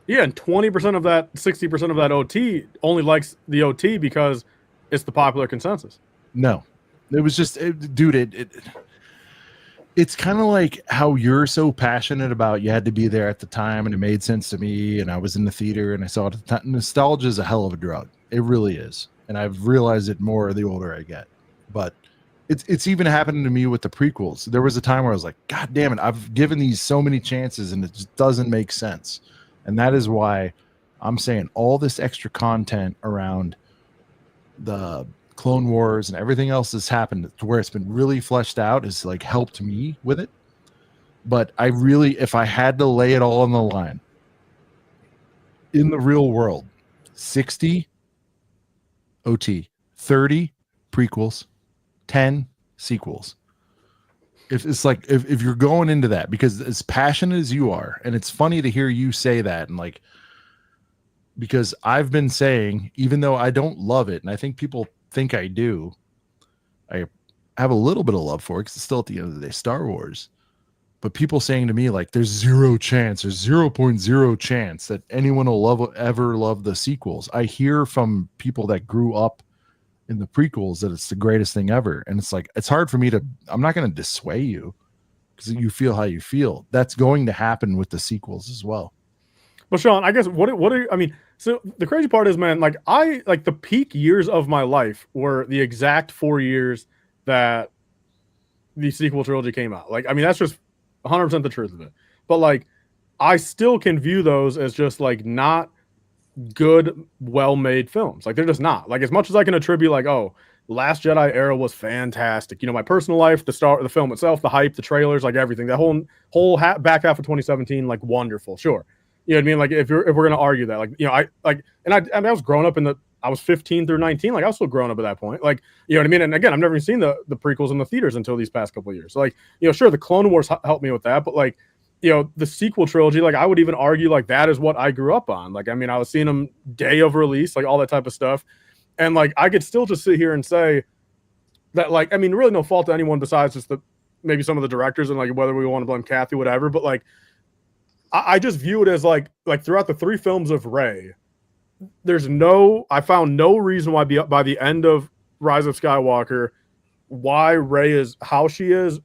Yeah, and 20% of that, 60% of that OT only likes the OT because it's the popular consensus. No, it was just, dude. It's kind of like how you're so passionate about you had to be there at the time and it made sense to me and I was in the theater and I saw it at the time. Nostalgia is a hell of a drug. It really is. And I've realized it more the older I get. But it's even happening to me with the prequels. There was a time where I was like, God damn it, I've given these so many chances and it just doesn't make sense. And that is why I'm saying all this extra content around the Clone Wars and everything else that's happened to where it's been really fleshed out has like helped me with it. But I really, if I had to lay it all on the line in the real world, 60 OT, 30 prequels, 10 sequels. If it's like, if you're going into that, because as passionate as you are, and it's funny to hear you say that, and like, because I've been saying, even though I don't love it, and I think people think I do, I have a little bit of love for it because it's still at the end of the day Star Wars. But people saying to me like there's 0 chance, there's 0.0 chance that anyone will ever love the sequels. I hear from people that grew up in the prequels that it's the greatest thing ever, and it's like it's hard for me to. I'm not going to dissuade you because you feel how you feel. That's going to happen with the sequels as well. Well, Sean, I guess what are I mean, so the crazy part is, man, like I like the peak years of my life were the exact 4 years that the sequel trilogy came out. Like, I mean, that's just 100% the truth of it. But like, I still can view those as just like not good, well-made films. Like, they're just not. Like, as much as I can attribute, like, oh, Last Jedi era was fantastic. My personal life, the film itself, the hype, the trailers, like everything. That whole back half of 2017, like wonderful. Sure. You know what I mean? Like if we're going to argue that, like, I was growing up I was 15 through 19. Like I was still growing up at that point. Like, you know what I mean? And again, I've never even seen the prequels in the theaters until these past couple of years. So like, sure, the Clone Wars helped me with that, but like, the sequel trilogy, like I would even argue like that is what I grew up on. Like, I mean, I was seeing them day of release, like all that type of stuff. And like, I could still just sit here and say that, like, I mean, really no fault to anyone besides just maybe some of the directors and like whether we want to blame Kathy, whatever. But like, I just view it as like throughout the 3 films of Rey, I found no reason why by the end of Rise of Skywalker, why Rey is how she is,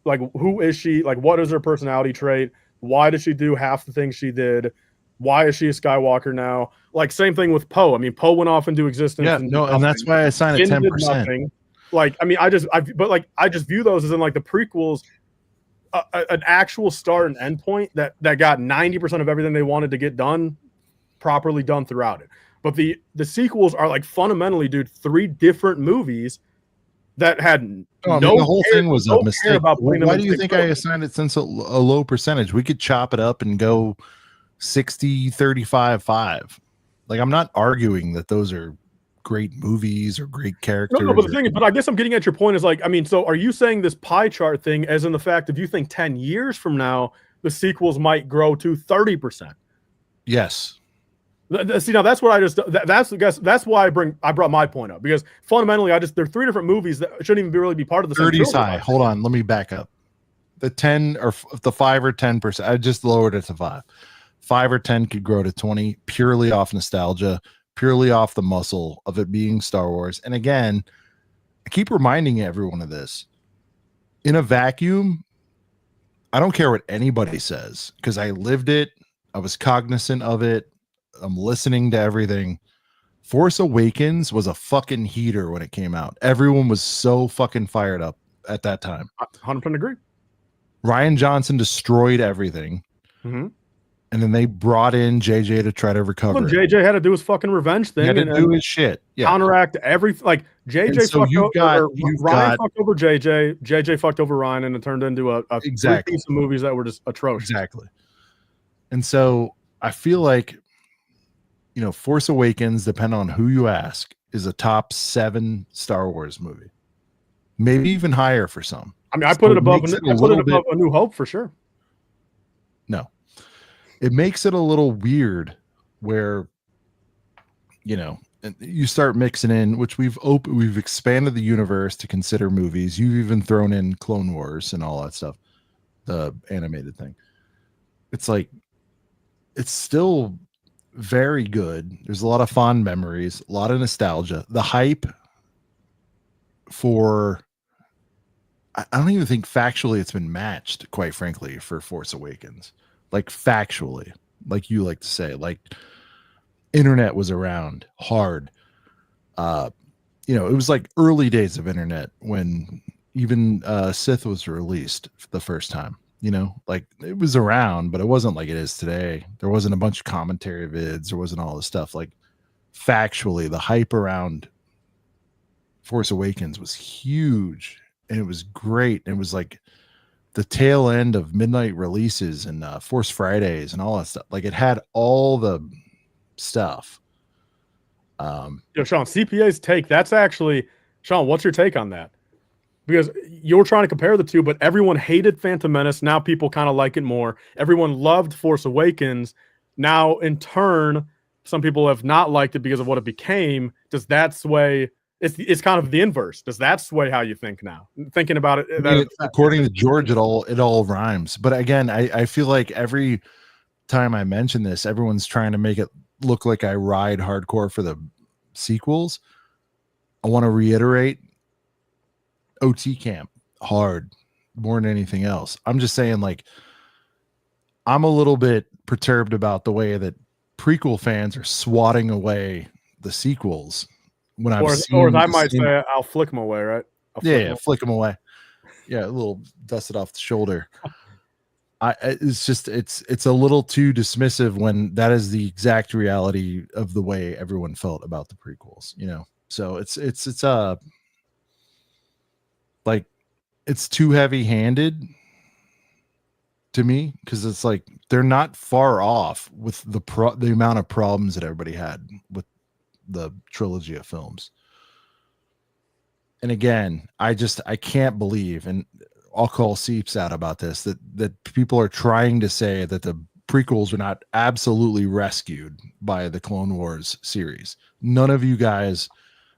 like who is she, like what is her personality trait, why does she do half the things she did, why is she a Skywalker now? Like same thing with Poe. I mean, Poe went off into existence. Yeah, and that's why I assigned it 10%. Like, I mean, I just view those as in like the prequels, an actual start and end point that got 90% of everything they wanted to get done properly done throughout it. But the sequels are like fundamentally, dude, 3 different movies that had the whole thing was a mistake. Why do you think I assigned it since a low percentage? We could chop it up and go 60, 35, 5. Like, I'm not arguing that those are great movies or great characters. No, but the thing is, but I guess I'm getting at your point is like, I mean, so are you saying this pie chart thing as in the fact if you think 10 years from now, the sequels might grow to 30%? Yes. See, now that's what that's why I brought my point up, because fundamentally there are 3 different movies that shouldn't even really be part of the 30's high. Hold on, let me back up. The 10 or the 5 or 10%. I just lowered it to 5. 5 or 10 could grow to 20 purely off nostalgia, purely off the muscle of it being Star Wars. And again, I keep reminding everyone of this. In a vacuum, I don't care what anybody says because I lived it. I was cognizant of it. I'm listening to everything. Force Awakens was a fucking heater when it came out. Everyone was so fucking fired up at that time. 100% agree. Ryan Johnson destroyed everything. Mm-hmm. And then they brought in JJ to try to recover. Well, JJ had to do his fucking revenge thing. He had to do his shit. Yeah. Counteract everything. Like JJ so Ryan fucked over JJ. JJ fucked over Ryan, and it turned into a exactly piece of movies that were just atrocious. Exactly. And so I feel like, you know, Force Awakens, depending on who you ask, is a top 7 Star Wars movie. Maybe even higher for some. I mean, I put it above A New Hope for sure. No. It makes it a little weird where, you know, you start mixing in, which we've expanded the universe to consider movies. You've even thrown in Clone Wars and all that stuff, the animated thing. It's like, it's still very good. There's a lot of fond memories, a lot of nostalgia. The hype for, I don't even think factually it's been matched, quite frankly, for Force Awakens. Like factually, like you like to say, like internet was around hard. You know, it was like early days of internet when even Sith was released for the first time. You know, like it was around, but it wasn't like it is today. There wasn't a bunch of commentary vids. There wasn't all this stuff. Like factually, the hype around Force Awakens was huge, and it was great. And it was like the tail end of midnight releases and Force Fridays and all that stuff. Like it had all the stuff. Yo, Sean, CPA's take. That's actually, Sean, what's your take on that? Because you were trying to compare the two, but everyone hated Phantom Menace. Now people kind of like it more. Everyone loved Force Awakens. Now, in turn, some people have not liked it because of what it became. Does that sway? It's kind of the inverse. Does that sway how you think now? Thinking about it, according to George, it all rhymes. But again, I feel like every time I mention this, everyone's trying to make it look like I ride hardcore for the sequels. I want to reiterate, OT camp hard more than anything else. I'm just saying, like, I'm a little bit perturbed about the way that prequel fans are swatting away the sequels. When I've seen, or as I might say, I'll flick them away, right? Flick them away. Yeah, a little dust it off the shoulder. It's just it's a little too dismissive when that is the exact reality of the way everyone felt about the prequels, you know. So it's like it's too heavy-handed to me, because it's like they're not far off with the amount of problems that everybody had with the trilogy of films. And again, I can't believe, and I'll call Seeps out about this, that people are trying to say that the prequels are not absolutely rescued by the Clone Wars series. None of you guys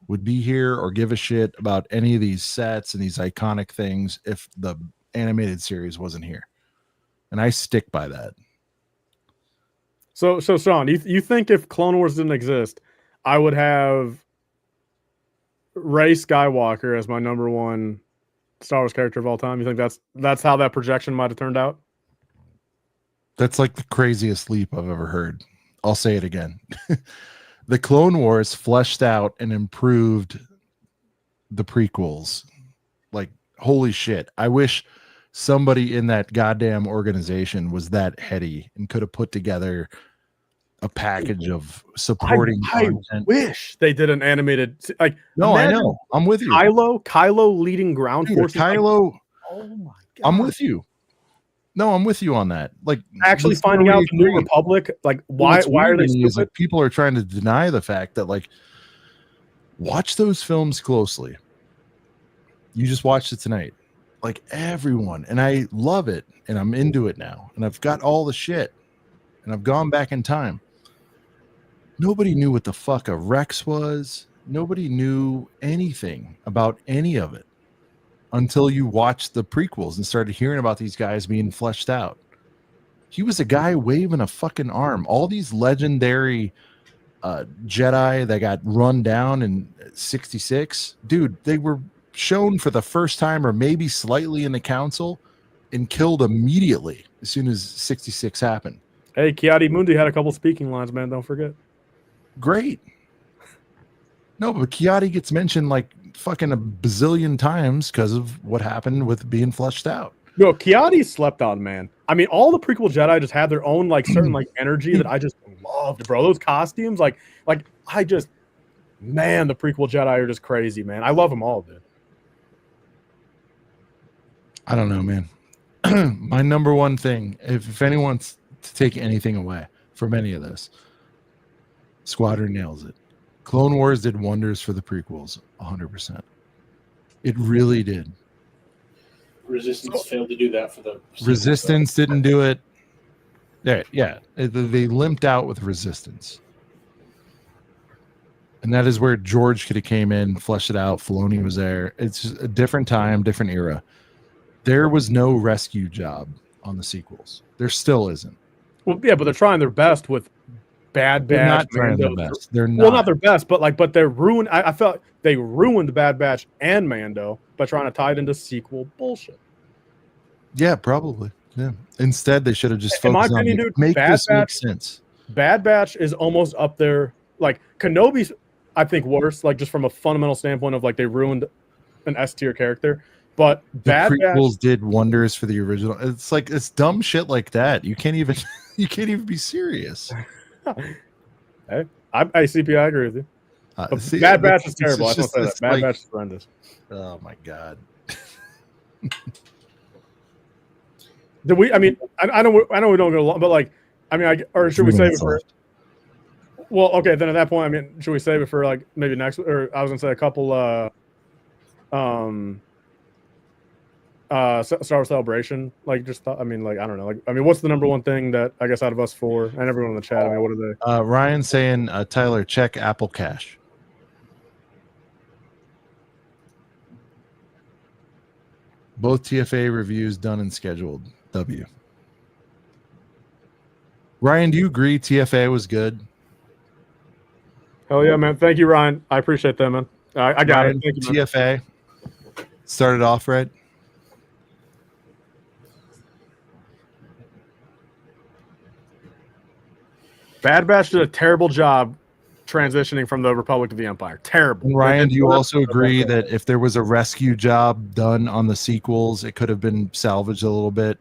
would be here or give a shit about any of these sets and these iconic things if the animated series wasn't here. And I stick by that. So Sean, you think if Clone Wars didn't exist, I would have Rey Skywalker as my number 1 Star Wars character of all time? You think that's how that projection might have turned out? That's like the craziest leap I've ever heard. I'll say it again. The Clone Wars fleshed out and improved the prequels. Like, holy shit. I wish somebody in that goddamn organization was that heady and could have put together a package of supporting content. I wish they did an animated, like, no, I know. I'm with you. Kylo leading ground forces. Kylo. Oh my god. I'm with you. No, I'm with you on that. Like, actually finding out the New Republic, like, why are they stupid? Like, people are trying to deny the fact that, like, watch those films closely. You just watched it tonight. Like, everyone, and I love it, and I'm into it now, and I've got all the shit, and I've gone back in time. Nobody knew what the fuck a Rex was. Nobody knew anything about any of it until you watched the prequels and started hearing about these guys being fleshed out. He was a guy waving a fucking arm. All these legendary Jedi that got run down in 66, dude, they were shown for the first time or maybe slightly in the council and killed immediately as soon as 66 happened. Hey, Kiadi Mundi had a couple speaking lines, man. Don't forget. Great. No, but Kiadi gets mentioned like fucking a bazillion times because of what happened with being flushed out. No, Kiadi slept on, man. I mean, all the prequel Jedi just had their own like certain like energy that I just loved, bro. Those costumes, like I just, man, the prequel Jedi are just crazy, man. I love them all, dude. I don't know, man. My number one thing, if anyone's to take anything away from any of this, Squadron nails it. Clone Wars did wonders for the prequels, 100%. It really did. Resistance failed to do that for the Resistance didn't do it. Yeah, they limped out with Resistance, and that is where George could have came in, fleshed it out. Filoni was there. It's just a different time, different era. There was no rescue job on the sequels. There still isn't. Well, yeah, but they're trying their best with Bad Batch. They're not trying their best. They're not. Well, not their best, but they're ruined. I felt they ruined Bad Batch and Mando by trying to tie it into sequel bullshit. Yeah, probably. Yeah. Instead, they should have just In my focused opinion, on dude, make Bad this make Batch- sense. Bad Batch is almost up there. Like Kenobi's, I think worse. Like just from a fundamental standpoint of like they ruined an S tier character. But The Bad prequels Batch, did wonders for the original. It's like it's dumb shit like that. You can't even be serious. hey, I CP, I agree with you. But See, Bad Batch it's is terrible. I just- just want to say it's that. Bad like- Batch is horrendous. Oh my god. Did we? I mean, I know we don't go long, but like, I mean, or should we 3 save it minutes for? left. Well, okay, then at that point, I mean, should we save it for like maybe next? Or I was gonna say a couple. Star Wars Celebration. Like, just I mean, like I don't know. Like, I mean, what's the number one thing that I guess out of us four and everyone in the chat? I mean, what are they? Ryan saying, Tyler, check Apple Cash. Both TFA reviews done and scheduled. W. Ryan, do you agree TFA was good? Hell yeah, man! Thank you, Ryan. I appreciate that, man. I got Ryan, it. Thank you, man. TFA started off right. Bad Batch did a terrible job transitioning from the Republic to the Empire. Terrible. And Ryan, do you It's- also agree that if there was a rescue job done on the sequels, it could have been salvaged a little bit?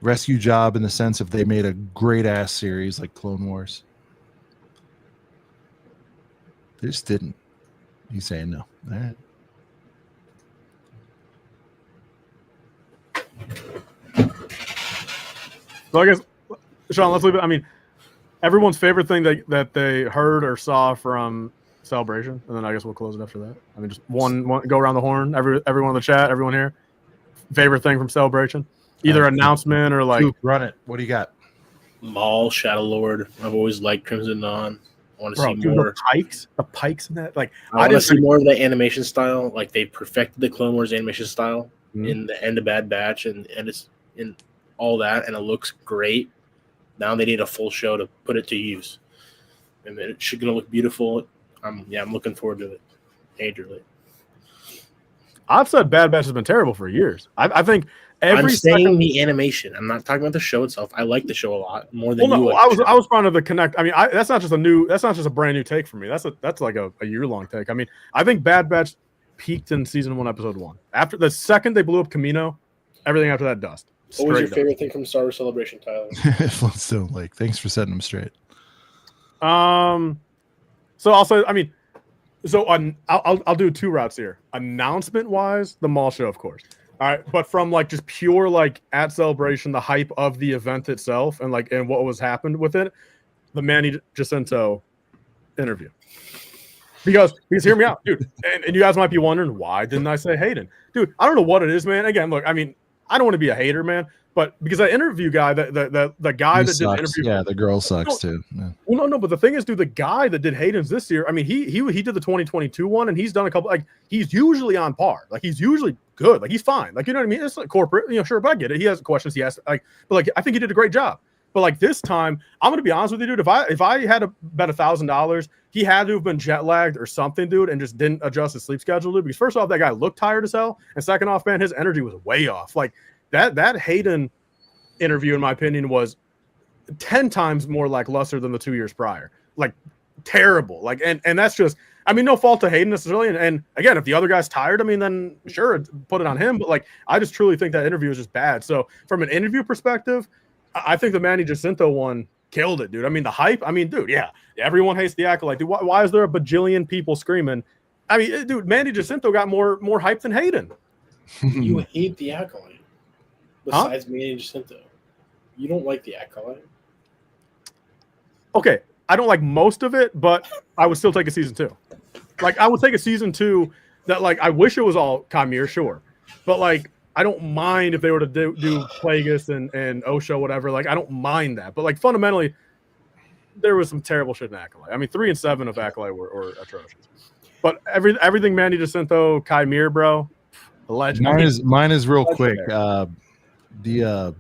Rescue job in the sense if they made a great ass series like Clone Wars. They just didn't. He's saying no. All right. So I guess, Sean, let's leave it. I mean, everyone's favorite thing that they heard or saw from Celebration, and then I guess we'll close it after that. I mean, just one go around the horn. Everyone in the chat, everyone here, favorite thing from Celebration, either announcement or like. Coop, run it. What do you got? Maul, Shadow Lord. I've always liked Crimson Dawn. I want to Bro, see dude, more. the pikes in that. Like, I want to see more of that animation style. Like they perfected the Clone Wars animation style in the end of Bad Batch, and it's in all that, and it looks great. Now they need a full show to put it to use, and it's gonna look beautiful. I'm looking forward to it majorly. I've said Bad Batch has been terrible for years. I think I'm every saying second. the animation. I'm not talking about the show itself. I like the show a lot more than Well, you. no, like the I show. was trying to connect. I mean, that's not just a brand new take for me. That's like a year-long take. I mean, I think Bad Batch peaked in season 1, episode 1. After the second they blew up Camino, everything after that dust. What was your Straight favorite thing from Star Wars Celebration, Tyler? Flintstone Lake. Thanks for setting them straight. up. So I'll say, I mean, so I'll do 2 routes here. Announcement wise, the mall show, of course. All right, but from like just pure like at Celebration, the hype of the event itself and what was happened with it, the Manny Jacinto interview. Because hear me out, dude. And you guys might be wondering, why didn't I say Hayden? Dude, I don't know what it is, man. Again, look, I mean, I don't want to be a hater, man, but because that interview guy, the guy He that did the sucks. interview, Yeah, the girl sucks too. Yeah. well, no, but the thing is, dude, the guy that did Hayden's this year, I mean, he did the 2022 one, and he's done a couple. Like, he's usually on par. Like, he's usually good. Like, he's fine. Like, you know what I mean? It's like corporate, sure, but I get it. He has questions. He has like, but like, I think he did a great job. But like this time, I'm gonna be honest with you, dude. If I had to bet $1,000, he had to have been jet lagged or something, dude, and just didn't adjust his sleep schedule, dude. Because first off, that guy looked tired as hell, and second off, man, his energy was way off. Like that Hayden interview, in my opinion, was 10 times more lackluster than the 2 years prior. Like terrible. Like and that's just, I mean, no fault to Hayden necessarily. And again, if the other guy's tired, I mean, then sure, put it on him. But like, I just truly think that interview was just bad. So from an interview perspective, I think the Manny Jacinto one killed it, dude. I mean, the hype. I mean, dude, yeah, everyone hates the Acolyte. Dude, why is there a bajillion people screaming? I mean, dude, Manny Jacinto got more hype than Hayden. You hate the Acolyte. Besides Manny Jacinto, you don't like the Acolyte. Okay, I don't like most of it, but I would still take a season 2. Like, I would take a season 2 that, like, I wish it was all Chimere, sure, but like, I don't mind if they were to do Plagueis and Osho, whatever. Like, I don't mind that. But, like, fundamentally, there was some terrible shit in Acolyte. I mean, 3 and 7 of Acolyte were atrocious. But everything Manny Jacinto, Chimere, bro, a legend. Mine is real quick. The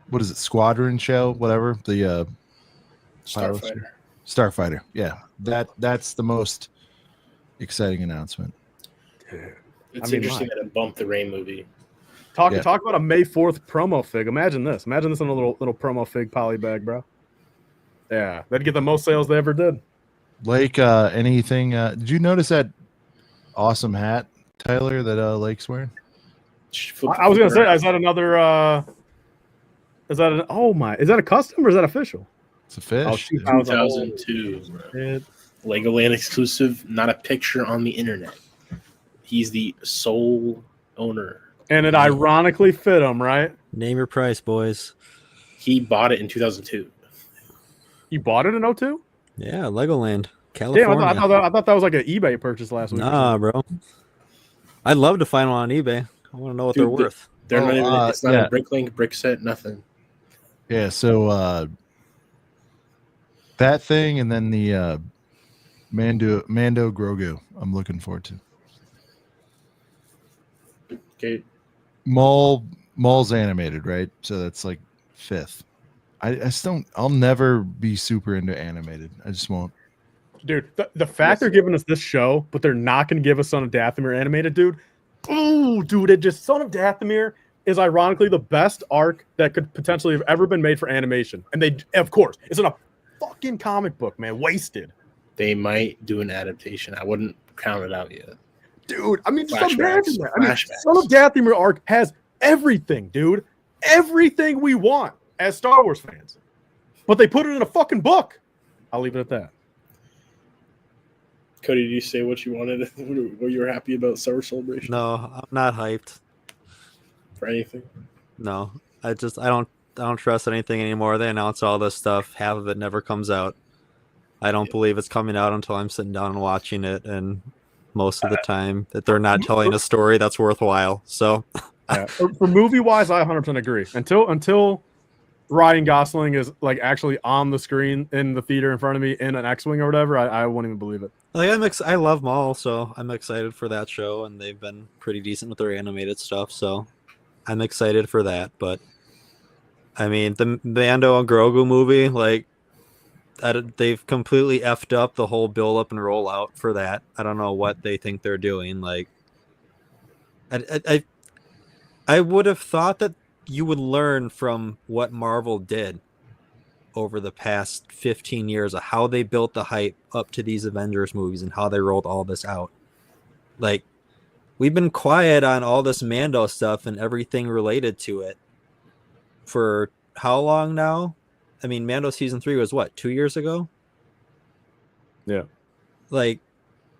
what is it? Squadron show, whatever. The Starfighter. Yeah, that's the most exciting announcement. It's interesting that it bumped the Rain movie. Talk about a May 4th promo fig. Imagine this. Imagine this in a little promo fig poly bag, bro. Yeah, that'd get the most sales they ever did. Like anything? Did you notice that awesome hat, Tyler, that Lake's wearing? I was gonna say, is that another? Is that a custom or is that official? It's a fish. 2002, bro. Legoland exclusive. Not a picture on the internet. He's the sole owner. And it ironically fit him, right? Name your price, boys. He bought it in 2002. You bought it in 02? Yeah, Legoland, California. Damn, I thought that was like an eBay purchase last week. Nah, bro. I'd love to find one on eBay. I want to know what they're worth. They're not even. It's not a Bricklink, brick set, nothing. Yeah, so that thing, and then the Mando Grogu. I'm looking forward to. Okay. Maul's animated, right? So that's like 5th. I just don't. I'll never be super into animated. I just won't. Dude, the fact they're giving us this show, but they're not going to give us Son of Dathomir animated, dude. Ooh, dude, it just Son of Dathomir is ironically the best arc that could potentially have ever been made for animation. And they, of course, it's in a fucking comic book, man. Wasted. They might do an adaptation. I wouldn't count it out yet. Dude, I mean, just imagine that. I mean, Son of Dathomir arc has everything, dude. Everything we want as Star Wars fans. But they put it in a fucking book. I'll leave it at that. Cody, did you say what you wanted? What you were happy about Star Wars Celebration? No, I'm not hyped for anything. No, I don't trust anything anymore. They announce all this stuff. Half of it never comes out. I don't believe it's coming out until I'm sitting down and watching it, and most of the time that they're not telling a story that's worthwhile. So, yeah. For movie wise, I 100% agree. Until Ryan Gosling is like actually on the screen in the theater in front of me in an X-wing or whatever, I won't even believe it. Like I love Maul, so I'm excited for that show, and they've been pretty decent with their animated stuff, so I'm excited for that. But I mean, the Mando and Grogu movie, like they've completely effed up the whole build up and roll out for that. I don't know what they think they're doing. Like, I would have thought that you would learn from what Marvel did over the past 15 years of how they built the hype up to these Avengers movies and how they rolled all this out. Like, we've been quiet on all this Mando stuff and everything related to it for how long now? I mean, Mando season 3 was what, 2 years ago? Yeah. Like,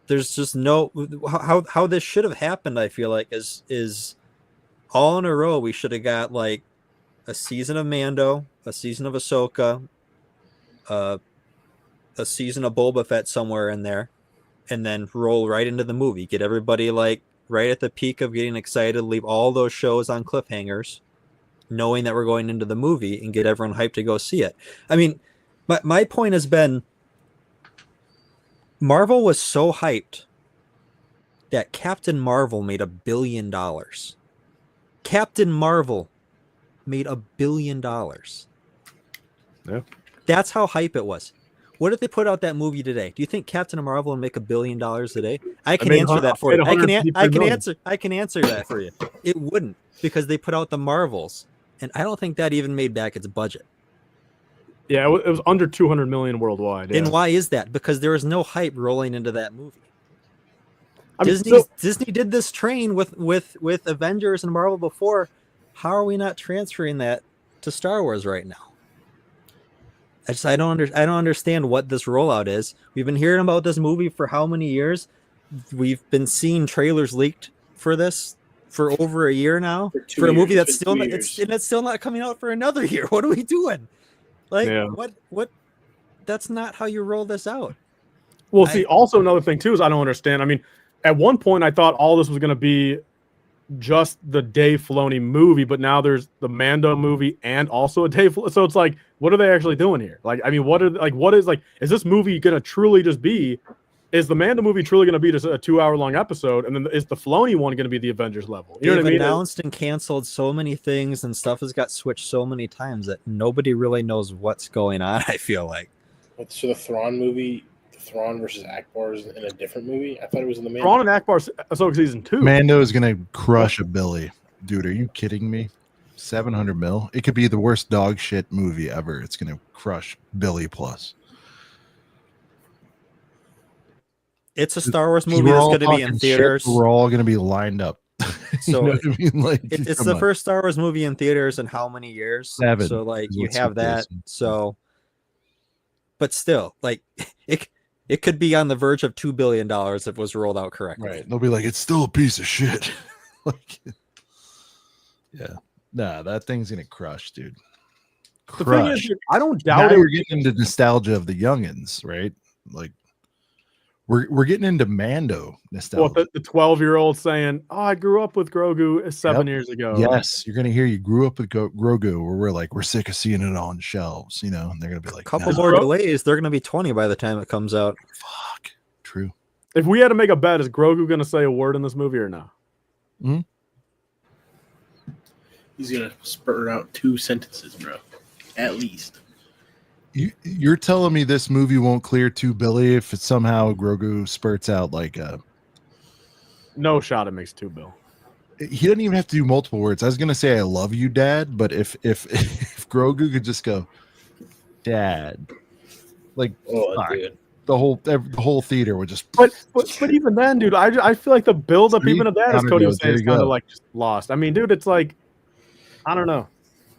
there's just no how this should have happened. I feel like is all in a row. We should have got like a season of Mando, a season of Ahsoka, a season of Boba Fett somewhere in there, and then roll right into the movie. Get everybody like right at the peak of getting excited, leave all those shows on cliffhangers, knowing that we're going into the movie, and get everyone hyped to go see it. I mean, my point has been, Marvel was so hyped that Captain Marvel made $1 billion. Captain Marvel made $1 billion. Yeah. That's how hype it was. What if they put out that movie today? Do you think Captain Marvel would make $1 billion today? I can answer that for you. I can answer that for you. It wouldn't, because they put out the Marvels, and I don't think that even made back its budget. Yeah, it was under 200 million worldwide. Yeah. And why is that? Because there was no hype rolling into that movie. I mean, Disney did this train with Avengers and Marvel before. How are we not transferring that to Star Wars right now? I don't understand what this rollout is. We've been hearing about this movie for how many years? We've been seeing trailers leaked for this for over a year now. For a movie that's still it's still not coming out for another year. What are we doing? Like, what? That's not how you roll this out. Well, see, also another thing too is I don't understand. I mean, at one point I thought all this was going to be just the Dave Filoni movie, but now there's the Mando movie and also a Dave. So it's like, what are they actually doing here? Like, I mean, is this movie going to truly just be? Is the Mando movie truly going to be just a 2-hour-long episode, and then is the Filoni one going to be the Avengers level? You know what I mean? Announced and canceled so many things, and stuff has got switched so many times that nobody really knows what's going on. I feel like. So the Thrawn movie, Thrawn versus Akbar, is in a different movie. I thought it was in the Mando. Thrawn and Akbar, Ahsoka season 2. Mando is gonna crush a Billy, dude. Are you kidding me? 700 mil. It could be the worst dog shit movie ever. It's gonna crush Billy plus. It's a Star Wars movie that's going to be in theaters. We're all going to be lined up. So you know what I mean? Like, it's the first Star Wars movie in theaters in how many years? 7. So like you have that. So, but still, like it could be on the verge of $2 billion if it was rolled out correctly. Right? They'll be like, it's still a piece of shit. Like, yeah, nah, that thing's gonna crush, dude. Crush. The thing is, I don't doubt now it. We're getting into nostalgia of the youngins, right? Like. We're getting into Mando nostalgia. What, the 12-year-old saying, "Oh, I grew up with Grogu 7 years ago." Yes, you're gonna hear you grew up with Grogu, where we're like, we're sick of seeing it on shelves, you know. And they're gonna be like, a couple more delays, they're gonna be 20 by the time it comes out. Fuck, true. If we had to make a bet, is Grogu gonna say a word in this movie or no? Hmm? He's gonna spurt out 2 sentences, bro, at least. You're telling me this movie won't clear $2 billion if it's somehow Grogu spurts out like a... No shot it makes $2 billion. He doesn't even have to do multiple words. I was gonna say I love you, Dad, but if Grogu could just go, Dad, like, dude. the whole theater would just... But even then, dude, I feel like the build up even of that, as Cody was saying, is kind of like just lost. I mean, dude, it's like, I don't know.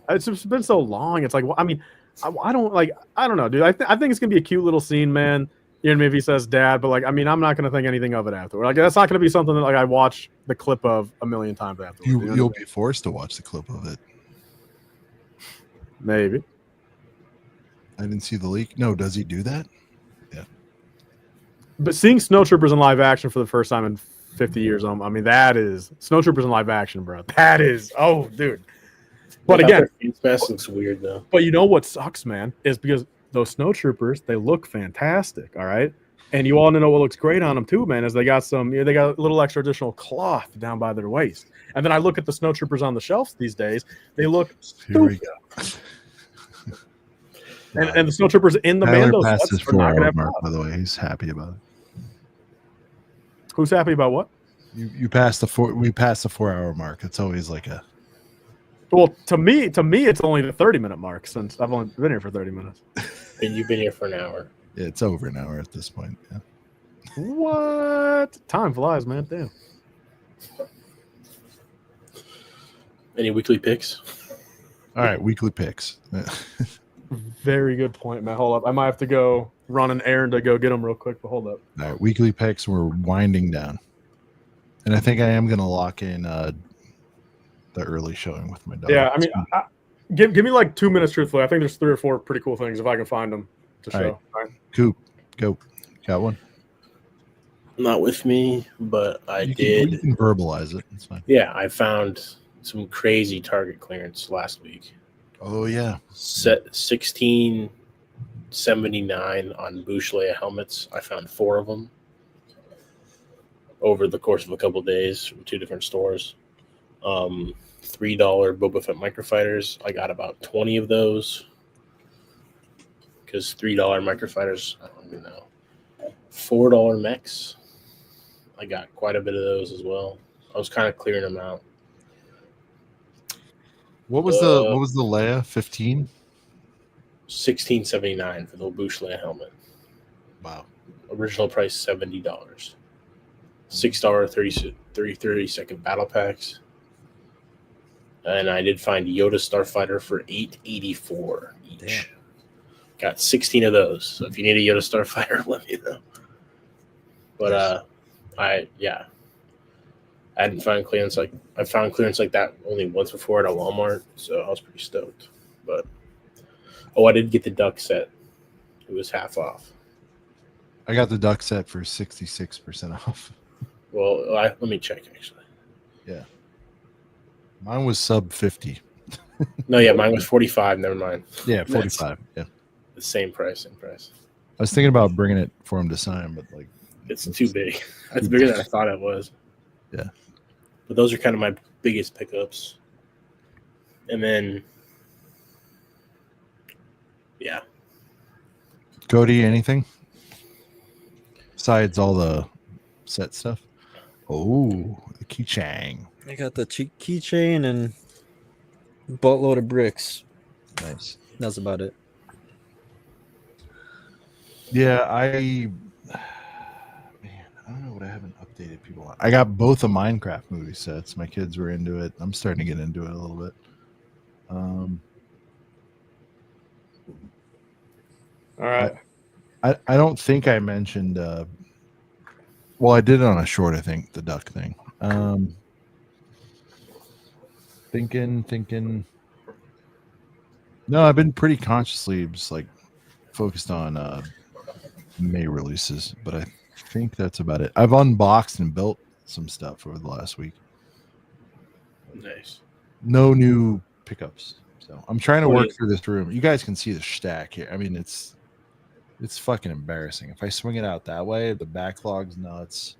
It's just been so long. It's like, I mean, I don't know, dude. I think it's gonna be a cute little scene, man. You know what I mean? If he says Dad, but like, I mean, I'm not gonna think anything of it afterward. Like, that's not gonna be something that like I watch the clip of a million times afterwards. You'll be forced to watch the clip of it. Maybe. I didn't see the leak. No, does he do that? Yeah. But seeing Snowtroopers in live action for the first time in 50 years, I mean, that is Snowtroopers in live action, bro. That is, oh, dude. But again, Face looks weird though. But you know what sucks, man, is because those snowtroopers, they look fantastic. All right, and you all know what looks great on them too, man. Is they got a little extra additional cloth down by their waist. And then I look at the snowtroopers on the shelves these days; they look stupid. Here we go. And the snowtroopers in the Mando passed his sets are not 4-hour gonna have mark, problems. by the way. He's happy about it. Who's happy about what? You passed the 4. We passed the 4-hour mark. It's always like a. Well, to me, it's only the 30-minute mark since I've only been here for 30 minutes. And you've been here for an hour. Yeah, it's over an hour at this point. Yeah. What? Time flies, man. Damn. Any weekly picks? All right, weekly picks. Very good point, man. Hold up. I might have to go run an errand to go get them real quick, but hold up. All right, weekly picks. We're winding down. And I think I am going to lock in the early showing with my dog. Yeah, I mean, give me like 2 minutes, truthfully. I think there's 3 or 4 pretty cool things if I can find them to show. All right. Coop, go. Got one? not with me, but You did. can verbalize it. It's fine. Yeah, I found some crazy Target clearance last week. Oh yeah. Set 1679 on Bush Leia helmets. I found 4 of them over the course of a couple of days from 2 different stores. $3 Boba Fett microfighters. I got about 20 of those because $3 microfighters. I don't even know. $4 mechs. I got quite a bit of those as well. I was kind of clearing them out. What was the Leia 15? 1679 for the Bush Leia helmet. Wow. Original price $70. $6 30-second battle packs. And I did find Yoda Starfighter for $8.84 each. Damn. Got 16 of those. So if you need a Yoda Starfighter, let me know. But I hadn't found clearance like that only once before at a Walmart, so I was pretty stoked. But I did get the duck set. It was half off. I got the duck set for 66% off. Well, let me check actually. Yeah. Mine was sub 50. No, yeah, mine was 45. Never mind. Yeah, 45. Yeah. The same price. I was thinking about bringing it for him to sign, but like it's too big. It's bigger than I thought it was. Yeah. But those are kind of my biggest pickups. And then, yeah. Cody, anything? Besides all the set stuff? Oh, the keychain. I got the keychain and boatload of bricks. Nice. That's about it. Yeah, I don't know what I haven't updated people on. I got both the Minecraft movie sets. My kids were into it. I'm starting to get into it a little bit. All right. I don't think I mentioned well, I did it on a short, I think, the duck thing. Thinking. No, I've been pretty consciously just like focused on May releases, but I think that's about it. I've unboxed and built some stuff over the last week. Nice. No new pickups. So I'm trying to work through this room. You guys can see the stack here. I mean, it's fucking embarrassing. If I swing it out that way, the backlog's nuts.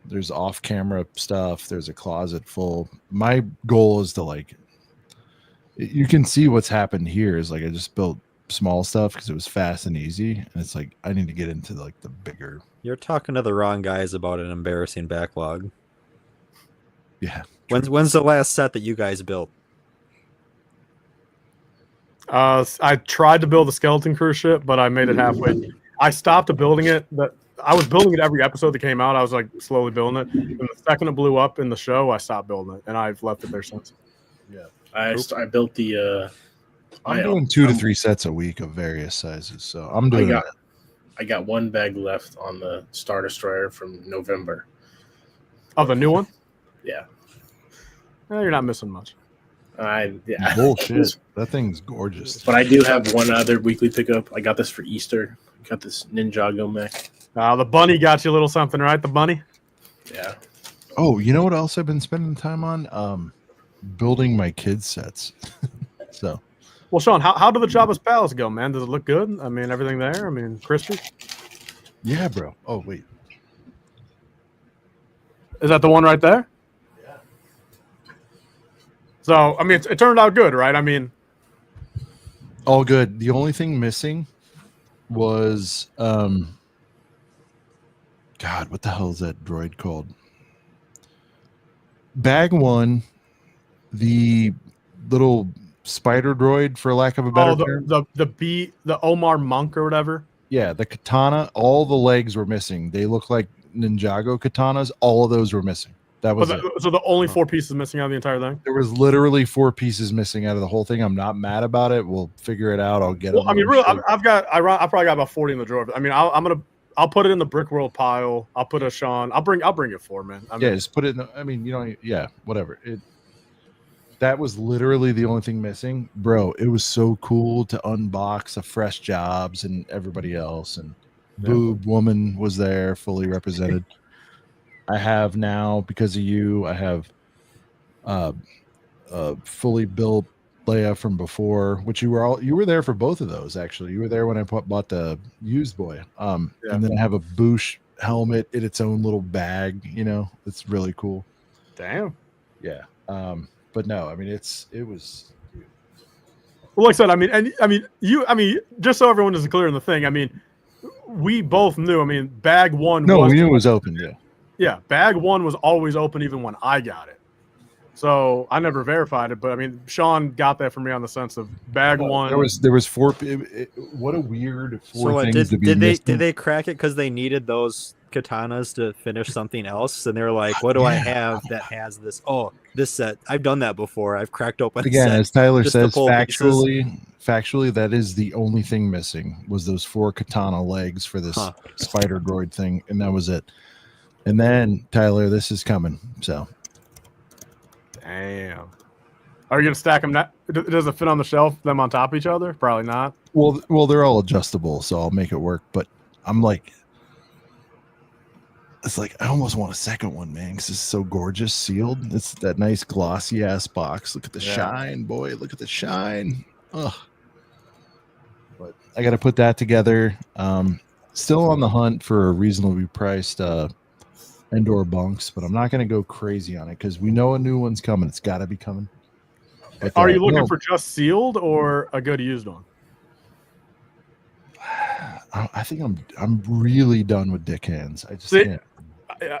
There's off-camera stuff. There's a closet full. My goal is to like, you can see what's happened here is like I just built small stuff because it was fast and easy, and it's like I need to get into like the bigger. You're talking to the wrong guys about an embarrassing backlog. Yeah. When's the last set that you guys built? I tried to build a skeleton crew ship, but I made it halfway. I stopped building it. I was building it every episode that came out. I was like slowly building it. And the second it blew up in the show, I stopped building it, and I've left it there since. Yeah. I built the. I'm doing 2 to 3 sets a week of various sizes, so I'm doing. I got 1 bag left on the Star Destroyer from November. Oh, the new one? Yeah. You're not missing much. Yeah. Bullshit. That thing's gorgeous. But I do have one other weekly pickup. I got this for Easter. Got this Ninjago mech. The bunny got you a little something, right? The bunny? Yeah. Oh, you know what else I've been spending time on? Building my kids' sets. So. Well, Sean, how do the Jabba's Palace go, man? Does it look good? I mean, everything there? I mean, crispy? Yeah, bro. Oh, wait. Is that the one right there? Yeah. So, I mean, it turned out good, right? I mean, all good. The only thing missing was God, what the hell is that droid called? Bag 1, the little spider droid, for lack of a better term. The Omar Monk or whatever. Yeah, the katana. All the legs were missing. They look like Ninjago katanas. All of those were missing. That was it. So the only 4 pieces missing out of the entire thing. There was literally 4 pieces missing out of the whole thing. I'm not mad about it. We'll figure it out. I'll get them. I mean, really, I probably got about 40 in the drawer. I mean, I'll put it in the Brick World pile. I'll put a Sean. I'll bring it for, man. Yeah, just put it in. I mean, yeah, whatever. That was literally the only thing missing, bro. It was so cool to unbox the fresh jobs and everybody else, and Boob woman was there, fully represented. I have now, because of you, I have fully built Leia from before, which you were there for both of those. Actually, you were there when I bought the used boy. And then I have a Boosh helmet in its own little bag. It's really cool. Damn. Yeah. But no, I mean it was. Well, like I said, just so everyone is clear in the thing, I mean, we both knew. I mean, bag one. No, we knew it was open. Yeah. Yeah, bag one was always open, even when I got it. So I never verified it, but I mean, Sean got that from me on the sense of bag one. There was four. What a weird four things to be did they crack it because they needed those katanas to finish something else, and they were like, "What do I have that has this? Oh, this set. I've done that before. I've cracked open." Again, as Tyler says, factually, that is the only thing missing was those 4 katana legs for this spider droid thing, and that was it. And then Tyler, this is coming. So, damn. Are you gonna stack them? Does it fit on the shelf? Them on top of each other? Probably not. Well, they're all adjustable, so I'll make it work. But I'm like, it's like I almost want a second one, man, because it's so gorgeous, sealed. It's that nice glossy ass box. Look at the shine, boy. Look at the shine. Ugh. But I got to put that together. Still on the hunt for a reasonably priced Endor bunks, but I'm not going to go crazy on it because we know a new one's coming. It's got to be coming. But, are you looking for just sealed or a good used one? I think I'm really done with dick hands. I just can't.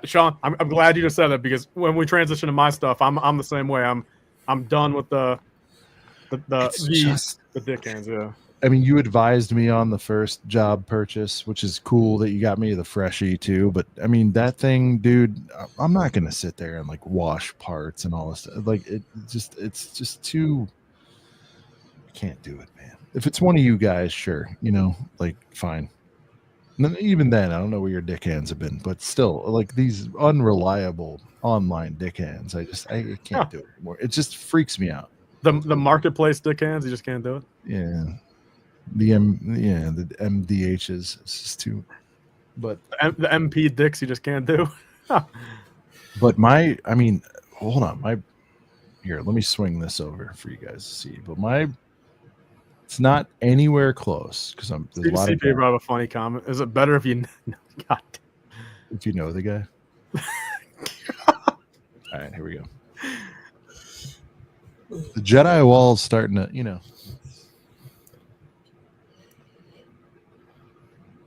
Sean, I'm glad you just said that because when we transition to my stuff, I'm the same way. I'm done with the dick hands. Yeah. I mean, you advised me on the first job purchase, which is cool that you got me the freshie too. But I mean, that thing, dude, I'm not gonna sit there and like wash parts and all this stuff. Like it's just too. I can't do it, man. If it's one of you guys, sure, like fine. And even then, I don't know where your dick hands have been, but still, like these unreliable online dick hands, I can't do it anymore. It just freaks me out. The marketplace dick hands, you just can't do it. Yeah. The MDHs, it's just too. But the MP dicks, you just can't do. But hold on, here, let me swing this over for you guys to see. But it's not anywhere close because there's a lot of people have a funny comment. Is it better if you God, if you know the guy? All right, here we go. The Jedi wall's starting to,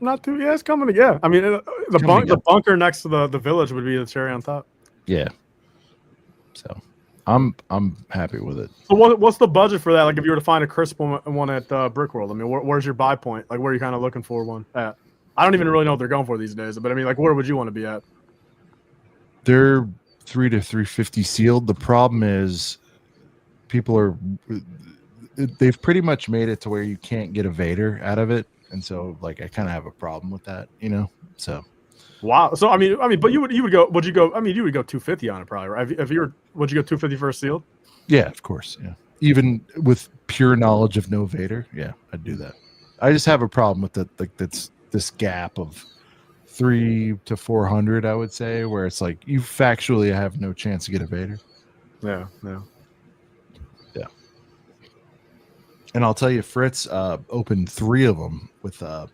Not too. Yeah, it's coming together. I mean, the bunker next to the village would be the cherry on top. Yeah. So, I'm happy with it. So, what's the budget for that? Like, if you were to find a crisp one at Brick World, I mean, where's your buy point? Like, where are you kind of looking for one at? I don't even really know what they're going for these days, but I mean, like, where would you want to be at? They're $300 to $350 sealed. The problem is, they've pretty much made it to where you can't get a Vader out of it. And so, like, I kind of have a problem with that, So, wow. So, I mean, but you would go? Would you go? I mean, you would go 250 on it, probably, right? If you were, would you go 250 for a sealed? Yeah, of course. Yeah, even with pure knowledge of no Vader, yeah, I'd do that. I just have a problem with that, like this gap of 300 to 400, I would say, where it's like you factually have no chance to get a Vader. Yeah. And I'll tell you, Fritz opened 3 of them with the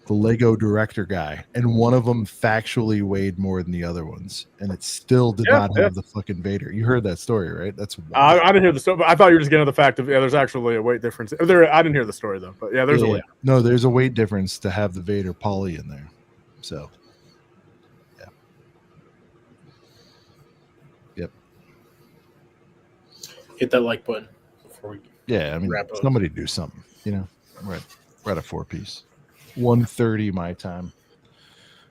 Lego director guy, and one of them factually weighed more than the other ones, and it still did not have the fucking Vader. You heard that story, right? That's wild. I didn't hear the story, but I thought you were just getting the fact of there's actually a weight difference. I didn't hear the story though, but yeah, there's a weight. No, there's a weight difference to have the Vader poly in there. So, yeah. Yep. Hit that like button before we. Yeah, I mean, somebody do something. We're at a 4-piece. 1:30 my time.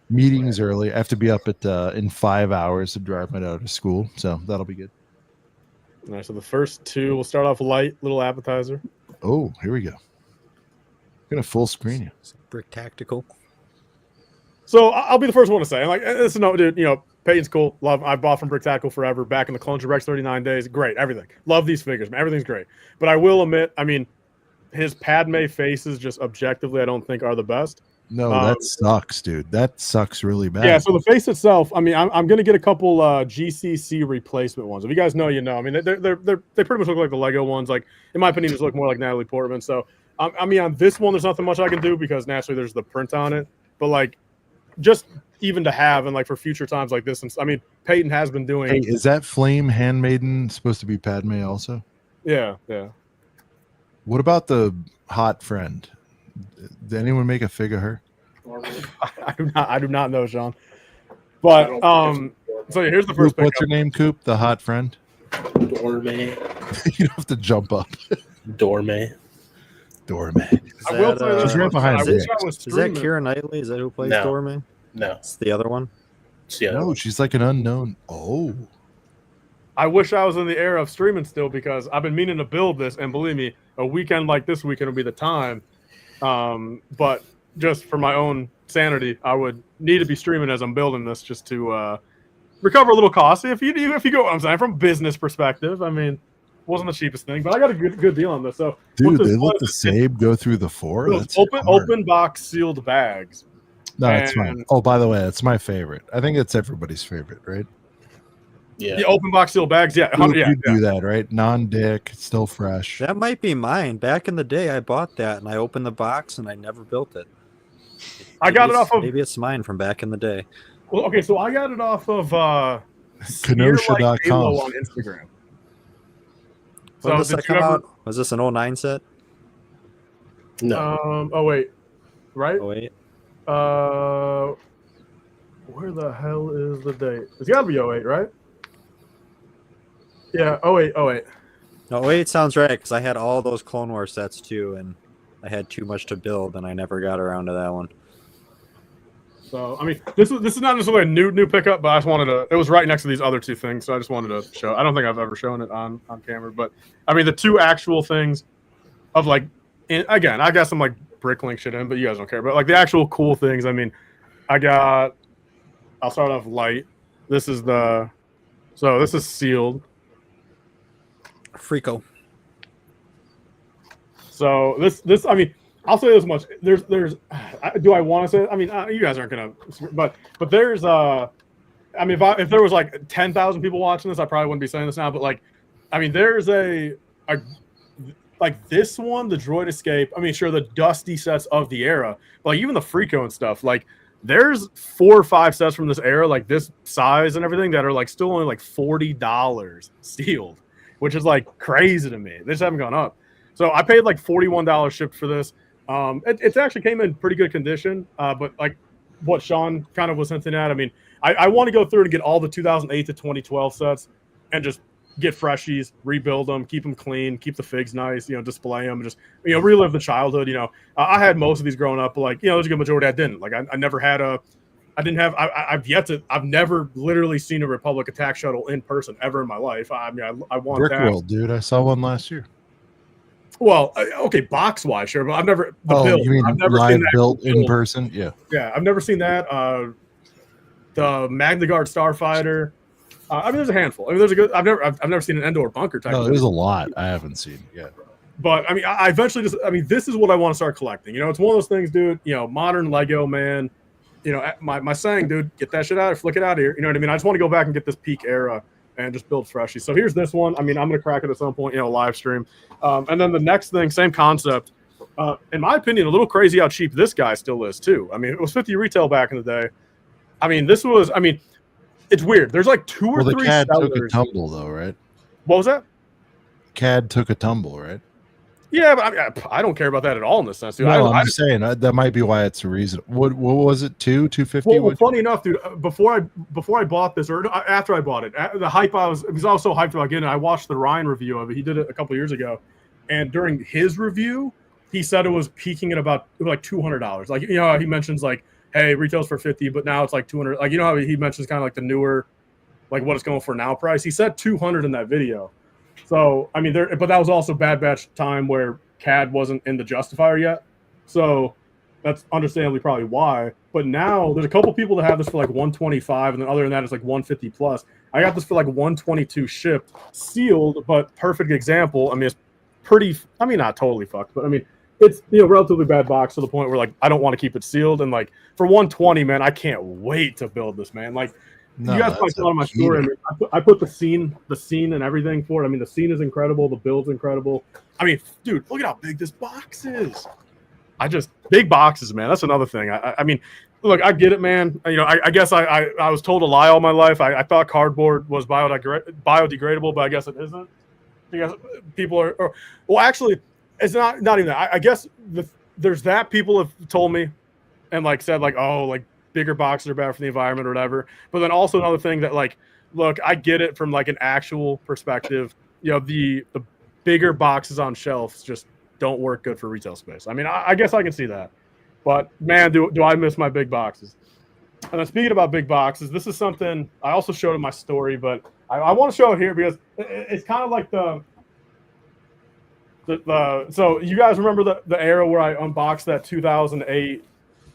Meetings early. I have to be up in 5 hours to drive my daughter to school, so that'll be good. All right, so the first 2, we'll start off light, little appetizer. Oh, here we go. I'm gonna full screen you. Brick Tactical. So I'll be the first one to say, like, listen, no, dude, Peyton's cool. Love. I bought from Brick Tactical forever. Back in the Clone Rex 39 days. Great. Everything. Love these figures, man. Everything's great. But I will admit, I mean, his Padme faces just objectively, I don't think are the best. No, that sucks, dude. That sucks really bad. Yeah, so the face itself, I mean, I'm going to get a couple GCC replacement ones. If you guys know, you know. I mean, they pretty much look like the Lego ones. Like, in my opinion, just look more like Natalie Portman. So, I mean, on this one, there's nothing much I can do because naturally there's the print on it. But, like, just even to have and, like, for future times like this. And, I mean, Peyton has been doing. Hey, is that Flame Handmaiden supposed to be Padme also? Yeah. What about the hot friend? Did anyone make a fig of her? I do not know, Sean. But so here's the first Coop, what's your name, Coop? The hot friend? Dorme. You don't have to jump up. Dorme. I will say this. She's right behind I me. wish I was Is that streaming. Keira Knightley? Is that who plays No. Dorme? No. It's the other one. Yeah. No, she's like an unknown. Oh, I wish I was in the era of streaming still because I've been meaning to build this, and believe me, a weekend like this weekend will be the time. But just for my own sanity, I would need to be streaming as I'm building this just to recover a little cost. If you go, what I'm saying from a business perspective, I mean, wasn't the cheapest thing, but I got a good deal on this. So, dude, they let the same go through the four. That's open box sealed bags. No, it's fine. Oh, by the way, it's my favorite. I think it's everybody's favorite, right? Yeah. The open box sealed bags. Yeah, You do that, right? Non-dick, still fresh. That might be mine. Back in the day, I bought that and I opened the box and I never built it. I got it off of. Maybe it's mine from back in the day. Well, okay, so I got it off of Kenosha.com. on Instagram. When did did this you come ever- out? Was this an 09 set? No. Oh wait, right? Oh, wait. Where the hell is the date? It's got to be 08, right? Yeah, 08. No, 08 sounds right because I had all those Clone Wars sets too, and I had too much to build, and I never got around to that one. So I mean, this is not necessarily a new pickup, but I just wanted to. It was right next to these other two things, so I just wanted to show. I don't think I've ever shown it on camera, but I mean the two actual things of like, again, I got some like bricklink shit in, but you guys don't care. But like the actual cool things, I mean, I'll start off light. This is sealed. Freako. So this I mean, I'll say this much. There's do I want to say it? I mean, you guys aren't gonna, but there's I mean, if there was like 10,000 people watching this, I probably wouldn't be saying this now. But like, I mean, there's a like this one, the Droid Escape. I mean, sure, the dusty sets of the era, but like even the Freako and stuff. Like, there's 4 or 5 sets from this era, like this size and everything, that are like still only like $40 sealed, which is like crazy to me. They just haven't gone up. So I paid like $41 shipped for this. It actually came in pretty good condition, but like what Sean kind of was hinting at, I mean, I want to go through and get all the 2008 to 2012 sets and just get freshies, rebuild them, keep them clean, keep the figs nice, display them, and just, relive the childhood. I had most of these growing up, but like, there's a good majority I didn't. Like, I never had I've never literally seen a Republic attack shuttle in person ever in my life. I mean, I want Prequel, that. dude. I saw one last year. Well, okay, box wise, sure, but I've never You mean I've never live seen that built in build. person? Yeah. Yeah, I've never seen that. The Magna Guard Starfighter. I mean, there's a handful. I mean, there's a good. I've never seen an Endor bunker type. No, thing. there's a lot I haven't seen yet. But I mean, I eventually just. I mean, this is what I want to start collecting. It's one of those things, dude. Modern Lego, man. My saying, dude, get that shit out, flick it out of here. You know what I mean? I just want to go back and get this peak era and just build freshies. So here's this one. I mean, I'm gonna crack it at some point, live stream. And then the next thing, same concept. In my opinion, a little crazy how cheap this guy still is too. I mean, it was 50 retail back in the day. I mean, it's weird. There's like 2 or 3 the CAD sellers. took a tumble though, right? What was that? CAD took a tumble, right? Yeah, but I don't care about that at all in this sense, dude. No, I I'm just saying that might be why it's a reason. What was it? 250? Well, funny enough, dude. Before I bought this, or after I bought it, the hype I was so hyped about getting it. I watched the Ryan review of it. He did it a couple years ago, and during his review, he said it was peaking at about like $200. Like how he mentions like, hey, retails for 50, but now it's like 200. Like how he mentions kind of like the newer, like what it's going for now price. He said 200 in that video. So, I mean, but that was also Bad Batch time where CAD wasn't in the justifier yet. So that's understandably probably why. But now there's a couple people that have this for like 125, and then other than that, it's like 150 plus. I got this for like 122 shipped, sealed, but perfect example. I mean, it's pretty, I mean, not totally fucked, but I mean, it's relatively bad box to the point where like I don't want to keep it sealed. And like for 120, man, I can't wait to build this, man. Like No, you guys probably that's saw my story. I, mean, I put the scene and everything for it. I mean, the scene is incredible. The build's incredible. I mean, dude, look at how big this box is. Big boxes, man. That's another thing. I mean, look, I get it, man. I guess I was told a lie all my life. I thought cardboard was biodegradable, but I guess it isn't. I guess people are well, actually, it's not even that. I guess there's that people have told me and like said like, oh, like bigger boxes are bad for the environment or whatever. But then also another thing that like, look, I get it from like an actual perspective. The bigger boxes on shelves just don't work good for retail space. I mean, I guess I can see that. But man, do I miss my big boxes. And then speaking about big boxes, this is something I also showed in my story, but I want to show it here because it's kind of like so you guys remember the era where I unboxed that 2008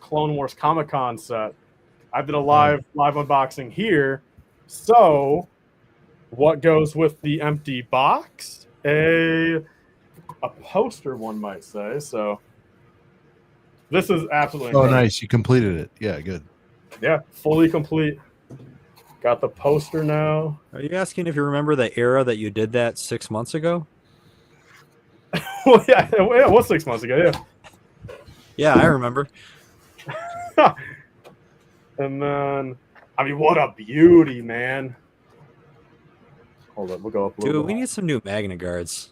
Clone Wars Comic-Con set. I did a live unboxing here. So what goes with the empty box? A poster, one might say. So this is absolutely incredible. Nice. You completed it. Yeah, good. Yeah, fully complete. Got the poster now. Are you asking if you remember the era that you did that 6 months ago? Well, yeah, it was 6 months ago, yeah. Yeah, I remember. And then, I mean, what a beauty, man. Hold up, we'll go up a little Dude, bit. we need some new Magna Guards.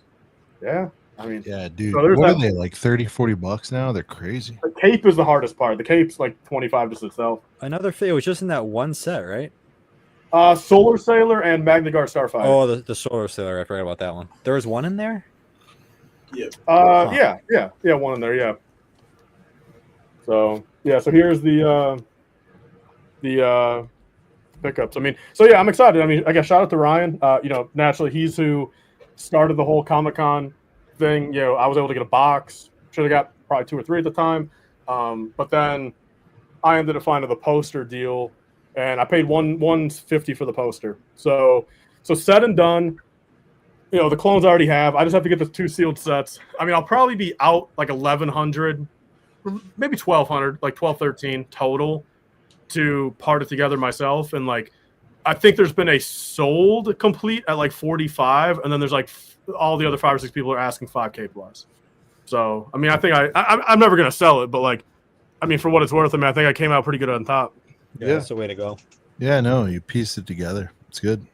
Yeah, I mean, Yeah, dude. So there's What that- are they, like $30-$40 now? They're crazy. the cape is the hardest part. The cape's like 25 just itself. Another thing, it was just in that one set, right? Solar Sailor and Magna Guard Starfighter. Oh, the Solar Sailor. I forgot about that one. There was one in there? Yeah, one in there, yeah. So yeah, so here's the pickups. I mean, so yeah, I'm excited. I mean, I guess shout out to Ryan. Naturally, he's who started the whole Comic-Con thing. I was able to get a box. Should have got probably 2 or 3 at the time, but then I ended up finding the poster deal, and I paid $150 for the poster. So said and done. The clones I already have. I just have to get the 2 sealed sets. I mean, I'll probably be out like 1,100, maybe 1,200, like 1,213 total to part it together myself. And like, I think there's been a sold complete at like 45, and then there's like all the other 5 or 6 people are asking 5K plus. So I mean, I think I'm never gonna sell it, but like, I mean, for what it's worth, I mean, I think I came out pretty good on top. Yeah, that's the way to go. Yeah, no, you pieced it together. It's good.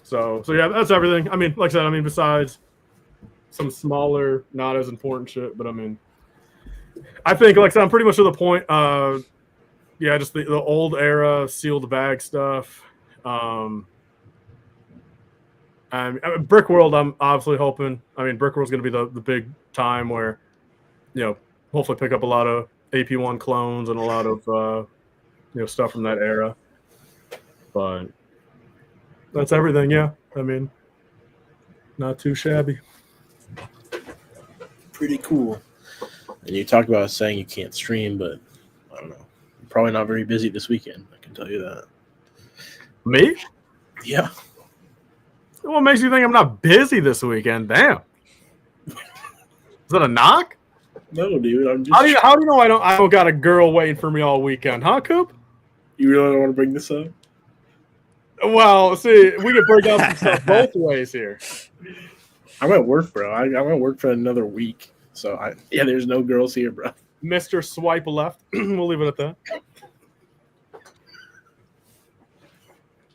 So yeah, that's everything. I mean, like I said, besides some smaller, not as important shit, but I mean, I think, like I said, I'm pretty much to the point. Just the old era sealed bag stuff. And Brick World, I'm obviously hoping. I mean, Brick World's going to be the big time where, hopefully pick up a lot of AP1 clones and a lot of stuff from that era. But that's everything. Yeah, I mean, not too shabby. Pretty cool. And you talked about saying you can't stream, but I don't know. You're probably not very busy this weekend. I can tell you that. Me? Yeah. What makes you think I'm not busy this weekend? Damn. Is that a knock? No, dude. I'm just. How do you know I don't got a girl waiting for me all weekend, huh, Coop? You really don't want to bring this up? Well, see, we can break down some stuff both ways here. I'm at work, bro. I'm at work for another week. So, there's no girls here, bro. Mr. Swipe Left. We'll leave it at that.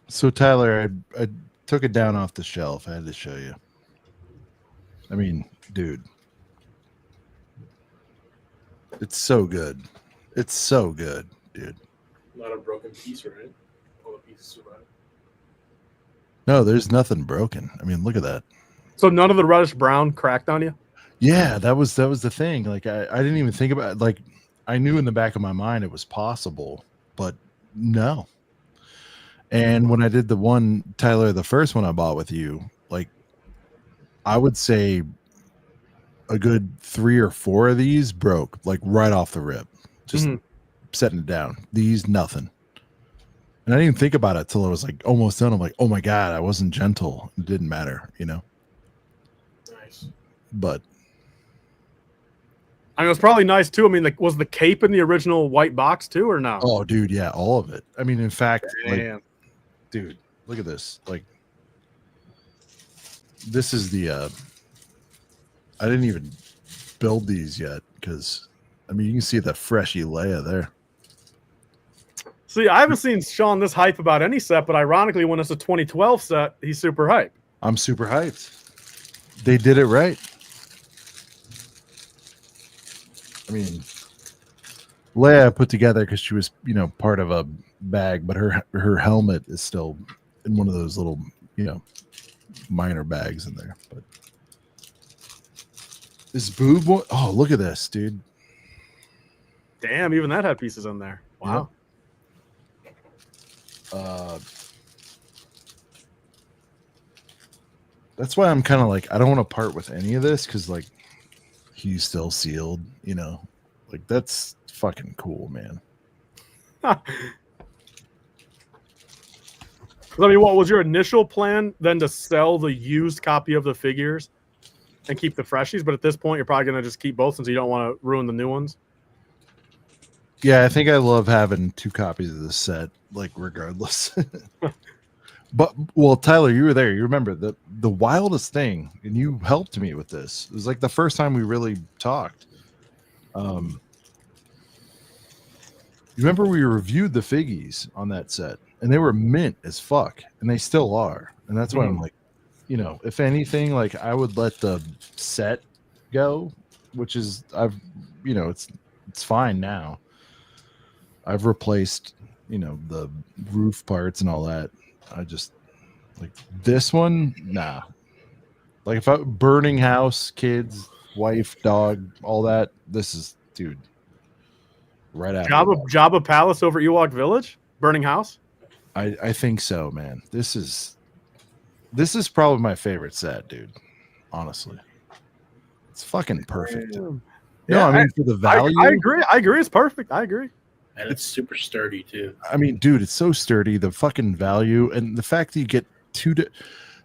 So, Tyler, I took it down off the shelf. I had to show you. I mean, dude. It's so good. It's so good, dude. Not a broken piece, right? All the pieces survive. No, there's nothing broken. I mean, look at that. So none of the reddish brown cracked on you? Yeah, that was the thing. Like I didn't even think about it. Like I knew in the back of my mind it was possible, but no. And when I did the one, Tyler, the first one I bought with you, like I would say a good 3 or 4 of these broke like right off the rip. Just setting it down. These nothing. And I didn't even think about it till I was like almost done. I'm like, oh my God, I wasn't gentle. It didn't matter, Nice. But I mean, it was probably nice too. I mean, like, was the cape in the original white box too, or no? Oh, dude, yeah, all of it. I mean, in fact, like, Damn. dude, look at this. Like, this is the. I didn't even build these yet because, I mean, you can see the freshy Leia there. See, I haven't seen Sean this hype about any set, but ironically, when it's a 2012 set, he's super hype. I'm super hyped. They did it right. I mean, Leia I put together because she was, you know, part of a bag, but her helmet is still in one of those little, you know, minor bags in there. But this boob one, oh, look at this, dude. Damn, even that had pieces in there. Wow. Yep. That's why I'm kind of like, I don't want to part with any of this because, like, he's still sealed, you know, like that's fucking cool, man. I mean, what was your initial plan then to sell the used copy of the figures and keep the freshies? But at this point, you're probably going to just keep both since you don't want to ruin the new ones. Yeah, I think I love having 2 copies of this set, like regardless. But well, Tyler, you were there. You remember the wildest thing, and you helped me with this. It was like the first time we really talked. You remember we reviewed the figgies on that set, and they were mint as fuck, and they still are. And that's why I'm like, you know, if anything, like I would let the set go, which is you know, it's fine now. I've replaced, you know, the roof parts and all that. I just like this one, nah. Like if I burning house, kids, wife, dog, all that. This is, dude, right after Jabba Palace over Ewok Village, burning house. I think so, man. This is probably my favorite set, dude. Honestly, it's fucking perfect. Damn. No, Yeah, I mean for the value, I agree. I agree. It's perfect. I agree. And it's super sturdy too. I mean, dude, it's so sturdy. The fucking value and the fact that you get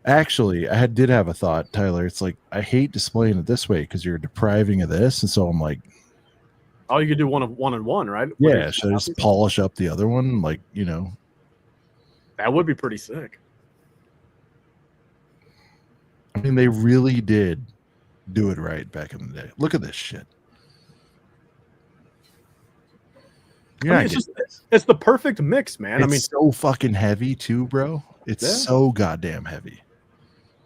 actually, I did have a thought, Tyler. It's like I hate displaying it this way because you're depriving of this, and so I'm like, oh, you could do one and one, right? yeah, should I just polish up the other one? Like, you know, that would be pretty sick. I mean, they really did do it right back in the day. Look at this shit. I mean, it's the perfect mix, man. It's I mean, so fucking heavy too, bro. It's so goddamn heavy.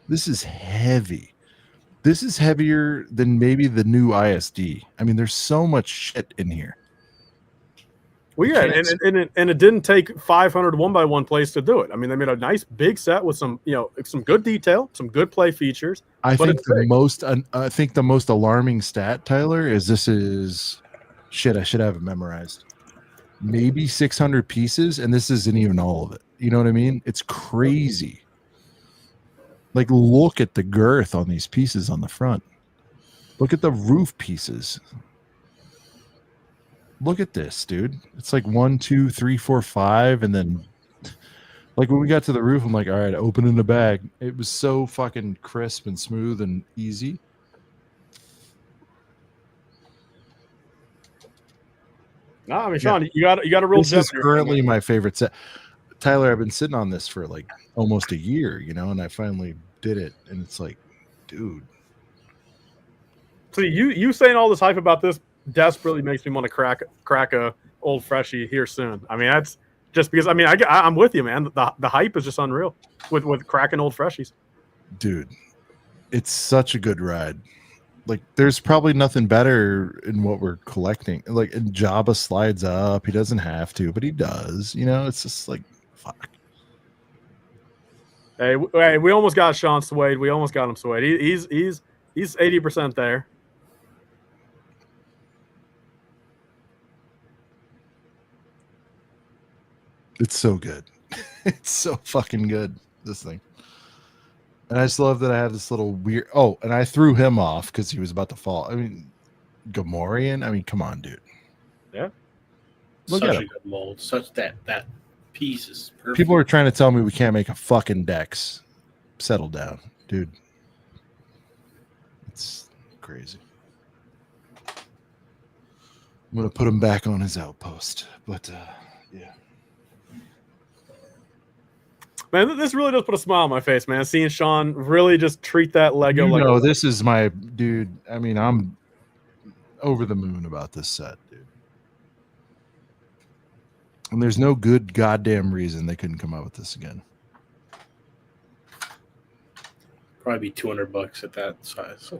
This is heavy. This is heavier than maybe the new ISD. I mean, there's so much shit in here. well, yeah, and it didn't take 500 1x1 plays to do it. I mean, they made a nice big set with some, you know, some good detail, some good play features. I think the most alarming stat, Tyler, is this is shit. I should have it memorized. Maybe 600 pieces, and this isn't even all of it. You know what I mean? It's crazy. Like, look at the girth on these pieces on the front. Look at the roof pieces. Look at this, dude. It's like 1, 2, 3, 4, 5, and then like when we got to the roof, I'm like, all right, open in the bag. It was so fucking crisp and smooth and easy. No, I mean, Sean, you got a real. This is currently my favorite set. Tyler, I've been sitting on this for like almost a year, you know, and I finally did it, and it's like, dude. See, you saying all this hype about this desperately makes me want to crack a old freshie here soon. I mean, that's just because. I mean, I'm with you, man. The hype is just unreal with cracking old freshies. Dude, it's such a good ride. Like, there's probably nothing better in what we're collecting. Like, and Jabba slides up. He doesn't have to, but he does. You know, it's just like, fuck. Hey, we almost got Sean swayed. We almost got him swayed. He's 80% there. It's so good. It's so fucking good, this thing. And I just love that I have this little weird. Oh, and I threw him off because he was about to fall. I mean, Gamorrean. I mean, come on, dude. Yeah. Look Such at a him. good mold. Such that piece is perfect. People are trying to tell me we can't make a fucking Dex. Settle down, dude. It's crazy. I'm gonna put him back on his outpost. But yeah. Man, this really does put a smile on my face, man. Seeing Sean really just treat that Lego like No, this is my dude. I mean, I'm over the moon about this set, dude. And there's no good goddamn reason they couldn't come out with this again. Probably be $200 at that size.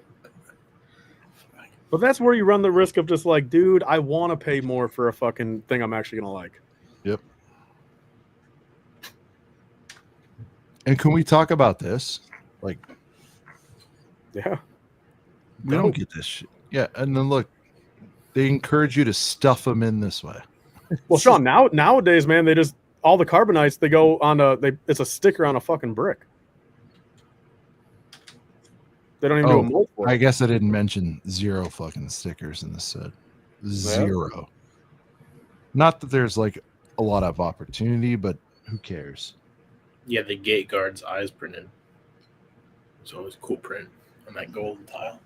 But that's where you run the risk of just like, dude, I want to pay more for a fucking thing I'm actually gonna like. Yep. And can we talk about this? Like, Yeah. we don't get this shit. Yeah, and then look, they encourage you to stuff them in this way. Well, Sean, nowadays, man, they just all the carbonites they go on it's a sticker on a fucking brick. They don't even do a mold for it. I guess I didn't mention 0 fucking stickers in this set. 0. Not that there's like a lot of opportunity, but who cares? Yeah, the gate guard's eyes printed. It's always a cool print on that golden tile.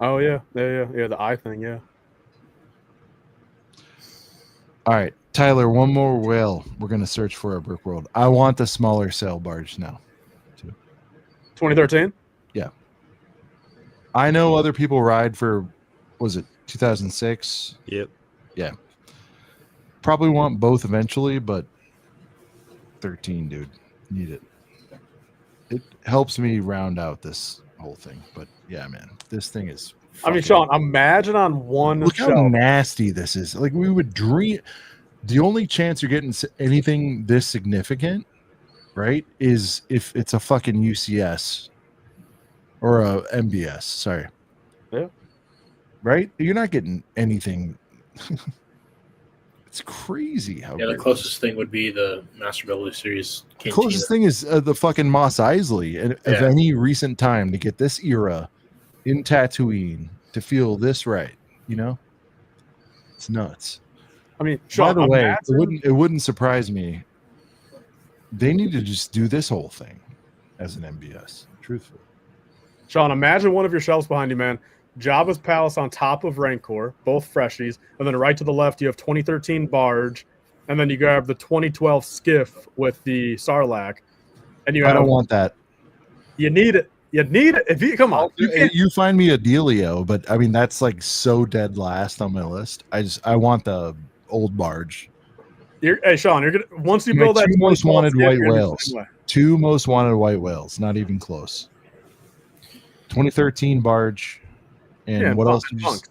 Oh yeah, the eye thing, yeah. All right, Tyler, one more whale. We're gonna search for a brick world. I want the smaller sail barge now. 2013? Yeah. I know other people ride for, was it 2006? Yep. Yeah. Probably want both eventually, but 13, dude. Need it. It helps me round out this whole thing. But yeah, man, this thing is. I mean, Sean, imagine on one Look shelf. how nasty this is. Like, we would dream. The only chance you're getting anything this significant, right, is if it's a fucking UCS or a MBS. Sorry. Yeah. Right? You're not getting anything. It's crazy how. Yeah, the closest thing would be the Master Builder Series. The closest thing is the fucking Mos Eisley of any recent time to get this era in Tatooine to feel this right. You know, it's nuts. I mean, Sean, by the way, it wouldn't surprise me. They need to just do this whole thing as an MBS. Truthfully, Sean, imagine one of your shelves behind you, man. Jabba's Palace on top of Rancor, both freshies, and then right to the left you have 2013 barge, and then you grab the 2012 skiff with the Sarlacc, and you. I don't want that. You need it. You need it. If you come on, you find me a Delio, but I mean that's like so dead last on my list. I want the old barge. Hey Sean, you're gonna once you build that two most wanted skiff, white you're gonna be the whales. same way. 2 most wanted white whales, not even close. 2013 barge, and what else? Bunks.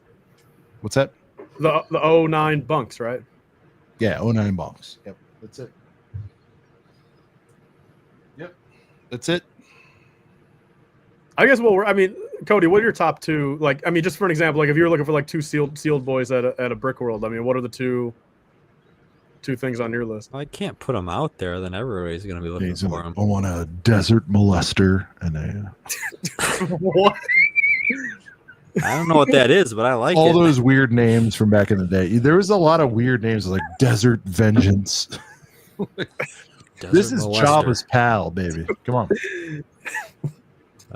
What's that? The 09 bunks, right? Yeah, 09 bunks. Yep, that's it. Yep, that's it. I guess. Well, I mean, Cody, what are your top two? Like, I mean, just for an example, like if you're looking for like two sealed boys at a brick world, I mean, what are the two things on your list? I can't put them out there. Then everybody's going to be looking for them. I want a desert molester and a. What? I don't know what that is, but I like all it. those weird names from back in the day. There was a lot of weird names like Desert Vengeance. This is molester. Jabba's pal, baby. Come on.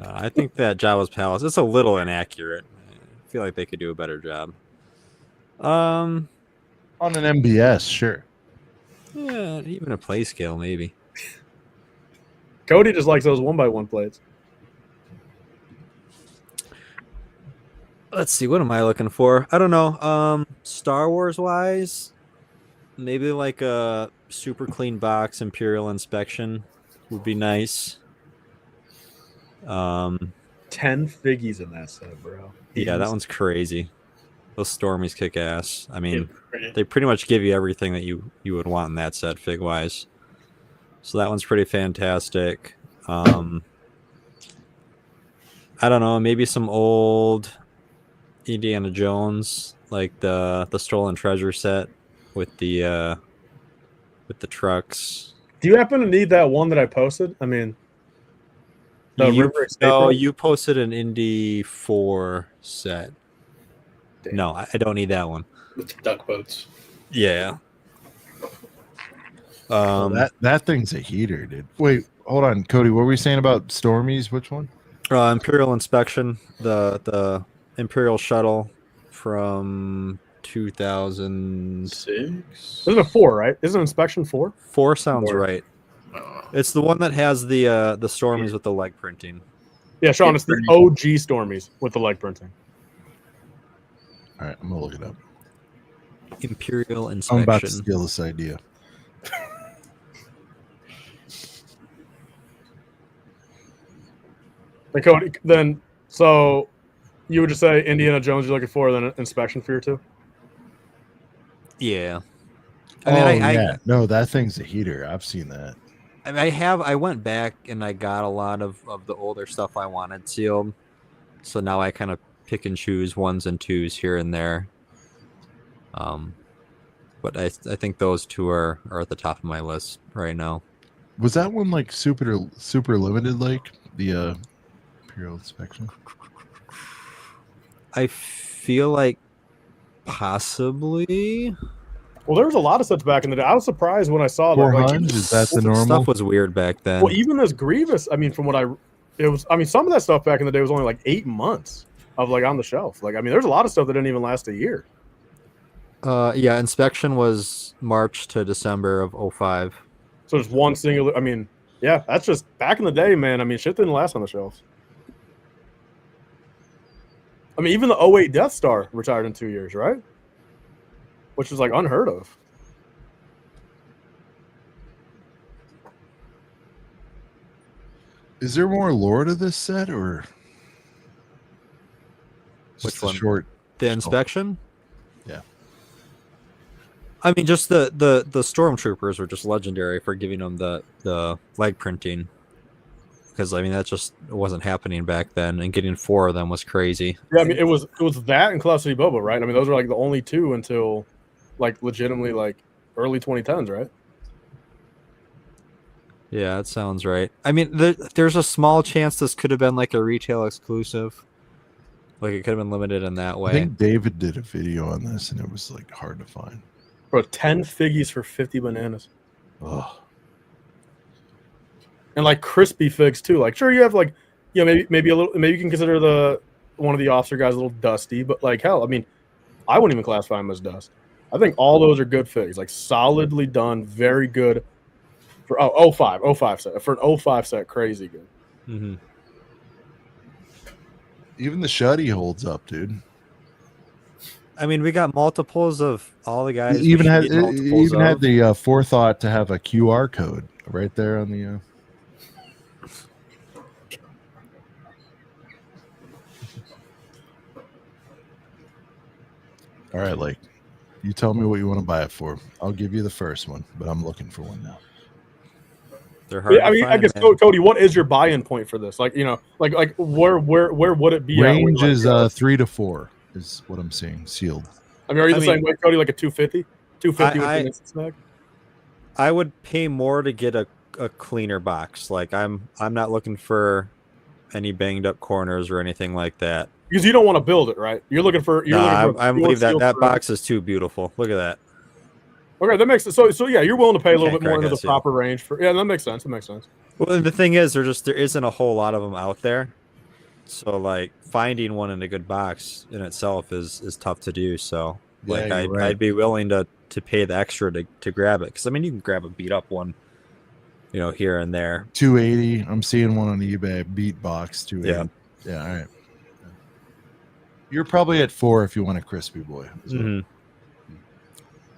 I think that Jabba's Palace is a little inaccurate. I feel like they could do a better job. On an MBS, sure. Yeah, even a play scale, maybe. Cody just likes those 1x1 plates. Let's see, what am I looking for? I don't know. Star Wars wise, maybe like a super clean box Imperial inspection would be nice. 10 figgies in that set, bro. Yeah, that one's crazy. Those Stormies kick ass. I mean, they pretty much give you everything that you would want in that set fig wise. So that one's pretty fantastic. I don't know, maybe some old Indiana Jones, like the Stolen Treasure set with the trucks. Do you happen to need that one that I posted? I mean, you posted an Indy 4 set. Damn. No, I don't need that one. With the duck boats. Yeah. That thing's a heater, dude. Wait, hold on, Cody. What were we saying about Stormies? Which one? Imperial Inspection, the Imperial Shuttle from 2006. Isn't it 4, right? Isn't inspection 4? 4 sounds 4. right. It's the one that has the Stormies with the leg printing. Yeah, Sean, it's the OG Stormies with the leg printing. All right, I'm gonna look it up. Imperial inspection. I'm about to steal this idea. Then Cody, so you would just say Indiana Jones you're looking for, then inspection for your 2? Yeah. No, that thing's a heater. I've seen that. I went back and I got a lot of the older stuff I wanted sealed. So now I kind of pick and choose 1s and 2s here and there. But I think those 2 are at the top of my list right now. Was that one like super limited, like the Imperial inspection? I feel like possibly. Well, there was a lot of sets back in the day. I was surprised when I saw that. 400, is that the normal? Stuff was weird back then. Well, even this Grievous, I mean, from what some of that stuff back in the day was only like 8 months of like on the shelf. Like, I mean, there's a lot of stuff that didn't even last a year. Yeah, inspection was March to December of 2005. So just one singular. I mean, yeah, that's just back in the day, man. I mean, shit didn't last on the shelves. I mean, even the 2008 Death Star retired in 2 years, right? Which is like unheard of. Is there more lore to this set, or Which just a one? short? The inspection? Yeah. I mean, just the stormtroopers were just legendary for giving them the leg printing. Because I mean that just wasn't happening back then, and getting 4 of them was crazy. Yeah, I mean it was that and Call City Boba, right? I mean those were like the only 2 until like legitimately like early 2010s, right? Yeah, that sounds right. I mean, there's a small chance this could have been like a retail exclusive. Like it could have been limited in that way. I think David did a video on this, and it was like hard to find. Bro, 10 figgies for 50 bananas. Oh, and like crispy figs too. Like sure, you have like, you know, maybe a little. Maybe you can consider one of the officer guys a little dusty, but like hell, I mean, I wouldn't even classify them as dust. I think all those are good figs, like solidly done, very good. For 05 set, for an 05 set, crazy good. Mm-hmm. even the shuddy holds up, dude. I mean, we got multiples of all the guys. It even had the forethought to have a QR code right there on the. All right, like, you tell me what you want to buy it for. I'll give you the first one, but I'm looking for one now. They're hard. Yeah, I mean, I guess Cody, what is your buy-in point for this? Like, you know, like where would it be? Range is 3 to 4 is what I'm seeing sealed. I mean, are you the same way, Cody? Like a 250, 250 with the instant snag? I would pay more to get a cleaner box. Like I'm not looking for any banged up corners or anything like that. Because you don't want to build it, right? You're looking for. I believe that box is too beautiful. Look at that. Okay, that makes sense. So yeah, you're willing to pay a little bit more into the proper range for. Yeah, that makes sense. That makes sense. Well, and the thing is, there isn't a whole lot of them out there. So like finding one in a good box in itself is tough to do. So like I'd be willing to pay the extra to grab it, because I mean you can grab a beat up one, you know, here and there. 280. I'm seeing one on eBay. Beat box 280. Yeah. All right. You're probably at 4 if you want a crispy boy. Mm-hmm.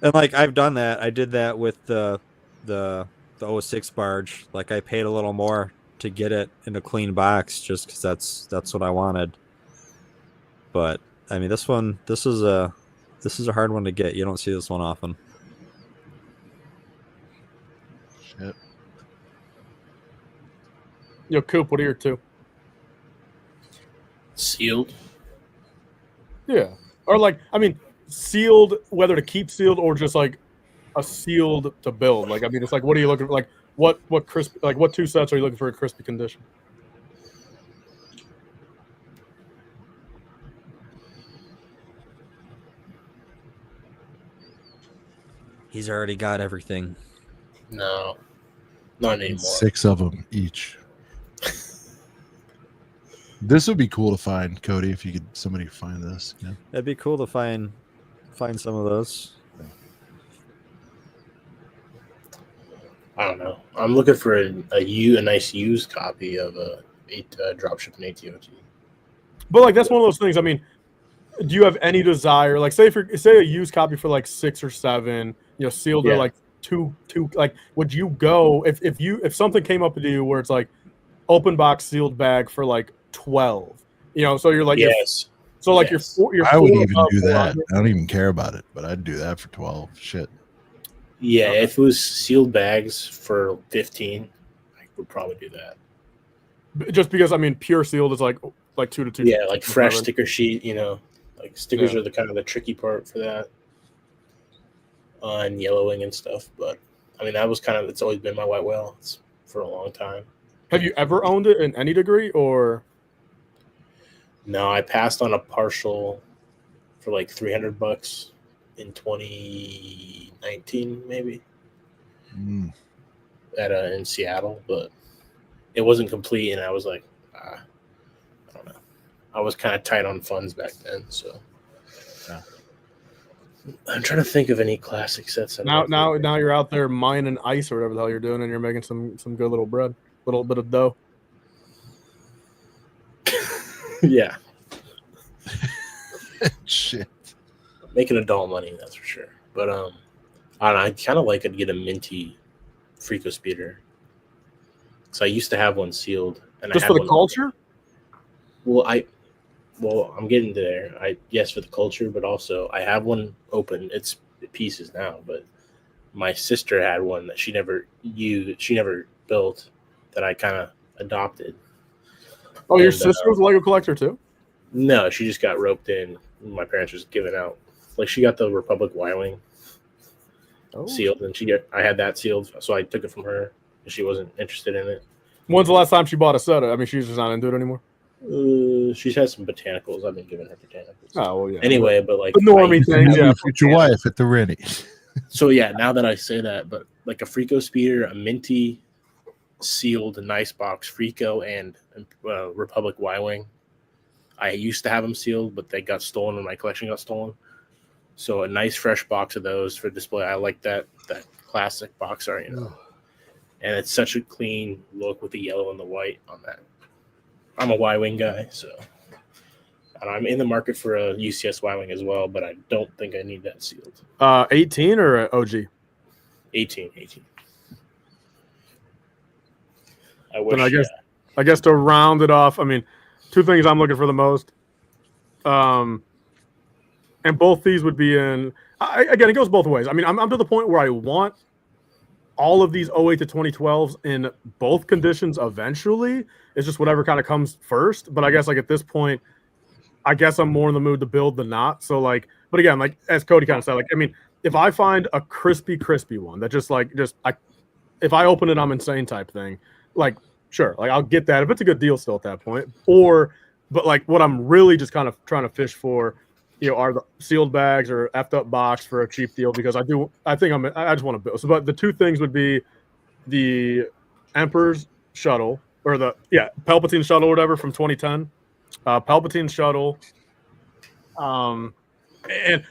And like I've done that. I did that with the 06 barge. Like I paid a little more to get it in a clean box just because that's what I wanted. But I mean, this is a hard one to get. You don't see this one often. Shit. Yo, Coop, what are your 2? Sealed. Yeah, or like, I mean, sealed, whether to keep sealed or just like a sealed to build. Like, I mean, it's like, what are you looking for? Like, what crispy? Like, what 2 sets are you looking for in crispy condition? He's already got everything. No, not anymore. 6 of them each. This would be cool to find, Cody, if you could somebody find this. Yeah. That'd be cool to find some of those. I don't know. I'm looking for a nice used copy of a dropship and ATOT. But like that's one of those things. I mean, do you have any desire? Like, say a used copy for like 6 or 7, sealed or like two. Like, would you go if something came up to you where it's like open box sealed bag for like 12? So you're like yes. So like yes. you're I would even do that. I don't even care about it, but I'd do that for 12. Shit. Yeah, if it was sealed bags for 15, I would probably do that. Just because pure sealed is like 2 to 2. Yeah, like fresh sticker sheet. Like stickers are the kind of the tricky part for that. And yellowing and stuff, but that was it's always been my white whale for a long time. Have you ever owned it in any degree, or? No, I passed on a partial for like $300 in 2019, maybe. In Seattle, but it wasn't complete, and I was like, I don't know. I was kind of tight on funds back then, so. Yeah. I'm trying to think of any classic sets. Now you're out there mining ice or whatever the hell you're doing, and you're making some good little bread, little bit of dough. Yeah. Shit. Making adult money, that's for sure. But I don't know, I kind of like to get a minty Freako speeder. So I used to have one sealed, and just I for had the culture. Well, I'm getting there. Yes, for the culture, but also I have one open. It's pieces now, but my sister had one that she never used. She never built, that I kind of adopted. Oh, your sister was a Lego collector too? No, she just got roped in. My parents was giving out. Like, she got the Republic Y-Wing sealed, and I had that sealed, so I took it from her, and she wasn't interested in it. When's the last time she bought a set? She's just not into it anymore. She's had some botanicals. I've been giving her botanicals. Oh, well, yeah. Anyway, but like the normie things, yeah. Future wife at the Rennie. So yeah, now that I say that, but like a Freako speeder, a minty sealed nice box Freako and Republic Y-Wing. I used to have them sealed, but they got stolen when my collection got stolen. So a nice fresh box of those for display. I like that classic box art, And it's such a clean look with the yellow and the white on that. I'm a Y-Wing guy, so and I'm in the market for a UCS Y-Wing as well, but I don't think I need that sealed. 18 or OG? 18. I wish. I guess to round it off, two things I'm looking for the most. And both these would be in. Again, it goes both ways. I'm to the point where I want all of these 08 to 2012s in both conditions eventually. It's just whatever kind of comes first. But I guess at this point, I guess I'm more in the mood to build than not. So but again, as Cody kind of said, if I find a crispy one that if I open it, I'm insane type thing, sure, I'll get that if it's a good deal still at that point. But what I'm really just kind of trying to fish for, are the sealed bags or effed up box for a cheap deal, because I just want to build. So, but the two things would be the Emperor's shuttle, or Palpatine shuttle or whatever from 2010. Palpatine shuttle. And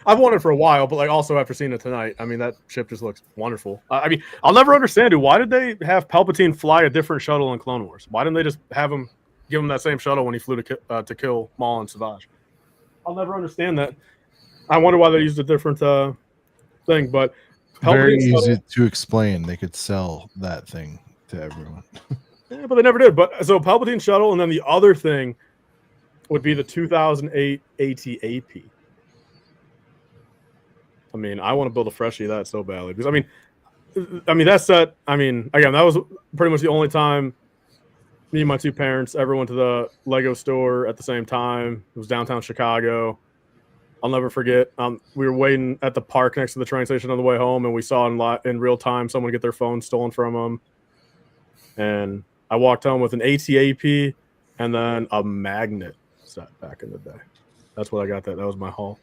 I've wanted it for a while, but also after seeing it tonight, that ship just looks wonderful. I'll never understand it. Why did they have Palpatine fly a different shuttle in Clone Wars? Why didn't they just give him that same shuttle when he flew to kill Maul and Savage? I'll never understand that. I wonder why they used a different thing, but very easy to explain. They could sell that thing to everyone. Yeah, but they never did. But so Palpatine shuttle, and then the other thing would be the 2008 AT-AP. I want to build a freshie of that so badly, because that set. Again, that was pretty much the only time me and my two parents ever went to the Lego store at the same time. It was downtown Chicago. I'll never forget. We were waiting at the park next to the train station on the way home, and we saw in real time someone get their phone stolen from them. And I walked home with an AT-AP and then a magnet set back in the day. That's what I got. That was my haul.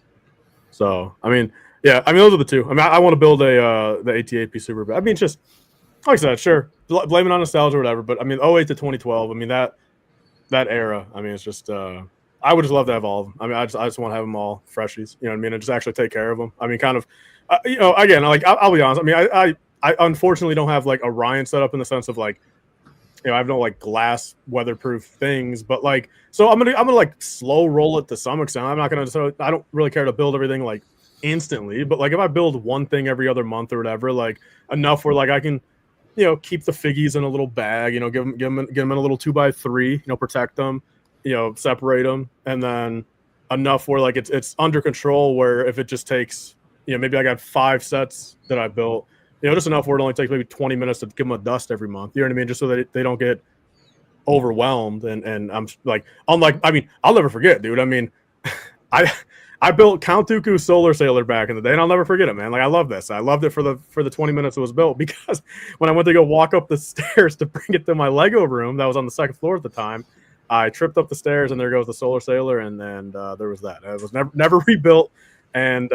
So those are the two. I want to build the AT-AP super bad. It's just like I said, sure, blame it on nostalgia or whatever. But 08 to 2012. that era. I mean, it's just I would just love to have all of them. I mean, I just want to have them all freshies. You know what I mean? And just actually take care of them. I mean, kind of, you know, again, like I'll be honest. I mean, I unfortunately don't have like a Ryan setup in the sense of like, you know, I have no like glass weatherproof things, but like, so I'm gonna like slow roll it to some extent. I'm not gonna. So I don't really care to build everything like instantly, but like if I build one thing every other month or whatever, like enough where like I can, you know, keep the figgies in a little bag, you know, give them in a little 2x3, you know, protect them, you know, separate them, and then enough where like it's under control. Where if it just takes, you know, maybe I got 5 sets that I built, you know, just enough where it only takes maybe 20 minutes to give them a dust every month. You know what I mean? Just so that they don't get overwhelmed. And I'm like, unlike, I mean, I'll never forget, dude. I mean, I built Count Dooku's Solar Sailor back in the day, and I'll never forget it, man. Like I love this. I loved it for the 20 minutes it was built, because when I went to go walk up the stairs to bring it to my Lego room that was on the 2nd floor at the time, I tripped up the stairs, and there goes the Solar Sailor, and there was that. It was never rebuilt, and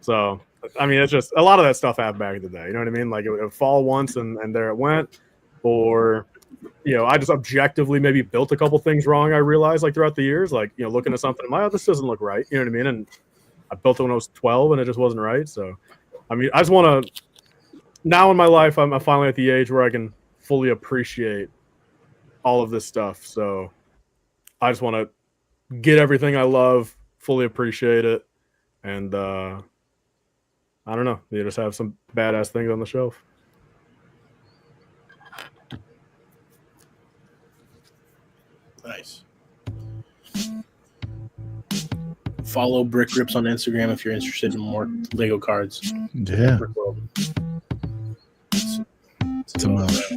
so I mean, it's just a lot of that stuff happened back in the day. You know what I mean? Like it would fall once, and there it went, or you know, I just objectively maybe built a couple things wrong. I realized like throughout the years, like, you know, looking at something, this doesn't look right. You know what I mean? And I built it when I was 12 and it just wasn't right. So, I mean, I just want to, now in my life, I'm finally at the age where I can fully appreciate all of this stuff. So I just want to get everything I love, fully appreciate it. And I don't know, you just have some badass things on the shelf. Nice. Follow Brick Grips on Instagram if you're interested in more Lego cards. Yeah. It's a much.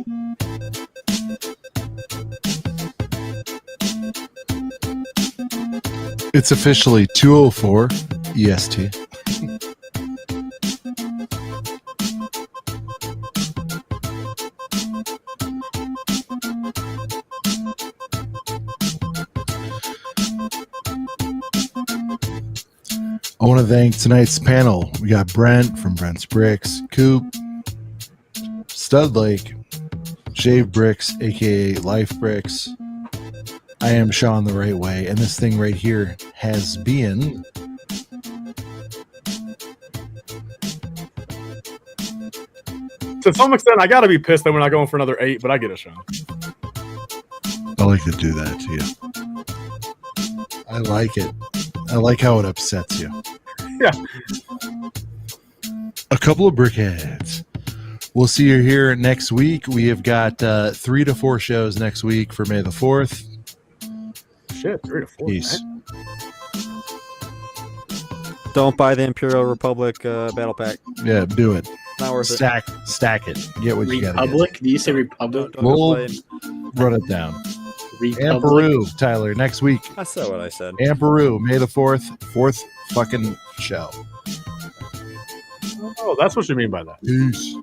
It's officially 2:04 EST. I want to thank tonight's panel. We got Brent from Brent's Bricks, Coop, Stud Lake, Shave Bricks, aka Life Bricks. I am Sean the Right Way, and this thing right here has been to some extent. I gotta be pissed that we're not going for another 8, but I get it, Sean. I like to do that to you. I like it. I like how it upsets you. Yeah. A couple of brickheads. We'll see you here next week. We have got 3 to 4 shows next week for May the 4th. Shit, 3 to 4. Peace. Man. Don't buy the Imperial Republic battle pack. Yeah, do it. Not worth Stack it. Get what you got. Republic? Do you say Republic? We'll run it down. Republic? Amperu, Tyler, next week. I said what I said. Amperu, May the 4th, 4th fucking show. Oh, that's what you mean by that. Peace.